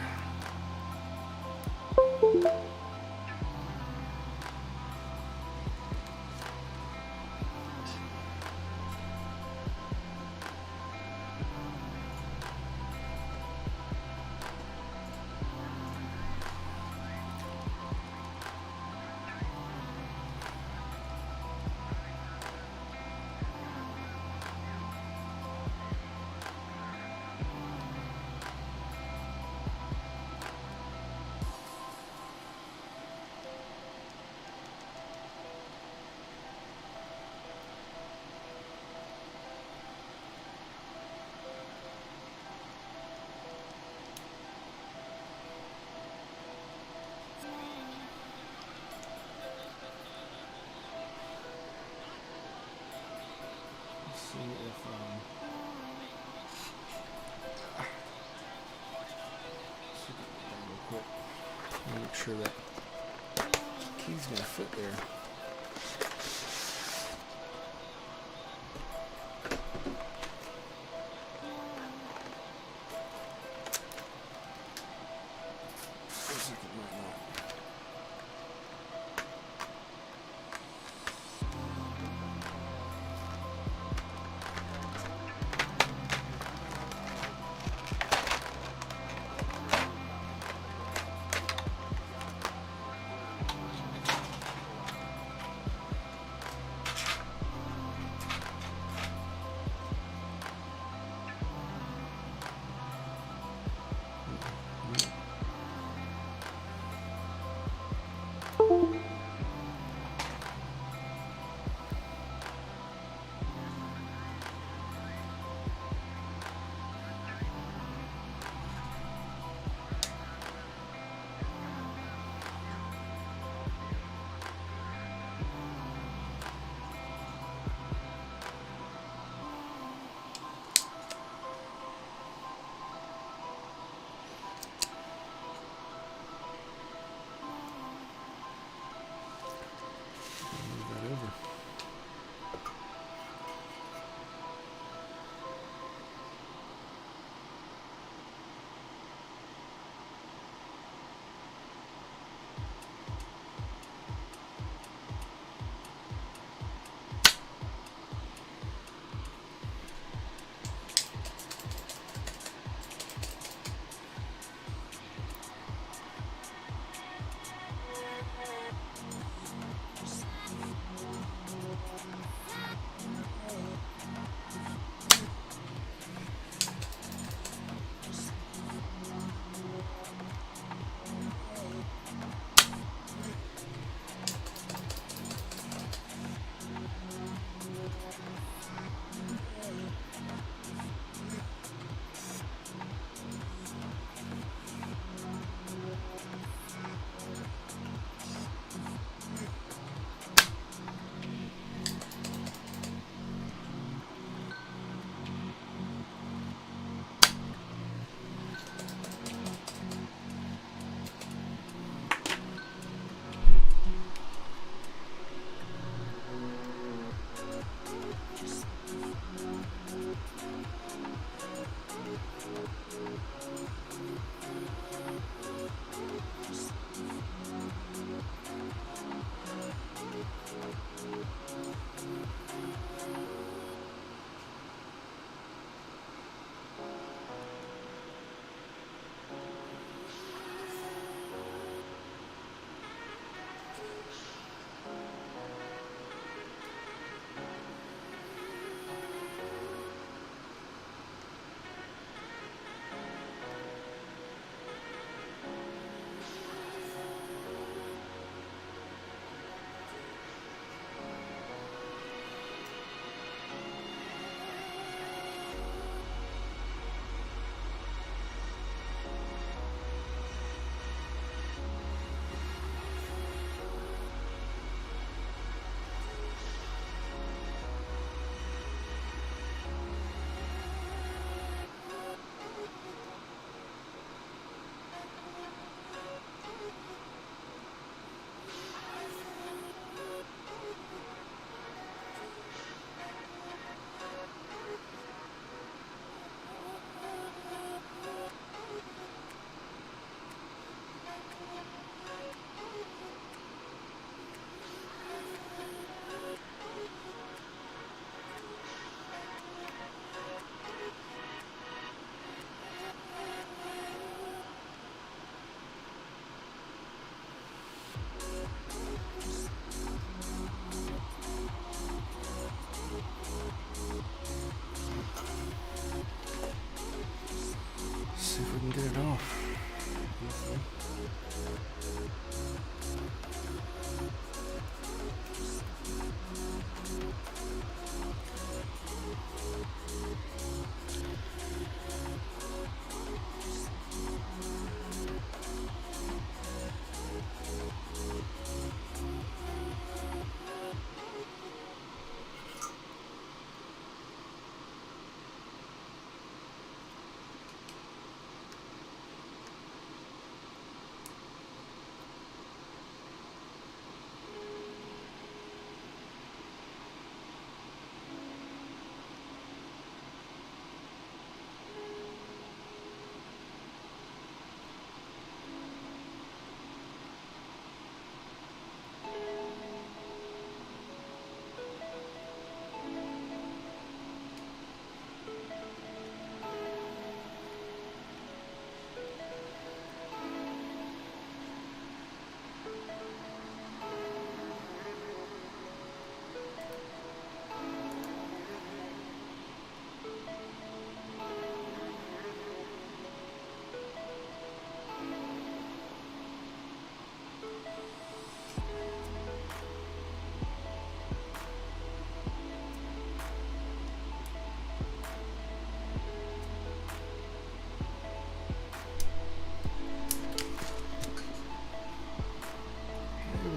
See if real quick. Make sure that key's gonna fit there. Looks like it might not. See if we can get it off.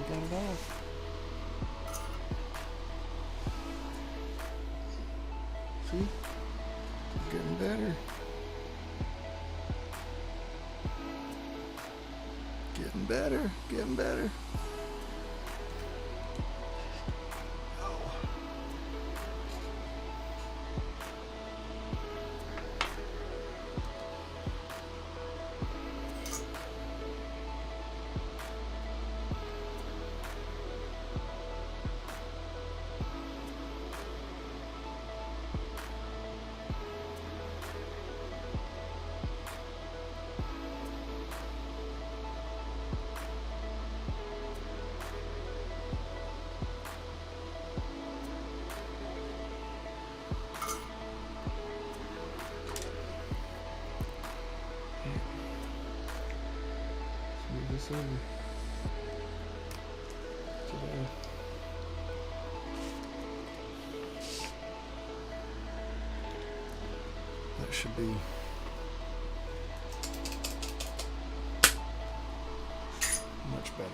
Got it off. See? Getting better. Getting better. Getting better. This over to there. That should be much better.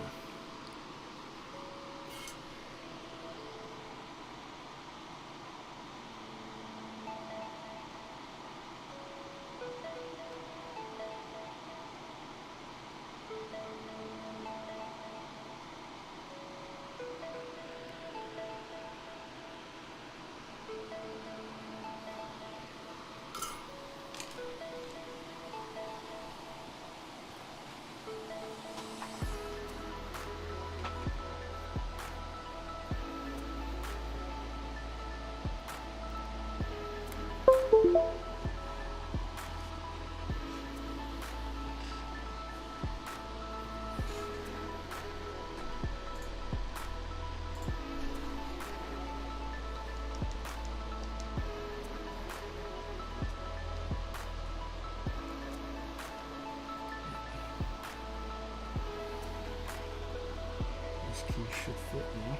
he should fit now.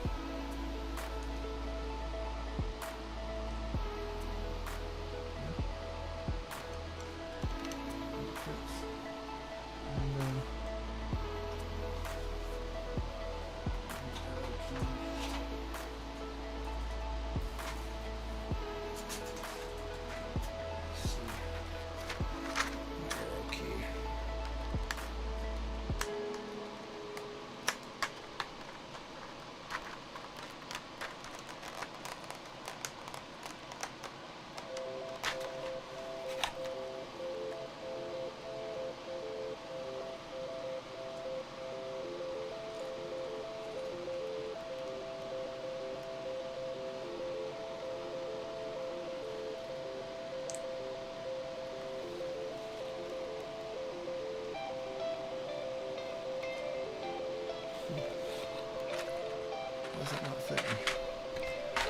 Why is it not fitting?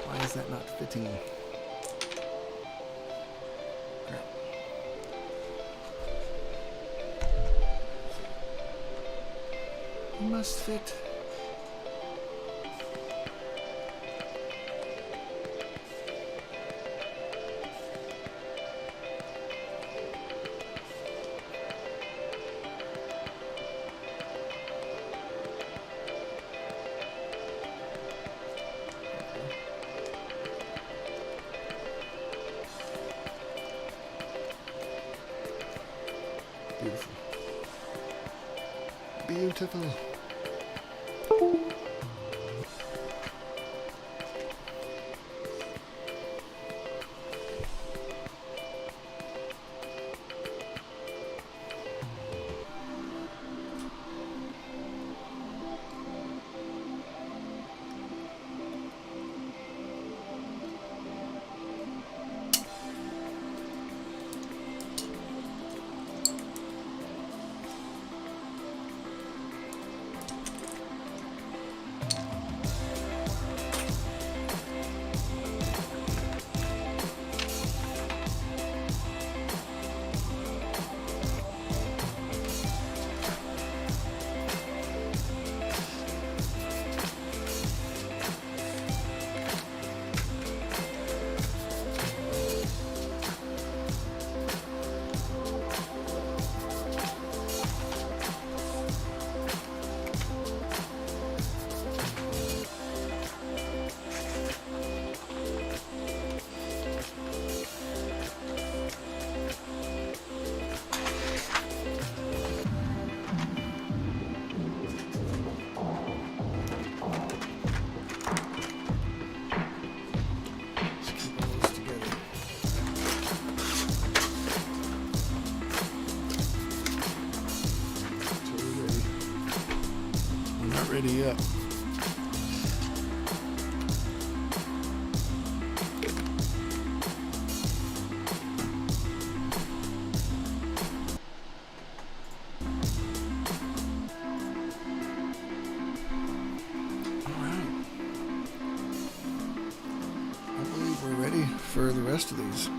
Why is that not fitting? Crap. It must fit. Beautiful. Beautiful. Ready yet. Alright. I believe we're ready for the rest of these.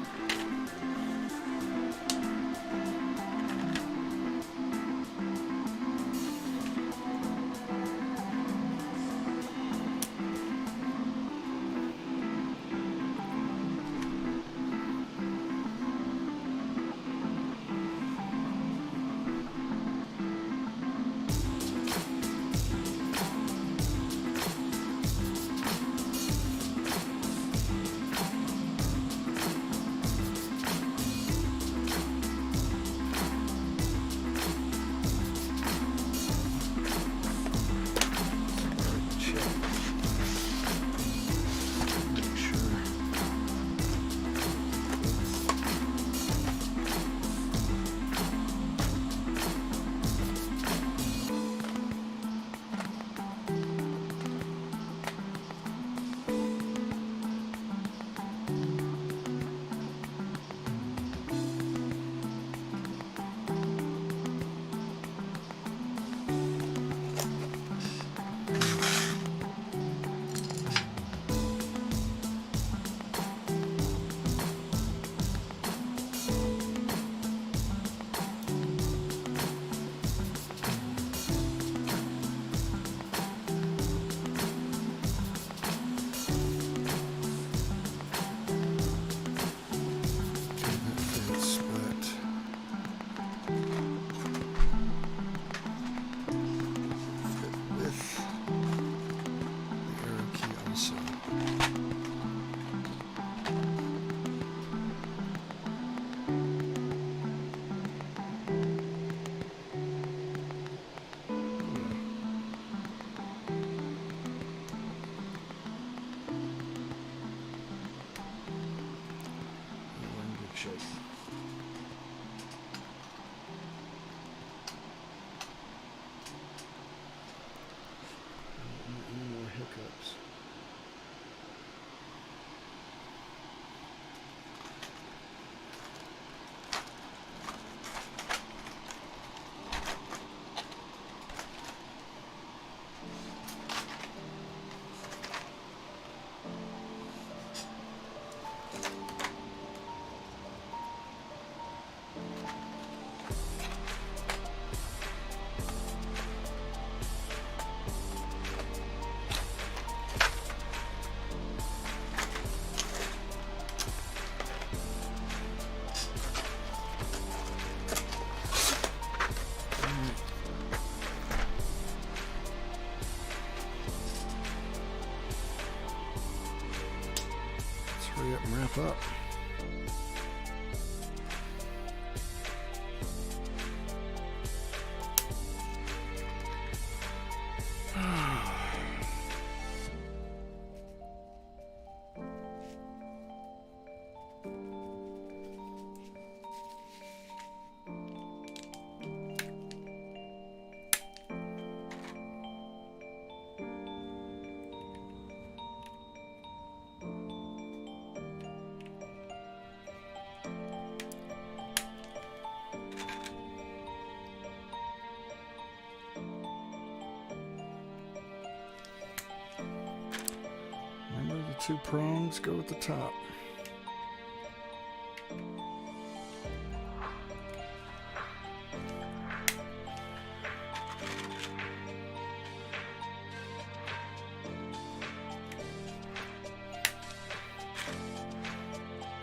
2 prongs go at the top.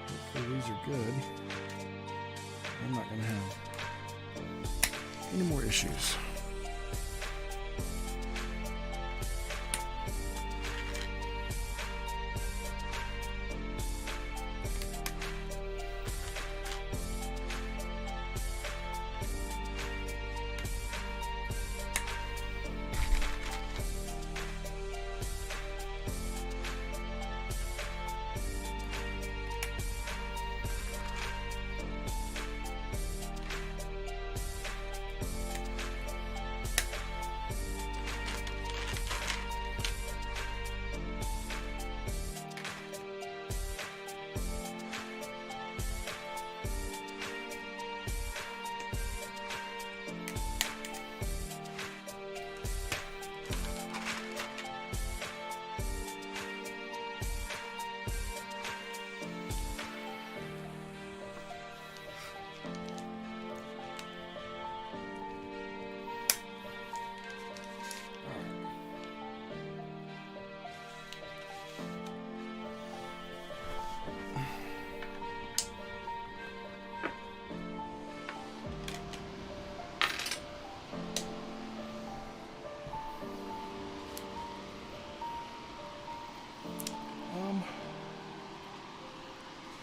Hopefully these are good. I'm not going to have any more issues.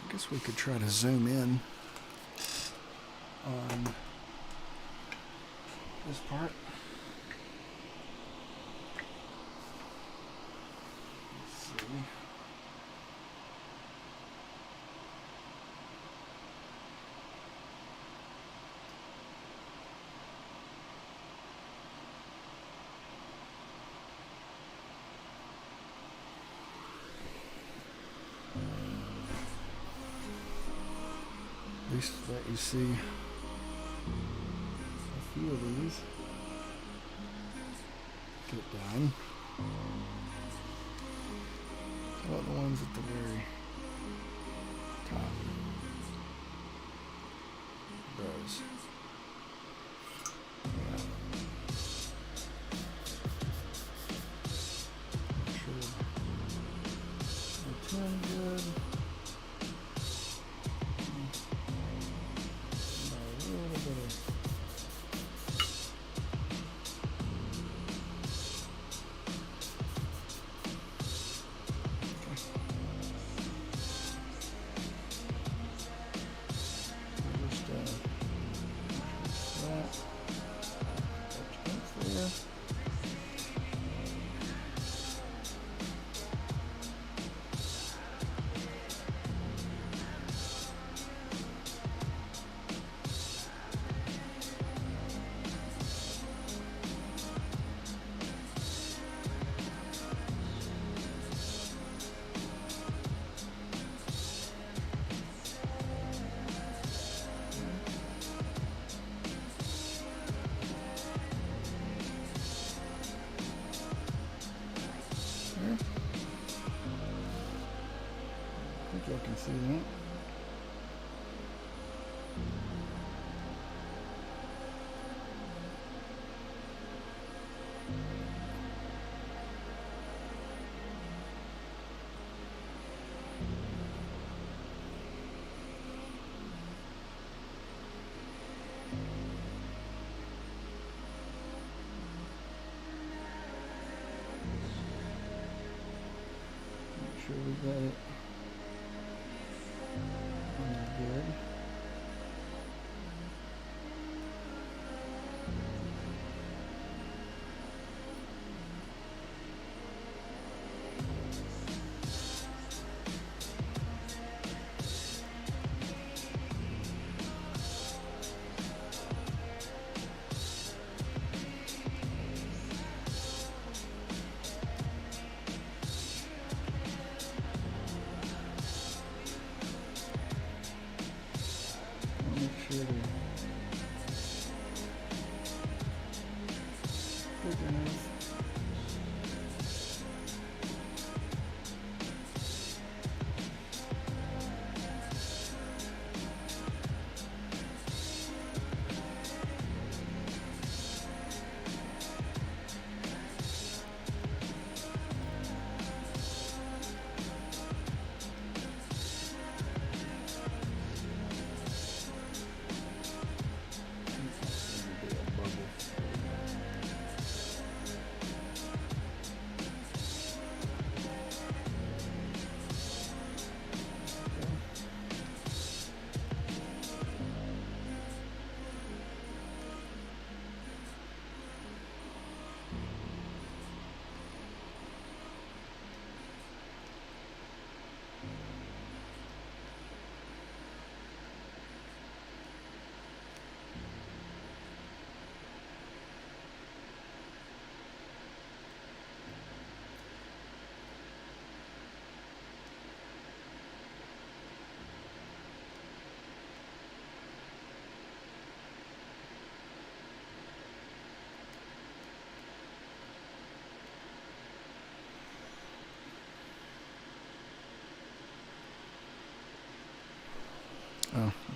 I guess we could try to zoom in on this part. Let's see. At least let you see a few of these get done. How about the ones at the very top? Those. Yeah. Should return good. I think y'all can see that. Make sure we got it. Good.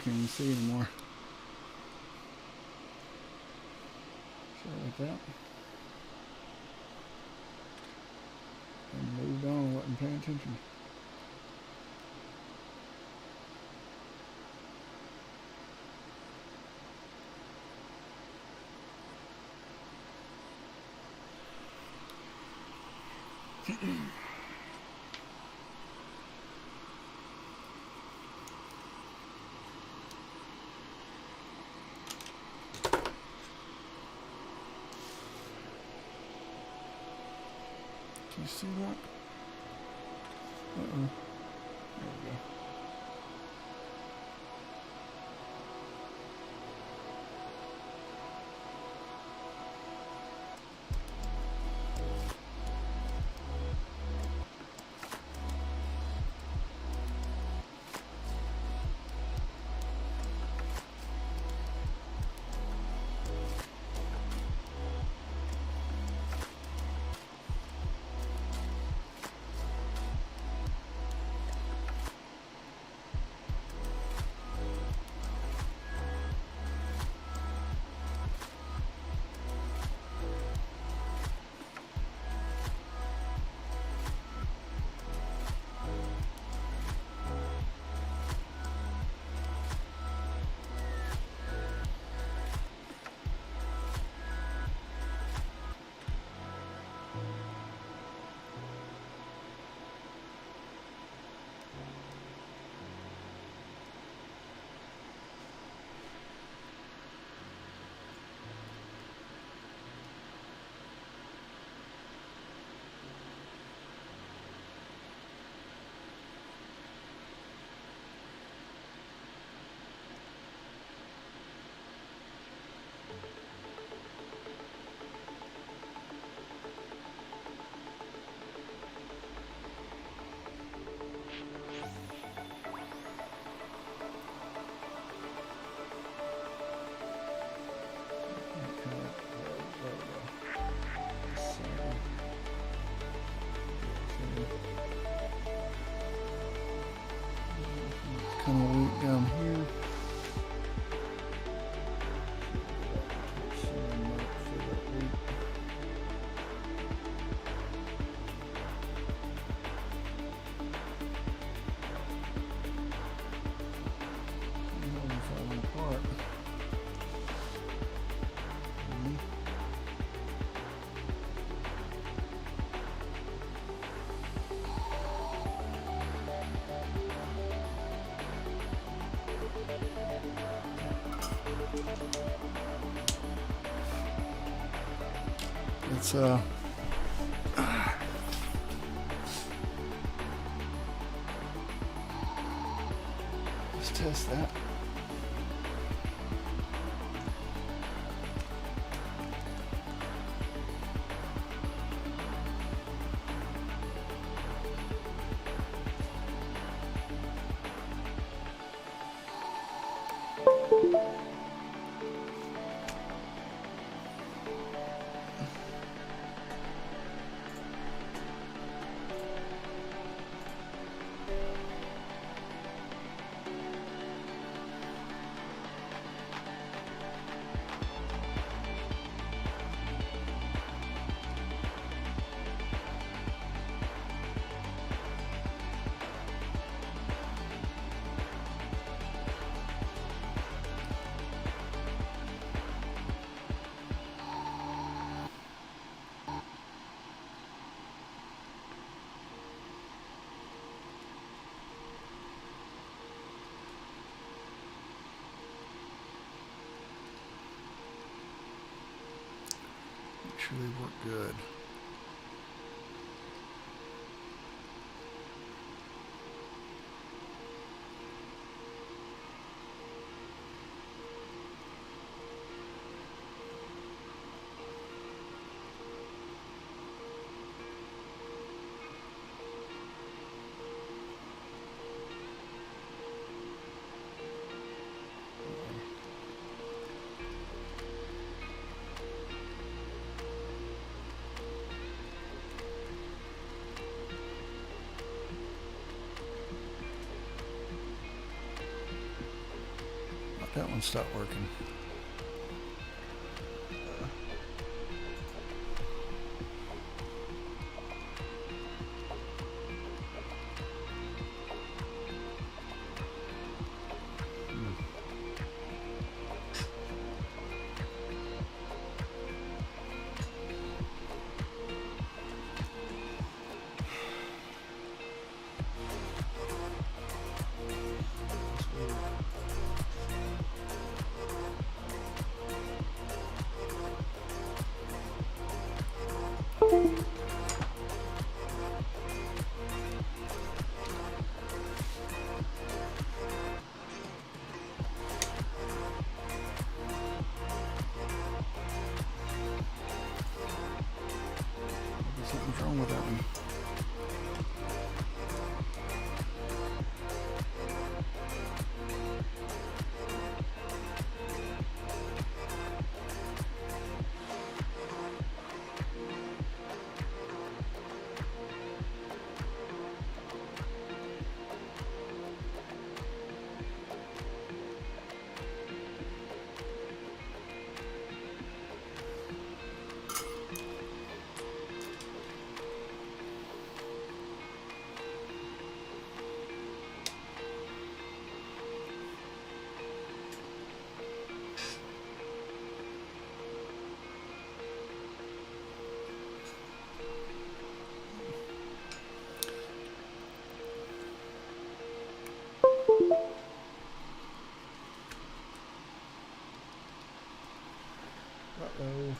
can't even see anymore. Sorry about that. And moved on, wasn't paying attention. Do you see that? Uh-oh. There we go. Kind of weak down here. Falling apart. Let's test that. Make sure they work good. that one stopped working? Something's wrong with that one. Uh-oh.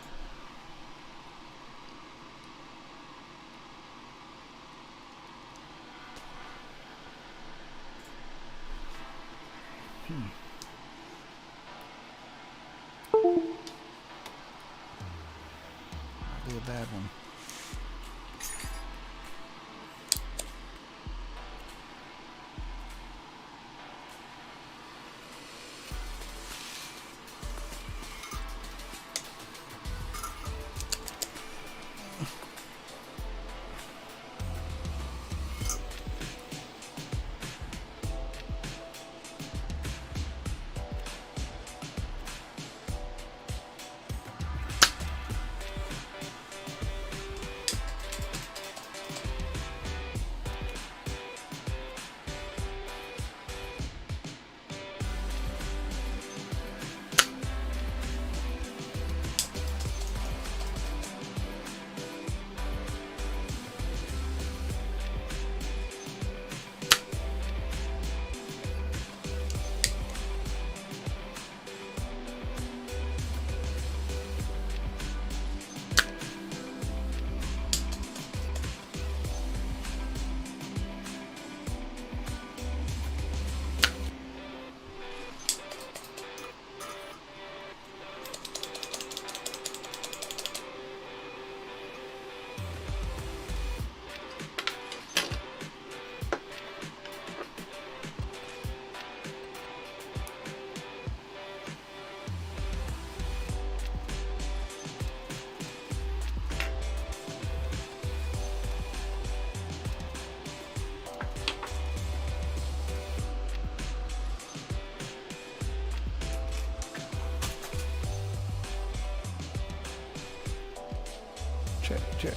Might be a bad one. Check.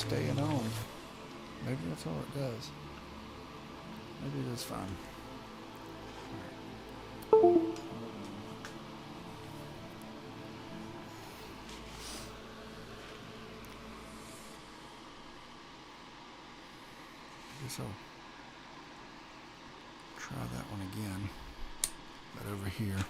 staying on. Maybe that's all it does. Maybe it is fine. I guess I'll try that one again, but over here.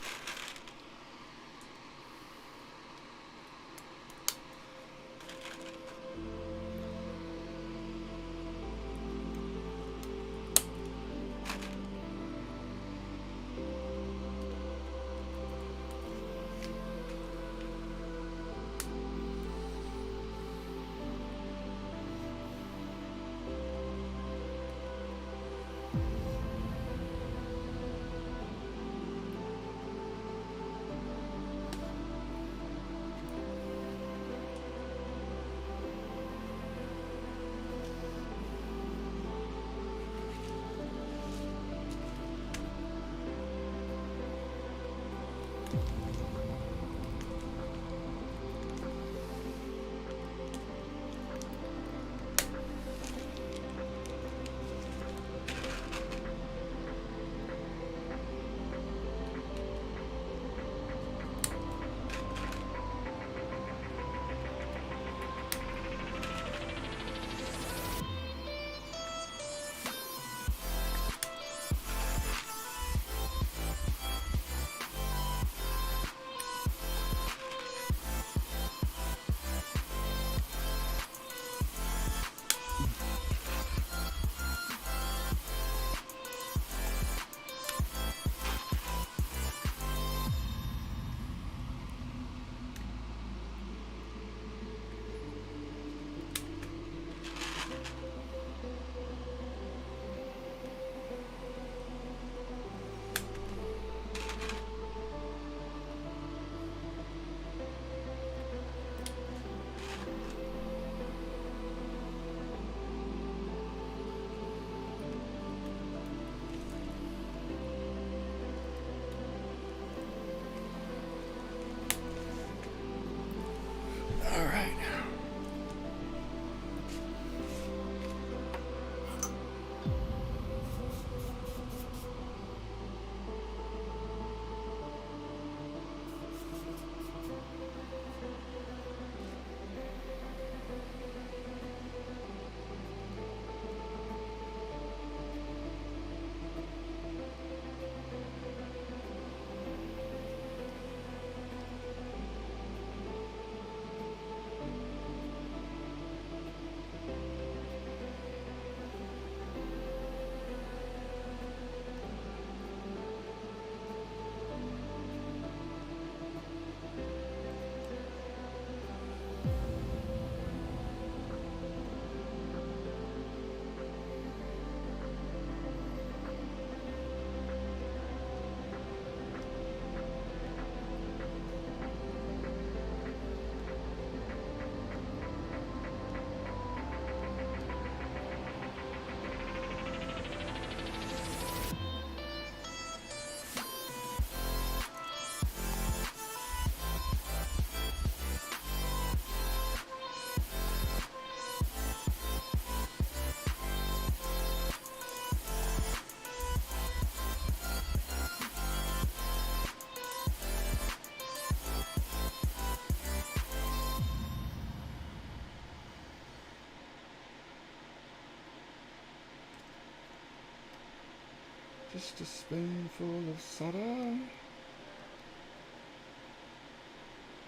Just a spoonful of soda.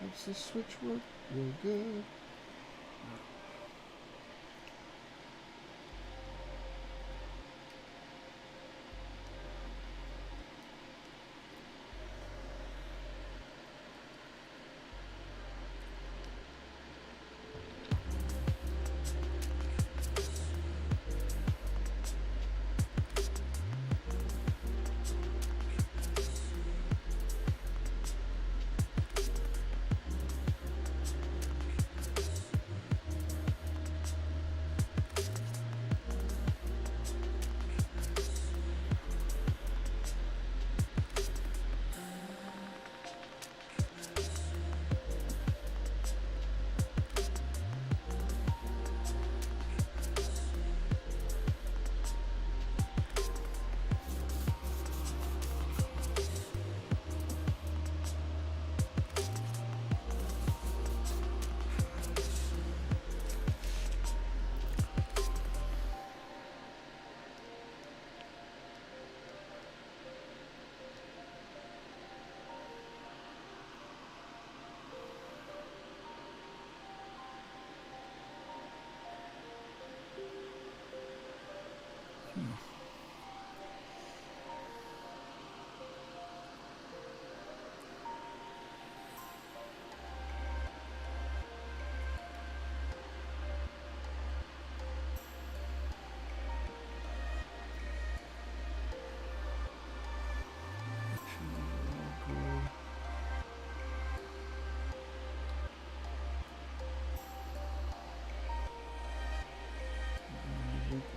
Helps the switch work real good.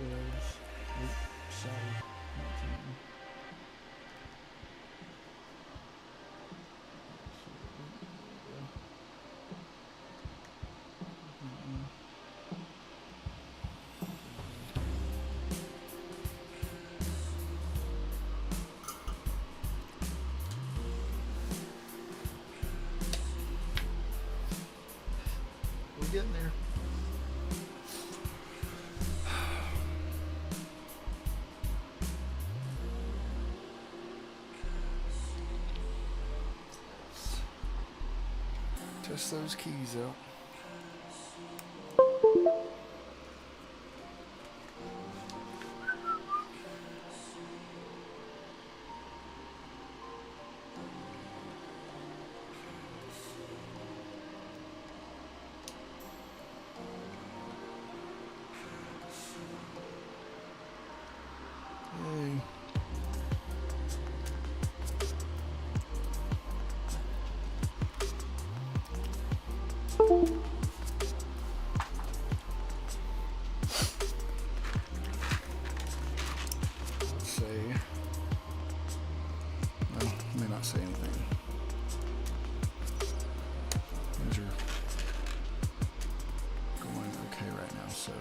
is. Sorry. We're getting there. Test those keys out. Yay. Let's say, well, I may not say anything. Things are going okay right now, so.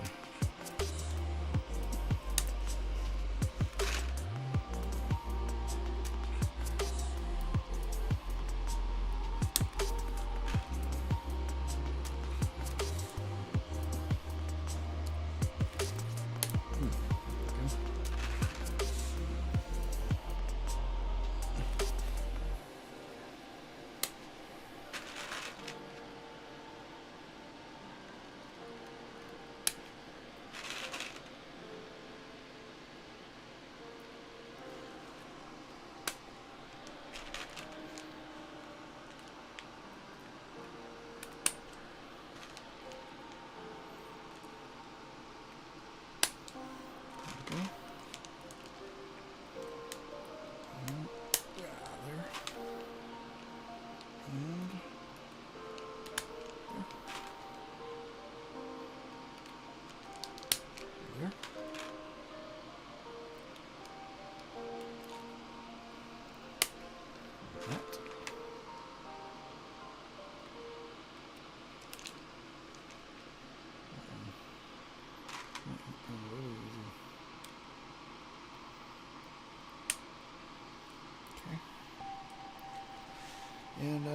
And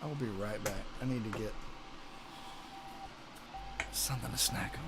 I'll be right back. I need to get something to snack on.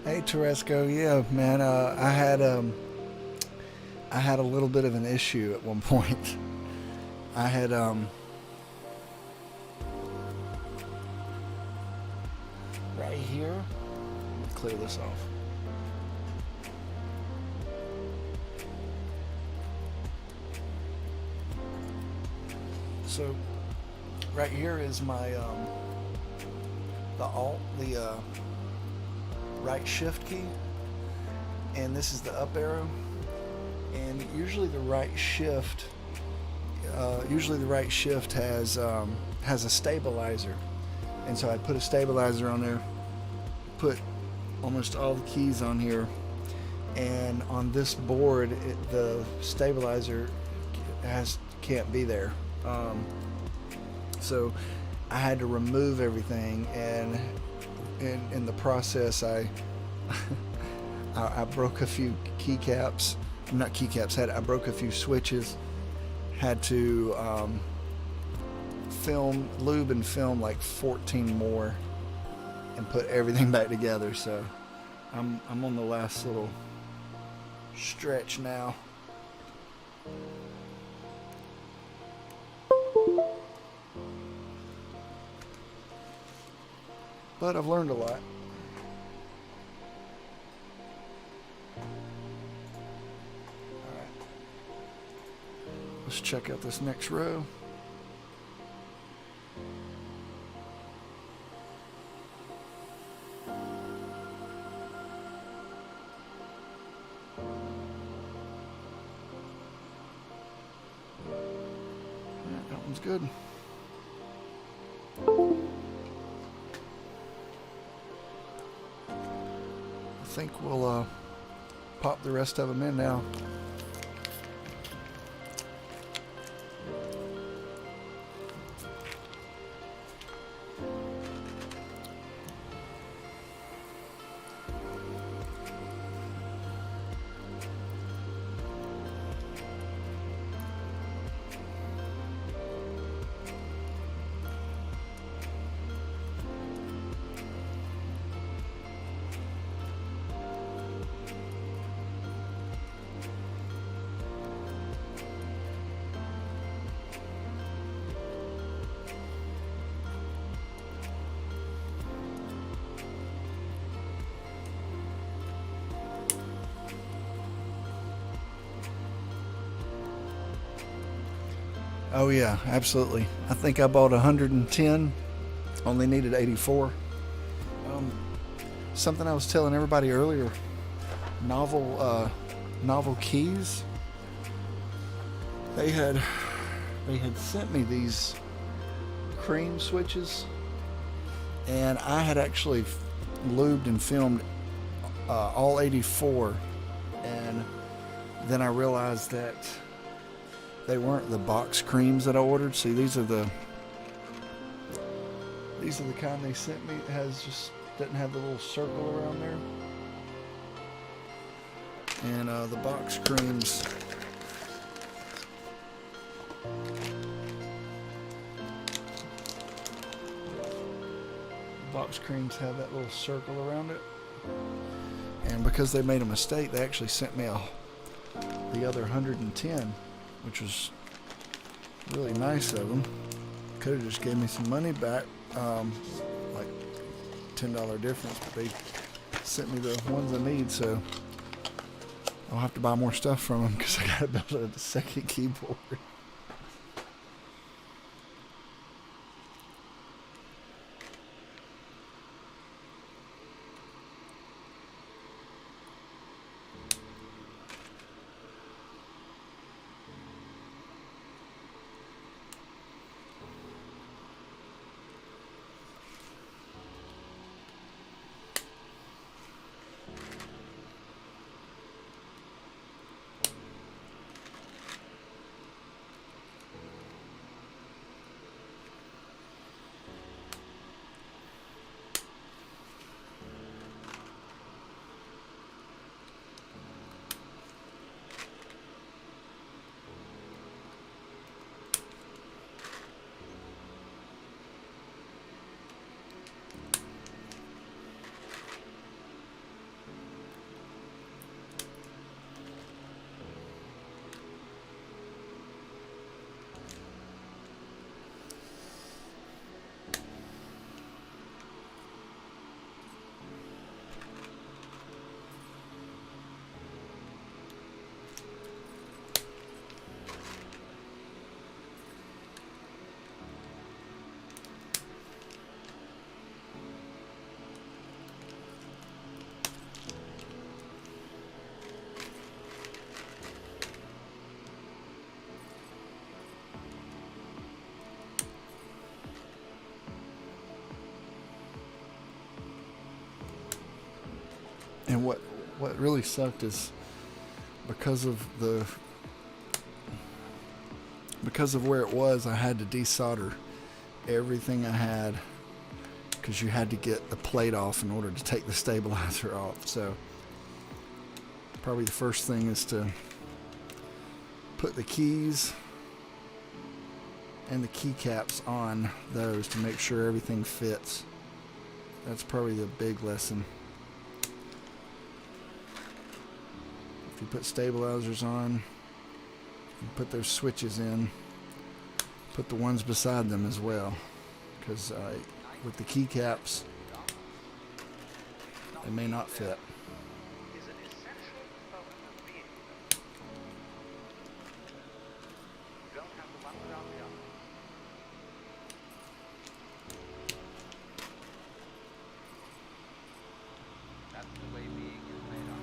Hey Teresco, yeah, man. I had a little bit of an issue at one point. I had right here. Let me clear this off. So right here is my the right shift key, and this is the up arrow. And usually the right shift has a stabilizer, and so I put a stabilizer on there, put almost all the keys on here, and on this board the stabilizer can't be there. So I had to remove everything, and in the process I broke a few keycaps. Not keycaps. I broke a few switches. Had to lube and film like 14 more, and put everything back together. So I'm on the last little stretch now. But I've learned a lot. Alright. Let's check out this next row. Alright, that one's good. I think we'll pop the rest of them in now. Oh yeah, absolutely. I think I bought 110, only needed 84. Something I was telling everybody earlier, Novelkeys, they had sent me these cream switches, and I had actually lubed and filmed all 84, and then I realized that they weren't the box creams that I ordered. See, these are the kind they sent me. It doesn't have the little circle around there. And the box creams, have that little circle around it. And because they made a mistake, they actually sent me the other 110. Which was really nice of them. Could have just gave me some money back, like $10 difference, but they sent me the ones I need, so I'll have to buy more stuff from them because I gotta build a second keyboard. And what really sucked is because of where it was, I had to desolder everything I had, because you had to get the plate off in order to take the stabilizer off. So probably the first thing is to put the keys and the keycaps on those to make sure everything fits. That's probably the big lesson. If you put stabilizers on, you put those switches in, put the ones beside them as well, because with the keycaps, they may not fit. Is an essential component of being. You don't have the one without the other. That's the way being is made up.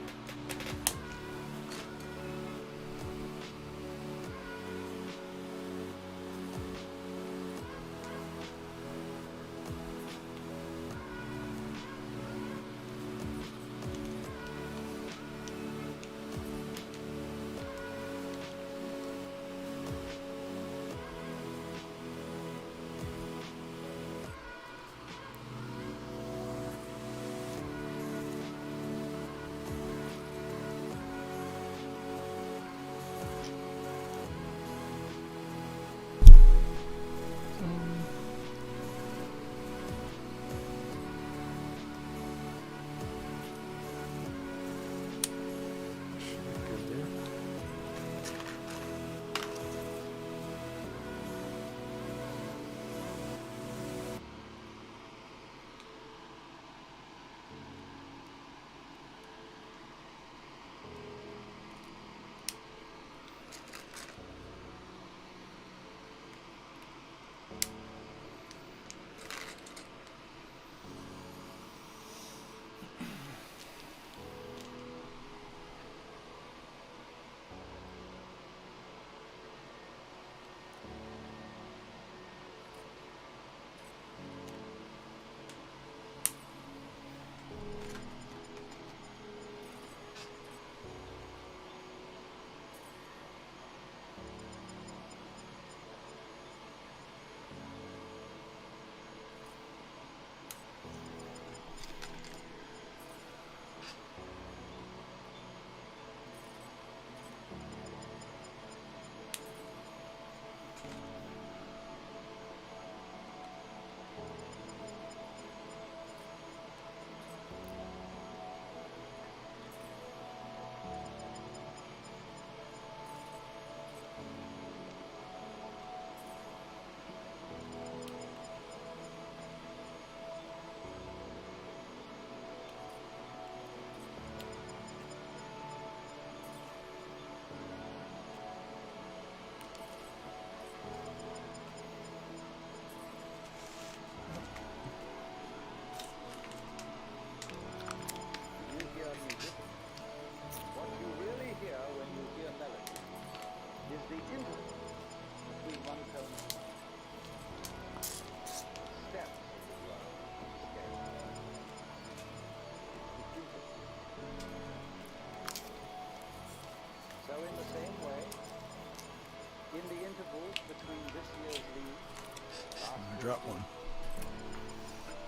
Drop one.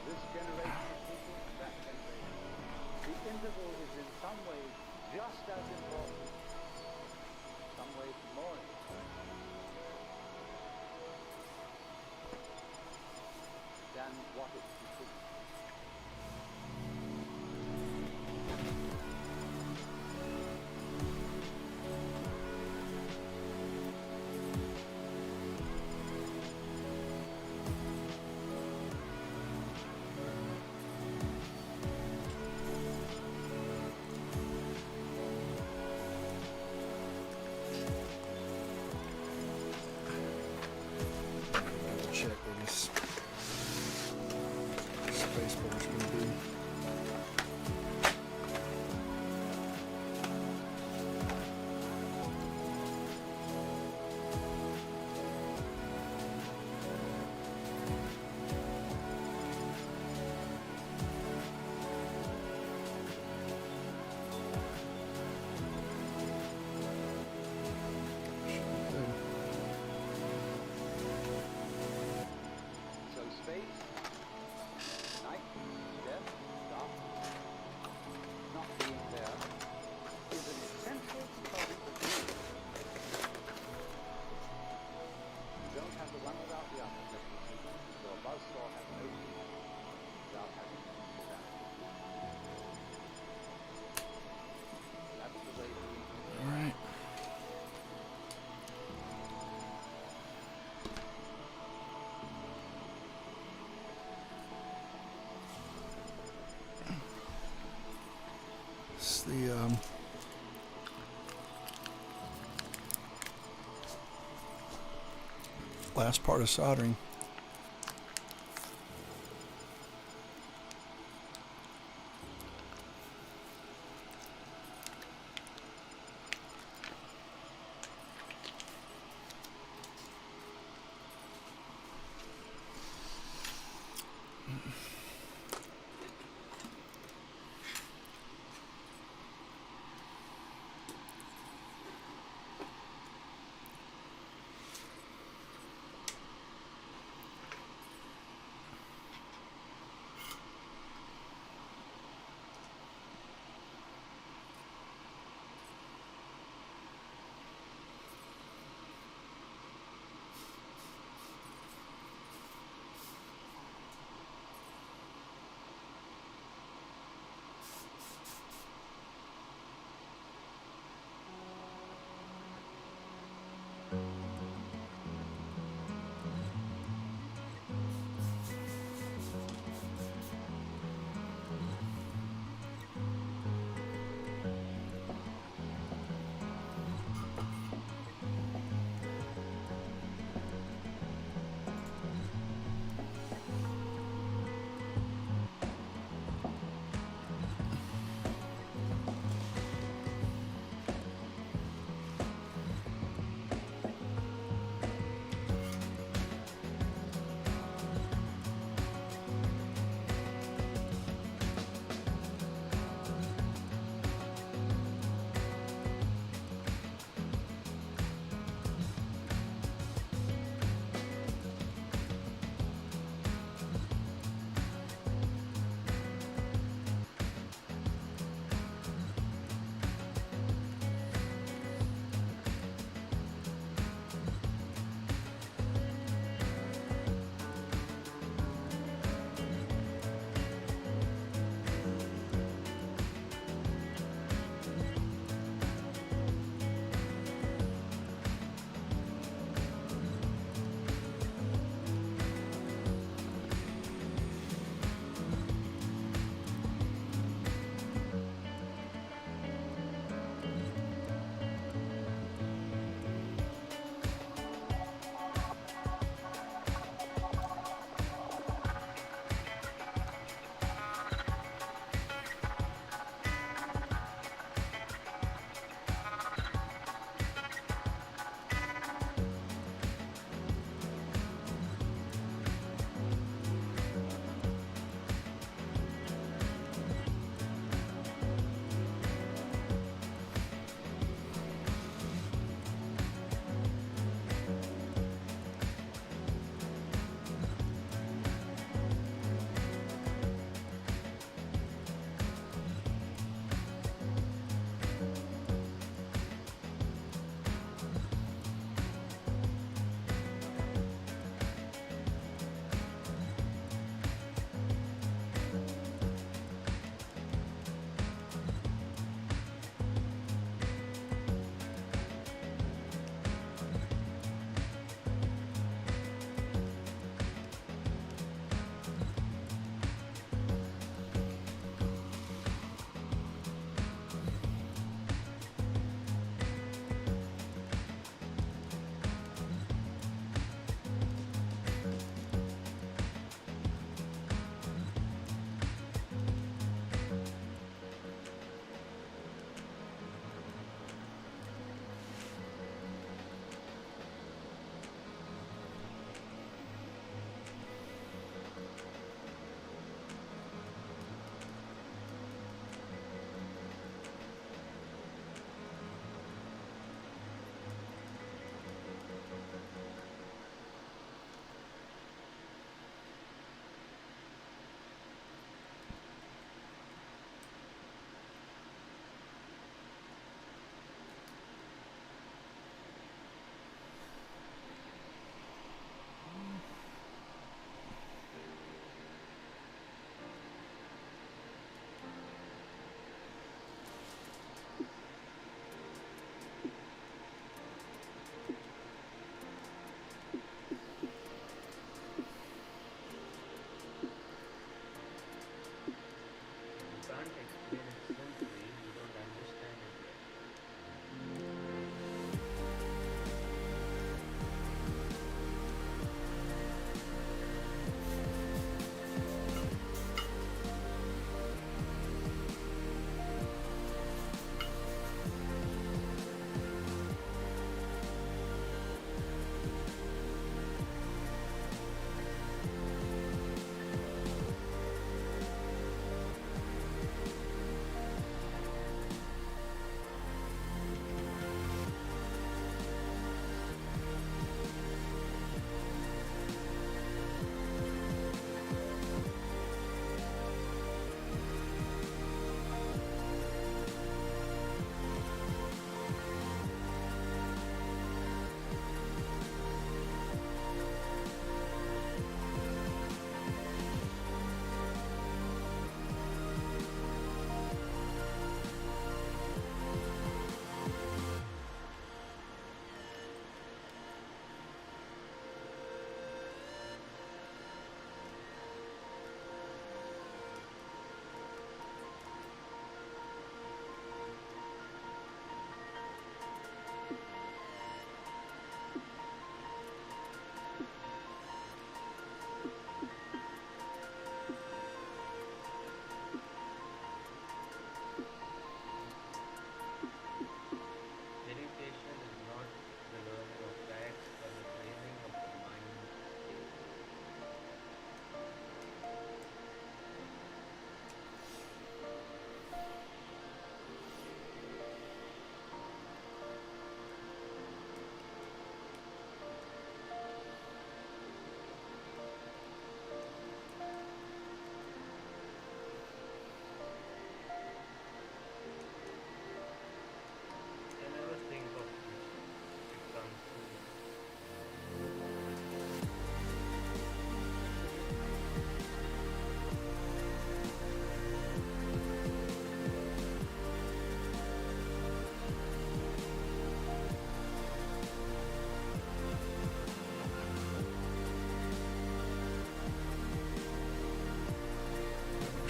This generation of people and that generation. The interval is in some ways just as important, some ways more important, than what it should be. Check this. last part of soldering.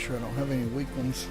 sure I don't have any weak ones.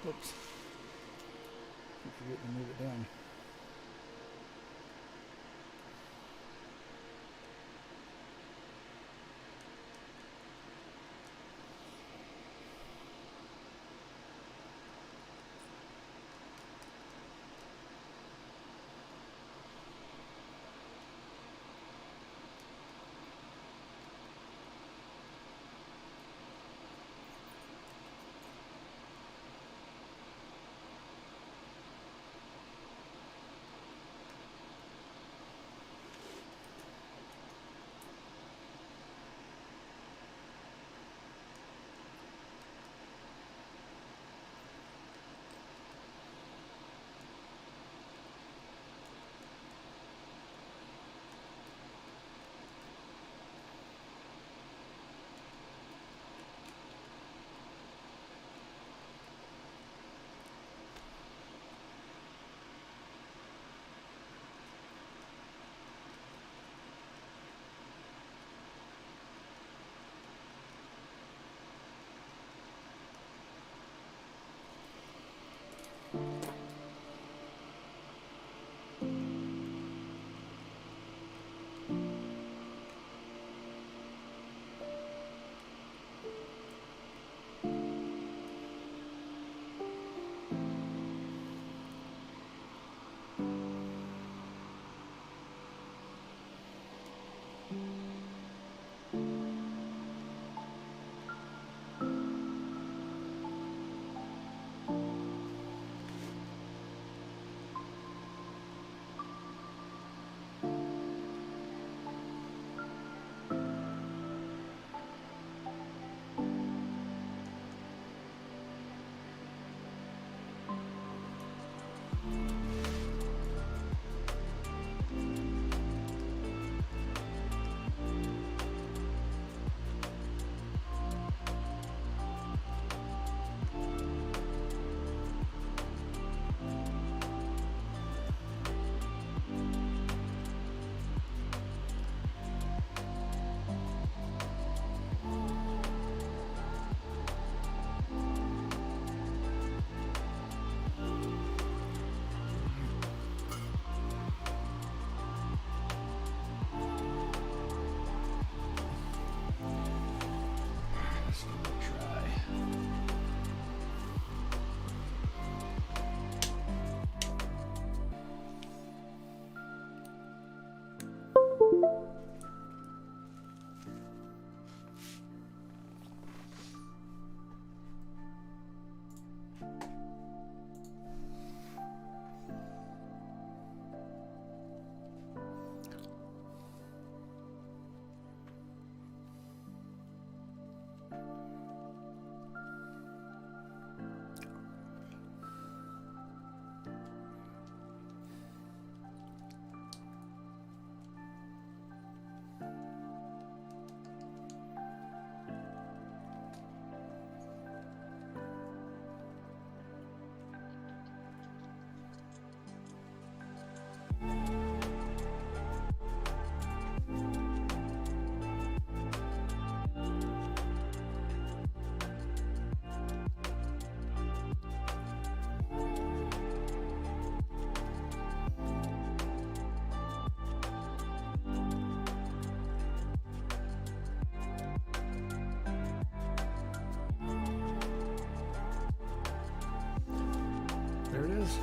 Whoops. Keep forgetting to move it down. There it is.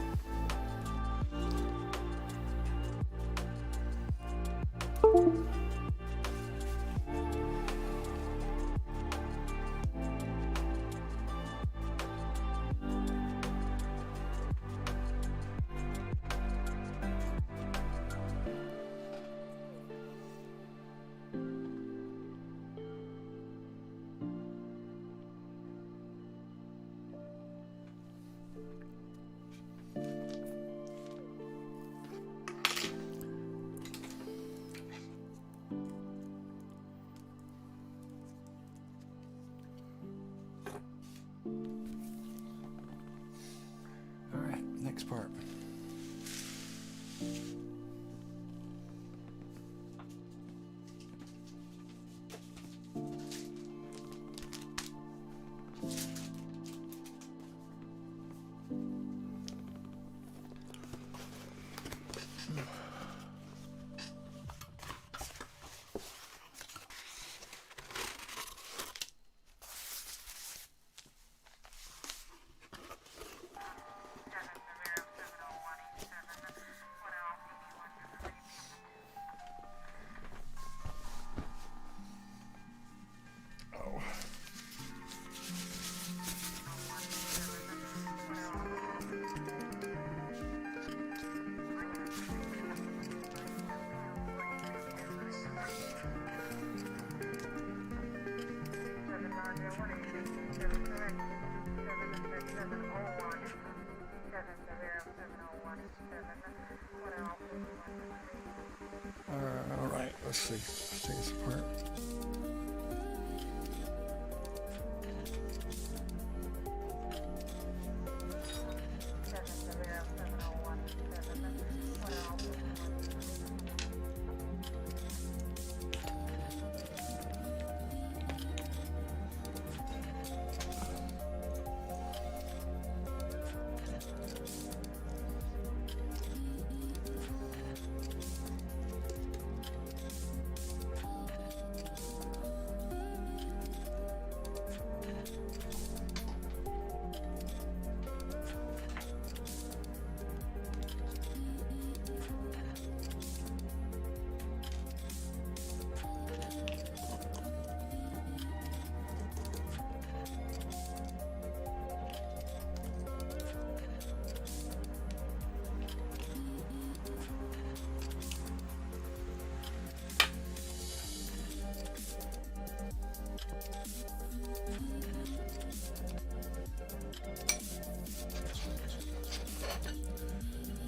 All right, next part. All right, let's see. Let's take this apart.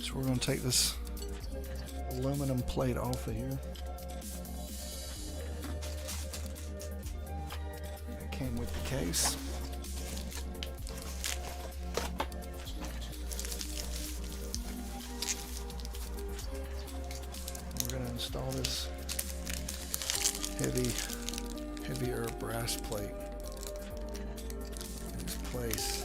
So we're going to take this aluminum plate off of here. It came with the case. We're going to install this heavier brass plate in its place.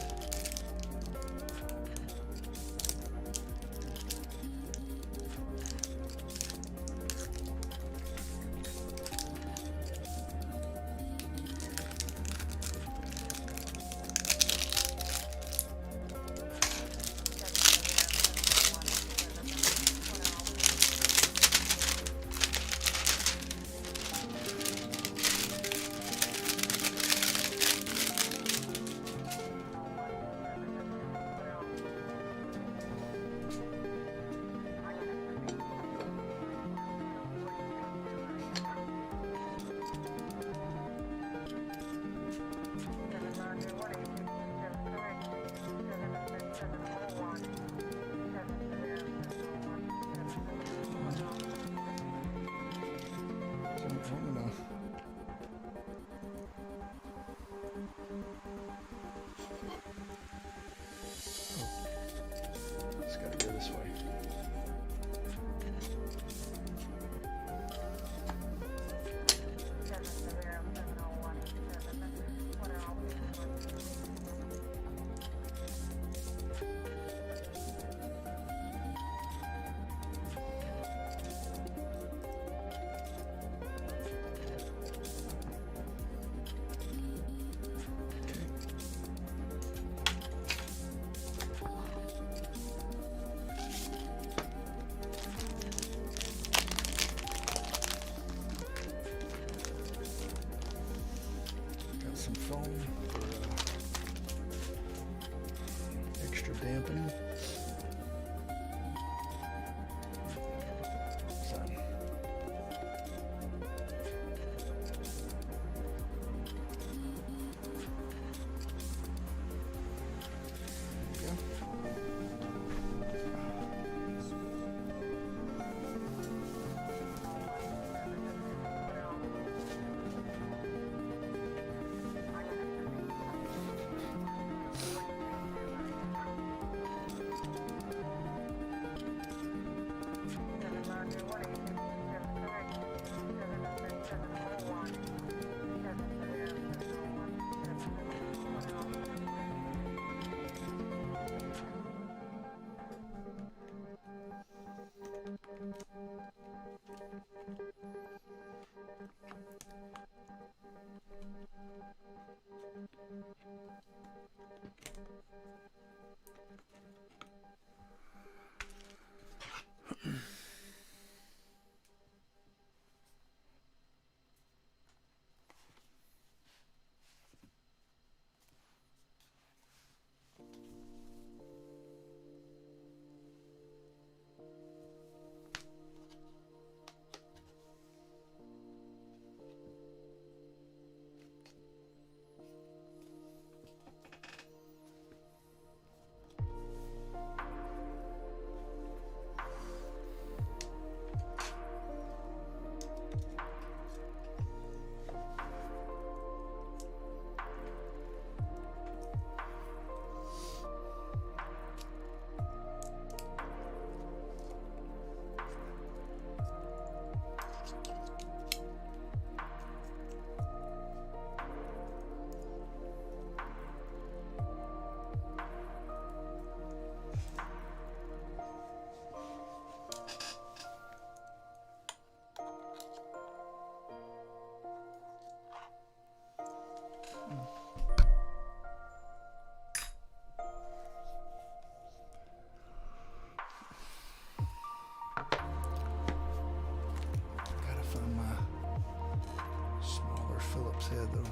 Phillips head that'll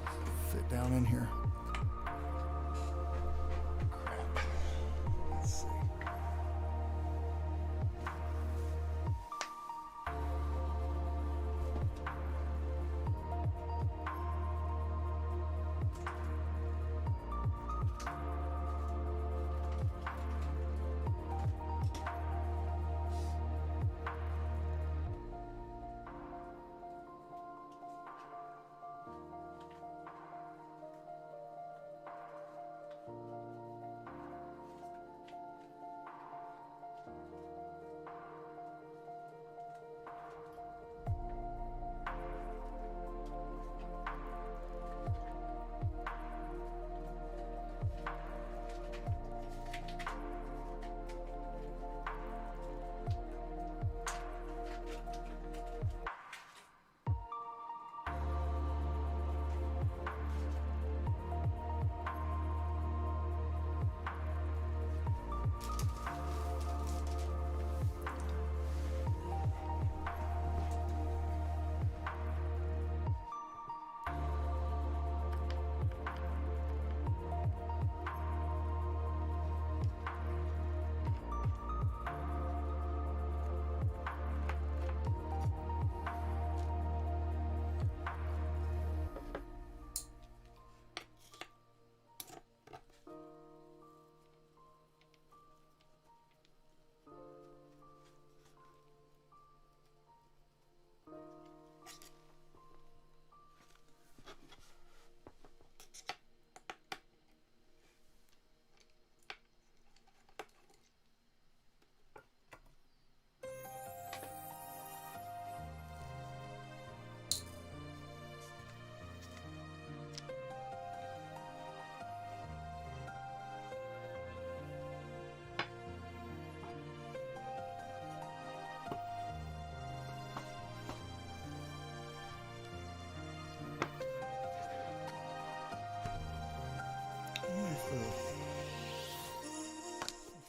fit down in here. Crap. Let's see.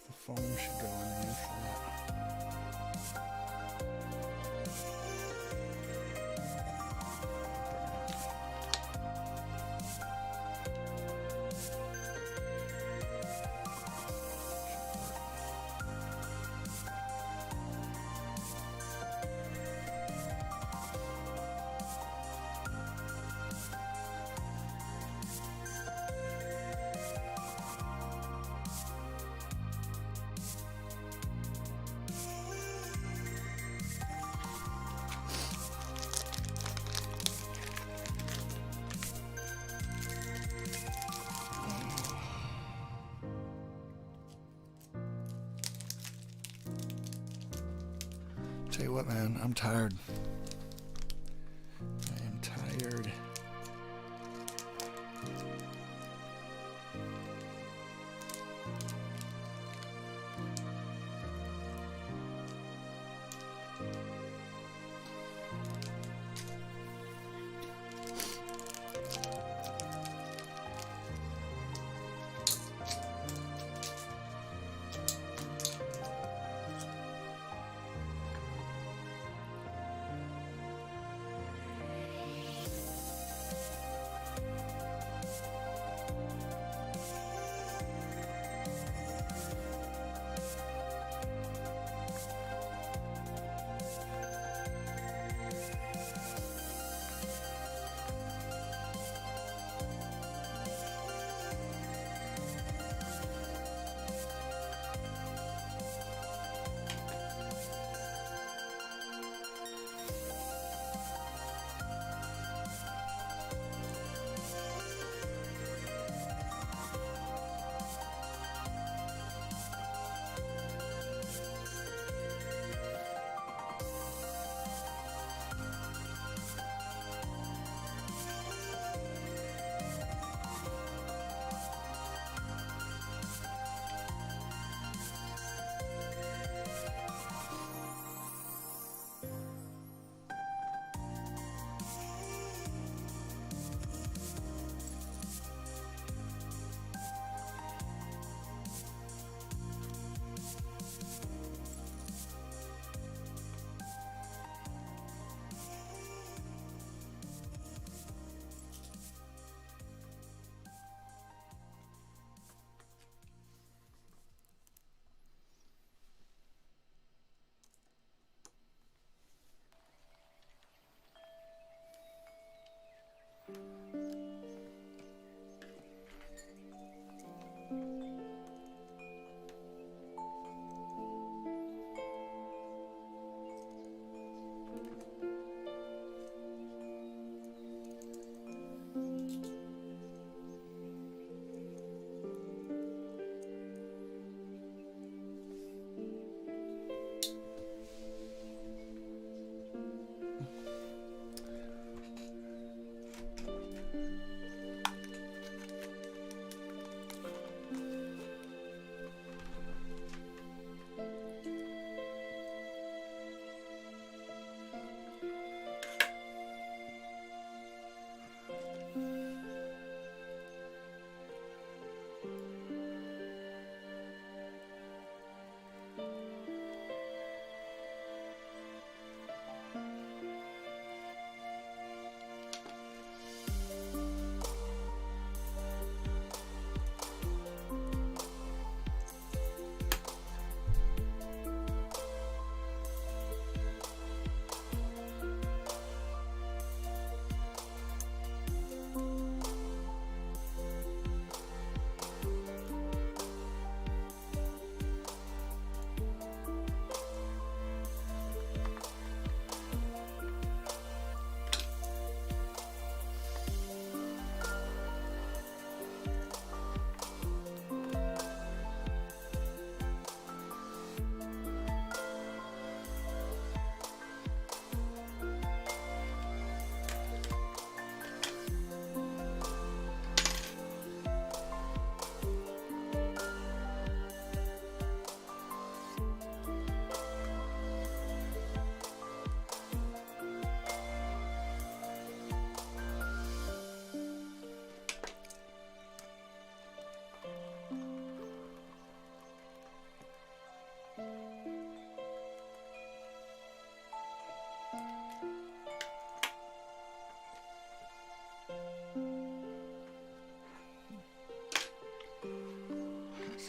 The foam should go underneath that. Tell you what, man, I'm tired. I am tired.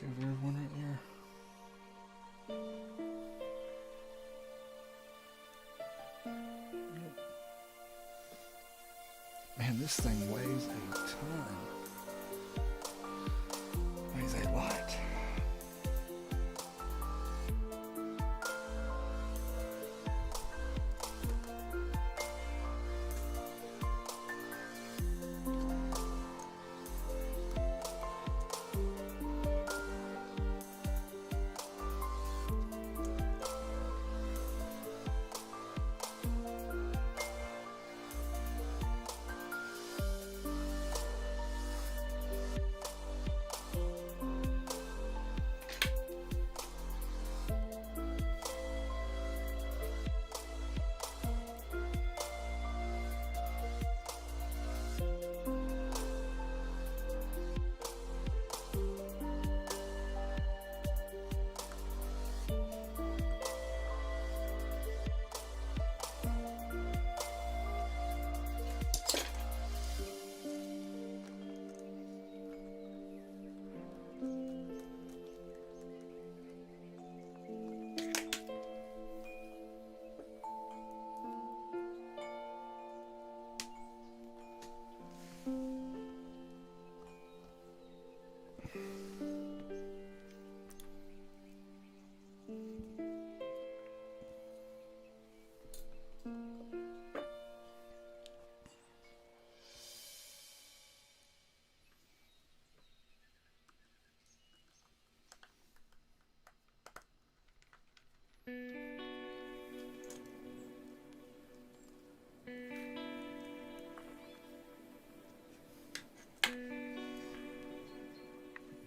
See if there's one right there. Man, this thing weighs a ton. Weighs a lot.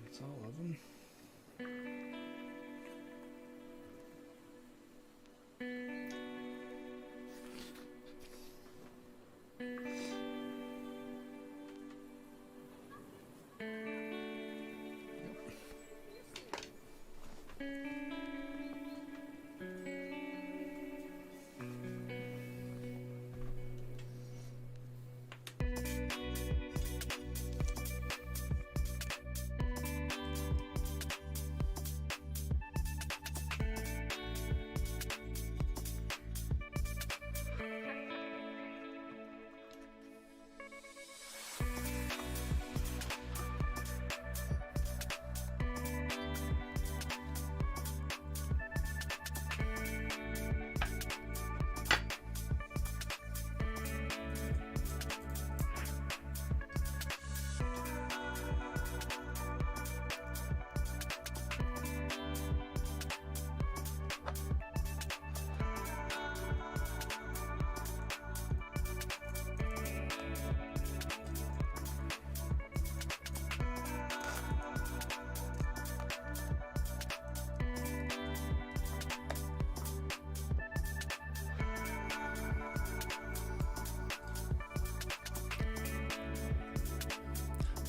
That's all of them.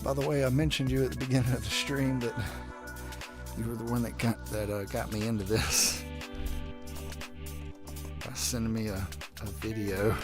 By the way, I mentioned you at the beginning of the stream that you were the one that got me into this by sending me a video.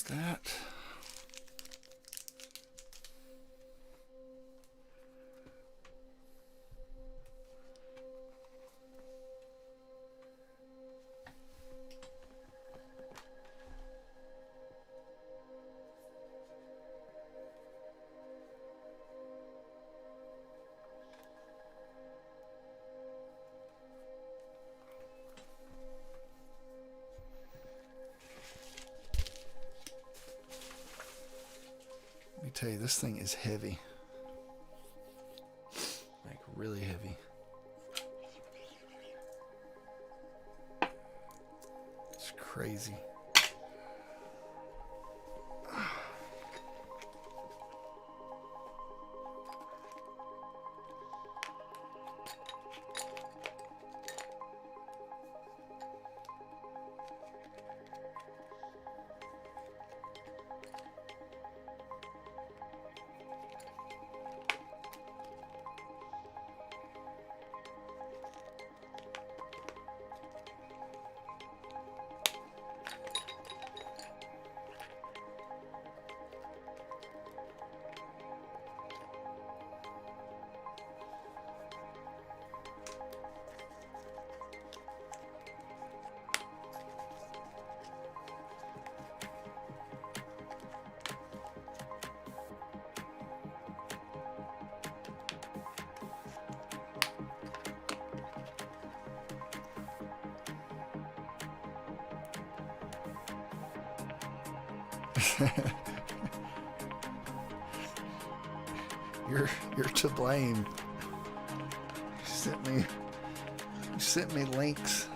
That's that. Let me tell you, this thing is heavy. Like really heavy. It's crazy. You're to blame. You sent me links.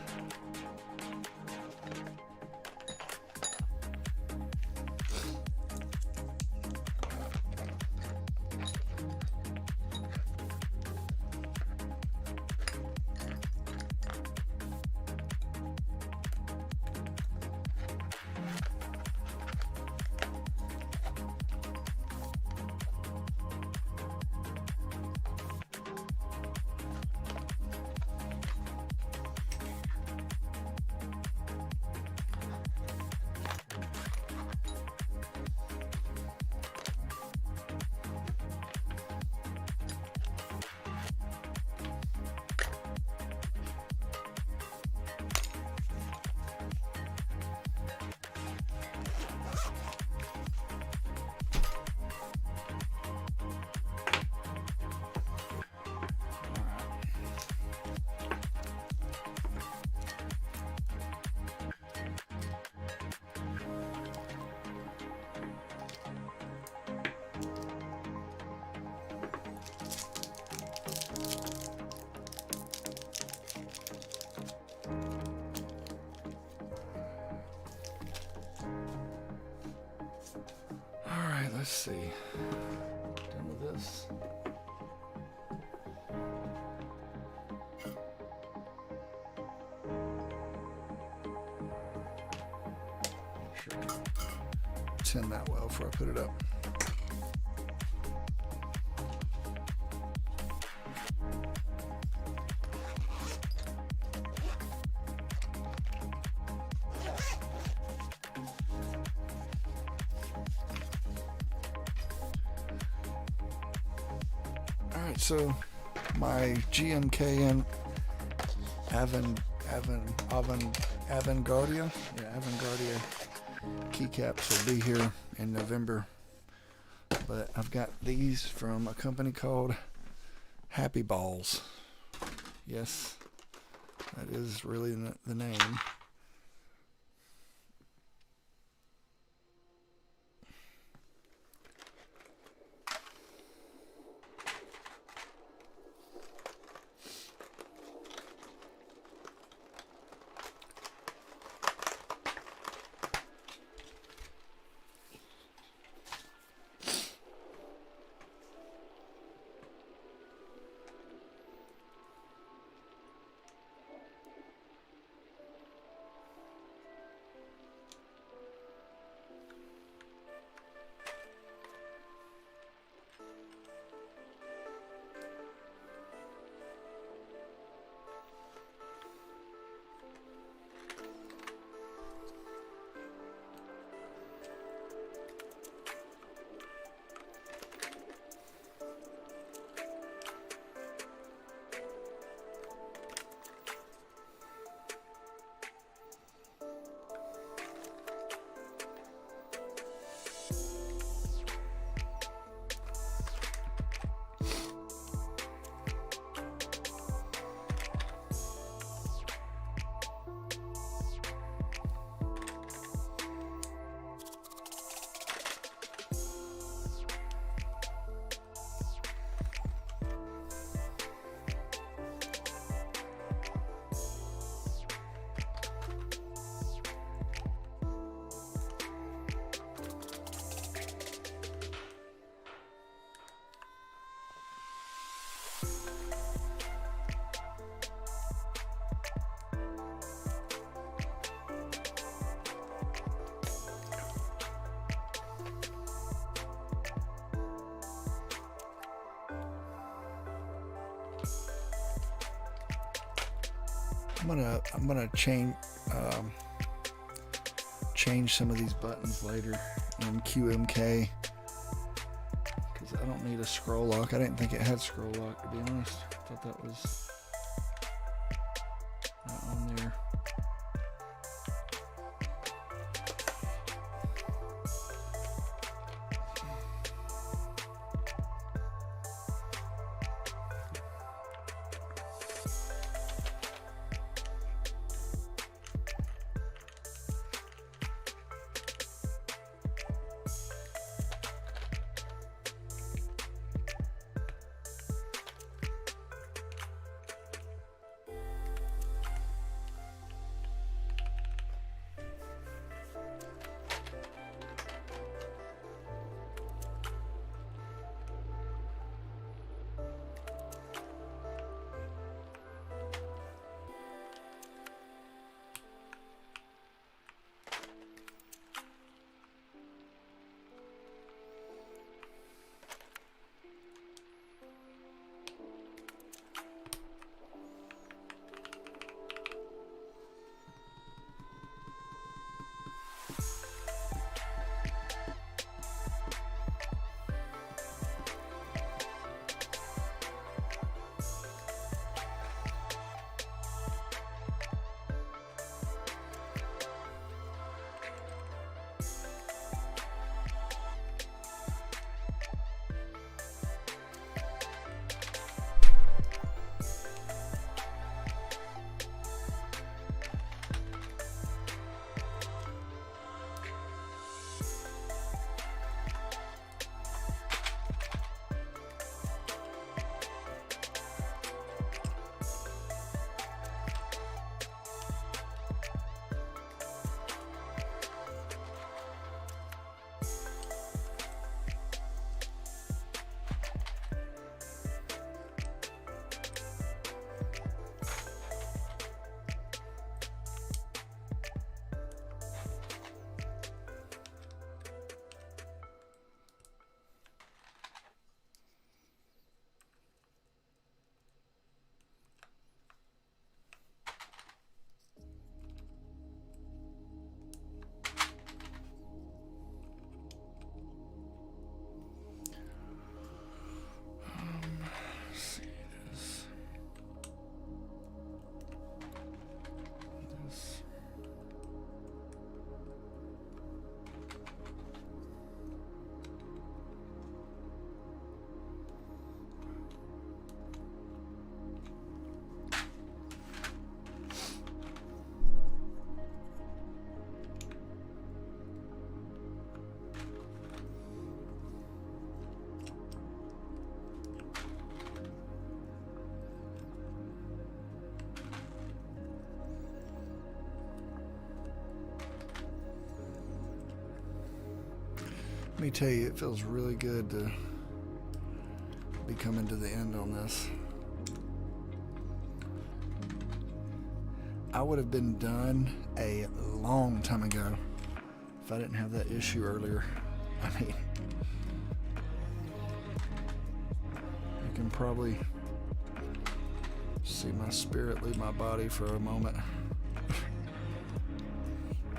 Let's see. Done with this. Make sure I tin that well before I put it up. So my GMKN Avanguardia keycaps will be here in November, but I've got these from a company called Happy Balls. Yes, that is really the name. I'm gonna change some of these buttons later in QMK because I don't need a scroll lock. I didn't think it had scroll lock, to be honest. I thought that was not on there. Let me tell you, it feels really good to be coming to the end on this. I would have been done a long time ago if I didn't have that issue earlier. I mean, you can probably see my spirit leave my body for a moment.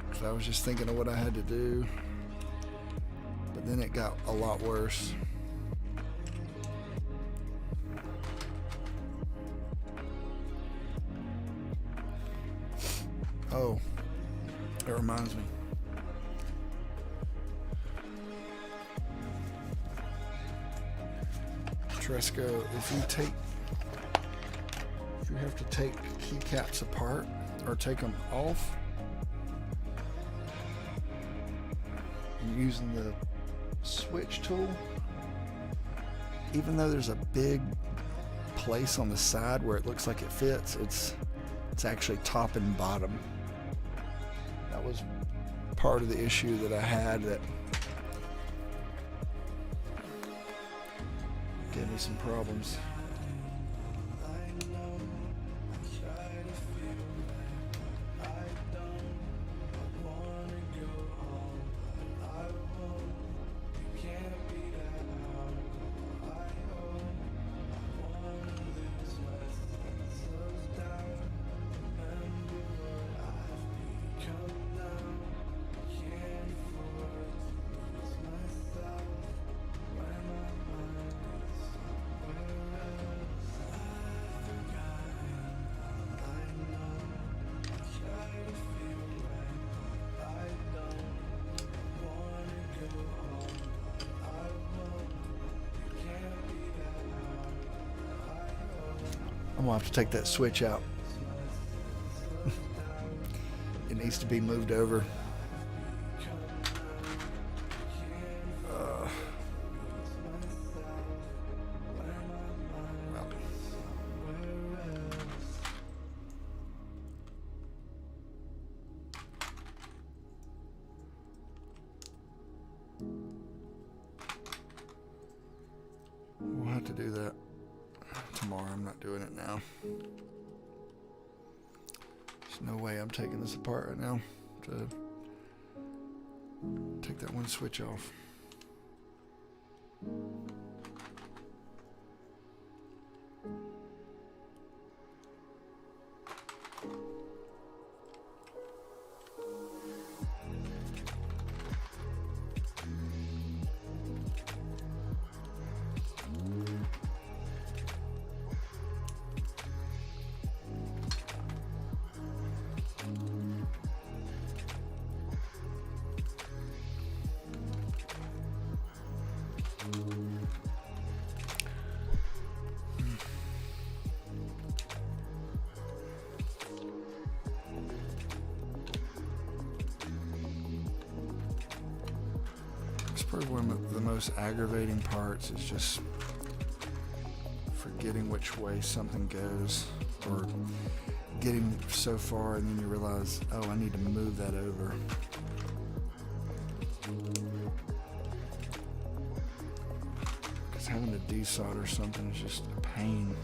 Because I was just thinking of what I had to do. But then it got a lot worse. Oh, that reminds me. Tresco, if you have to take keycaps apart or take them off, and using the switch tool, even though there's a big place on the side where it looks like it fits, it's actually top and bottom. That was part of the issue that I had that gave me some problems. gonna have to take that switch out. It needs to be moved over. We'll have to do that tomorrow. I'm not doing it now. There's no way I'm taking this apart right now to take that one switch off. It's probably one of the most aggravating parts is just forgetting which way something goes, or getting so far and then you realize, oh, I need to move that over. Because having to desolder something is just a pain.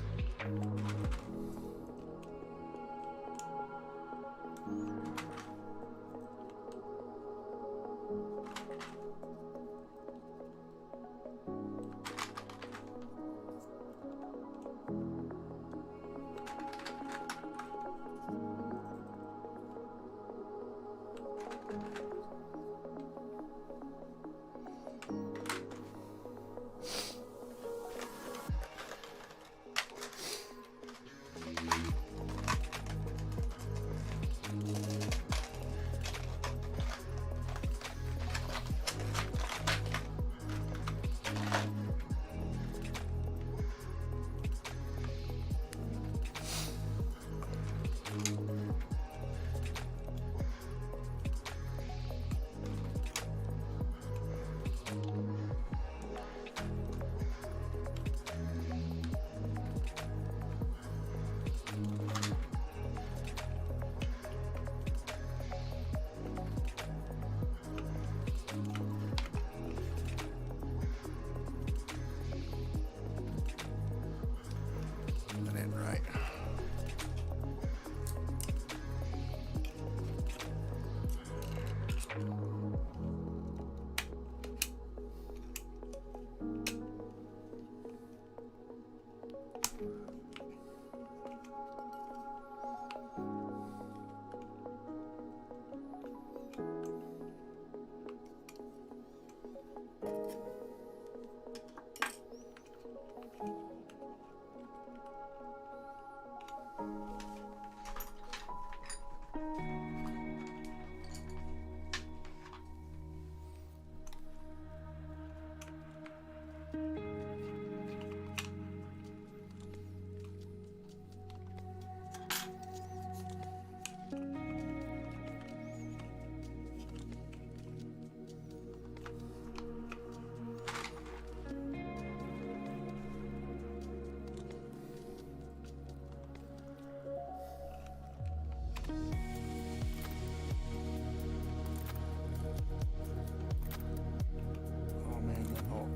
That ain't right.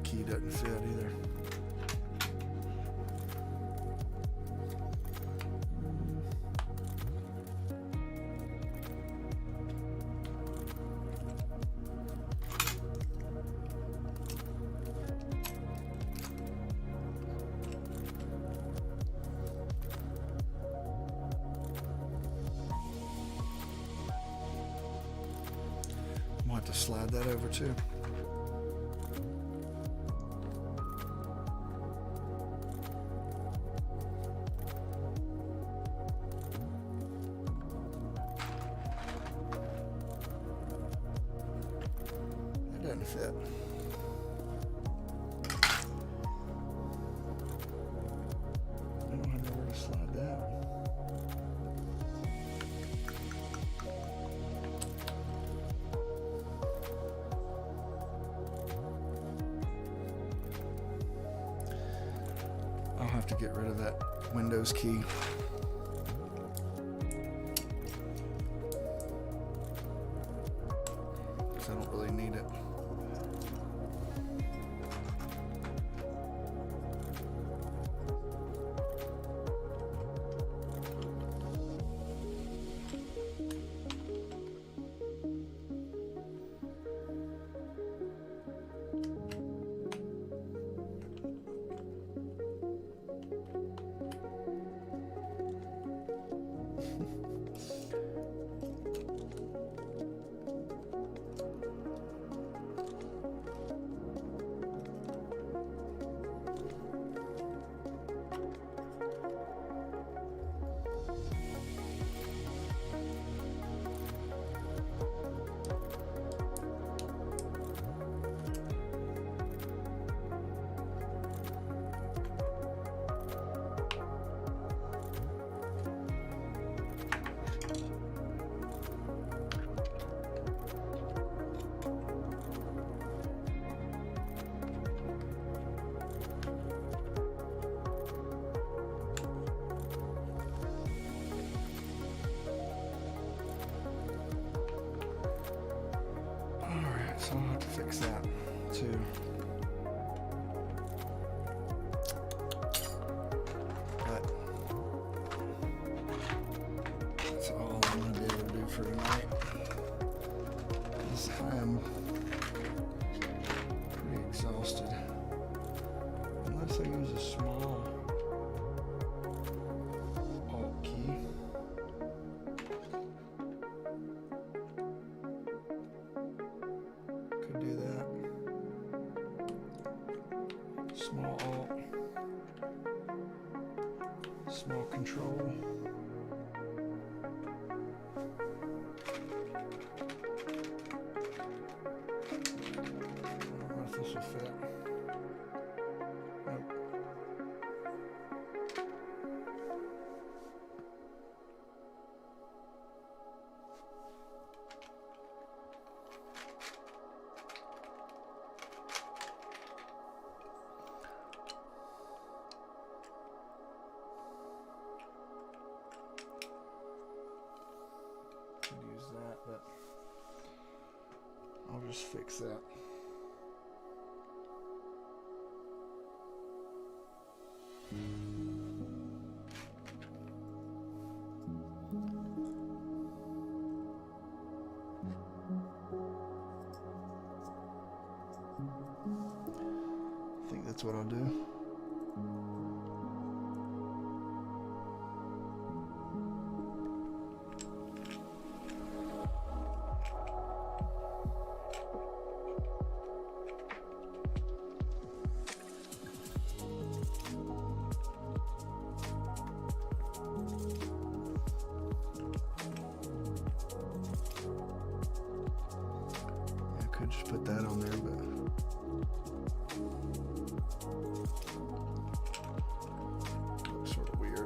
Key doesn't fit either. I'm going to have to slide that over too. Doesn't fit. I don't have nowhere to slide that. have to get rid of that Windows key. Because I don't really need it. So I'll have to fix that too. But that's all I'm going to be able to do for tonight. Because I'm pretty exhausted. Unless I use a small Alt key. Do that. Small Alt, small Control. I don't know if this will fit. Nope. Could use that, but I'll just fix that. I think that's what I'll do. Could just put that on there, but looks sort of weird.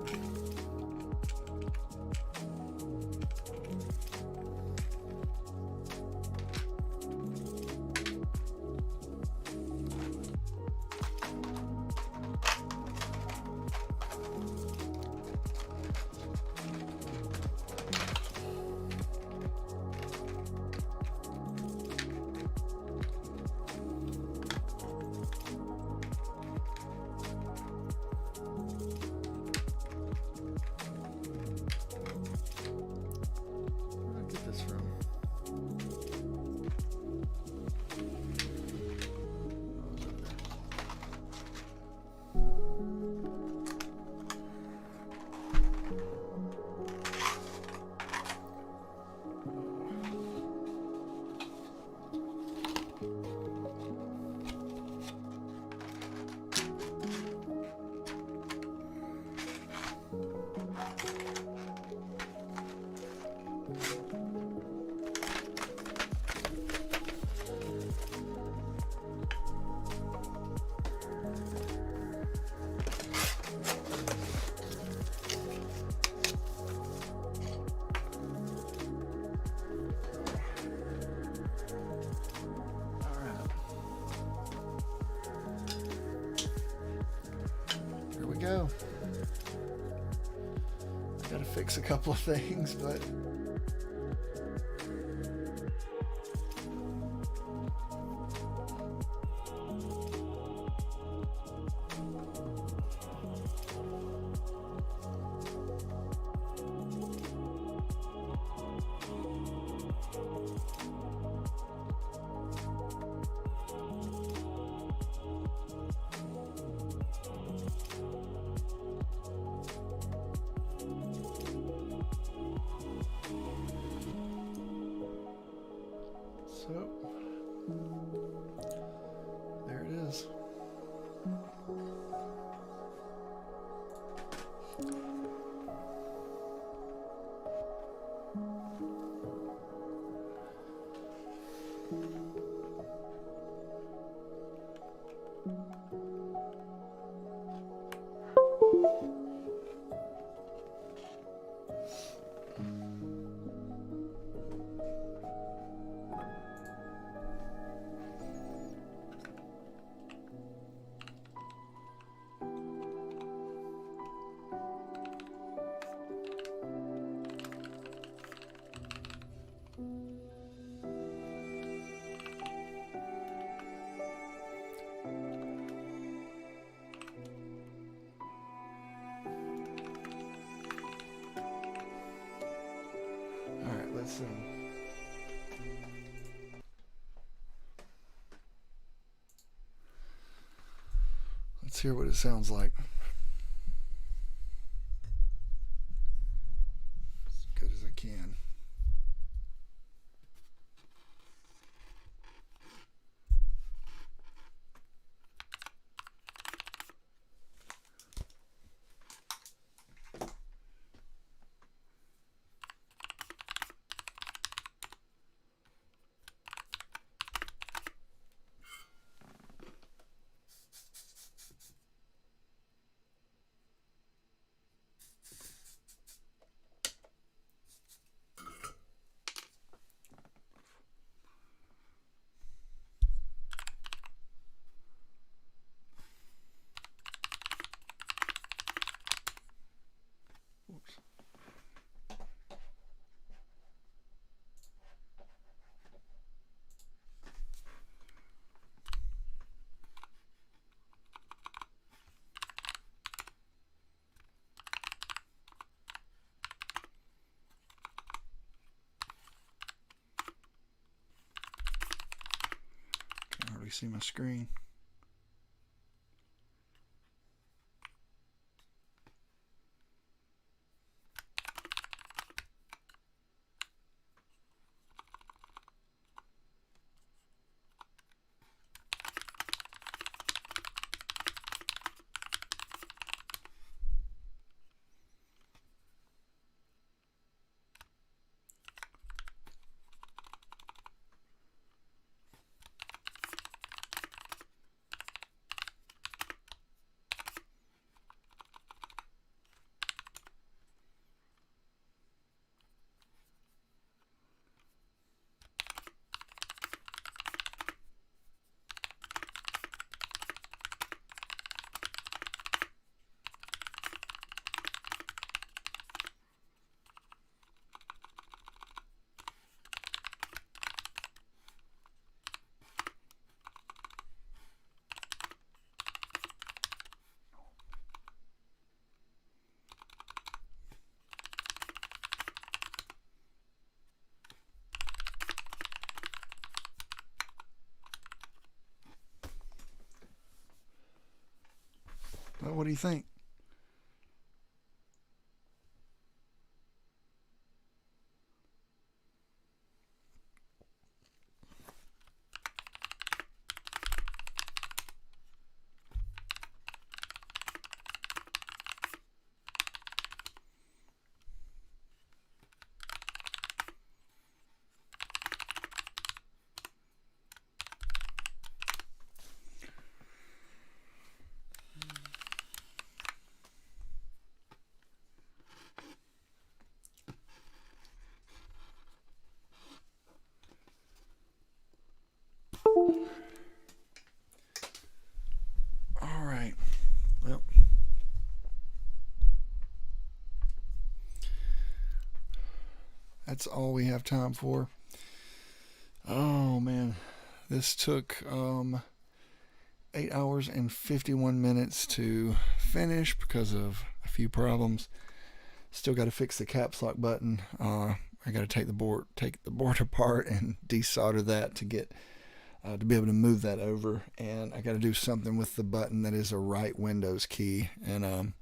to fix a couple of things, but so there it is. All right, let's hear what it sounds like. As good as I can. Oops. Can't hardly see my screen. Well, what do you think? that's all we have time for. Oh man, this took 8 hours and 51 minutes to finish because of a few problems. Still got to fix the caps lock button. I got to take the board apart and desolder that to get to be able to move that over, and I got to do something with the button that is a right Windows key. And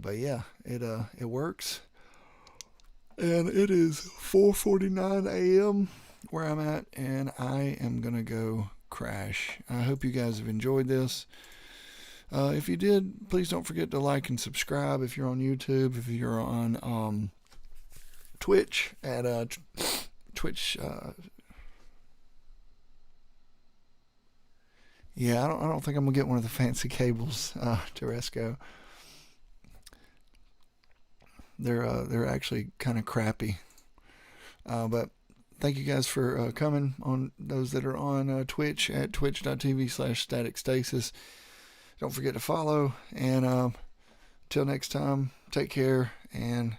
but yeah, it works. And it is 4:49 a.m. where I'm at, and I am gonna go crash. I hope you guys have enjoyed this. If you did, please don't forget to like and subscribe. If you're on YouTube, if you're on Twitch at Twitch. Yeah, I don't think I'm gonna get one of the fancy cables to Resco. They're actually kind of crappy. But thank you guys for coming, on those that are on Twitch at twitch.tv/StatikStasis. Don't forget to follow, and till next time, take care and